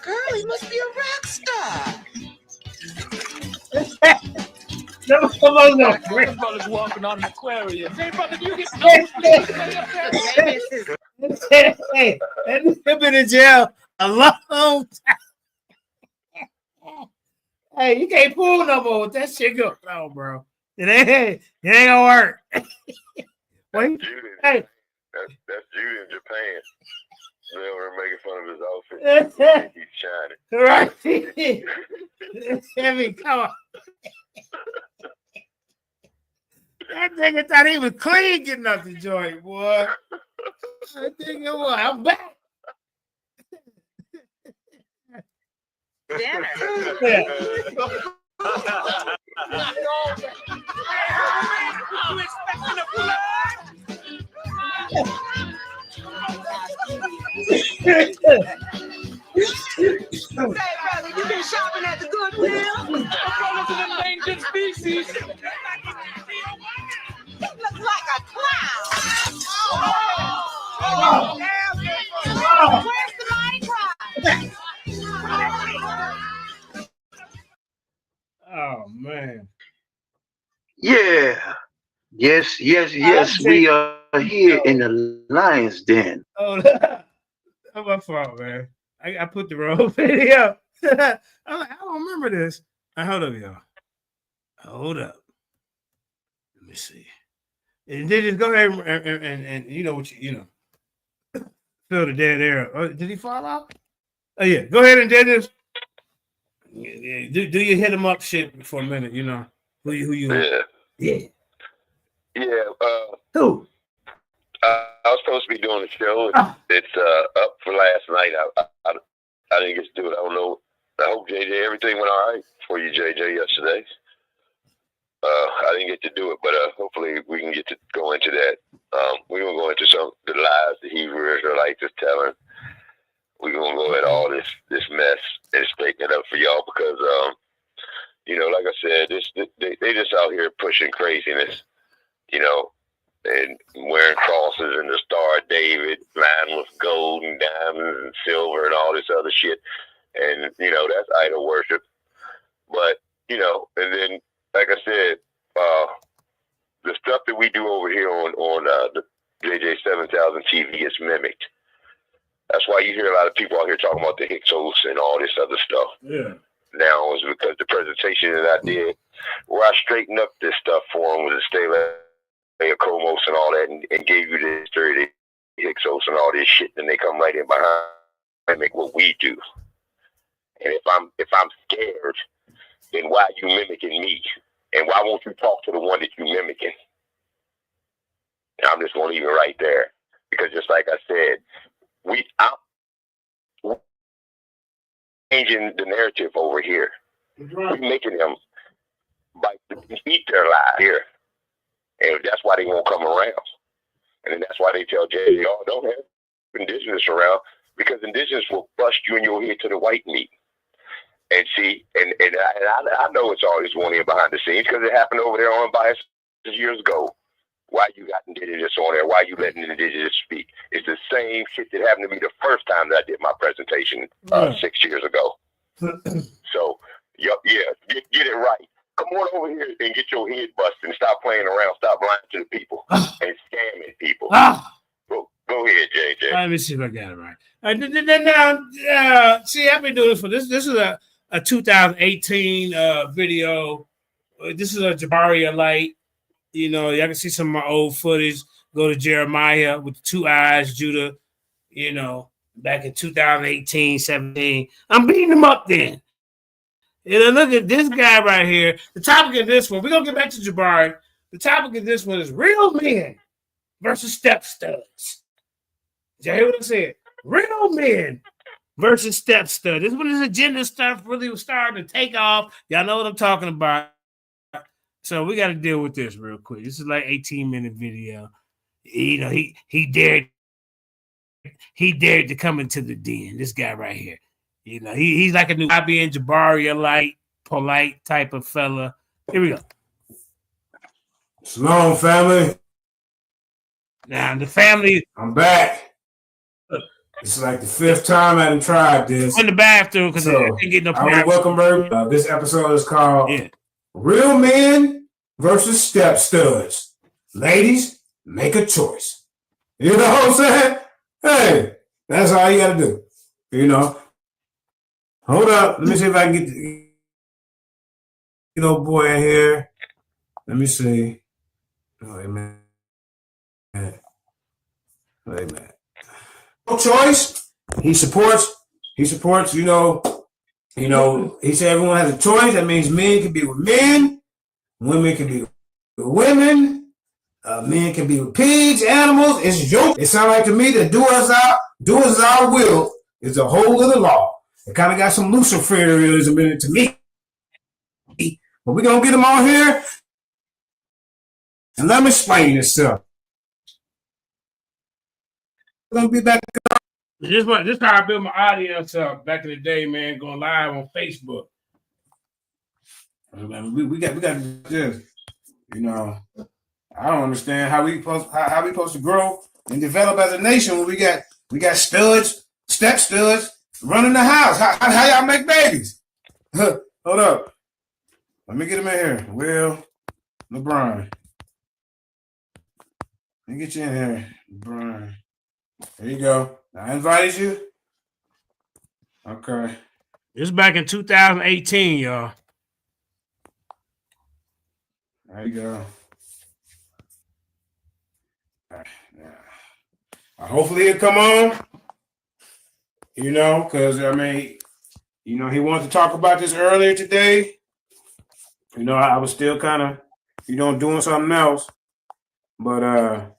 Girl, he must be a rock star. No, come on, no. Brother's walking on an aquarium. Hey, brother, you get Hey, they've been in jail a long time. Hey, you can't pull no more with that shit go. No, bro. It ain't gonna work. Wait. Hey. That's Judy in Japan. They were making fun of his outfit. He's shining. Right. I mean, come on. That nigga thought he was clean getting up the joint, boy. That nigga, boy, I'm back. Dinner. Yeah. You expecting a flood? Hey, brother, you been shopping at the Goodwill? Brothers of endangered species. He looks like a clown. Where's the Mardi Gras? Oh, man. Yeah. Yes. We are here in the lion's den. Oh, that's my fault, man. I put the wrong video. I don't remember this. Hold up, y'all. Hold up. Let me see. And then just go ahead and you know what you know. Fill the dead air. Oh, did he fall off? Oh yeah. Go ahead and just do you hit him up shit for a minute? You know who you? Yeah. Who? I was supposed to be doing a show. It's up for last night. I didn't get to do it. I don't know. I hope JJ, everything went all right for you, JJ, yesterday. I didn't get to do it, but hopefully we can get to go into that. We're going to go into some the lies the Hebrew Israelites is telling. We're going to go at all this mess and straighten it up for y'all because, you know, like I said, they just out here pushing craziness, you know, and wearing crosses and the Star of David, lined with gold and diamonds and silver and all this other shit. And, you know, that's idol worship. But, you know, and then, like I said, the stuff that we do over here on the JJ7000 TV is mimicked. That's why you hear a lot of people out here talking about the Hyksos and all this other stuff. Yeah. Now is because the presentation that I did, where I straightened up this stuff for them with the Stela Comos and all that, and gave you the history of the Hyksos and all this shit, and they come right in behind and make what we do. And if I'm scared, then why are you mimicking me? And why won't you talk to the one that you mimicking? And I'm just going to leave it right there. Because just like I said, I'm changing the narrative over here. We're making them eat their lives here. And that's why they won't come around. And then that's why they tell Jay, y'all don't have indigenous around, because indigenous will bust you in your head to the white meat. And see, and I know it's always one in behind the scenes because it happened over there on Bias years ago. Why you got indigenous on there? Why you letting indigenous speak? It's the same shit that happened to me the first time that I did my presentation 6 years ago. So, get it right. Come on over here and get your head busted and stop playing around. Stop lying to the people and scamming people. Go ahead, JJ. Let me see if I got it right. Now, see, I've been doing this for this. This is a 2018 video. This is a Jabari Light. You know, y'all can see some of my old footage. Go to Jeremiah with the 2 eyes, Judah. You know, back in 2018, 17. I'm beating them up then. You know, look at this guy right here. The topic of this one, we're going to get back to Jabari. The topic of this one is real men versus step studs. Did you hear what I said? Real men versus step studs. This is when this agenda stuff really was starting to take off. Y'all know what I'm talking about. So we got to deal with this real quick. This is like 18-minute video. You know, he dared to come into the den. This guy right here. You know, he's like a new Bobby and Jabari light, polite type of fella. Here we go. Shalom, family. Now the family. I'm back. It's like the 5th time I done tried this. In the bathroom because I didn't get no. I want to welcome everybody. This episode is called Real Men versus Step Studs. Ladies, make a choice. You know what I'm saying? Hey, that's all you got to do. You know. Hold up. Let me see if I can get the boy in here. Let me see. Wait a minute. No choice. He supports, you know, he said everyone has a choice. That means men can be with men, women can be with women, men can be with pigs, animals. It sounds like to me that do as our will is the whole of the law. It kind of got some Luciferianism in it to me. But we're going to get them all here. And let me explain this stuff. We're going to be back. This is how I built my audience up back in the day, man, going live on Facebook. We got this. You know, I don't understand how we supposed to grow and develop as a nation when we got studs, step studs running the house. How y'all make babies? Hold up. Let me get him in here. Will LeBron. Let me get you in here, LeBron. There you go. I invited you. Okay. This is back in 2018, y'all. There you go. Hopefully it'll come on. You know, because, I mean, you know, he wanted to talk about this earlier today. You know, I was still kind of, doing something else. But,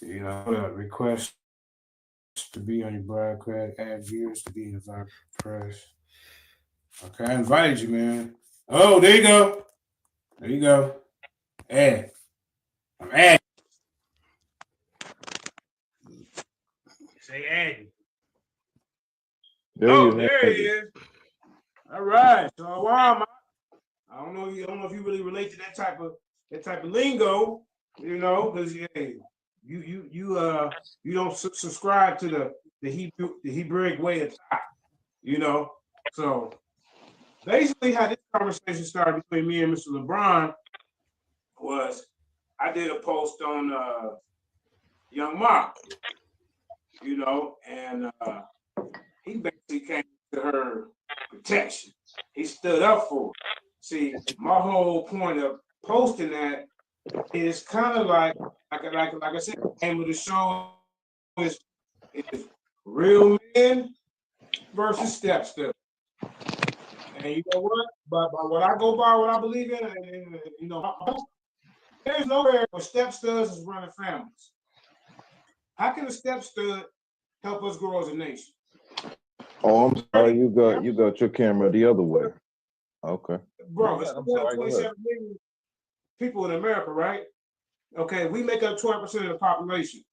you know, request to be on your broadcast, add viewers to be in the press. Okay, I invited you, man. Oh, there you go. There you go. Add. I'm adding. Say adding. There he is. All right. So wow, I don't know if you really relate to that type of lingo, because you don't subscribe to the Hebraic way of thought, So basically, how this conversation started between me and Mr. LeBron was I did a post on Young Mark, and he basically came to her protection. He stood up for her. See, my whole point of posting that is kind of like I said, the name of the show is Real Men versus Stepsters. And you know what? But what I go by, what I believe in, and there's nowhere where stepstuds is running families. How can a stepstud help us grow as a nation? Oh, I'm sorry. You got your camera the other way. Okay. Bro, it's 27 million people in America, right? Okay, we make up 12% of the population.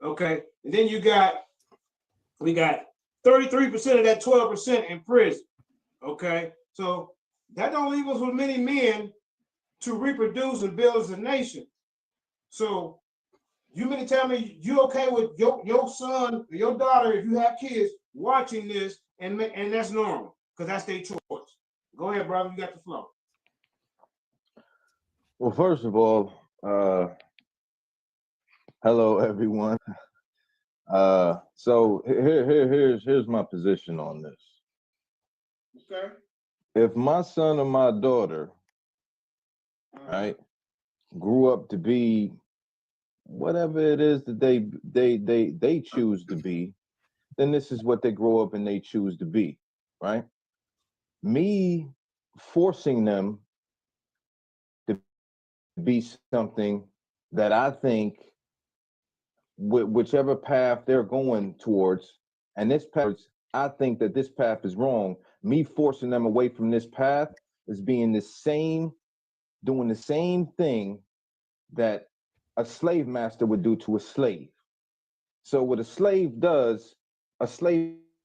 Okay, and then we got 33% of that 12% in prison. Okay, so that don't leave us with many men to reproduce and build as a nation. So you mean to tell me you okay with your son or your daughter, if you have kids, watching this and that's normal because that's their choice. Go ahead, brother. You got the flow. Well, first of all, hello everyone. So here's my position on this. Okay. If my son or my daughter, right, grew up to be whatever it is that they choose to be, then this is what they grow up and they choose to be, right? Me forcing them to be something that I think whichever path they're going towards, and this path, I think that this path is wrong. Me forcing them away from this path is doing the same thing that a slave master would do to a slave. So what a slave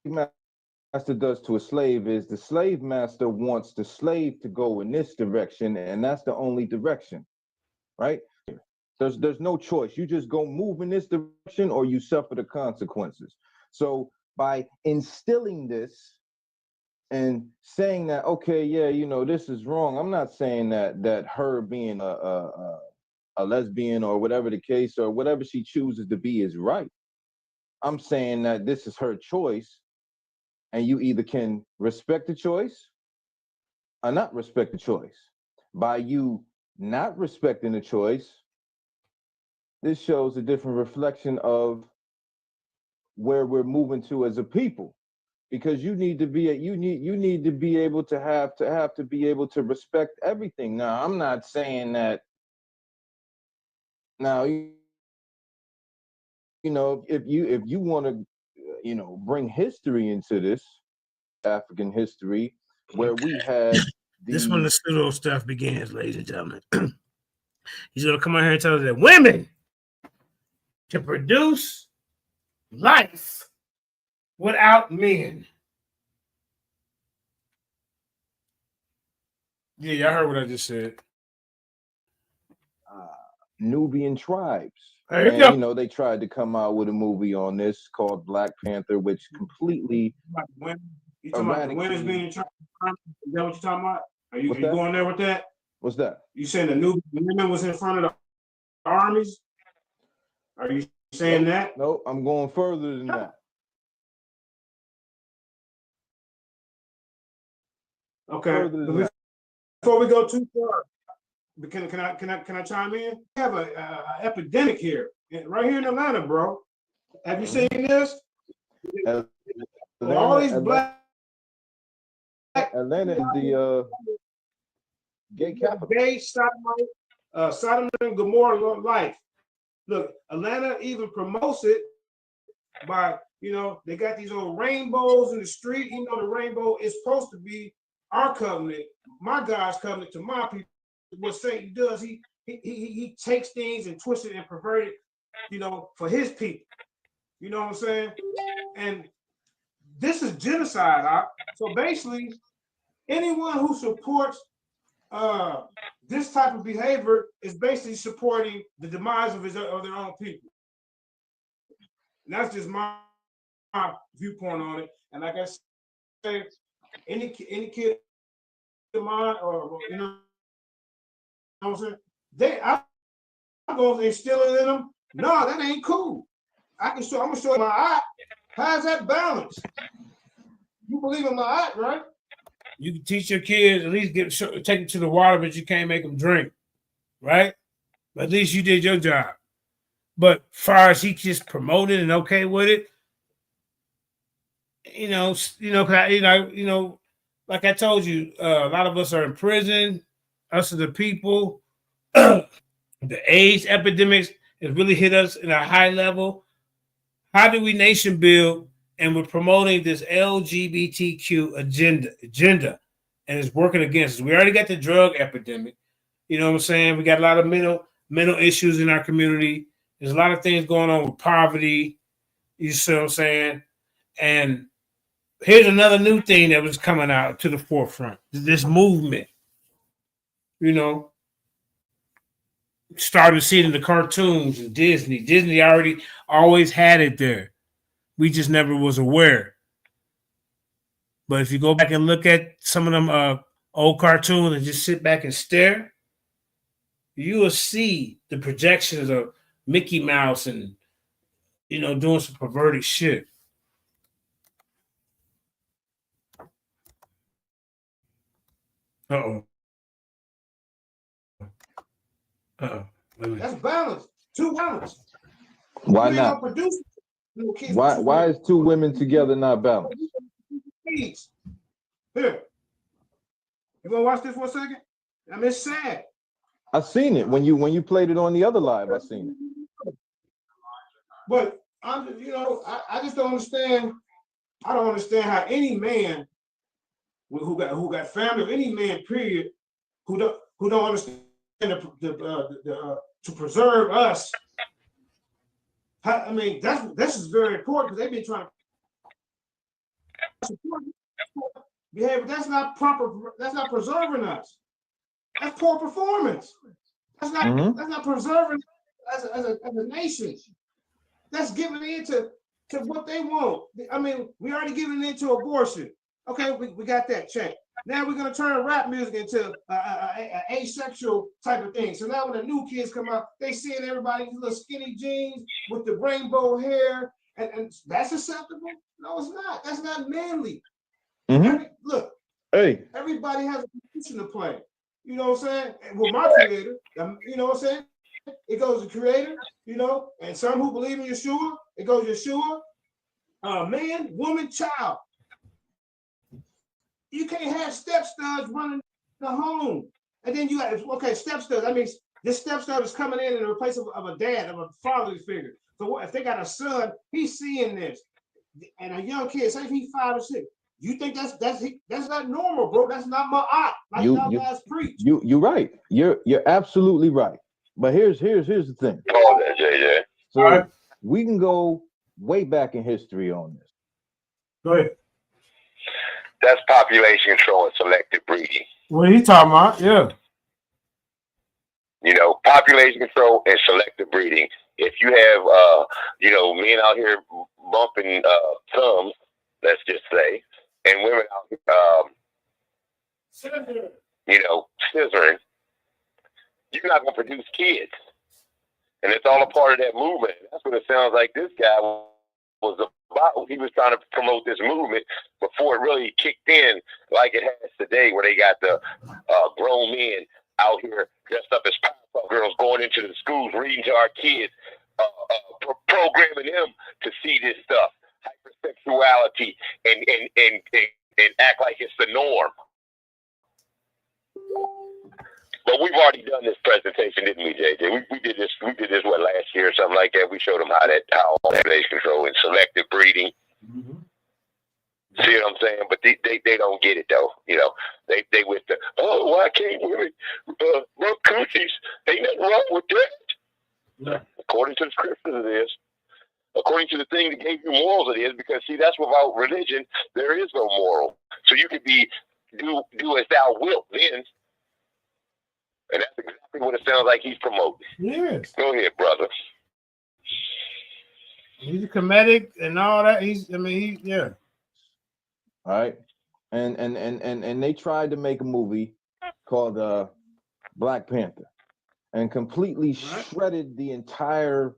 master does to a slave is the slave master wants the slave to go in this direction, and that's the only direction, right? There's no choice. You just go move in this direction or you suffer the consequences. So by instilling this and saying that, okay, yeah, this is wrong. I'm not saying that her being a lesbian or whatever the case or whatever she chooses to be is right. I'm saying that this is her choice, and you either can respect the choice or not respect the choice. By you not respecting the choice, this shows a different reflection of where we're moving to as a people, because you need to be able to be able to respect everything. Now, I'm not saying that. Now, if you want to, bring history into this, African history, where we had this when the pseudo stuff begins, ladies and gentlemen. He's gonna come out here and tell us that women to produce life without men. Yeah, y'all heard what I just said. Nubian tribes. And, they tried to come out with a movie on this called Black Panther, which completely you talking about the women's being in charge? Is that what you're talking about? Are you going there with that? What's that? You saying the Nubian women was in front of the armies? Are you saying that? No, I'm going further than that. Okay. Before we go too far, can I chime in? We have an epidemic here, right here in Atlanta, bro. Have you seen this? All these black. Atlanta is the gay capital. Gay Sodom and Gomorrah life. Look, Atlanta even promotes it by, they got these old rainbows in the street. The rainbow is supposed to be our covenant, my God's covenant to my people. What Satan does, he takes things and twists it and perverts it, you know, for his people. You know what I'm saying? And this is genocide. So basically, anyone who supports this type of behavior is basically supporting the demise of their own people. And that's just my viewpoint on it. And like I said, any kid of mine, or you know what I'm saying, I'm going to instill it in them. No, that ain't cool. I'm gonna show you my eye. How's that balance? You believe in my eye, right? You can teach your kids, at least take them to the water, but you can't make them drink, right? But at least you did your job. But far as he just promoted and okay with it, like I told you, a lot of us are in prison. Us are the people. The AIDS epidemics has really hit us in a high level. How do we nation build? And we're promoting this LGBTQ agenda, and it's working against us. We already got the drug epidemic. You know what I'm saying? We got a lot of mental issues in our community. There's a lot of things going on with poverty. You see what I'm saying? And here's another new thing that was coming out to the forefront. This movement, you know, started seeing the cartoons and Disney. Disney always had it there. We just never was aware. But if you go back and look at some of them old cartoons and just sit back and stare, you will see the projections of Mickey Mouse and, you know, doing some perverted shit. Uh-oh. That's balance. Two balance. Why not? Why is two women together not balanced? Here. You gonna watch this for a second? I mean, it's sad. I seen it when you played it on the other live. I seen it. But I just don't understand. I don't understand how any man who got family, any man, period, who don't understand to preserve us. I mean, this is very important because they've been trying to support behavior. That's not proper. That's not preserving us. That's poor performance. That's not preserving us as a nation. That's giving in to what they want. I mean, we already giving in to abortion. Okay, we got that check. Now we're gonna turn rap music into a asexual type of thing. So now when the new kids come out, they seeing everybody in little skinny jeans with the rainbow hair, and that's acceptable? No, it's not. That's not manly. Look, hey, everybody has a position to play. You know what I'm saying? And with my creator, you know what I'm saying? It goes to creator, you know, and some who believe in Yeshua, it goes Yeshua, man, woman, child. You can't have step studs running the home. And then you got, okay, step studs. I mean, this step stud is coming in the place of a dad, of a fatherly figure. So if they got a son, he's seeing this. And a young kid, say if he's 5 or 6, you think that's not normal, bro? That's not my art. Like y'all guys preach. You're right. You're absolutely right. But here's the thing. Call that, JJ. So we can go way back in history on this. Go ahead. That's population control and selective breeding. What are you talking about? Yeah. You know, population control and selective breeding. If you have, men out here bumping thumbs, let's just say, and women out scissoring, you're not going to produce kids. And it's all a part of that movement. That's what it sounds like this guy was about. He was trying to promote this movement before it really kicked in like it has today, where they got the grown men out here dressed up as Powerpuff Girls going into the schools, reading to our kids, programming them to see this stuff, hypersexuality, and act like it's the norm. But we've already done this presentation, didn't we, JJ? We did this what, last year or something like that. We showed them how population control and selective breeding. See what I'm saying? But they don't get it though. You know, they with the why can't women rub coochies? Ain't nothing wrong with that. Yeah. According to the scriptures, it is. According to the thing that gave you morals, it is, because see, that's without religion, there is no moral. So you could be do as thou wilt then. And that's exactly what it sounds like he's promoting. Yes. Go ahead, brother. He's a comedic and all that. Yeah. All right. And they tried to make a movie called Black Panther and completely shredded the entire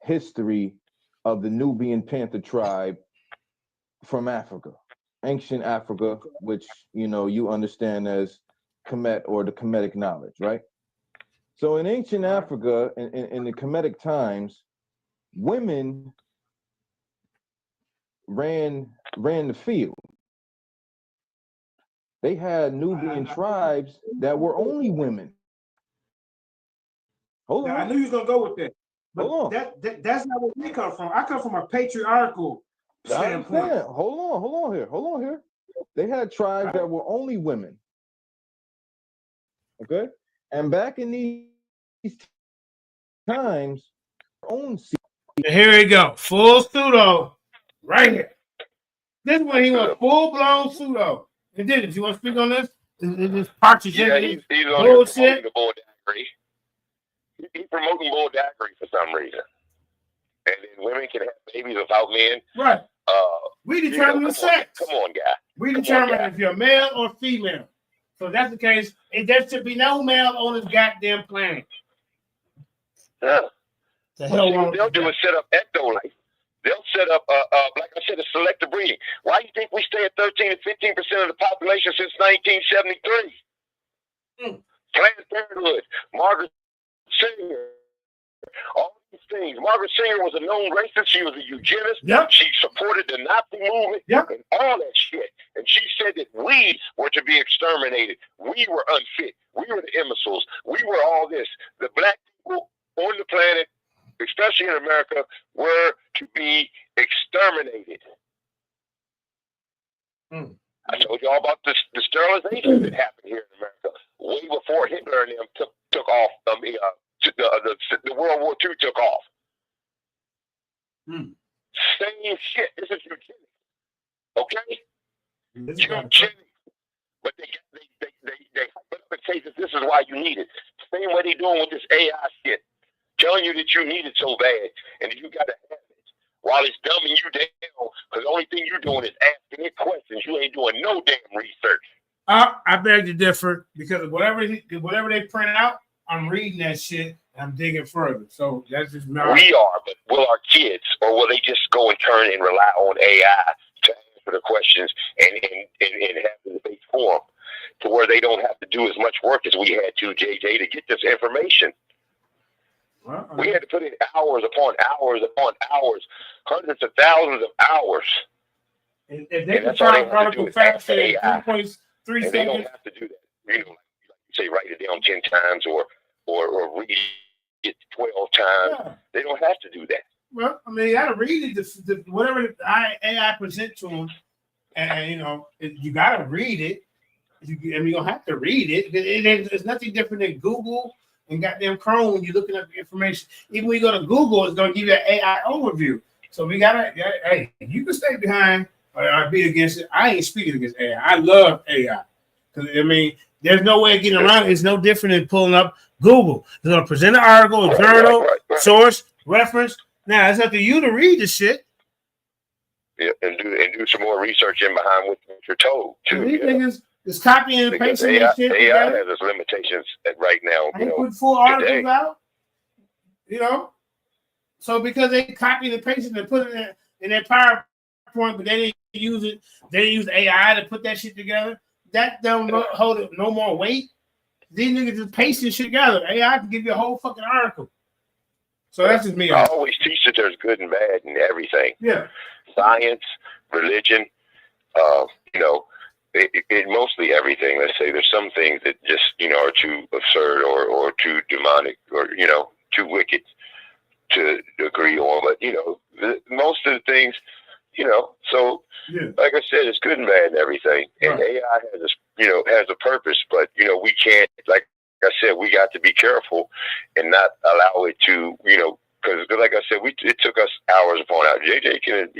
history of the Nubian Panther tribe from Africa, ancient Africa, which, you know, you understand as Kemet or the Kemetic knowledge, right? So in ancient Africa, in the Kemetic times, women ran the field. They had Nubian tribes that were only women. Hold on. I knew you was gonna go with that. But Hold on. that's not where we come from. I come from a patriarchal standpoint. Hold on here. They had tribes that were only women. Okay? And back in these times, own Here we go. Full pseudo. Right here. This one he went full-blown pseudo. And then, if you want to speak on this? This partridge Yeah, he's on bullshit. the bulldaggery. He's promoting bulldaggery for some reason. And then women can have babies without men. Right. We determine the sex. Come on, guy. We determine if you're male or female. So if that's the case, there should be no male on this goddamn planet. Yeah. The hell what they'll do is set up ecto-life. They'll set up, like I said, a selective breeding. Why do you think we stay at 13 to 15% of the population since 1973? Planned Parenthood, Margaret Sanger, all these things. Margaret Sanger was a known racist. She was a eugenist. Yep. She supported the Nazi movement and all that shit. And she said that we were to be exterminated. We were unfit. We were the imbeciles. We were all this. The black people on the planet, especially in America, were to be exterminated. I told you all about the sterilization that happened here in America way before Hitler and them took off. The World War II took off. Same shit. This is eugenics. Okay? Eugenics. But they hype it up and say that this is why you need it. Same way they doing with this AI shit. Telling you that you need it so bad and that you got to have it while it's dumbing you down, because the only thing you're doing is asking it questions. You ain't doing no damn research. I beg to differ, because whatever they print out, I'm reading that shit and I'm digging further. So that's just not. We are, but will our kids, or will they just go and turn and rely on AI to answer the questions and have the debate form to where they don't have to do as much work as we had to, JJ, to get this information? Well, we had to put in hours upon hours upon hours, hundreds of thousands of hours. And they can find article fast in 3.3 seconds. They don't have to do that. You know, like you say, write it down 10 times or read it 12 times. Yeah. They don't have to do that. Well, I mean, you got to read it. Whatever AI present to them, and you know, you got to read it. You don't have to read it. It's nothing different than Google and goddamn Chrome when you're looking up information. Even when you go to Google, it's going to give you an AI overview. So we got to, hey, you can stay behind or be against it. I ain't speaking against AI. I love AI. Because, I mean, there's no way of getting around it. It's no different than pulling up Google. It's going to present an article, a journal, source, reference. Now, it's up to you to read the shit. Yeah, and do some more research in behind what you're told, too. These niggas is copying and pasting AI, that shit. AI has its limitations right now. I put full articles out, you know. So because they copy and paste it and put it in their PowerPoint, but they didn't use it. They didn't use AI to put that shit together. That don't hold it no more weight. These niggas just pasting shit together. AI can give you a whole fucking article. So that's just me. I always teach that there's good and bad in everything. Yeah. Science, religion, you know. It mostly everything. Let's say there's some things that just, you know, are too absurd or too demonic or, you know, too wicked to agree on. But, you know, most of the things You know, so like I said, it's good and bad and everything. And AI has a purpose, but we can't, like I said, we got to be careful and not allow it to, because like I said, it took us hours upon hours. JJ can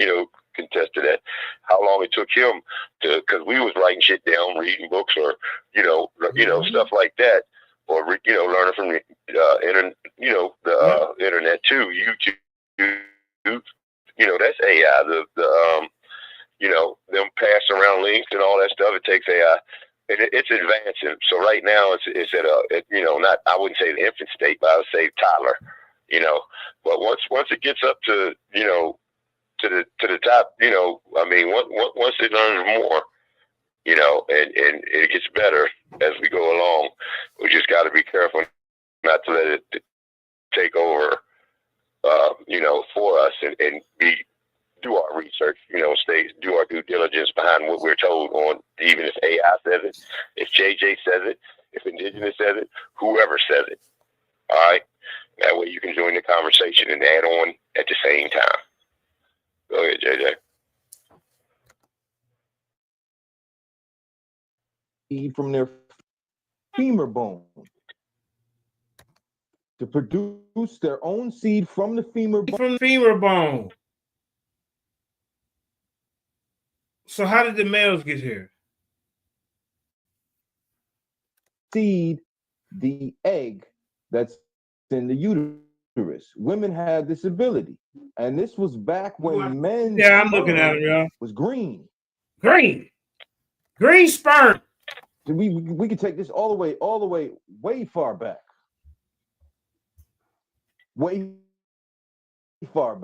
contest to that, how long it took him because we was writing shit down, reading books, or stuff like that, or learning from the internet too, YouTube. That's AI. Them passing around links and all that stuff. It takes AI, and it's advancing. So right now it's at not, I wouldn't say the infant state, but I would say toddler. But once it gets up to to the top, once it learns more, and it gets better as we go along. We just got to be careful not to let it take over, for us, and do our research, do our due diligence behind what we're told on, even if AI says it, if JJ says it, if Indigenous says it, whoever says it. All right? That way you can join the conversation and add on at the same time. Go ahead, JJ. From their femur bone to produce their own seed from the femur bone. From the femur bone. So how did the males get here? Seed the egg that's in the uterus. Women had this ability, and this was back when men's I'm looking at it, y'all. Was green. Green sperm. We could take this all the way way far back. Way far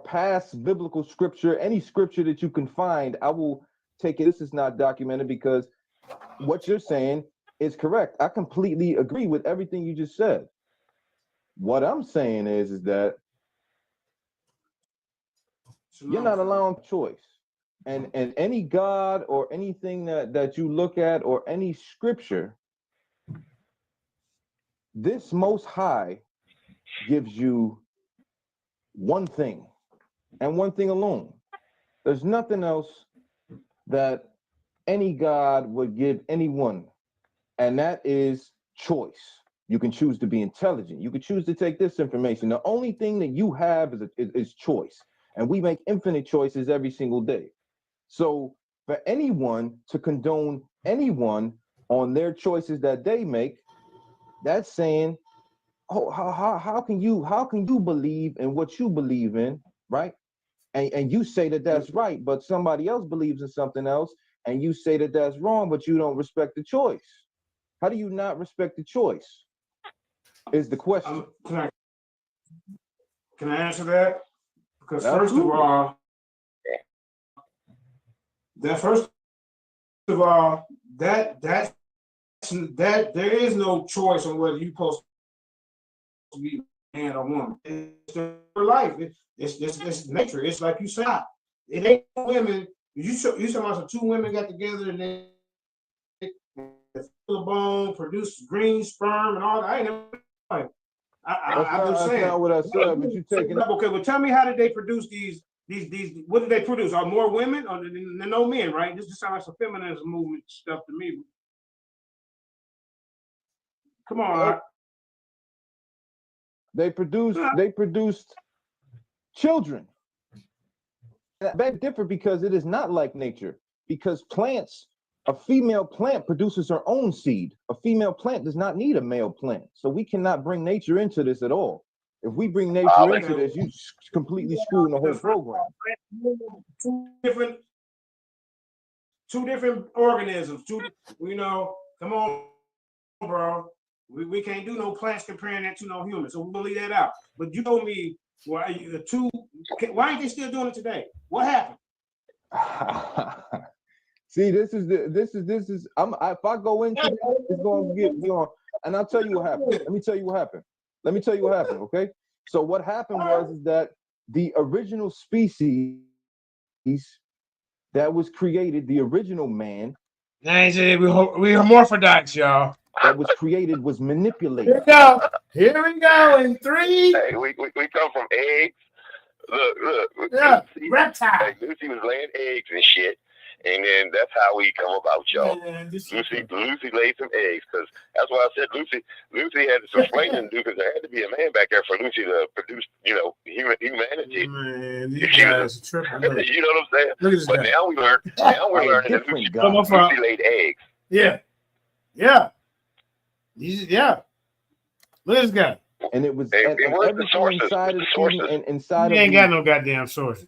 past biblical scripture, any scripture that you can find. I will take it. This is not documented because what you're saying is correct. I completely agree with everything you just said. What I'm saying is that you're not allowing choice. And any God or anything that you look at or any scripture, this Most High gives you one thing and one thing alone. There's nothing else that any God would give anyone, and that is choice. You can choose to be intelligent. You can choose to take this information. The only thing that you have is choice, and we make infinite choices every single day. So for anyone to condone anyone on their choices that they make, that's saying, oh, how can you believe in what you believe in, right? And you say that that's right, but somebody else believes in something else, and you say that that's wrong, but you don't respect the choice. How do you not respect the choice? Is the question. Can I answer that? Because Absolutely. first of all, that there is no choice on whether you're supposed to be a man or woman. It's their life. It's nature. It's like you said. It ain't women. You talking about two women got together and they fill a bone, produce green sperm and all that. I ain't never. That's not what I said, but you taking. Okay, well, tell me, how did they produce these? What did they produce? Are more women or no men? Right? This just sounds like some feminism movement stuff to me. Come on. They produced children. That different because it is not like nature. Because plants, a female plant produces her own seed. A female plant does not need a male plant. So we cannot bring nature into this at all. If we bring nature into this, you completely screwing the whole program. Two different organisms. Come on, bro. We can't do no plants comparing that to no humans, so we'll leave that out. But you told me why ain't they still doing it today? What happened? See, this is. If I go into this, it's going to get me on. And I'll tell you what happened. Let me tell you what happened. Okay. So what happened was that the original species that was created, the original man. We hermaphrodites, y'all. That was created was manipulated. Here we go. In 3. Hey, we come from eggs Look. Yeah, Lucy, reptile. like, Lucy was laying eggs and shit, and then that's how we come about, y'all. Man, Lucy laid some eggs, because that's why I said Lucy had some explaining to do, because there had to be a man back there for Lucy to produce, humanity. Man, these guys are tripping. Look. You know what I'm saying? Look at this but guy. now we're learning that Lucy laid eggs. Yeah. Yeah. Yeah. Look at this guy. And it was everything inside of the season, inside you of ain't got no goddamn source.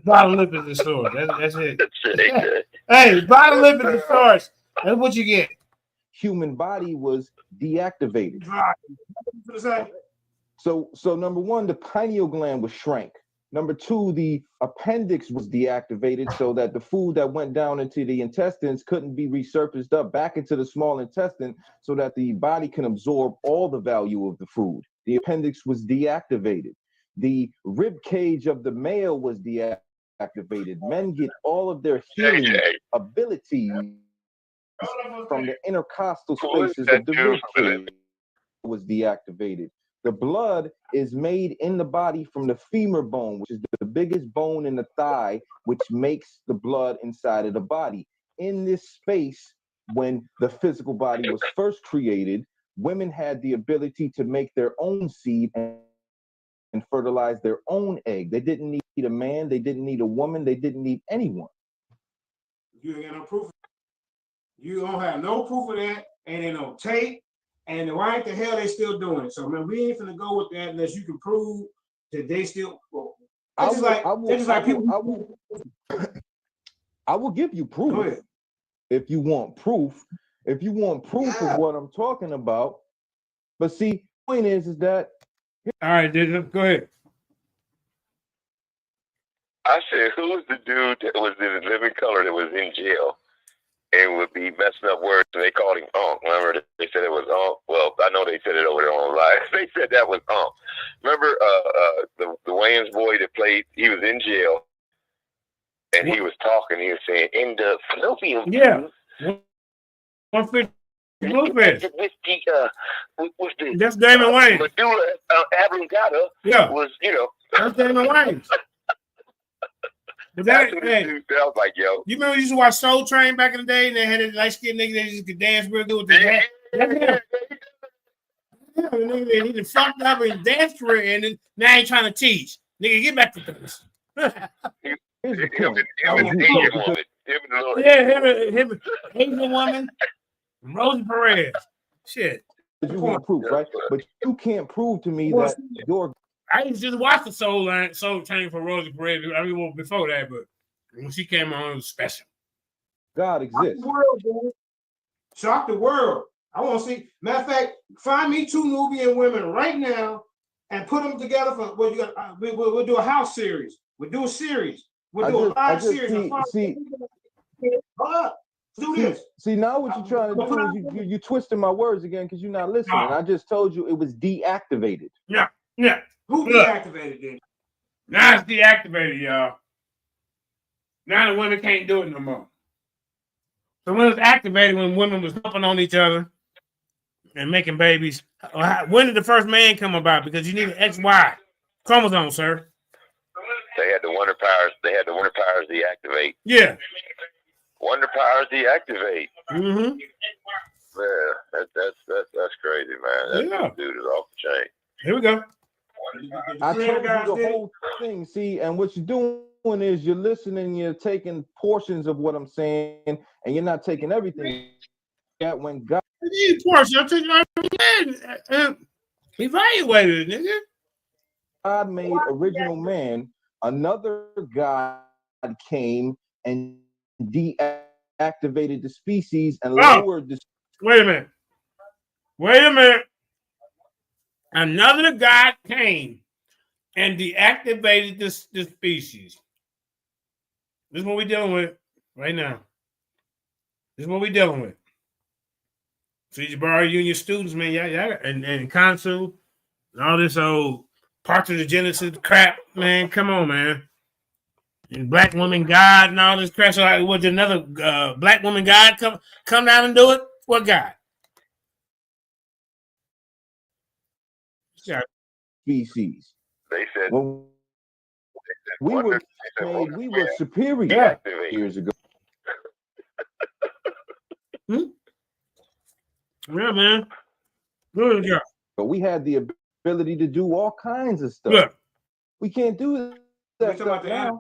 Bottom lip is the source. That's it. Hey, bottom lip is the source. That's what you get. Human body was deactivated. So number one, the pineal gland was shrank. Number two, the appendix was deactivated so that the food that went down into the intestines couldn't be resurfaced up back into the small intestine so that the body can absorb all the value of the food. The appendix was deactivated. The rib cage of the male was deactivated. Men get all of their healing abilities from the intercostal spaces of the rib cage was deactivated. The blood is made in the body from the femur bone, which is the biggest bone in the thigh, which makes the blood inside of the body. In this space, when the physical body was first created, women had the ability to make their own seed and fertilize their own egg. They didn't need a man, they didn't need a woman, they didn't need anyone. You ain't got no proof. You don't have no proof of that, and ain't no tape. And why the hell they still doing it? So man, we ain't finna go with that unless you can prove that they still. I will give you proof if you want proof. If you want proof of what I'm talking about. But see, the point is that. All right, go ahead. I said, who was the dude that was in living color that was in jail? And would be messing up words, and they called him Unc. Remember, they said it was Unc. Well, I know they said it over there online. They said that was Unc. Remember, the Wayans boy that played? He was in jail, and he was talking. He was saying, "In the fallopian tubes." That's Damon Wayans. Medulla oblongata was, That's Damon Wayans. That's what this dude sounds like, yo. You remember you used to watch Soul Train back in the day, and they had a light-skinned nigga that just could dance real good with the hat? That's him. Yeah, the nigga, he done fucked up his dance career, and then now he trying to teach. Nigga, get back to this. Him, Asian woman, Rosie Perez. Shit. You want proof, right? But you can't prove to me that your. I used to just watch the Soul Train for Rosie Perez. I mean, well, before that, but when she came on, it was special. God exists. Shock the world. I want to see. Matter of fact, find me 2 Nubian women right now and put them together for what you got. We'll do a house series. We'll do a series. We'll do a live series. Do this. See, now what you're trying to do is you twisting my words again because you're not listening. I just told you it was deactivated. Yeah. Who deactivated it? Now it's deactivated, y'all. Now the women can't do it no more. So when it was activated, when women was humping on each other and making babies, when did the first man come about? Because you need an XY chromosome, sir. They had the Wonder Powers. They had the Wonder Powers deactivate. Yeah. Wonder Powers deactivate. Mm-hmm. Man, that's crazy, man. That dude is off the chain. Here we go. I told you the whole thing. See, and what you're doing is you're listening, you're taking portions of what I'm saying, and you're not taking everything. That when God evaluated it, nigga. God made original man, another God came and deactivated the species and lowered the. Wait a minute. Another God came and deactivated the species. This is what we're dealing with right now. This is what we're dealing with. See, Jabari, you and your students, man, yeah, and Kansu, and all this old parts of the Genesis crap, man. Come on, man. And black woman God and all this crap. So would another black woman God come down and do it? What God? Species. They said When we one were they said made, most we men were superior deactivate. years ago. Yeah, man. Good job. But we had the ability to do all kinds of stuff. Look. We can't do that stuff now.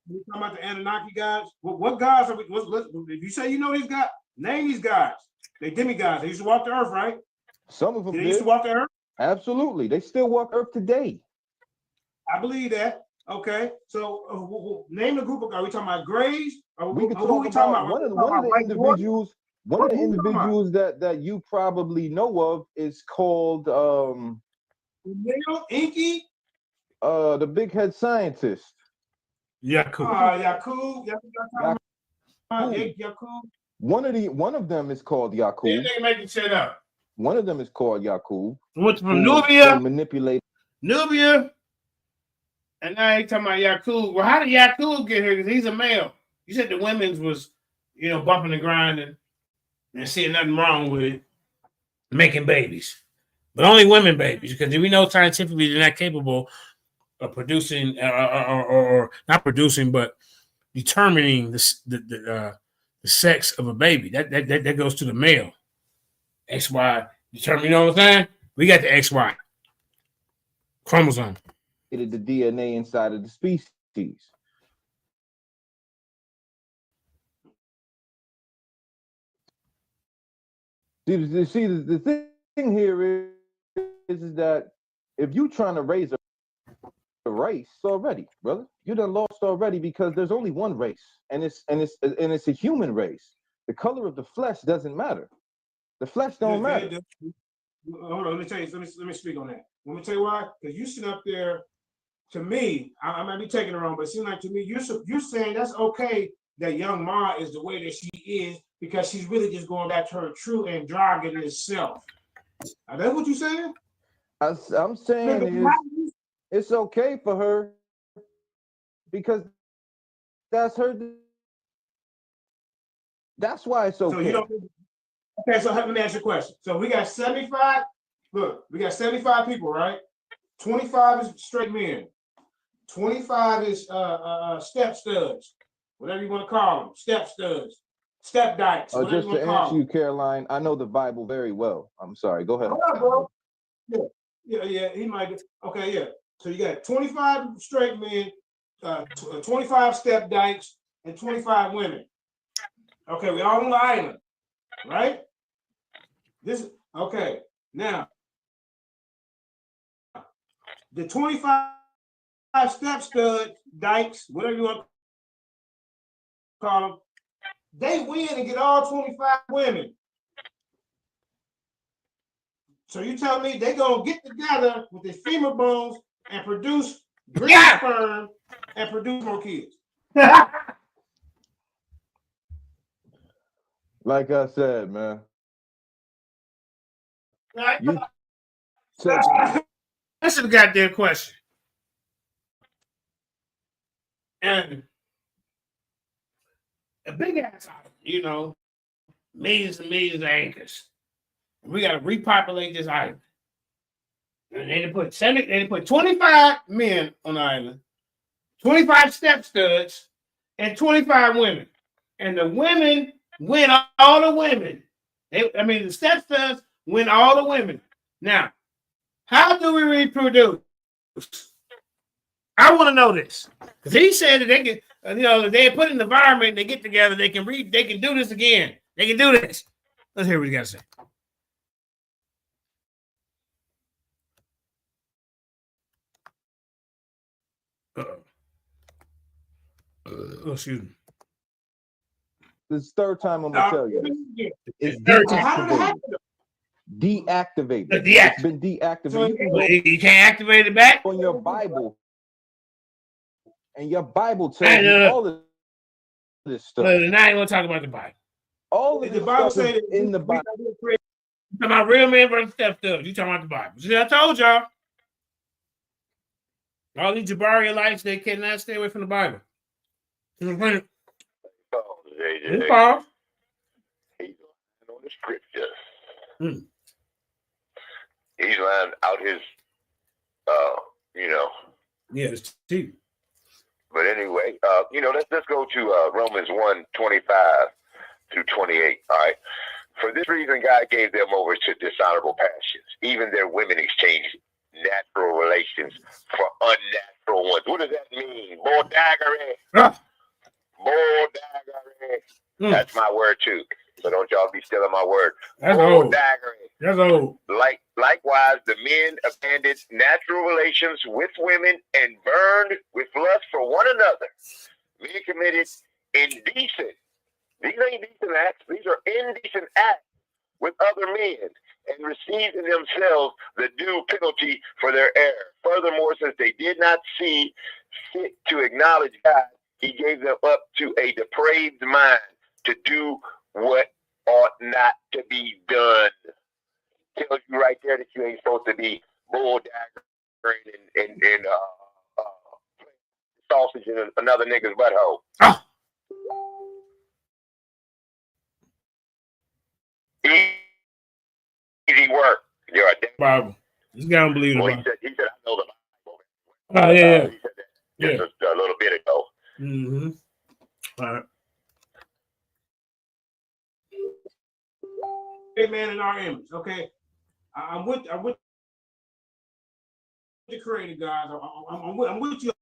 We talking about the Anunnaki guys. What guys are we? If you say you know these guys, name these guys. They demigods. They used to walk the earth, right? Some of them They used to walk the earth. Absolutely, they still walk earth today. I believe that. Okay, so name the group of. Are we talking about Grays? We can talk about one of the individuals. One of the individuals that you probably know of is called Inky. The big head scientist. Yakub. One of them is called Yakub. They making shit up. One of them is called Yakub. Went from Nubia. Manipulate Nubia. And now they talking about Yakub. Well, how did Yakub get here? Because he's a male. You said the women's was, bumping and grinding and seeing nothing wrong with it, making babies. But only women babies, because we know scientifically they're not capable of producing or not producing, but determining the sex of a baby. That goes to the male. XY determine, you know what I'm saying? We got the XY chromosome. The DNA inside of the species. See, the thing here is that if you're trying to raise a race already, brother, you done lost already, because there's only one race, and it's a human race. The color of the flesh doesn't matter. The flesh don't matter. Hold on, let me tell you. Let me speak on that. Let me tell you why. Because you sit up there. To me, I might be taking it wrong, but it seems like to me you're saying that's okay that young Ma is the way that she is because she's really just going back to her true androgynous self. Is that what you're saying? I'm saying it's okay for her because that's her. That's why it's okay. So let me ask you a question. So we got 75. Look, we got 75 people, right? 25 is straight men. 25 is step studs, whatever you want to call them, step studs, step dykes. Just to answer you, Caroline, I know the Bible very well. I'm sorry. Go ahead. Hold on, bro. Yeah. He might. Okay, yeah. So you got 25 straight men, 25 step dykes, and 25 women. Okay, we all on the island, right? Okay. Now, the 25 step stud dykes, whatever you want to call them, they win and get all 25 women. So you tell me they gonna get together with their femur bones and produce green sperm and produce more kids. Like I said, man. That's a goddamn question. And a big ass island, millions and millions of acres. We got to repopulate this island. And they put 25 men on the island, 25 step studs, and 25 women. And the women win all the women. The step studs win all the women. Now, how do we reproduce? I want to know this. Because he said that they can, they put in the environment, they get together, they can do this again. They can do this. Let's hear what he got to say. Excuse me. This is third time I'm gonna tell you this. It's deactivated. Deactivated. It's been deactivated. You can't activate it back on your Bible, and your Bible tells you all of this stuff. Now you want to talk about the Bible. All of the Bible stuff is in the Bible. You talking about real men versus step studs. You talking about the Bible? See, I told y'all. All these Jabari lights, they cannot stay away from the Bible. JJ. It's Paul. He's lying on the scripture. He's lying out his, you know. Yeah, it's cheap. But anyway, let's go to Romans 1:25 through 28. All right. For this reason, God gave them over to dishonorable passions. Even their women exchanged natural relations for unnatural ones. What does that mean? Bodaggery. Bodaggery. That's my word too. So don't y'all be stealing my word. That's old. That's old. Likewise, the men abandoned natural relations with women and burned with lust for one another. Men committed indecent. These ain't decent acts. These are indecent acts with other men and received in themselves the due penalty for their error. Furthermore, since they did not see fit to acknowledge God, he gave them up to a depraved mind to do what ought not to be done. Tells you right there that you ain't supposed to be bulldaggering and sausage in another nigga's butthole. Ah. Easy work. You're a damn Bible. This guy don't believe the Bible. He said, I know the Bible. Oh, yeah. He said that just a little bit ago. Mm-hmm. All right. Hey, man, in our image. Okay. I'm with the creator, guys. I'm with you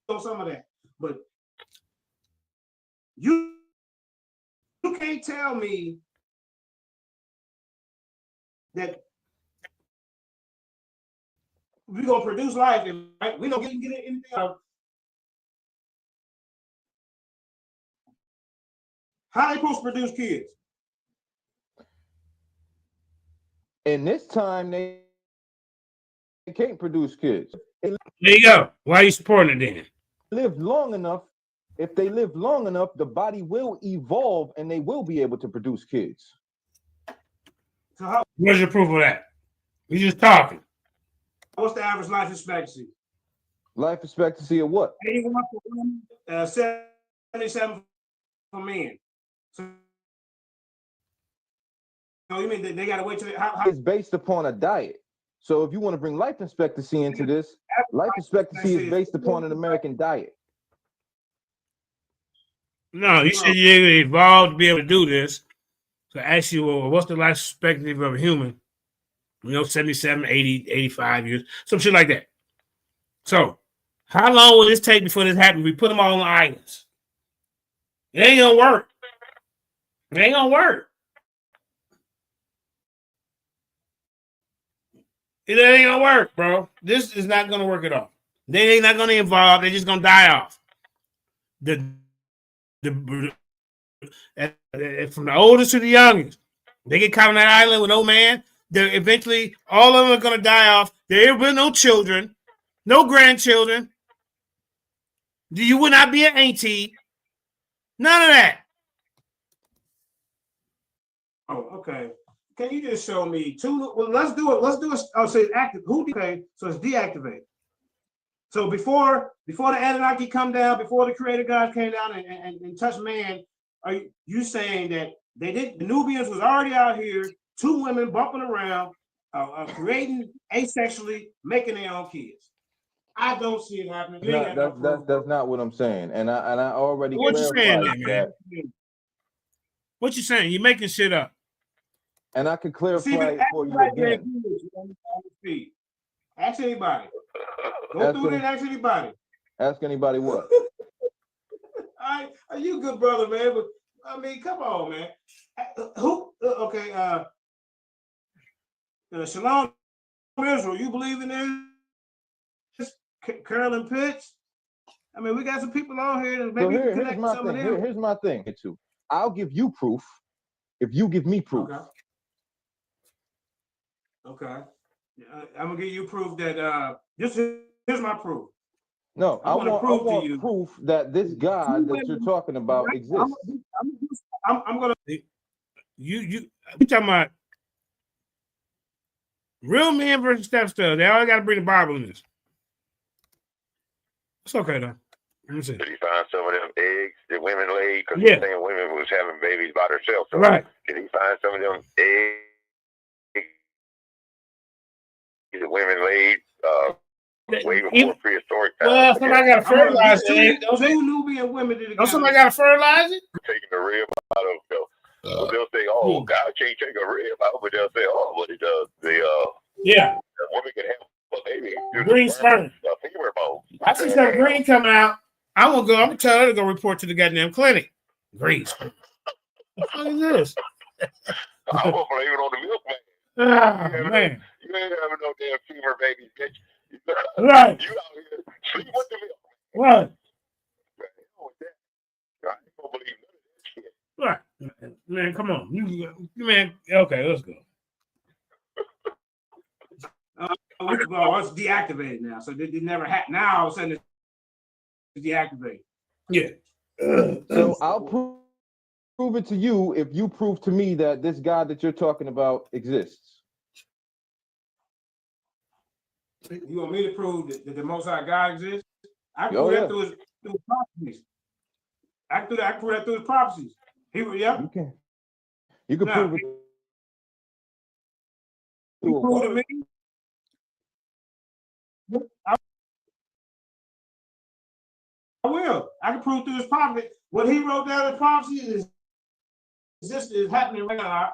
on some of that. But you can't tell me that we're going to produce life and right? We don't get anything out. How they supposed to produce kids? In this time, they can't produce kids. There you go. Why are you supporting it then? Live long enough. If they live long enough, the body will evolve and they will be able to produce kids. So where's your proof of that? We're just talking. What's the average life expectancy? Life expectancy of what? 81 for women, 77 for men. So you mean they got to wait till It's based upon a diet. So if you want to bring life expectancy into this, life expectancy is based upon an American diet. No, you said you evolved to be able to do this. So I ask you, well, what's the life expectancy of a human? 77, 80, 85 years, some shit like that. So how long will this take before this happens? We put them all on islands. It ain't gonna work. It ain't gonna work. It ain't gonna work, bro. This is not gonna work at all. They ain't not gonna evolve. They're just gonna die off. From the oldest to the youngest, they get caught on that island with no man. They're eventually all of them are gonna die off. There will be no children, no grandchildren. You would not be an auntie. None of that. Oh, okay. Can you just show me two? Well, let's do it. Let's do it. I'll say active. Who? Okay, so it's deactivated. So before the Anunnaki come down, before the Creator God came down and touched man, are you saying that they did? The Nubians was already out here, two women bumping around, creating asexually, making their own kids. I don't see it happening. That's not what I'm saying, and I already what you saying, that. What you saying? You're making shit up. And I could clarify it for you again. Ask anybody. Go through it and ask anybody. Ask anybody what? Are you a good brother, man? But I mean, come on, man. Who? Okay. Shalom Israel. You believe in this? Carolyn Pitts. I mean, we got some people on here that maybe here's my thing. Here's my thing. Too. I'll give you proof if you give me proof. Okay. I'm gonna give you proof that here's my proof. No, I want proof that this God that you're talking about exists. I'm gonna you talking about real men versus step stuff. They all gotta bring the Bible in this. It's okay though. Let me see. Did he find some of them eggs that women laid? Because he's saying women was having babies by themselves. So right. Did he find some of them eggs the women laid way before prehistoric times. Well, somebody got to fertilize it. Two Nubian women did it. Don't somebody got to fertilize it? Taking the rib out of them. So they'll say, "Oh, God can't take a rib out," but they'll say, "Oh, what he does, the woman can have a baby green sperm, femur bone." I see some green coming out. I'm gonna tell her to go report to the goddamn clinic. Green sperm. What the fuck is this? I'm gonna blame it on the milkman. Man. You ain't having no damn femur babies, bitch. Right. You out here sleep with the milk. Right. I ain't gonna believe none of that shit. Right. Man, come on. You man, okay, let's go. Well, it's deactivated now, so they never had. Now all of a sudden it's deactivated. Yeah. So I'll prove it to you if you prove to me that this God that you're talking about exists. You want me to prove that the Most High God exists? I can prove that through his prophecies. I can prove that through his prophecies. You can prove it. You prove to me. I will. I can prove through his prophecy. What he wrote down in prophecy is happening right now.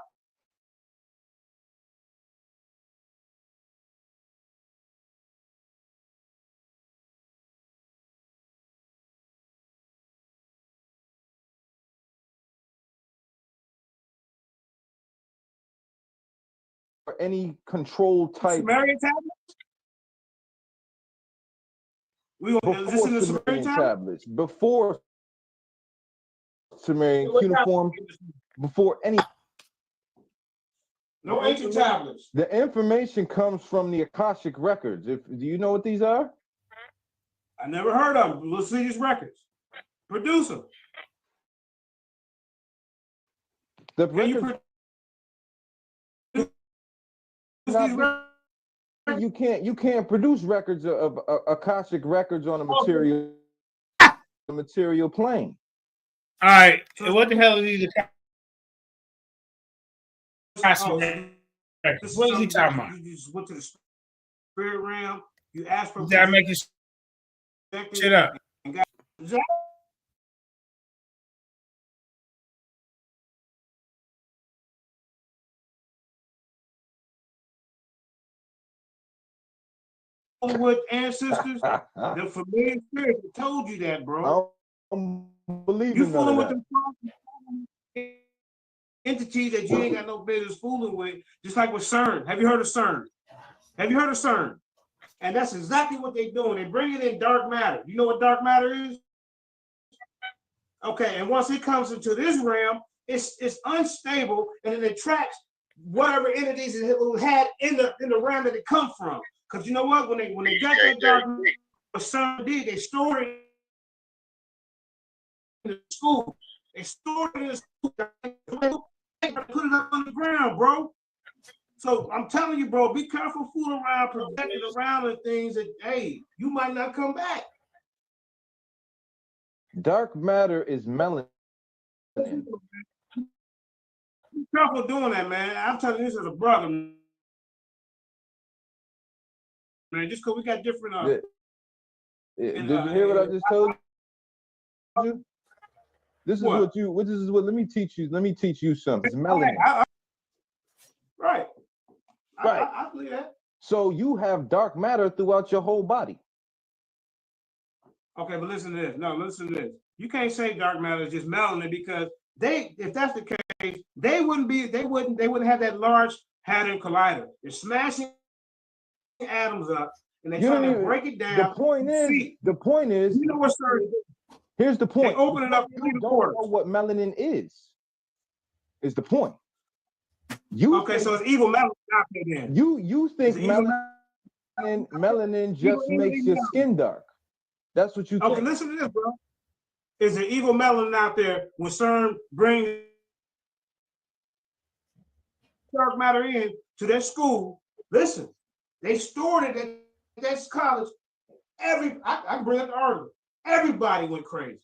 Any control type. Sumerian tablets? Before Sumerian tablets. Before Sumerian cuneiform. Before any. No ancient tablets. The information comes from the Akashic records. Do you know what these are? I never heard of them. Let's see these records. Produce them. The records. You can't produce records of Akashic records on a material plane. All right. So what the hell is these? What is he talking about? You just went to the spirit realm. You asked for. You gotta make this shit up. With ancestors, the familiar spirits told you that, bro. I don't believe you in fooling with that. them entities that you ain't got no business fooling with, just like with CERN. Have you heard of CERN? Have you heard of CERN? And that's exactly what they're doing. They're bringing in dark matter. You know what dark matter is? Okay, and once it comes into this realm, it's unstable and it attracts whatever entities it had in the realm that it come from. Because you know what? When they got that dark matter, what CERN did, they stored it in the school. They stored it in the school. They put it up on the ground, bro. So I'm telling you, bro, be careful fooling around, projecting around and things that, hey, you might not come back. Dark matter is melanin. Be careful doing that, man. I'm telling you this as a brother, man. Just because we got different. Did you hear what I just told you? This is what let me teach you something. It's melanin. Right. Right. I believe that. So you have dark matter throughout your whole body. Okay, but listen to this. No, listen to this. You can't say dark matter is just melanin because if that's the case, they wouldn't have that large hadron collider. They're smashing atoms up and they're trying to break it down. The point is, you know what's here's the point. They open it up. You don't know what melanin is the point. So it's evil melanin out there then. You think melanin just makes your skin dark. That's what you think. Okay, listen to this, bro. Is there evil melanin out there when CERN brings dark matter in to their school? Listen, they stored it at that college. I can bring up the article. Everybody went crazy.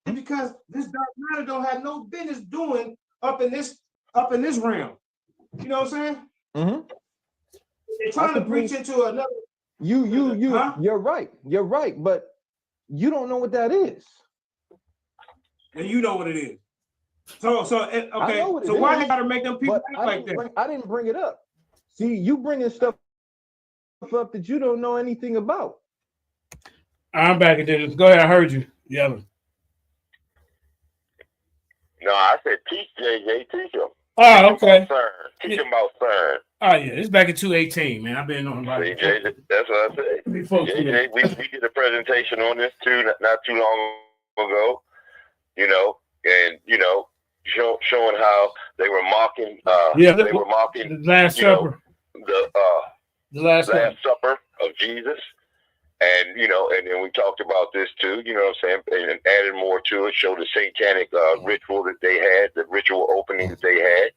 And because this dark matter don't have no business doing up in this realm. You know what I'm saying? Mm-hmm. They're trying to preach into another. You're right, but you don't know what that is. And you know what it is. So okay. So why they gotta make them people act like that? I didn't bring it up. See, you bringing stuff up that you don't know anything about. I'm back at this. Go ahead. I heard you yelling. No, I said teach JJ, teach him. Oh, okay. Teach him about CERN. Oh yeah, it's back in 2018, man. I've been on about it. That's what I said. JJ, we did a presentation on this too, not too long ago. You know, and you know, showing how they were mocking. They were mocking the Last Supper. The Last Supper of Jesus. And, you know, and then we talked about this too, you know what I'm saying, and added more to it, showed the satanic ritual that they had, the ritual opening that they had.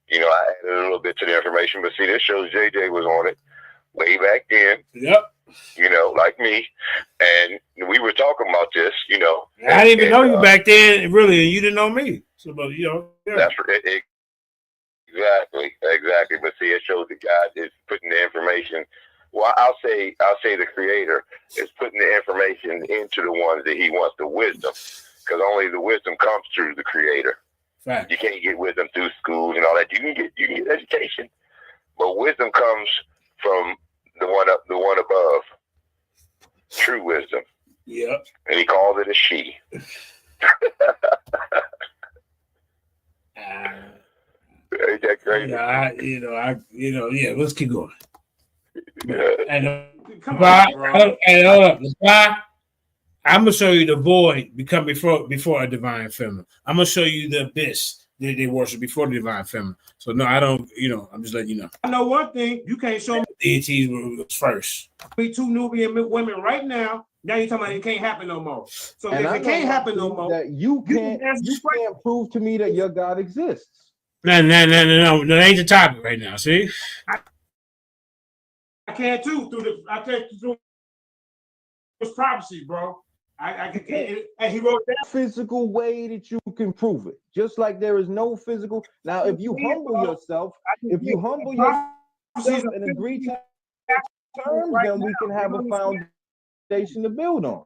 You know, I added a little bit to the information, but see, this shows JJ was on it way back then. Yep. You know, like me. And we were talking about this, you know. I didn't even know you back then, really, and you didn't know me. So, but, you know. Yeah. That's exactly. But see, it shows that God is putting the information. Well, I'll say the Creator is putting the information into the ones that He wants the wisdom, because only the wisdom comes through the Creator. Fact. You can't get wisdom through schools and all that. You can get education, but wisdom comes from the one above. True wisdom. Yep. And He calls it a she. Ain't that crazy? Yeah. Let's keep going. And I'm gonna show you the void become before a divine feminine. I'm gonna show you the abyss that they worship before the divine feminine. So no, I don't. You know, I'm just letting you know. I know one thing: you can't show me deities were first. Be two Nubian women right now. Now you're talking about it can't happen no more. So if it can't happen no more, that you can't prove to me that your God exists. No. That ain't the topic right now. See. I can't through his prophecy, bro. And he wrote that physical way that you can prove it. Just like there is no physical. Now, if you humble yourself, and agree to terms, then we can have a foundation to build on.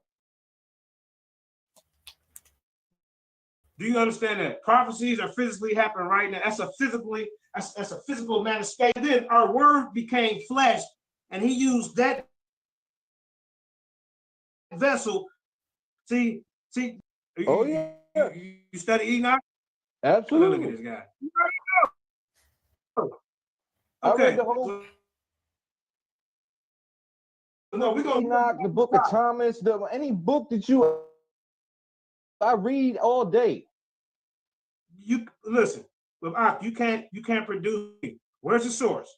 Do you understand that prophecies are physically happening right now? That's a physical manifestation. Then our word became flesh. And He used that vessel. See. Oh yeah. You study Enoch? Absolutely. Look at this guy. I read the whole. No, we gonna Enoch, the Book of Thomas, any book that I read all day. You listen, you can't produce. Where's the source?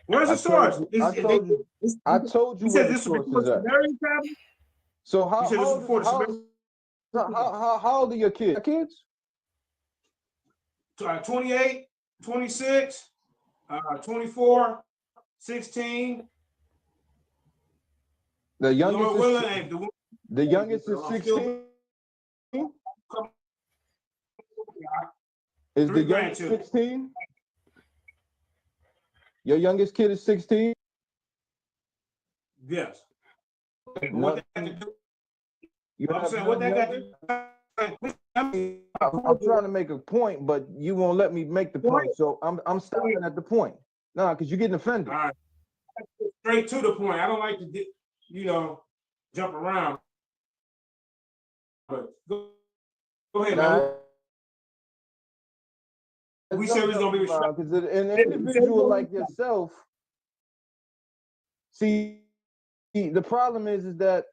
Where's the source? I told you where the source is at. So how old are your kids? 28, 26, 24, 16. The youngest is 16. Is the youngest 16? Your youngest kid is 16? Yes. What that got to do? I'm trying to make a point, but you won't let me make the point. So I'm stopping at the point. No, because you're getting offended. All right. Straight to the point. I don't like to jump around. But go ahead, man. We said it's gonna be because an individual like yourself. See, the problem is that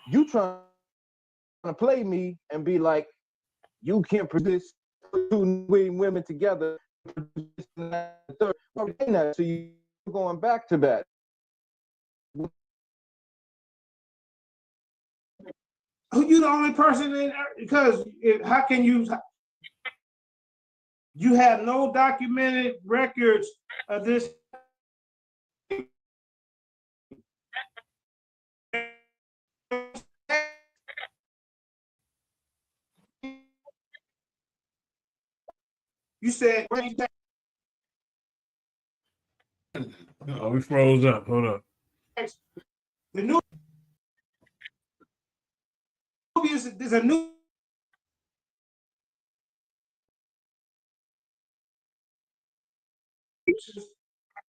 you trying to play me and be like, you can't produce two women together. So you're going back to that. You the only person in because how can you have no documented records of this? You said Oh, we froze up. Hold up. The new there's a new we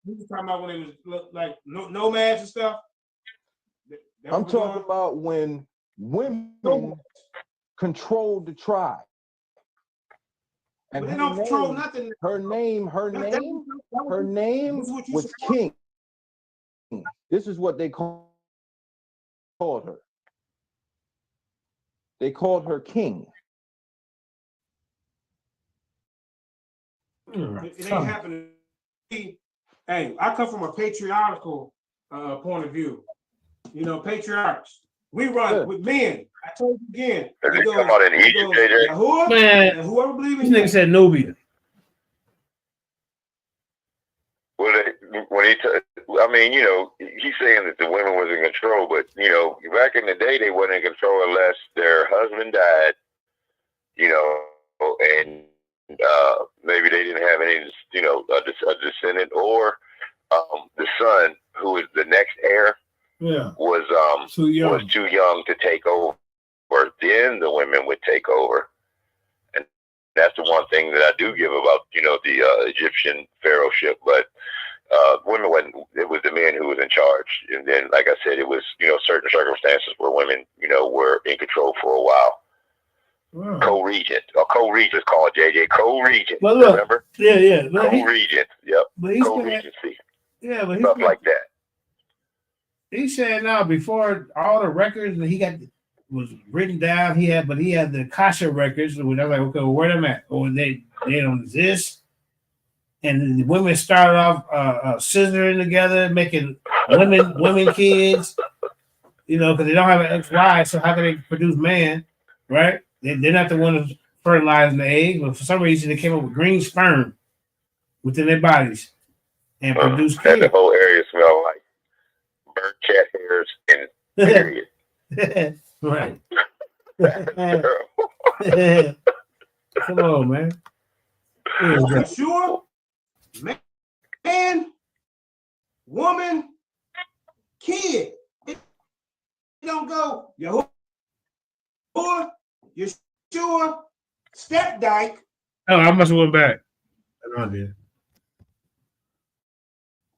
was talking about when it was like nomads and stuff. I'm talking about when women controlled the tribe. And but they don't control nothing. Her name was King. This is what they called her. They called her King. It ain't happening. Hey, I come from a patriarchal point of view. You know, patriarchs. We run with men. I told you again. It goes, come out in Egypt, JJ? Man, whoever believes in nigga said Nubia. I mean, you know, he's saying that the women was in control, but you know, back in the day, they weren't in control unless their husband died. You know, and maybe they didn't have any, you know, a descendant, or the son, who is the next heir, was too young to take over. Then the women would take over, and that's the one thing that I do give about, you know, the Egyptian pharaohship. But women wasn't. It was the men who was in charge, and then, like I said, it was, you know, certain circumstances where women, you know, were in control for a while. Wow. Co-regent, or co-regent is called, JJ. Co-regent. Well, look, remember? Yeah. Co-regent. Yep. Co-regency. Yeah, but stuff like that. He said now, before all the records that he got was written down, he had the Kasha records, which I was like, okay, well, where them at? Or they don't exist. And the women started off scissoring together, making women kids, you know, because they don't have an ex-wife, so how can they produce man, right? They're not the ones fertilizing the egg, but for some reason they came up with green sperm within their bodies and produced kids. And the whole area smelled like burnt cat hairs and period. Right. Come on, man. For sure, man, woman, kid. It don't go Yahuwah, Yeshua, step dyke. Oh, I must have went back. I did.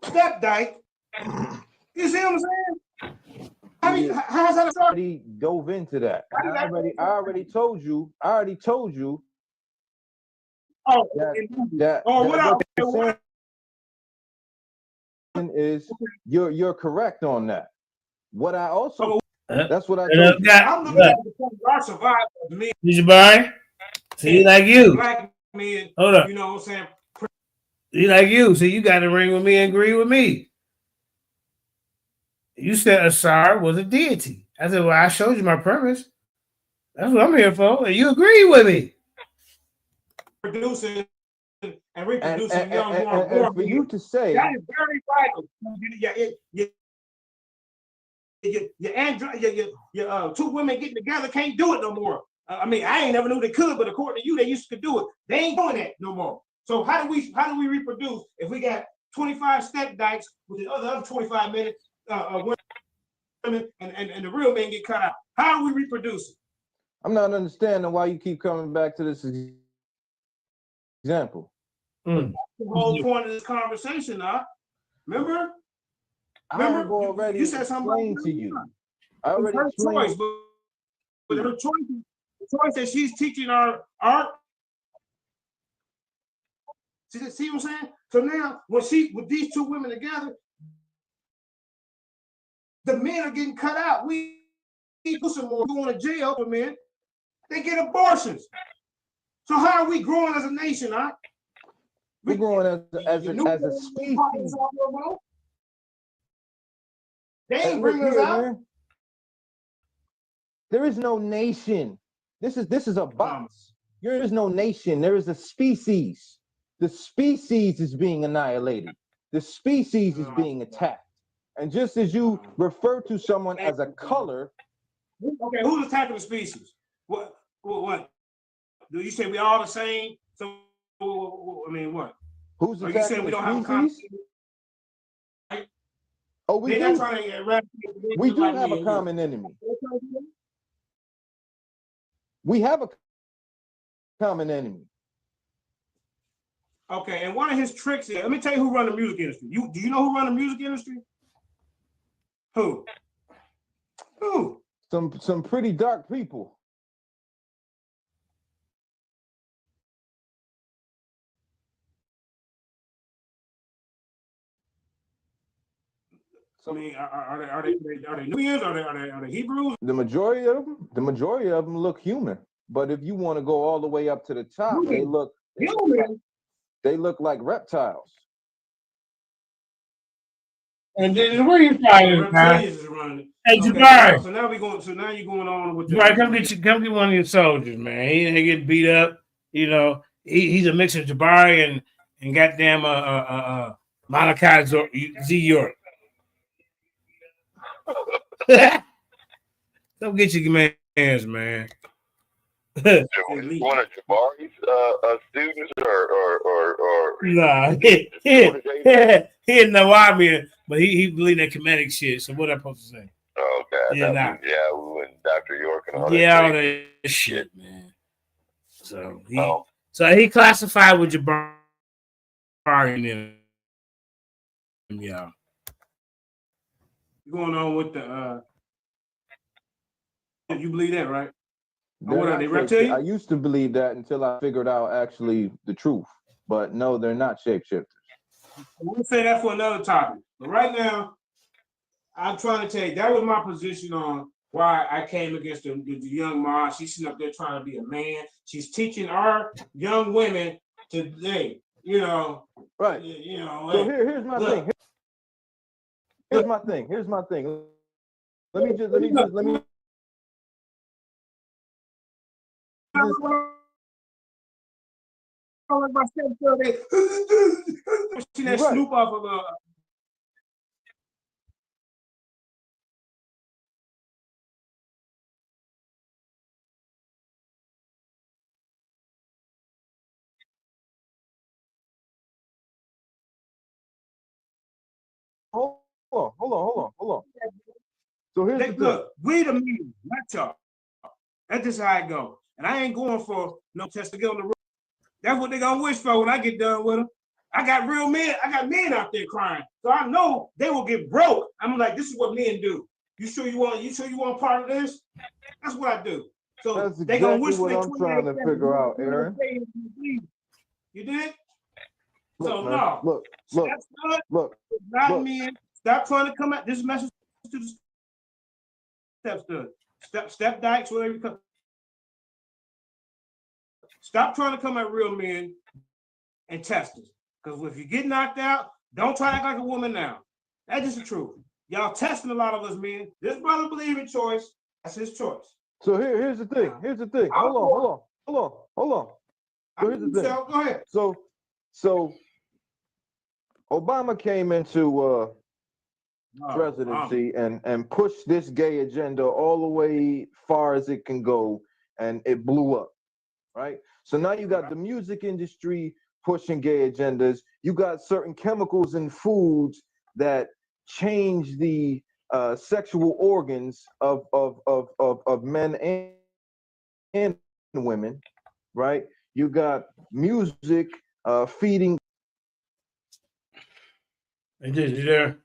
Step dyke. You see what I'm saying? How's that? I already dove into that. I already told you. Oh, what is you're correct on that. What I also that's what I told you. I'm looking at the point where I survived as me. Jabari, see, like you. Black men, hold up. You know what I'm saying? See, like you. See, you got to ring with me and agree with me. You said Asar was a deity. I said, well, I showed you my premise. That's what I'm here for. And you agree with me. Producing and reproducing young and for you to say that is very vital. Your two women getting together can't do it no more. I mean, I ain't never knew they could, but according to you, they used to do it. They ain't doing that no more. So how do we reproduce if we got 25 step dykes with the other 25 minutes women and the real men get cut out? How do we reproduce it? I'm not understanding why you keep coming back to this example. The whole point of this conversation, remember? You said something to you. I already explained. But her choice, the choice that she's teaching our art. See what I'm saying? So now, with these two women together, the men are getting cut out. We do some more going to jail for men. They get abortions. So how are we growing as a nation, huh? We're growing as a species. They ain't bringing us out. Man. There is no nation. This is a box. There is no nation. There is a species. The species is being annihilated. The species is being attacked. And just as you refer to someone as a color. Okay, who's attacking the species? What? Do you say we all the same? So, I mean, what? Who's attacking the species? Oh, we They're do. not trying to eradicate. We do like have me a and you. common enemy. We have a common enemy. Okay, and one of his tricks is, let me tell you who run the music industry. Do you know who run the music industry? Who? Who? Some pretty dark people. I mean, are they Nubians? Are they Hebrews? The majority of them look human. But if you want to go all the way up to the top, they look like reptiles. And then where you fighting, man? Reptilians is running it. Hey, Okay, Jabari. so now you're going on with the. Jabari, come get one of your soldiers, man. He ain't getting beat up. You know, he's a mix of Jabari and goddamn Malachi Z York. Come get your mans, man. One of Jabari's students or Nah, he didn't know why, man, but he believed in comedic shit. So what am I supposed to say? Oh God, Yeah, nah. when Dr. York and all Yeah, that. all that shit, man. So he classified with Jabari and them, y'all. Going on with the you believe that, right? What are they, reptilians? I used to believe that until I figured out actually the truth. But no, they're not shapeshifters. We'll say that for another topic. But right now, I'm trying to tell you, that was my position on why I came against the young Ma. She's sitting up there trying to be a man. She's teaching our young women today, Right. So here's my thing. Here's my thing. Let me just she that Snoop off of Hold on. So here's the thing. Look, we the media, not y'all. That's just how I go. And I ain't going for no test to get on the road. That's what they gonna wish for when I get done with them. I got real men. I got men out there crying, so I know they will get broke. I'm like, this is what men do. You sure you want part of this? That's what I do. So that's they gonna exactly wish what for I'm trying to figure out, Aaron. You did? Look, So man, no. look. Not men. Stop trying to come at this message to the step stud. Step dykes, whatever you come. Stop trying to come at real men and test us. Because if you get knocked out, don't try to act like a woman now. That's just the truth. Y'all testing a lot of us men. This brother believe in choice. That's his choice. So here's the thing. Hold on. So here's the thing. Go ahead. So Obama came into presidency and pushed this gay agenda all the way far as it can go, and it blew up. Right? So now you got the music industry pushing gay agendas. You got certain chemicals in foods that change the sexual organs of men and women, right? You got music feeding. And you there?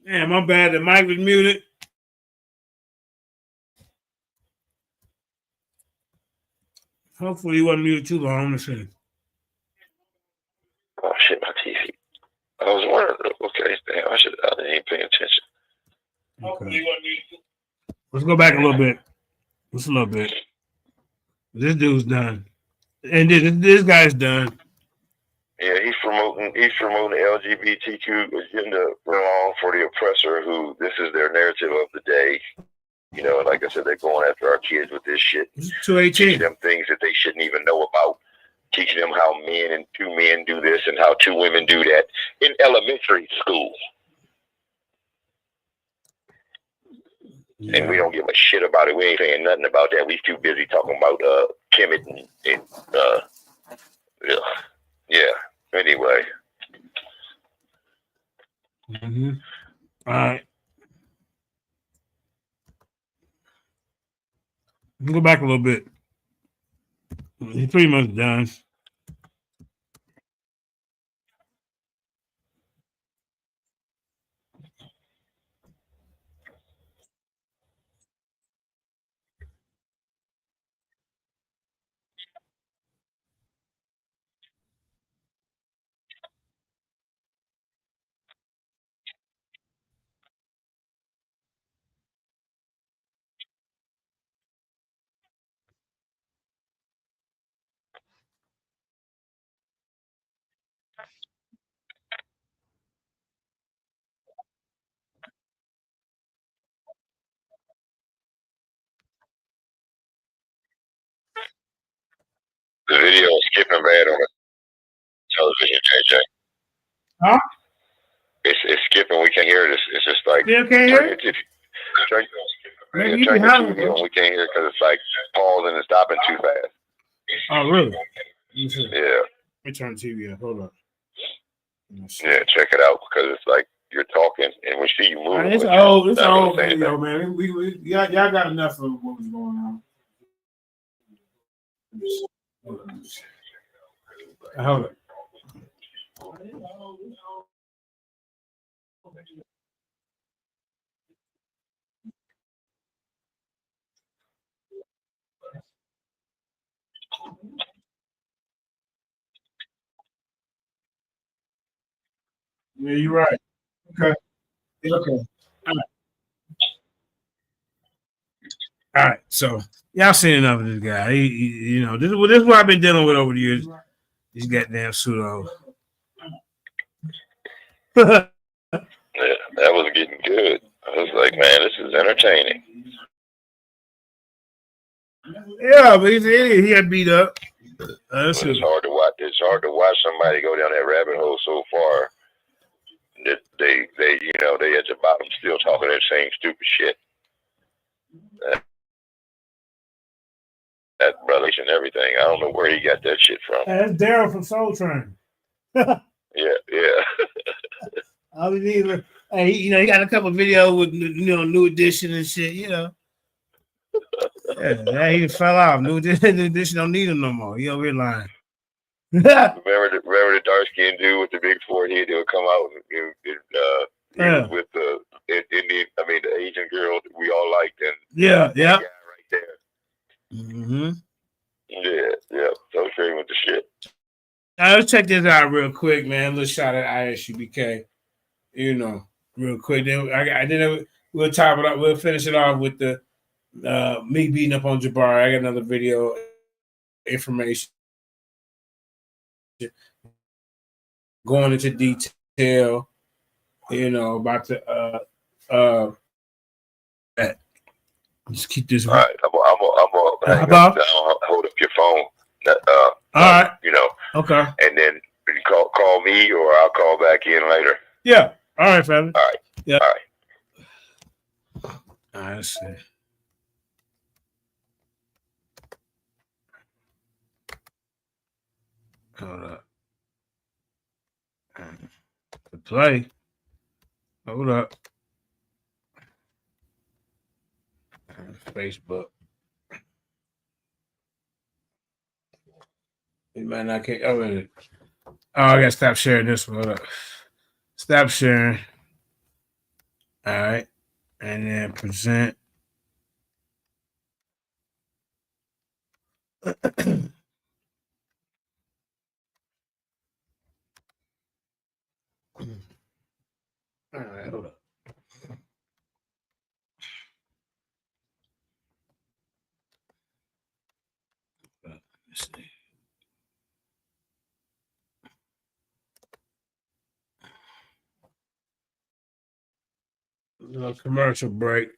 Damn, my bad. The mic was muted. Hopefully, he wasn't muted too long. Let's see. Oh shit, my TV. I was wondering. Okay, damn, I didn't pay attention. Okay. Let's go back a little bit. Just a little bit. This dude's done, and this guy's done. Yeah, he's promoting the LGBTQ agenda wrong for the oppressor. Who this is their narrative of the day. You know, like I said, they're going after our kids with this shit. 218. Teaching them things that they shouldn't even know about. Teaching them how men and two men do this and how two women do that in elementary school. Yeah. And we don't give a shit about it. We ain't saying nothing about that. We too busy talking about Kemet and yeah. Anyway. Mm-hmm. All right. Go back a little bit. He's pretty much done. The video is skipping bad on the television, JJ. Huh? It's skipping. We can't hear it. It's just like you can't hear it? Turn Maybe your you can TV on. We can't hear it because it's like pausing and stopping too fast. Oh, really? Yeah. Yeah. Let me turn the TV up. Hold on. Yeah, check it out because it's like you're talking and we see you moving. It's old. It's old video, man. Y'all got enough of what was going on. Hold on. Yeah, you're right. Okay. Okay. All right. So y'all seen enough of this guy. He this is what I've been dealing with over the years. These goddamn pseudo. Yeah, that was getting good. I was like, man, this is entertaining. Yeah, but he's an idiot. He got beat up. It's hard to watch. It's hard to watch somebody go down that rabbit hole so far that they at the bottom still talking that same stupid shit. That brother and everything. I don't know where he got that shit from. That's Daryl from Soul Train. Yeah. All we need, hey, he got a couple videos with New Edition and shit. Yeah, he fell off. New Edition don't need him no more. He over here lying. remember the dark skinned dude with the big forehead that would come out and was with the Asian girl that we all liked and yeah. Right there. Mm-hmm. Yeah. So straight with the shit. Let's check this out real quick, man. Let's shot at ISUBK. Real quick. Then we'll top it up. We'll finish it off with the me beating up on Jabari. I got another video information going into detail. About the just keep this. All right, I'm gonna hold up your phone. All right. Okay. And then you call me, or I'll call back in later. Yeah. All right, family. All right. Yeah. All right. All right. Let's see. Hold up. To play. Hold up. Facebook. You might not get. Oh, I gotta stop sharing this one. Hold up. Stop sharing. All right. And then present. All right, hold up. Let's see. A commercial break.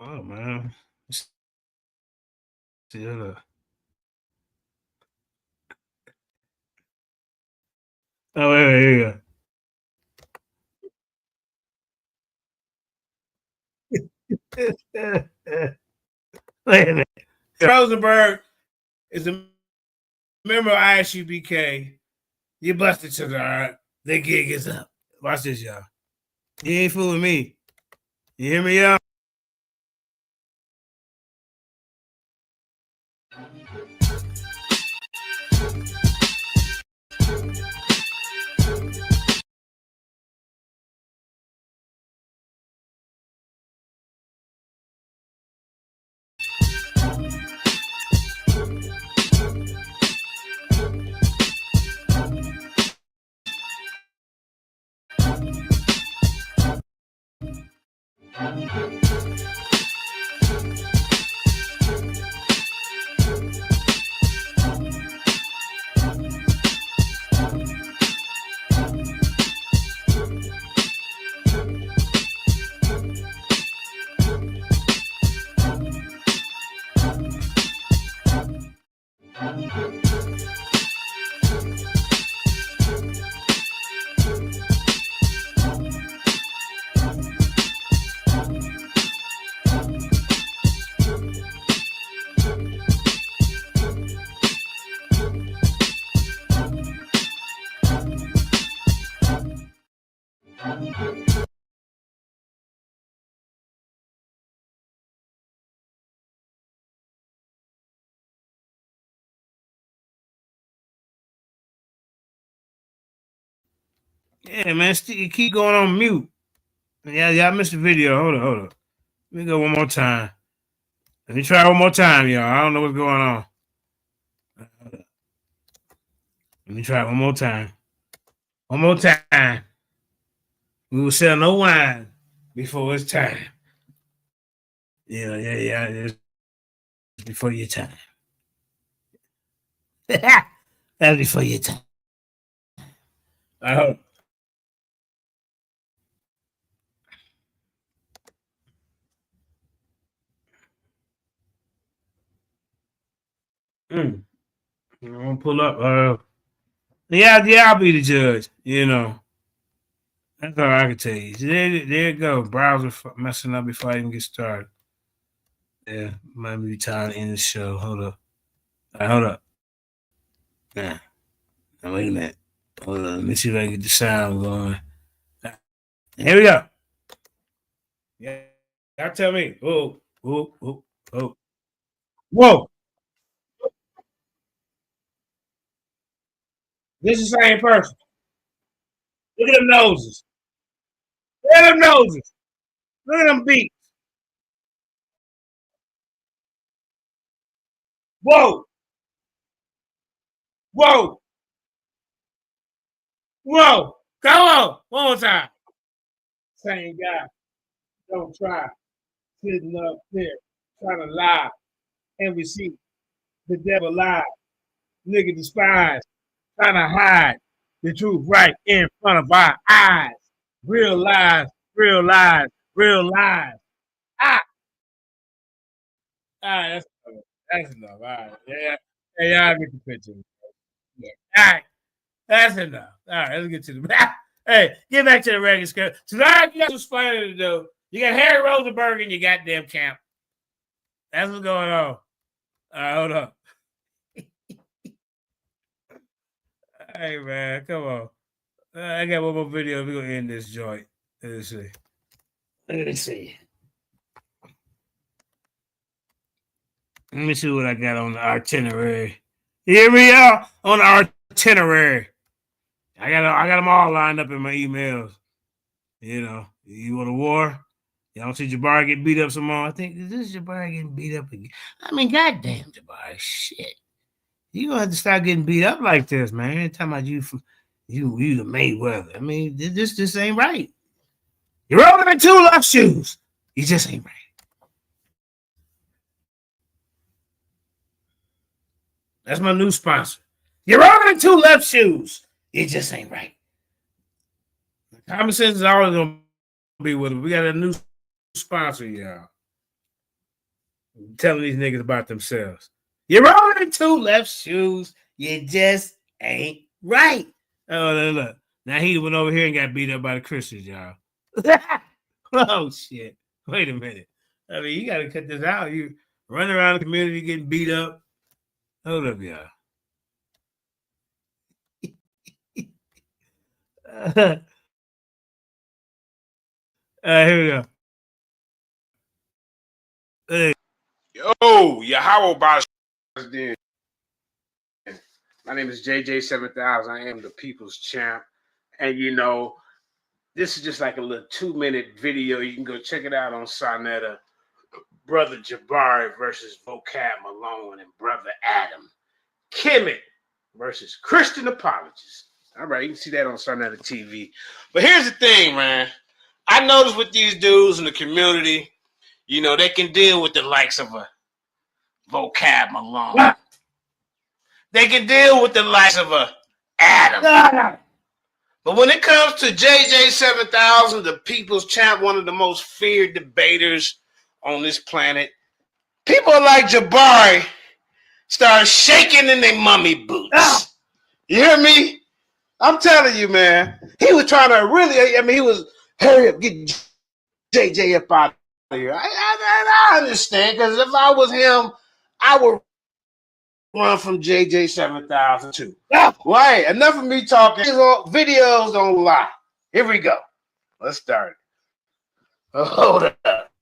Oh man. See that. Oh wait, here you go. Wait a minute. Rosenberg is a member of ISUBK. You busted to the all right. The gig is up. Watch this, y'all. You ain't fooling me. You hear me, y'all? Yeah, man. You keep going on mute. Yeah, y'all missed the video. Hold up. Let me go one more time. Let me try one more time, y'all. I don't know what's going on. Let me try one more time. One more time. We will sell no wine before it's time. Yeah. It's before your time. That's before your time. I hope. I'm gonna pull up. Yeah, I'll be the judge. You know, that's all I can tell you. There you go. Browser messing up before I even get started. Yeah, might be time to end the show. Hold up. All right, hold up. Now, wait a minute. Hold on. Let me see if I can get the sound going. Here we go. Yeah, y'all tell me. Oh. Whoa. This is the same person. Look at them noses. Look at them noses. Look at them beaks. Whoa. Whoa. Come on. One more time. Same guy. Don't try. Sitting up there trying to lie and receive. The devil lies. Nigga despise. Trying to hide the truth right in front of our eyes. Real lies. Real lies. Real lies. Ah. All right, that's enough. All right. Yeah. Hey, y'all get the picture. Yeah. All right. That's enough. All right, let's get to the hey, get back to the regular schedule. Tonight you got some explaining to do. You got Harry Rosenberg in your goddamn camp. That's what's going on. All right, hold up. Hey man, come on. I got one more video. We're gonna end this joint. Let's see. Let's see. Let me see what I got on the itinerary. You hear me, y'all? On the itinerary. I got them all lined up in my emails. You know, you want a war? Y'all see Jabari get beat up some more? I think this is Jabari getting beat up again. I mean, goddamn, Jabari, shit. You gonna have to start getting beat up like this, man. Every time about you the Mayweather. I mean, this ain't right. You're rolling in two left shoes. You just ain't right. That's my new sponsor. You're rolling in two left shoes. You just ain't right. Common sense is always gonna be with them. We got a new sponsor, y'all. I'm telling these niggas about themselves. You're rolling in two left shoes. You just ain't right. Oh, look. Now he went over here and got beat up by the Christians, y'all. Oh, shit. Wait a minute. I mean, you got to cut this out. You running around the community getting beat up. Hold up, y'all. Here we go. Hey. Yo, Yahweh Bashir. My name is JJ7000. I am the people's champ. And, you know, this is just like a little 2-minute video. You can go check it out on Sonetta. Brother Jabari versus Vocab Malone and Brother Adam. Kemet versus Christian Apologist. All right, you can see that on Sonetta TV. But here's the thing, man. I noticed with these dudes in the community, you know, they can deal with the likes of a Vocab Malone. What? They can deal with the likes of a Adam. No. But when it comes to JJ7000, the people's champ, one of the most feared debaters on this planet, people like Jabari start shaking in their mummy boots. Oh. You hear me? I'm telling you, man. He was trying to really, I mean, he was, hurry up, get JJ up out of here. I understand, because if I was him, I would run from JJ7000 too. Oh. Well, hey, enough of me talking. Videos don't lie. Here we go. Let's start it. Oh, hold up.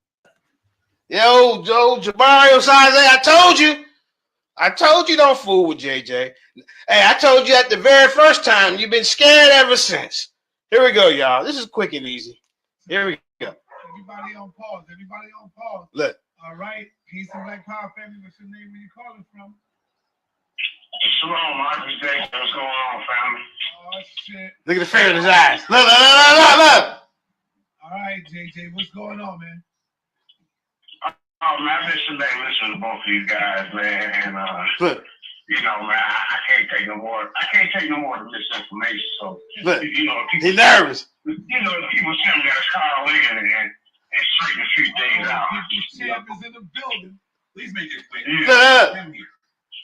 Yo, Jabari Osaze, I told you don't fool with JJ. Hey, I told you at the very first time. You've been scared ever since. Here we go, y'all. This is quick and easy. Here we go. Everybody on pause. Everybody on pause. Look. All right. Peace and Black Power family. What's your name? Where you calling from? Shalom, Marcus J. What's going on, family? Oh, shit. Look at the fear in his eyes. Look. All right, JJ. What's going on, man? Oh, man, I've been listening to both of you guys, man. And, look. You know, man, I can't take no more. I can't take no more of the misinformation. So, look, you know, people, he's nervous. You know, people simply got to call in and straighten a few things out. People's champ is in the building. Please make it quick. Yeah.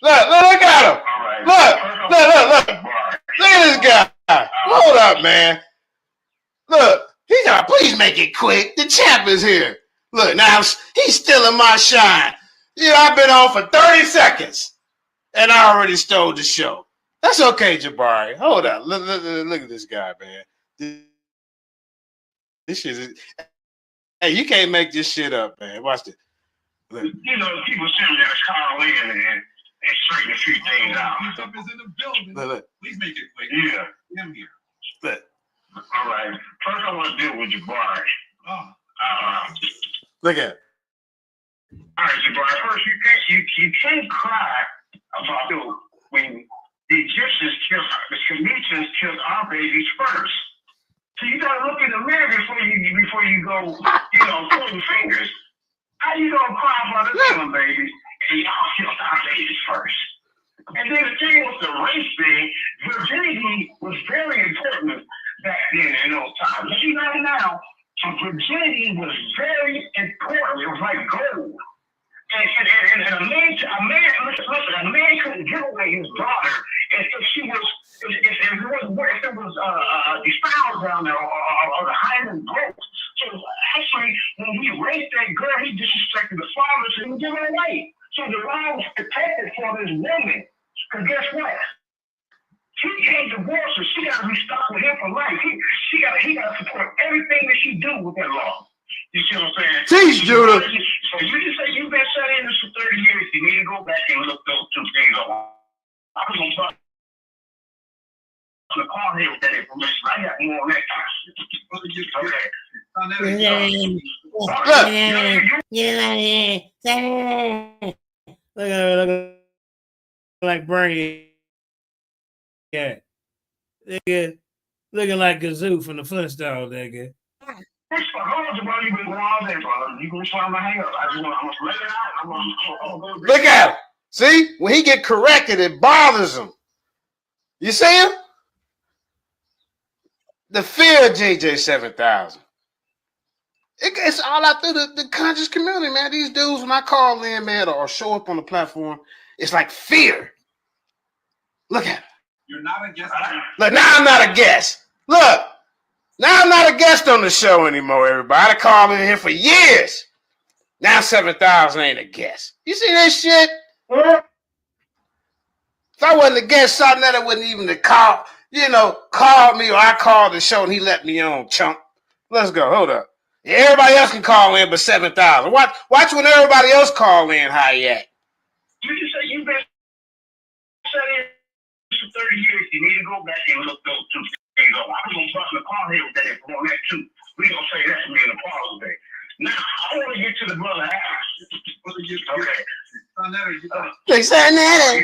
Look at him. All right. Look. Look at this guy. Hold up, man. Look, he's got. Please make it quick. The champ is here. Look, now he's stealing my shine. You know, I've been on for 30 seconds, and I already stole the show. That's okay, Jabari. Hold up. Look at this guy, man. This shit is. Hey, you can't make this shit up, man. Watch this. Look. You know, people simply got to call in and straighten a few things out. Champ is in the building. Look. Please make it quick. Yeah. I'm here. Look. All right. First, I want to deal with Jabari. Look at it. All right, Jabari. First, you can't cry about when the Egyptians killed, the Phoenicians killed our babies first. So you gotta look in the mirror before you go, you know, pointing fingers. How you gonna cry about the killing babies and y'all killed our babies first? And then the thing with the race thing, virginity was very important back then in those times. But you know now, virginity was very important. It was like gold. And a man couldn't give away his daughter if it was defiled down there or the hymen broke. So actually, when he raped that girl, he disrespected the father, so he didn't give her away. So the law was protected for this woman. Because guess what? He can't divorce her. She got to be stuck with him for life. He got to support everything that she do with that law. You see what I'm saying? Teach, Judah. So you just say you've been studying this for 30 years. You need to go back and look those two things up. I was going to talk to call him with that information. I got more on that. Look like Bernie. Yeah. Nigga, looking like Gazoo from the Flintstones, nigga. Look at him. See? When he get corrected, it bothers him. You see him? The fear of JJ7000. It's all out through the conscious community, man. These dudes, when I call in, man, or show up on the platform, it's like fear. Look at him. You're not a guest. Look, now I'm not a guest. Look, now I'm not a guest on the show anymore, everybody. I called in here for years. Now 7,000 ain't a guest. You see that shit? If I wasn't a guest, Sonetta wouldn't even call me, or I called the show and he let me on, chump. Let's go. Hold up. Yeah, everybody else can call in but 7,000. Watch when everybody else call in how you at. You just say you've been studying for 30 years. You need to go back and look those two things up. I was going to bust the call here with that on that too. We're going to say that to me in the pause today. Now, I want to get to the brother house. Okay. They saying that.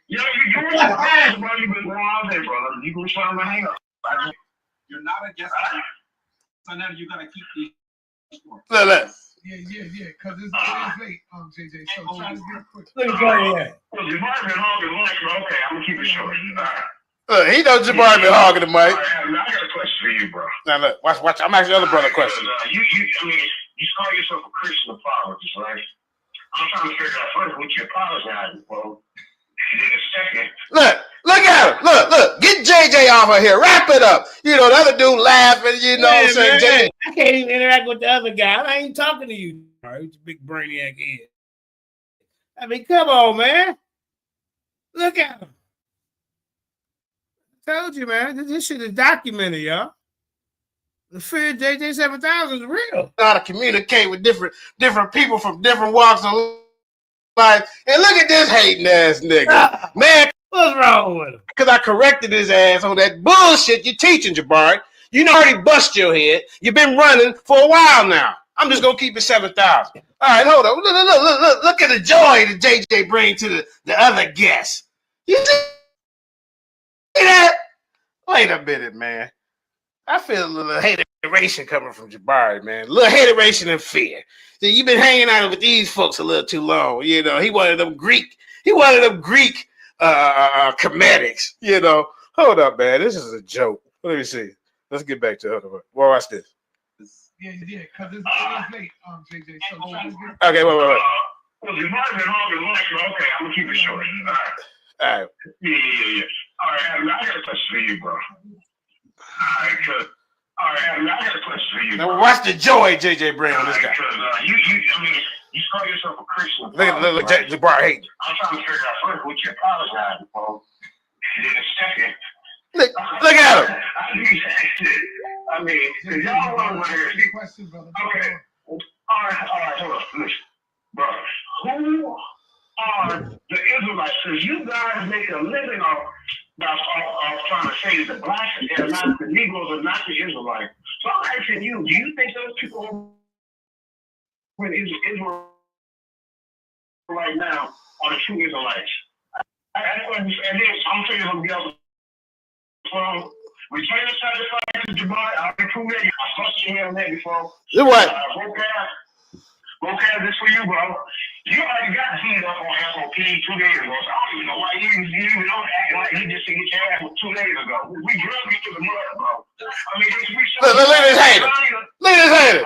Yo, you're the house, bro. You've been going all day, brother. You can try to hang up. You're not a guest. So now you gotta keep these. Look. Yeah, because it's late, JJ. So try to get quick. Look at Bernie. Okay, I'm gonna keep it short. Look, he knows Jabari been hogging the mic. I got a question for you, bro. Now look, watch. I'm asking the other brother a question. You call yourself a Christian apologist, right? I'm trying to figure out first what you apologizing for. And then the second. Look at him. Look. Get JJ off of here. Wrap it up. You know, the other dude laughing, what I'm saying? JJ. I can't even interact with the other guy. I ain't talking to you. All right, you big brainiac head. I mean, come on, man. Look at him. I told you, man. This shit is documented, y'all. The fear of JJ7000 is real. How to communicate with different people from different walks of life. And look at this hating ass nigga. Man, what's wrong with him? Because I corrected his ass on that bullshit you're teaching, Jabari. You know, already bust your head. You've been running for a while now. I'm just going to keep it 7,000. All right, hold on. Look at the joy that JJ bring to the other guests. You see that? Wait a minute, man. I feel a little hateration coming from Jabari, man. A little hateration and fear. See, you've been hanging out with these folks a little too long. You know, he wanted them Greek comedics. You know, hold up, man. This is a joke. Let me see. Let's get back to the other one. Well, watch this. Yeah, because it's late, JJ. So try to get. Okay, wait. Well, you might have been hogging lunch, but okay, I'm gonna keep it short. All right. Yeah. All right, Adam, I got a question for you, bro. All right, Adam, I got a question for you. Now watch the joy JJ bring on this guy. You call yourself a Christian. Look, Jabari hating. I'm trying to figure out first what you apologizing for, and then the second. Look at him. I mean, y'all want to hear question, brother. Okay. All right, hold on. Listen, bro. Who are the Israelites? Because you guys make a living off trying to say that the blacks are not the Negroes are not the Israelites. So I'm asking you, do you think those people in Israel right now are the true Israelites? And then I'm saying I'm going from return the sacrifice to Jabari. I already proved that. I saw you here on that before. Do what? Okay, this for you, bro. You already got beat up on SOP 2 days ago, so I don't even know why you even don't act like he just hit your ass 2 days ago. We drug you to the mud, bro. I mean, look at this hater. Look at this hater.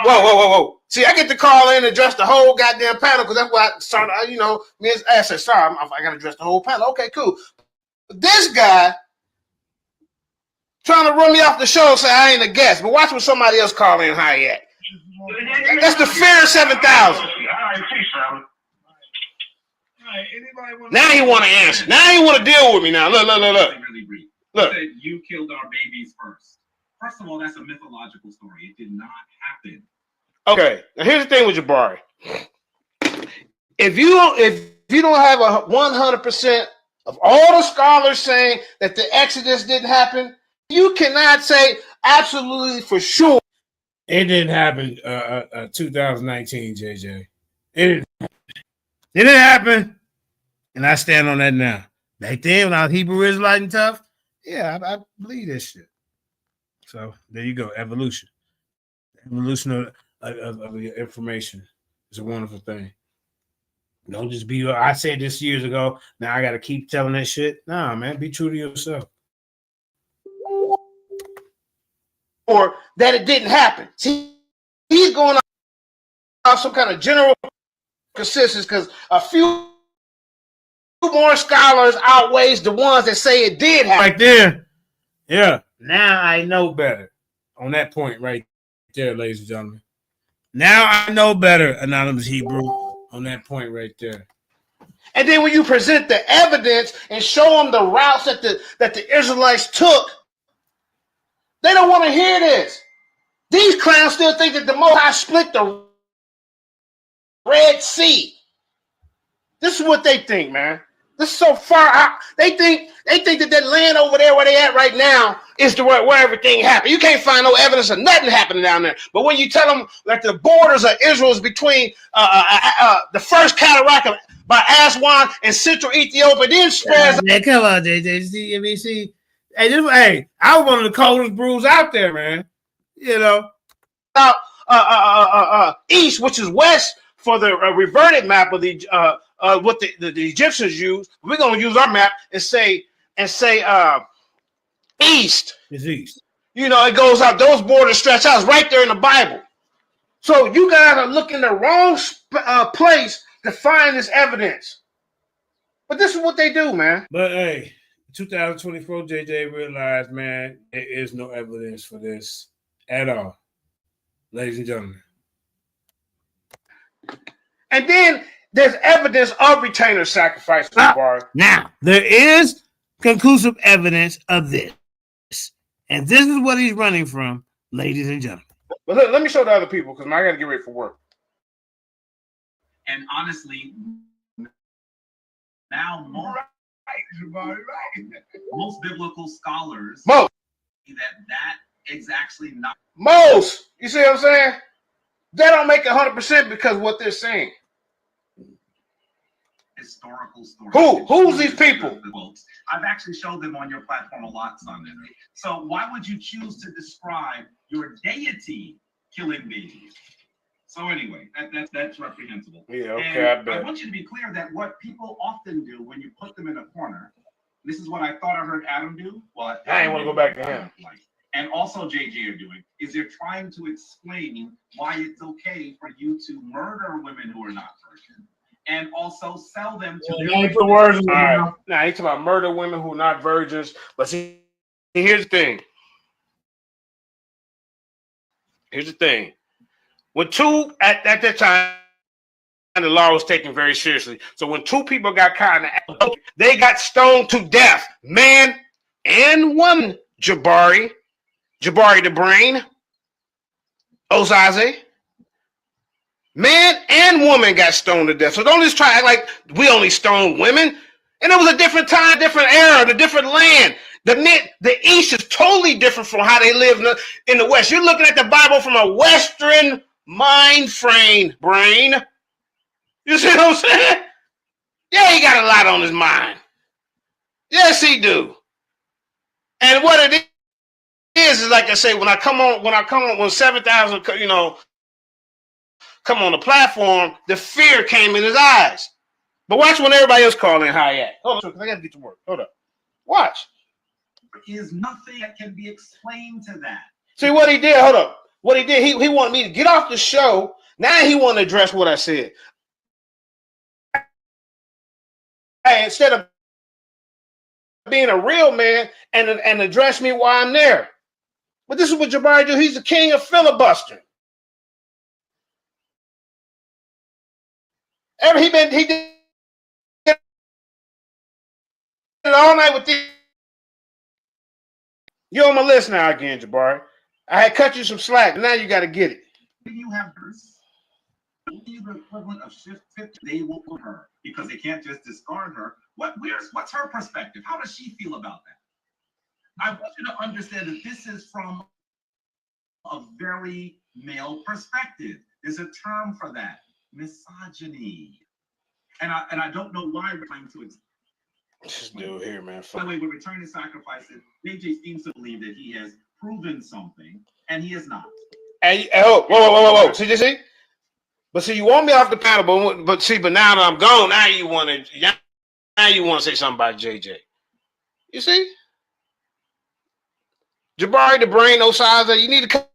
Whoa. See, I get to call in and address the whole goddamn panel because that's why I started, me as I said, sorry, I got to address the whole panel. Okay, cool. But this guy trying to run me off the show and say I ain't a guest, but watch when somebody else call in how he at. That's the fear of 7,000. Now he want to answer. Now he want to deal with me. Now look. Really brief. Look. You said you killed our babies first. First of all, that's a mythological story. It did not happen. Okay. Now here's the thing with Jabari. If you don't have a 100% of all the scholars saying that the Exodus didn't happen, you cannot say absolutely for sure it didn't happen. 2019, JJ. It didn't happen, and I stand on that now. Back then, when I was Hebrew Israelite and tough, yeah, I believe this shit. So there you go. Evolution of your information is a wonderful thing. Don't just be. I said this years ago. Now I got to keep telling that shit. Nah, man, be true to yourself. Or that it didn't happen. See, he's going off some kind of general consensus because a few more scholars outweighs the ones that say it did happen. Right there. Yeah. Now I know better. On that point right there, ladies and gentlemen. Now I know better, Anonymous Hebrew, on that point right there. And then when you present the evidence and show them the routes that the Israelites took, they don't want to hear this. These clowns still think that the Most High split the Red Sea. This is what they think, man. This is so far out. They think that land over there where they at right now is where everything happened. You can't find no evidence of nothing happening down there. But when you tell them that the borders of Israel is between the first cataract by Aswan and central Ethiopia, then spreads. Come on, JJ. See. Hey, I was one of the coldest brews out there, man. You know, east, which is west for the reverted map of the what the Egyptians use. We're gonna use our map and say east. It's east. You know, it goes out. Those borders stretch out. It's right there in the Bible. So you guys are looking the wrong place to find this evidence. But this is what they do, man. But hey, 2024, JJ realized, man, there is no evidence for this at all, ladies and gentlemen. And then there's evidence of retainer sacrifices. Now, there is conclusive evidence of this. And this is what he's running from, ladies and gentlemen. But let me show the other people because I got to get ready for work. And honestly, now most biblical scholars say that is actually not. Most, you see what I'm saying? They don't make 100% because of what they're saying. Historical stories. Who's these people? I've actually showed them on your platform a lot, son. So why would you choose to describe your deity killing babies? So anyway, that's reprehensible. Yeah, okay, and I want you to be clear that what people often do when you put them in a corner, this is what I thought I heard Adam do. Well, I ain't want to go back to him. And also JJ are doing, is they're trying to explain why it's okay for you to murder women who are not virgin. And also sell them to the words. All right. Now he's talking about murder women who are not virgins. But see, here's the thing. When two at that time, the law was taken very seriously. So when two people got caught in the act, they got stoned to death. Man and woman. Jabari the brain. Osaze. Man and woman got stoned to death. So don't just try to act like we only stone women. And it was a different time, different era, a different land. The East is totally different from how they live in the West. You're looking at the Bible from a Western mind frame, brain. You see what I'm saying? Yeah, he got a lot on his mind. Yes, he do. And what it is like I say, when 7,000, come on the platform, the fear came in his eyes. But watch when everybody else calling high at. Hold on, I gotta get to work. Hold up. Watch. There is nothing that can be explained to that. See what he did? Hold up. What he did, he wanted me to get off the show. Now he wanted to address what I said. Hey, instead of being a real man and address me while I'm there. But this is what Jabari do. He's the king of filibustering. He did all night with these. You're on my list now again, Jabari. I had cut you some slack. Now you got to get it. You have the equivalent of shift 50. They will put her because they can't just discard her. What's her perspective? How does she feel about that? I want you to understand that this is from a very male perspective. There's a term for that, misogyny. And I don't know why we're trying to. This dude here, man. By the way, with Return to Sacrifice, JJ seems to believe that he has proven something, and he has not. And whoa. See? But see, you want me off the panel, but now that I'm gone, now you want to say something about JJ. You see? Jabari the Brain Osaze, you need to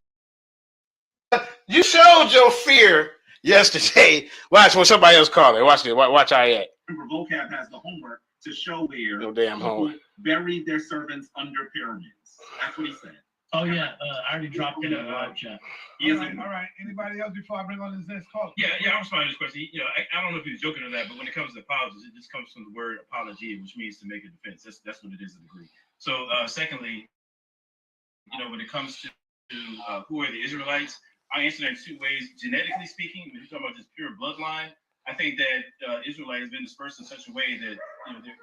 come. You showed your fear yesterday. Watch when somebody else called it. Watch this. Watch how I act. Remember, vocab has the homework to show where no damn homework buried their servants under pyramids. That's what he said. Oh yeah, I already dropped it in the live chat. All right. Anybody else before I bring on this next call? Yeah, I'll respond to this question. You know, I don't know if he was joking or not, but when it comes to apologies, it just comes from the word apology, which means to make a defense. That's what it is in the Greek. So, secondly, you know, when it comes to who are the Israelites, I answer that in two ways. Genetically speaking, when you're talking about just pure bloodline, I think that Israelite has been dispersed in such a way that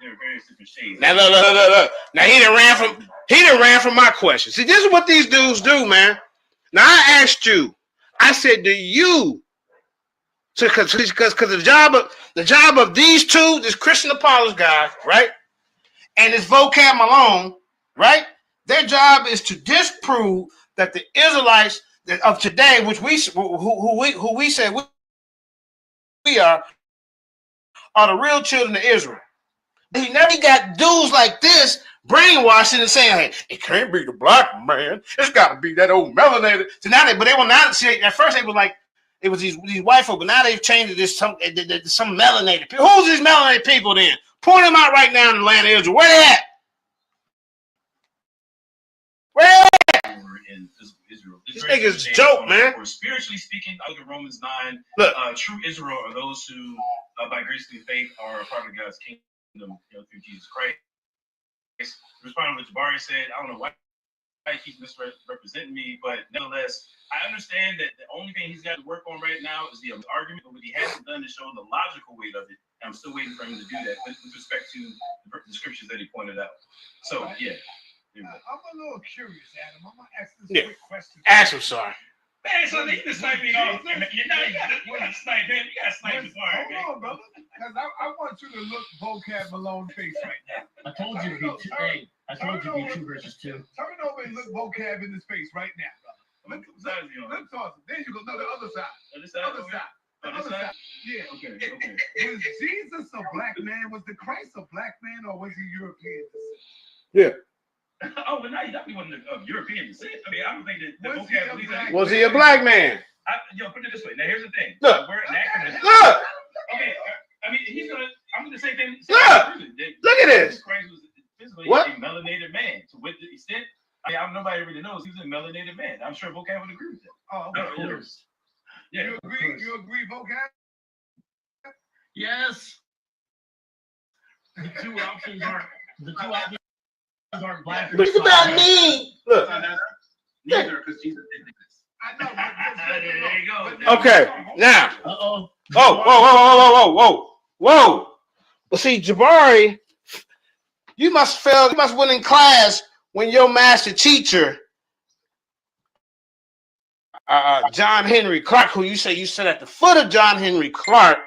there are various different shades. Now look. Now he done ran from my question. See, this is what these dudes do, man. Now I asked you. I said, do you? So because the job of these two, this Christian apologist guy, right, and this vocab Malone, right? Their job is to disprove that the Israelites of today, which who we said we are the real children of Israel. He never got dudes like this brainwashing and saying, "Hey, it can't be the black man. It's got to be that old melanated." So now they will not see. At first, they were like, it was these white folk, but now they've changed it to some melanated people. Who's these melanated people then? Point them out right now in the land of Israel. Where they at? Where? In Israel. This nigga's joke, man. Or spiritually speaking, I look at Romans 9. Look, true Israel are those who, by grace through faith, are a part of God's kingdom, through Jesus Christ. Responding to what Jabari said, I don't know why he keeps misrepresenting me, but nevertheless, I understand that the only thing he's got to work on right now is the argument, but what he hasn't done is show the logical weight of it. And I'm still waiting for him to do that with respect to the scriptures that he pointed out. So, yeah. I'm a little curious, Adam. I'm gonna ask this quick question. Ask him, sorry. Man, so you can snipe me off. You gotta snipe him. You gotta snipe him. Hold on, brother. Because I want you to look vocab Malone face right now. I told you to be two. Hey, I told you to be 2 versus 2. Turn over and look vocab in his face right now, brother. Look towards him. There you go. No, the other side. Other side. The other side. Yeah. Okay. Was Jesus a black man? Was the Christ a black man, or was he European descent? Yeah. Oh, well, now you got me one of European descent. I mean, I don't think that the vocab believes that. Was he a black man? Put it this way. Now, here's the thing. Look. We're anachronism. Look. Okay. I mean, I'm going to say things. Look at this. Christ was physically What? a melanated man. To what extent? I mean, nobody really knows he was a melanated man. I'm sure vocab would agree with that. Oh, okay. Of course. Yeah. You agree? You agree, vocab? Yes. The two options aren't black. Look at that me. Look. Neither, because Jesus didn't exist. I know. There you go. Okay. Now. Uh-oh. Whoa. But see, Jabari, you must win in class when your master teacher, John Henry Clark, who you say you sit at the foot of John Henry Clark,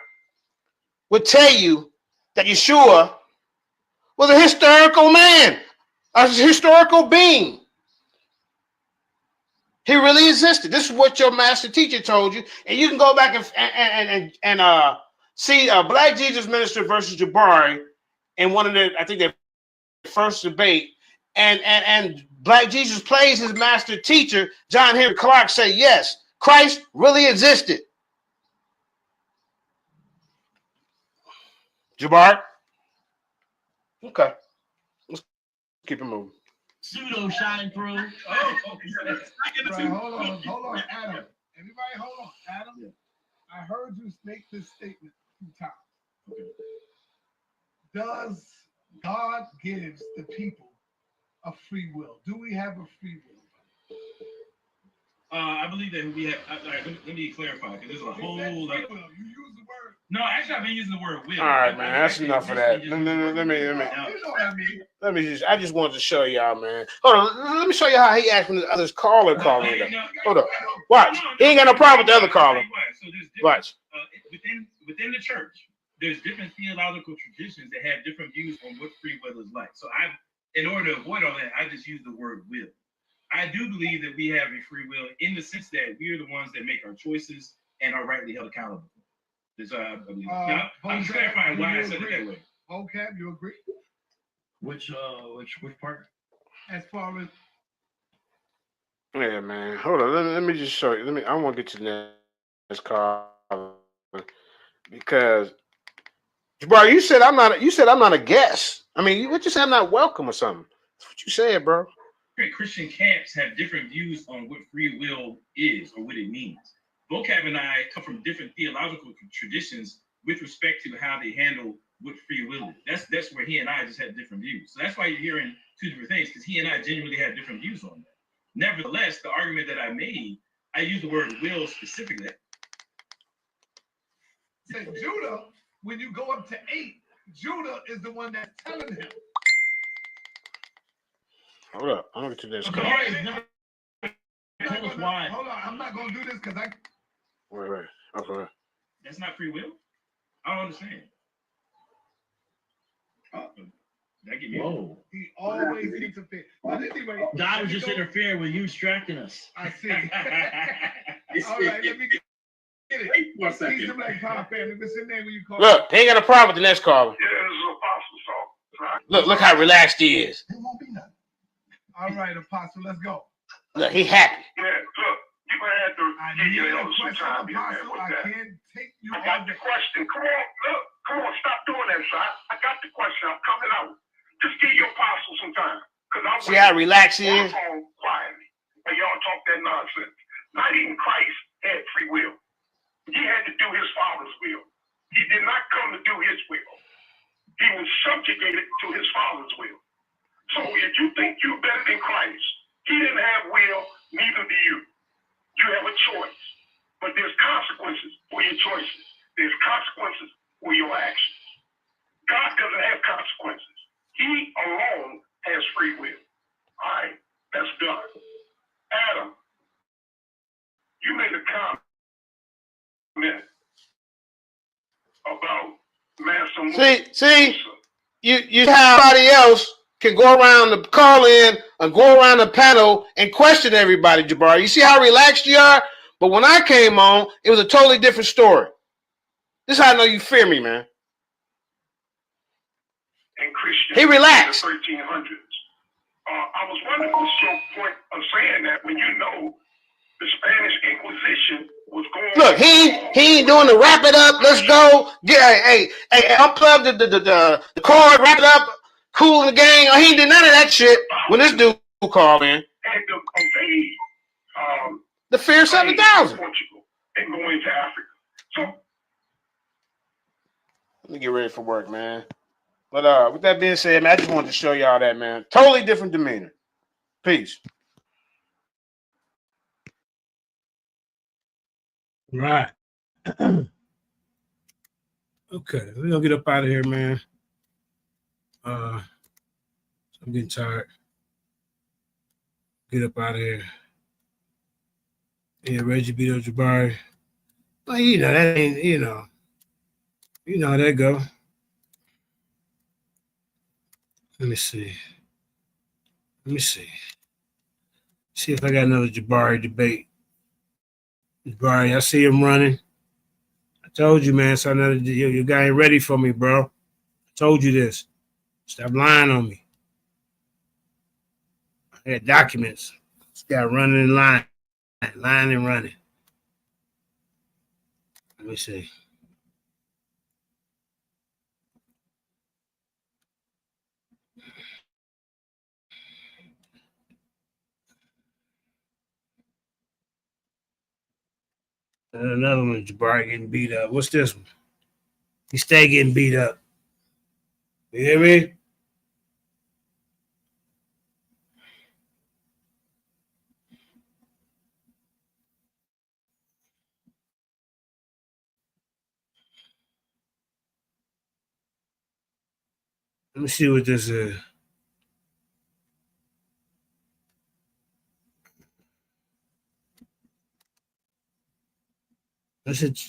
would tell you that Yeshua was a historical man, a historical being. He really existed. This is what your master teacher told you, and you can go back and see Black Jesus Minister versus Jabari in one of their first debate, and Black Jesus plays his master teacher John Henry Clark say yes, Christ really existed. Jabari, okay, let's keep it moving. Pseudo shine through. Right, hold on, Adam. Everybody, hold on, Adam. Yeah. I heard you make this statement 2 times. Okay. Does God gives the people a free will. Do we have a free will? I believe that we have. Let me clarify, because there's a whole lot. You use the word. No, actually, I've been using the word will. All right, man. That's enough of that. Let me. You know what I mean? Let me I just wanted to show y'all, man. Hold on. Let me show you how he acts when the other caller called in. Hold on. Watch. He ain't got no problem with the other caller. So there's different, Watch. Within the church, there's different theological traditions that have different views on what free will is like. So in order to avoid all that, I just use the word will. I do believe that we have a free will in the sense that we are the ones that make our choices and are rightly held accountable. I'm just clarifying why I said it that way. Okay, you agree? Which part? As far as Yeah, man. Hold on. Let me just show you. I want to get to the next call because Jabari, you said I'm not a guest. I mean, what you say? I'm not welcome or something. That's what you said, bro. Christian camps have different views on what free will is or what it means. Vocab and I come from different theological traditions with respect to how they handle what free will is. That's where he and I just have different views. So that's why you're hearing two different things, because he and I genuinely have different views on that. Nevertheless, the argument that I made, I use the word will specifically. said Judah, when you go up to 8, Judah is the one that's telling him. Hold up. I'm going to get to this call. Hold on. I'm not going to do this because I... Wait. Okay. That's not free will? I don't understand. That get me. Whoa. He always interferes. But anyway... God was just interfering with you distracting us. I see. All right, let me get it. Wait 1 second. He's the Black Power family. What's your name when you call? Look, he ain't got a problem with the next caller. Yeah, this is Apostle Saul. Look how relaxed he is. It won't be nothing. All right, Apostle, let's go. Look, he happy. Yeah, look, you're going to have to give your elder some time here, man, with that. I got the question. Come on, stop doing that, son. I got the question. I'm coming out. Just give your apostle some time. See how relaxed he is? Quietly. And y'all talk that nonsense. Not even Christ had free will. He had to do his Father's will. He did not come to do his will. He was subjugated to his Father's will. So if you think you're better than Christ, he didn't have will, neither do you. You have a choice. But there's consequences for your choices. There's consequences for your actions. God doesn't have consequences. He alone has free will. All right, that's done. Adam, you made a comment about Master. See, you have somebody else can go around the call in and go around the panel and question everybody, Jabari. You see how relaxed you are? But when I came on, it was a totally different story. This is how I know you fear me, man. And Christian, he relaxed. In the 1300s. I was wondering what's your point of saying that when you know the Spanish Inquisition was going. Look, he ain't doing the wrap it up. Let's go. Hey, unplug the cord, wrap it up, cool the gang. He did none of that shit when this dude called in. And to obey the Fear 7000. Portugal and going to Africa. So let me get ready for work, man. But with that being said, man, I just wanted to show y'all that, man. Totally different demeanor. Peace. Right. Okay, we're gonna get up out of here, man. I'm getting tired. Get up out of here. Yeah, Reggie beat up Jabari. Well, that ain't, you know how that go. Let me see. See if I got another Jabari debate. Jabari, I see him running. I told you, man. So your guy ain't ready for me, bro. I told you this. Stop lying on me. I had documents. This guy running in line. Lying and running. Let me see. And another one, Jabari getting beat up. What's this one? He stay getting beat up. You hear me? Let me see what this is. I said,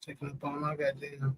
Taking up all my goddamn.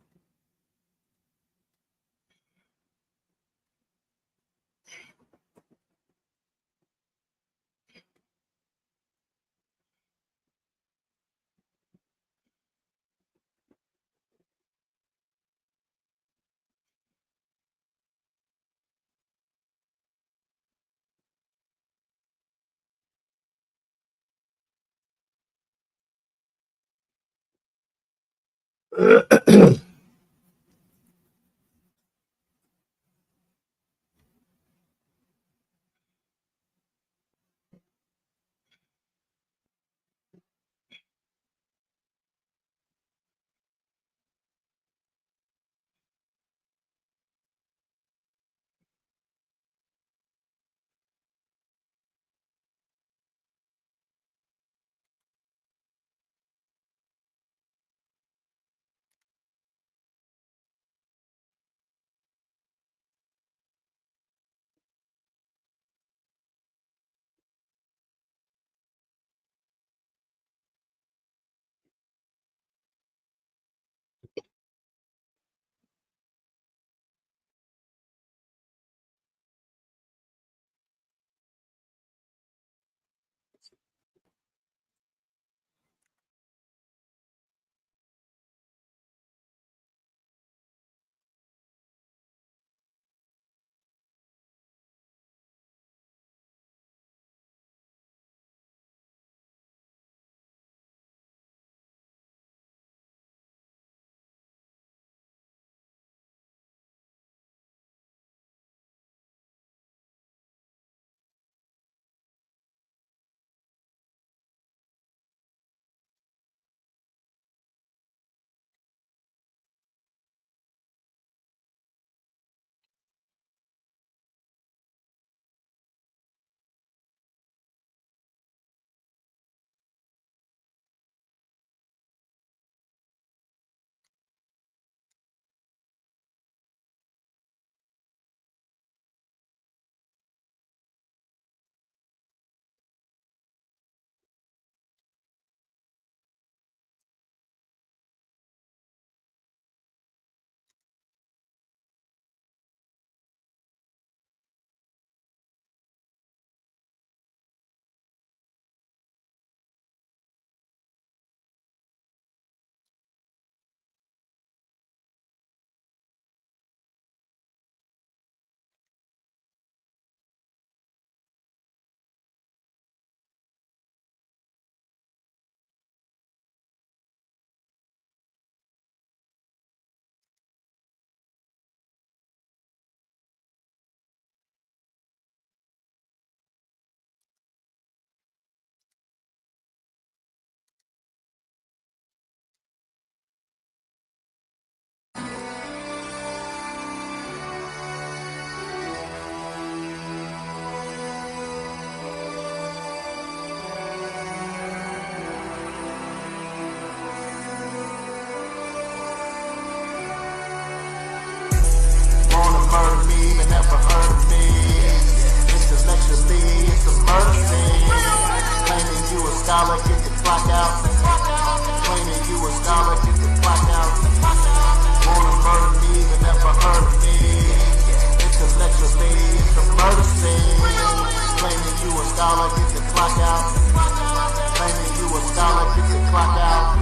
Wanna murder me, but never heard me. Intellectually, it's a murder scene. Claiming you a scholar, get the clock out. Claiming you a scholar, get the clock out. Wanna murder me, but never heard me. Intellectually, it's a murder scene. Claiming you a scholar, get the clock out. Claiming you a scholar, get the clock out.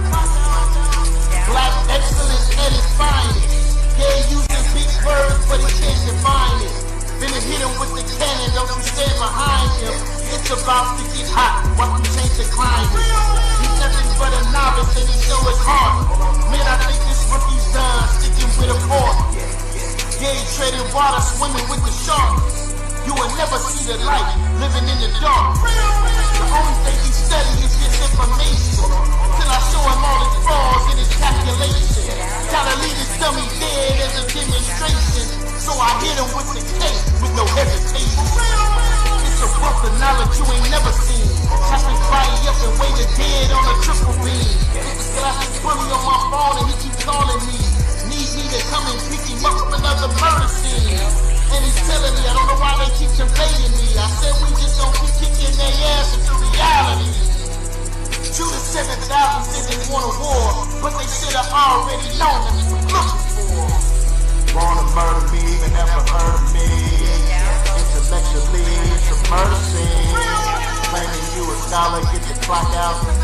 Black excellence at its finest. Yeah, using big words, but he can't define it. Then it hit him with the cannon, don't you stand behind him. It's about to get hot, watch him change the climate. He's nothing but a novice and he show his heart. Man, I think this rookie's done, sticking with a fork. Yeah, he treading water, swimming with the sharks. You will never see the light, living in the dark. The only thing he study is his information. Till I show him all his flaws and his calculation. Gotta leave his dummy dead as a demonstration. So I hit him with the cake with no hesitation. It's a wealth of knowledge you ain't never seen. Chop his body up and weigh the dead on a triple beam. It's a classic bully on my phone and he keep calling me. Need me to come and pick him up from another murder scene. And he's telling me, I don't know why they keep invading me. I said we just don't keep kicking their ass into reality. JJ7000 said they want to known that you were looking for. Wanna murder me, but never heard of me. Intellectually, it's a murder scene. Claiming you a scholar, get the clock out.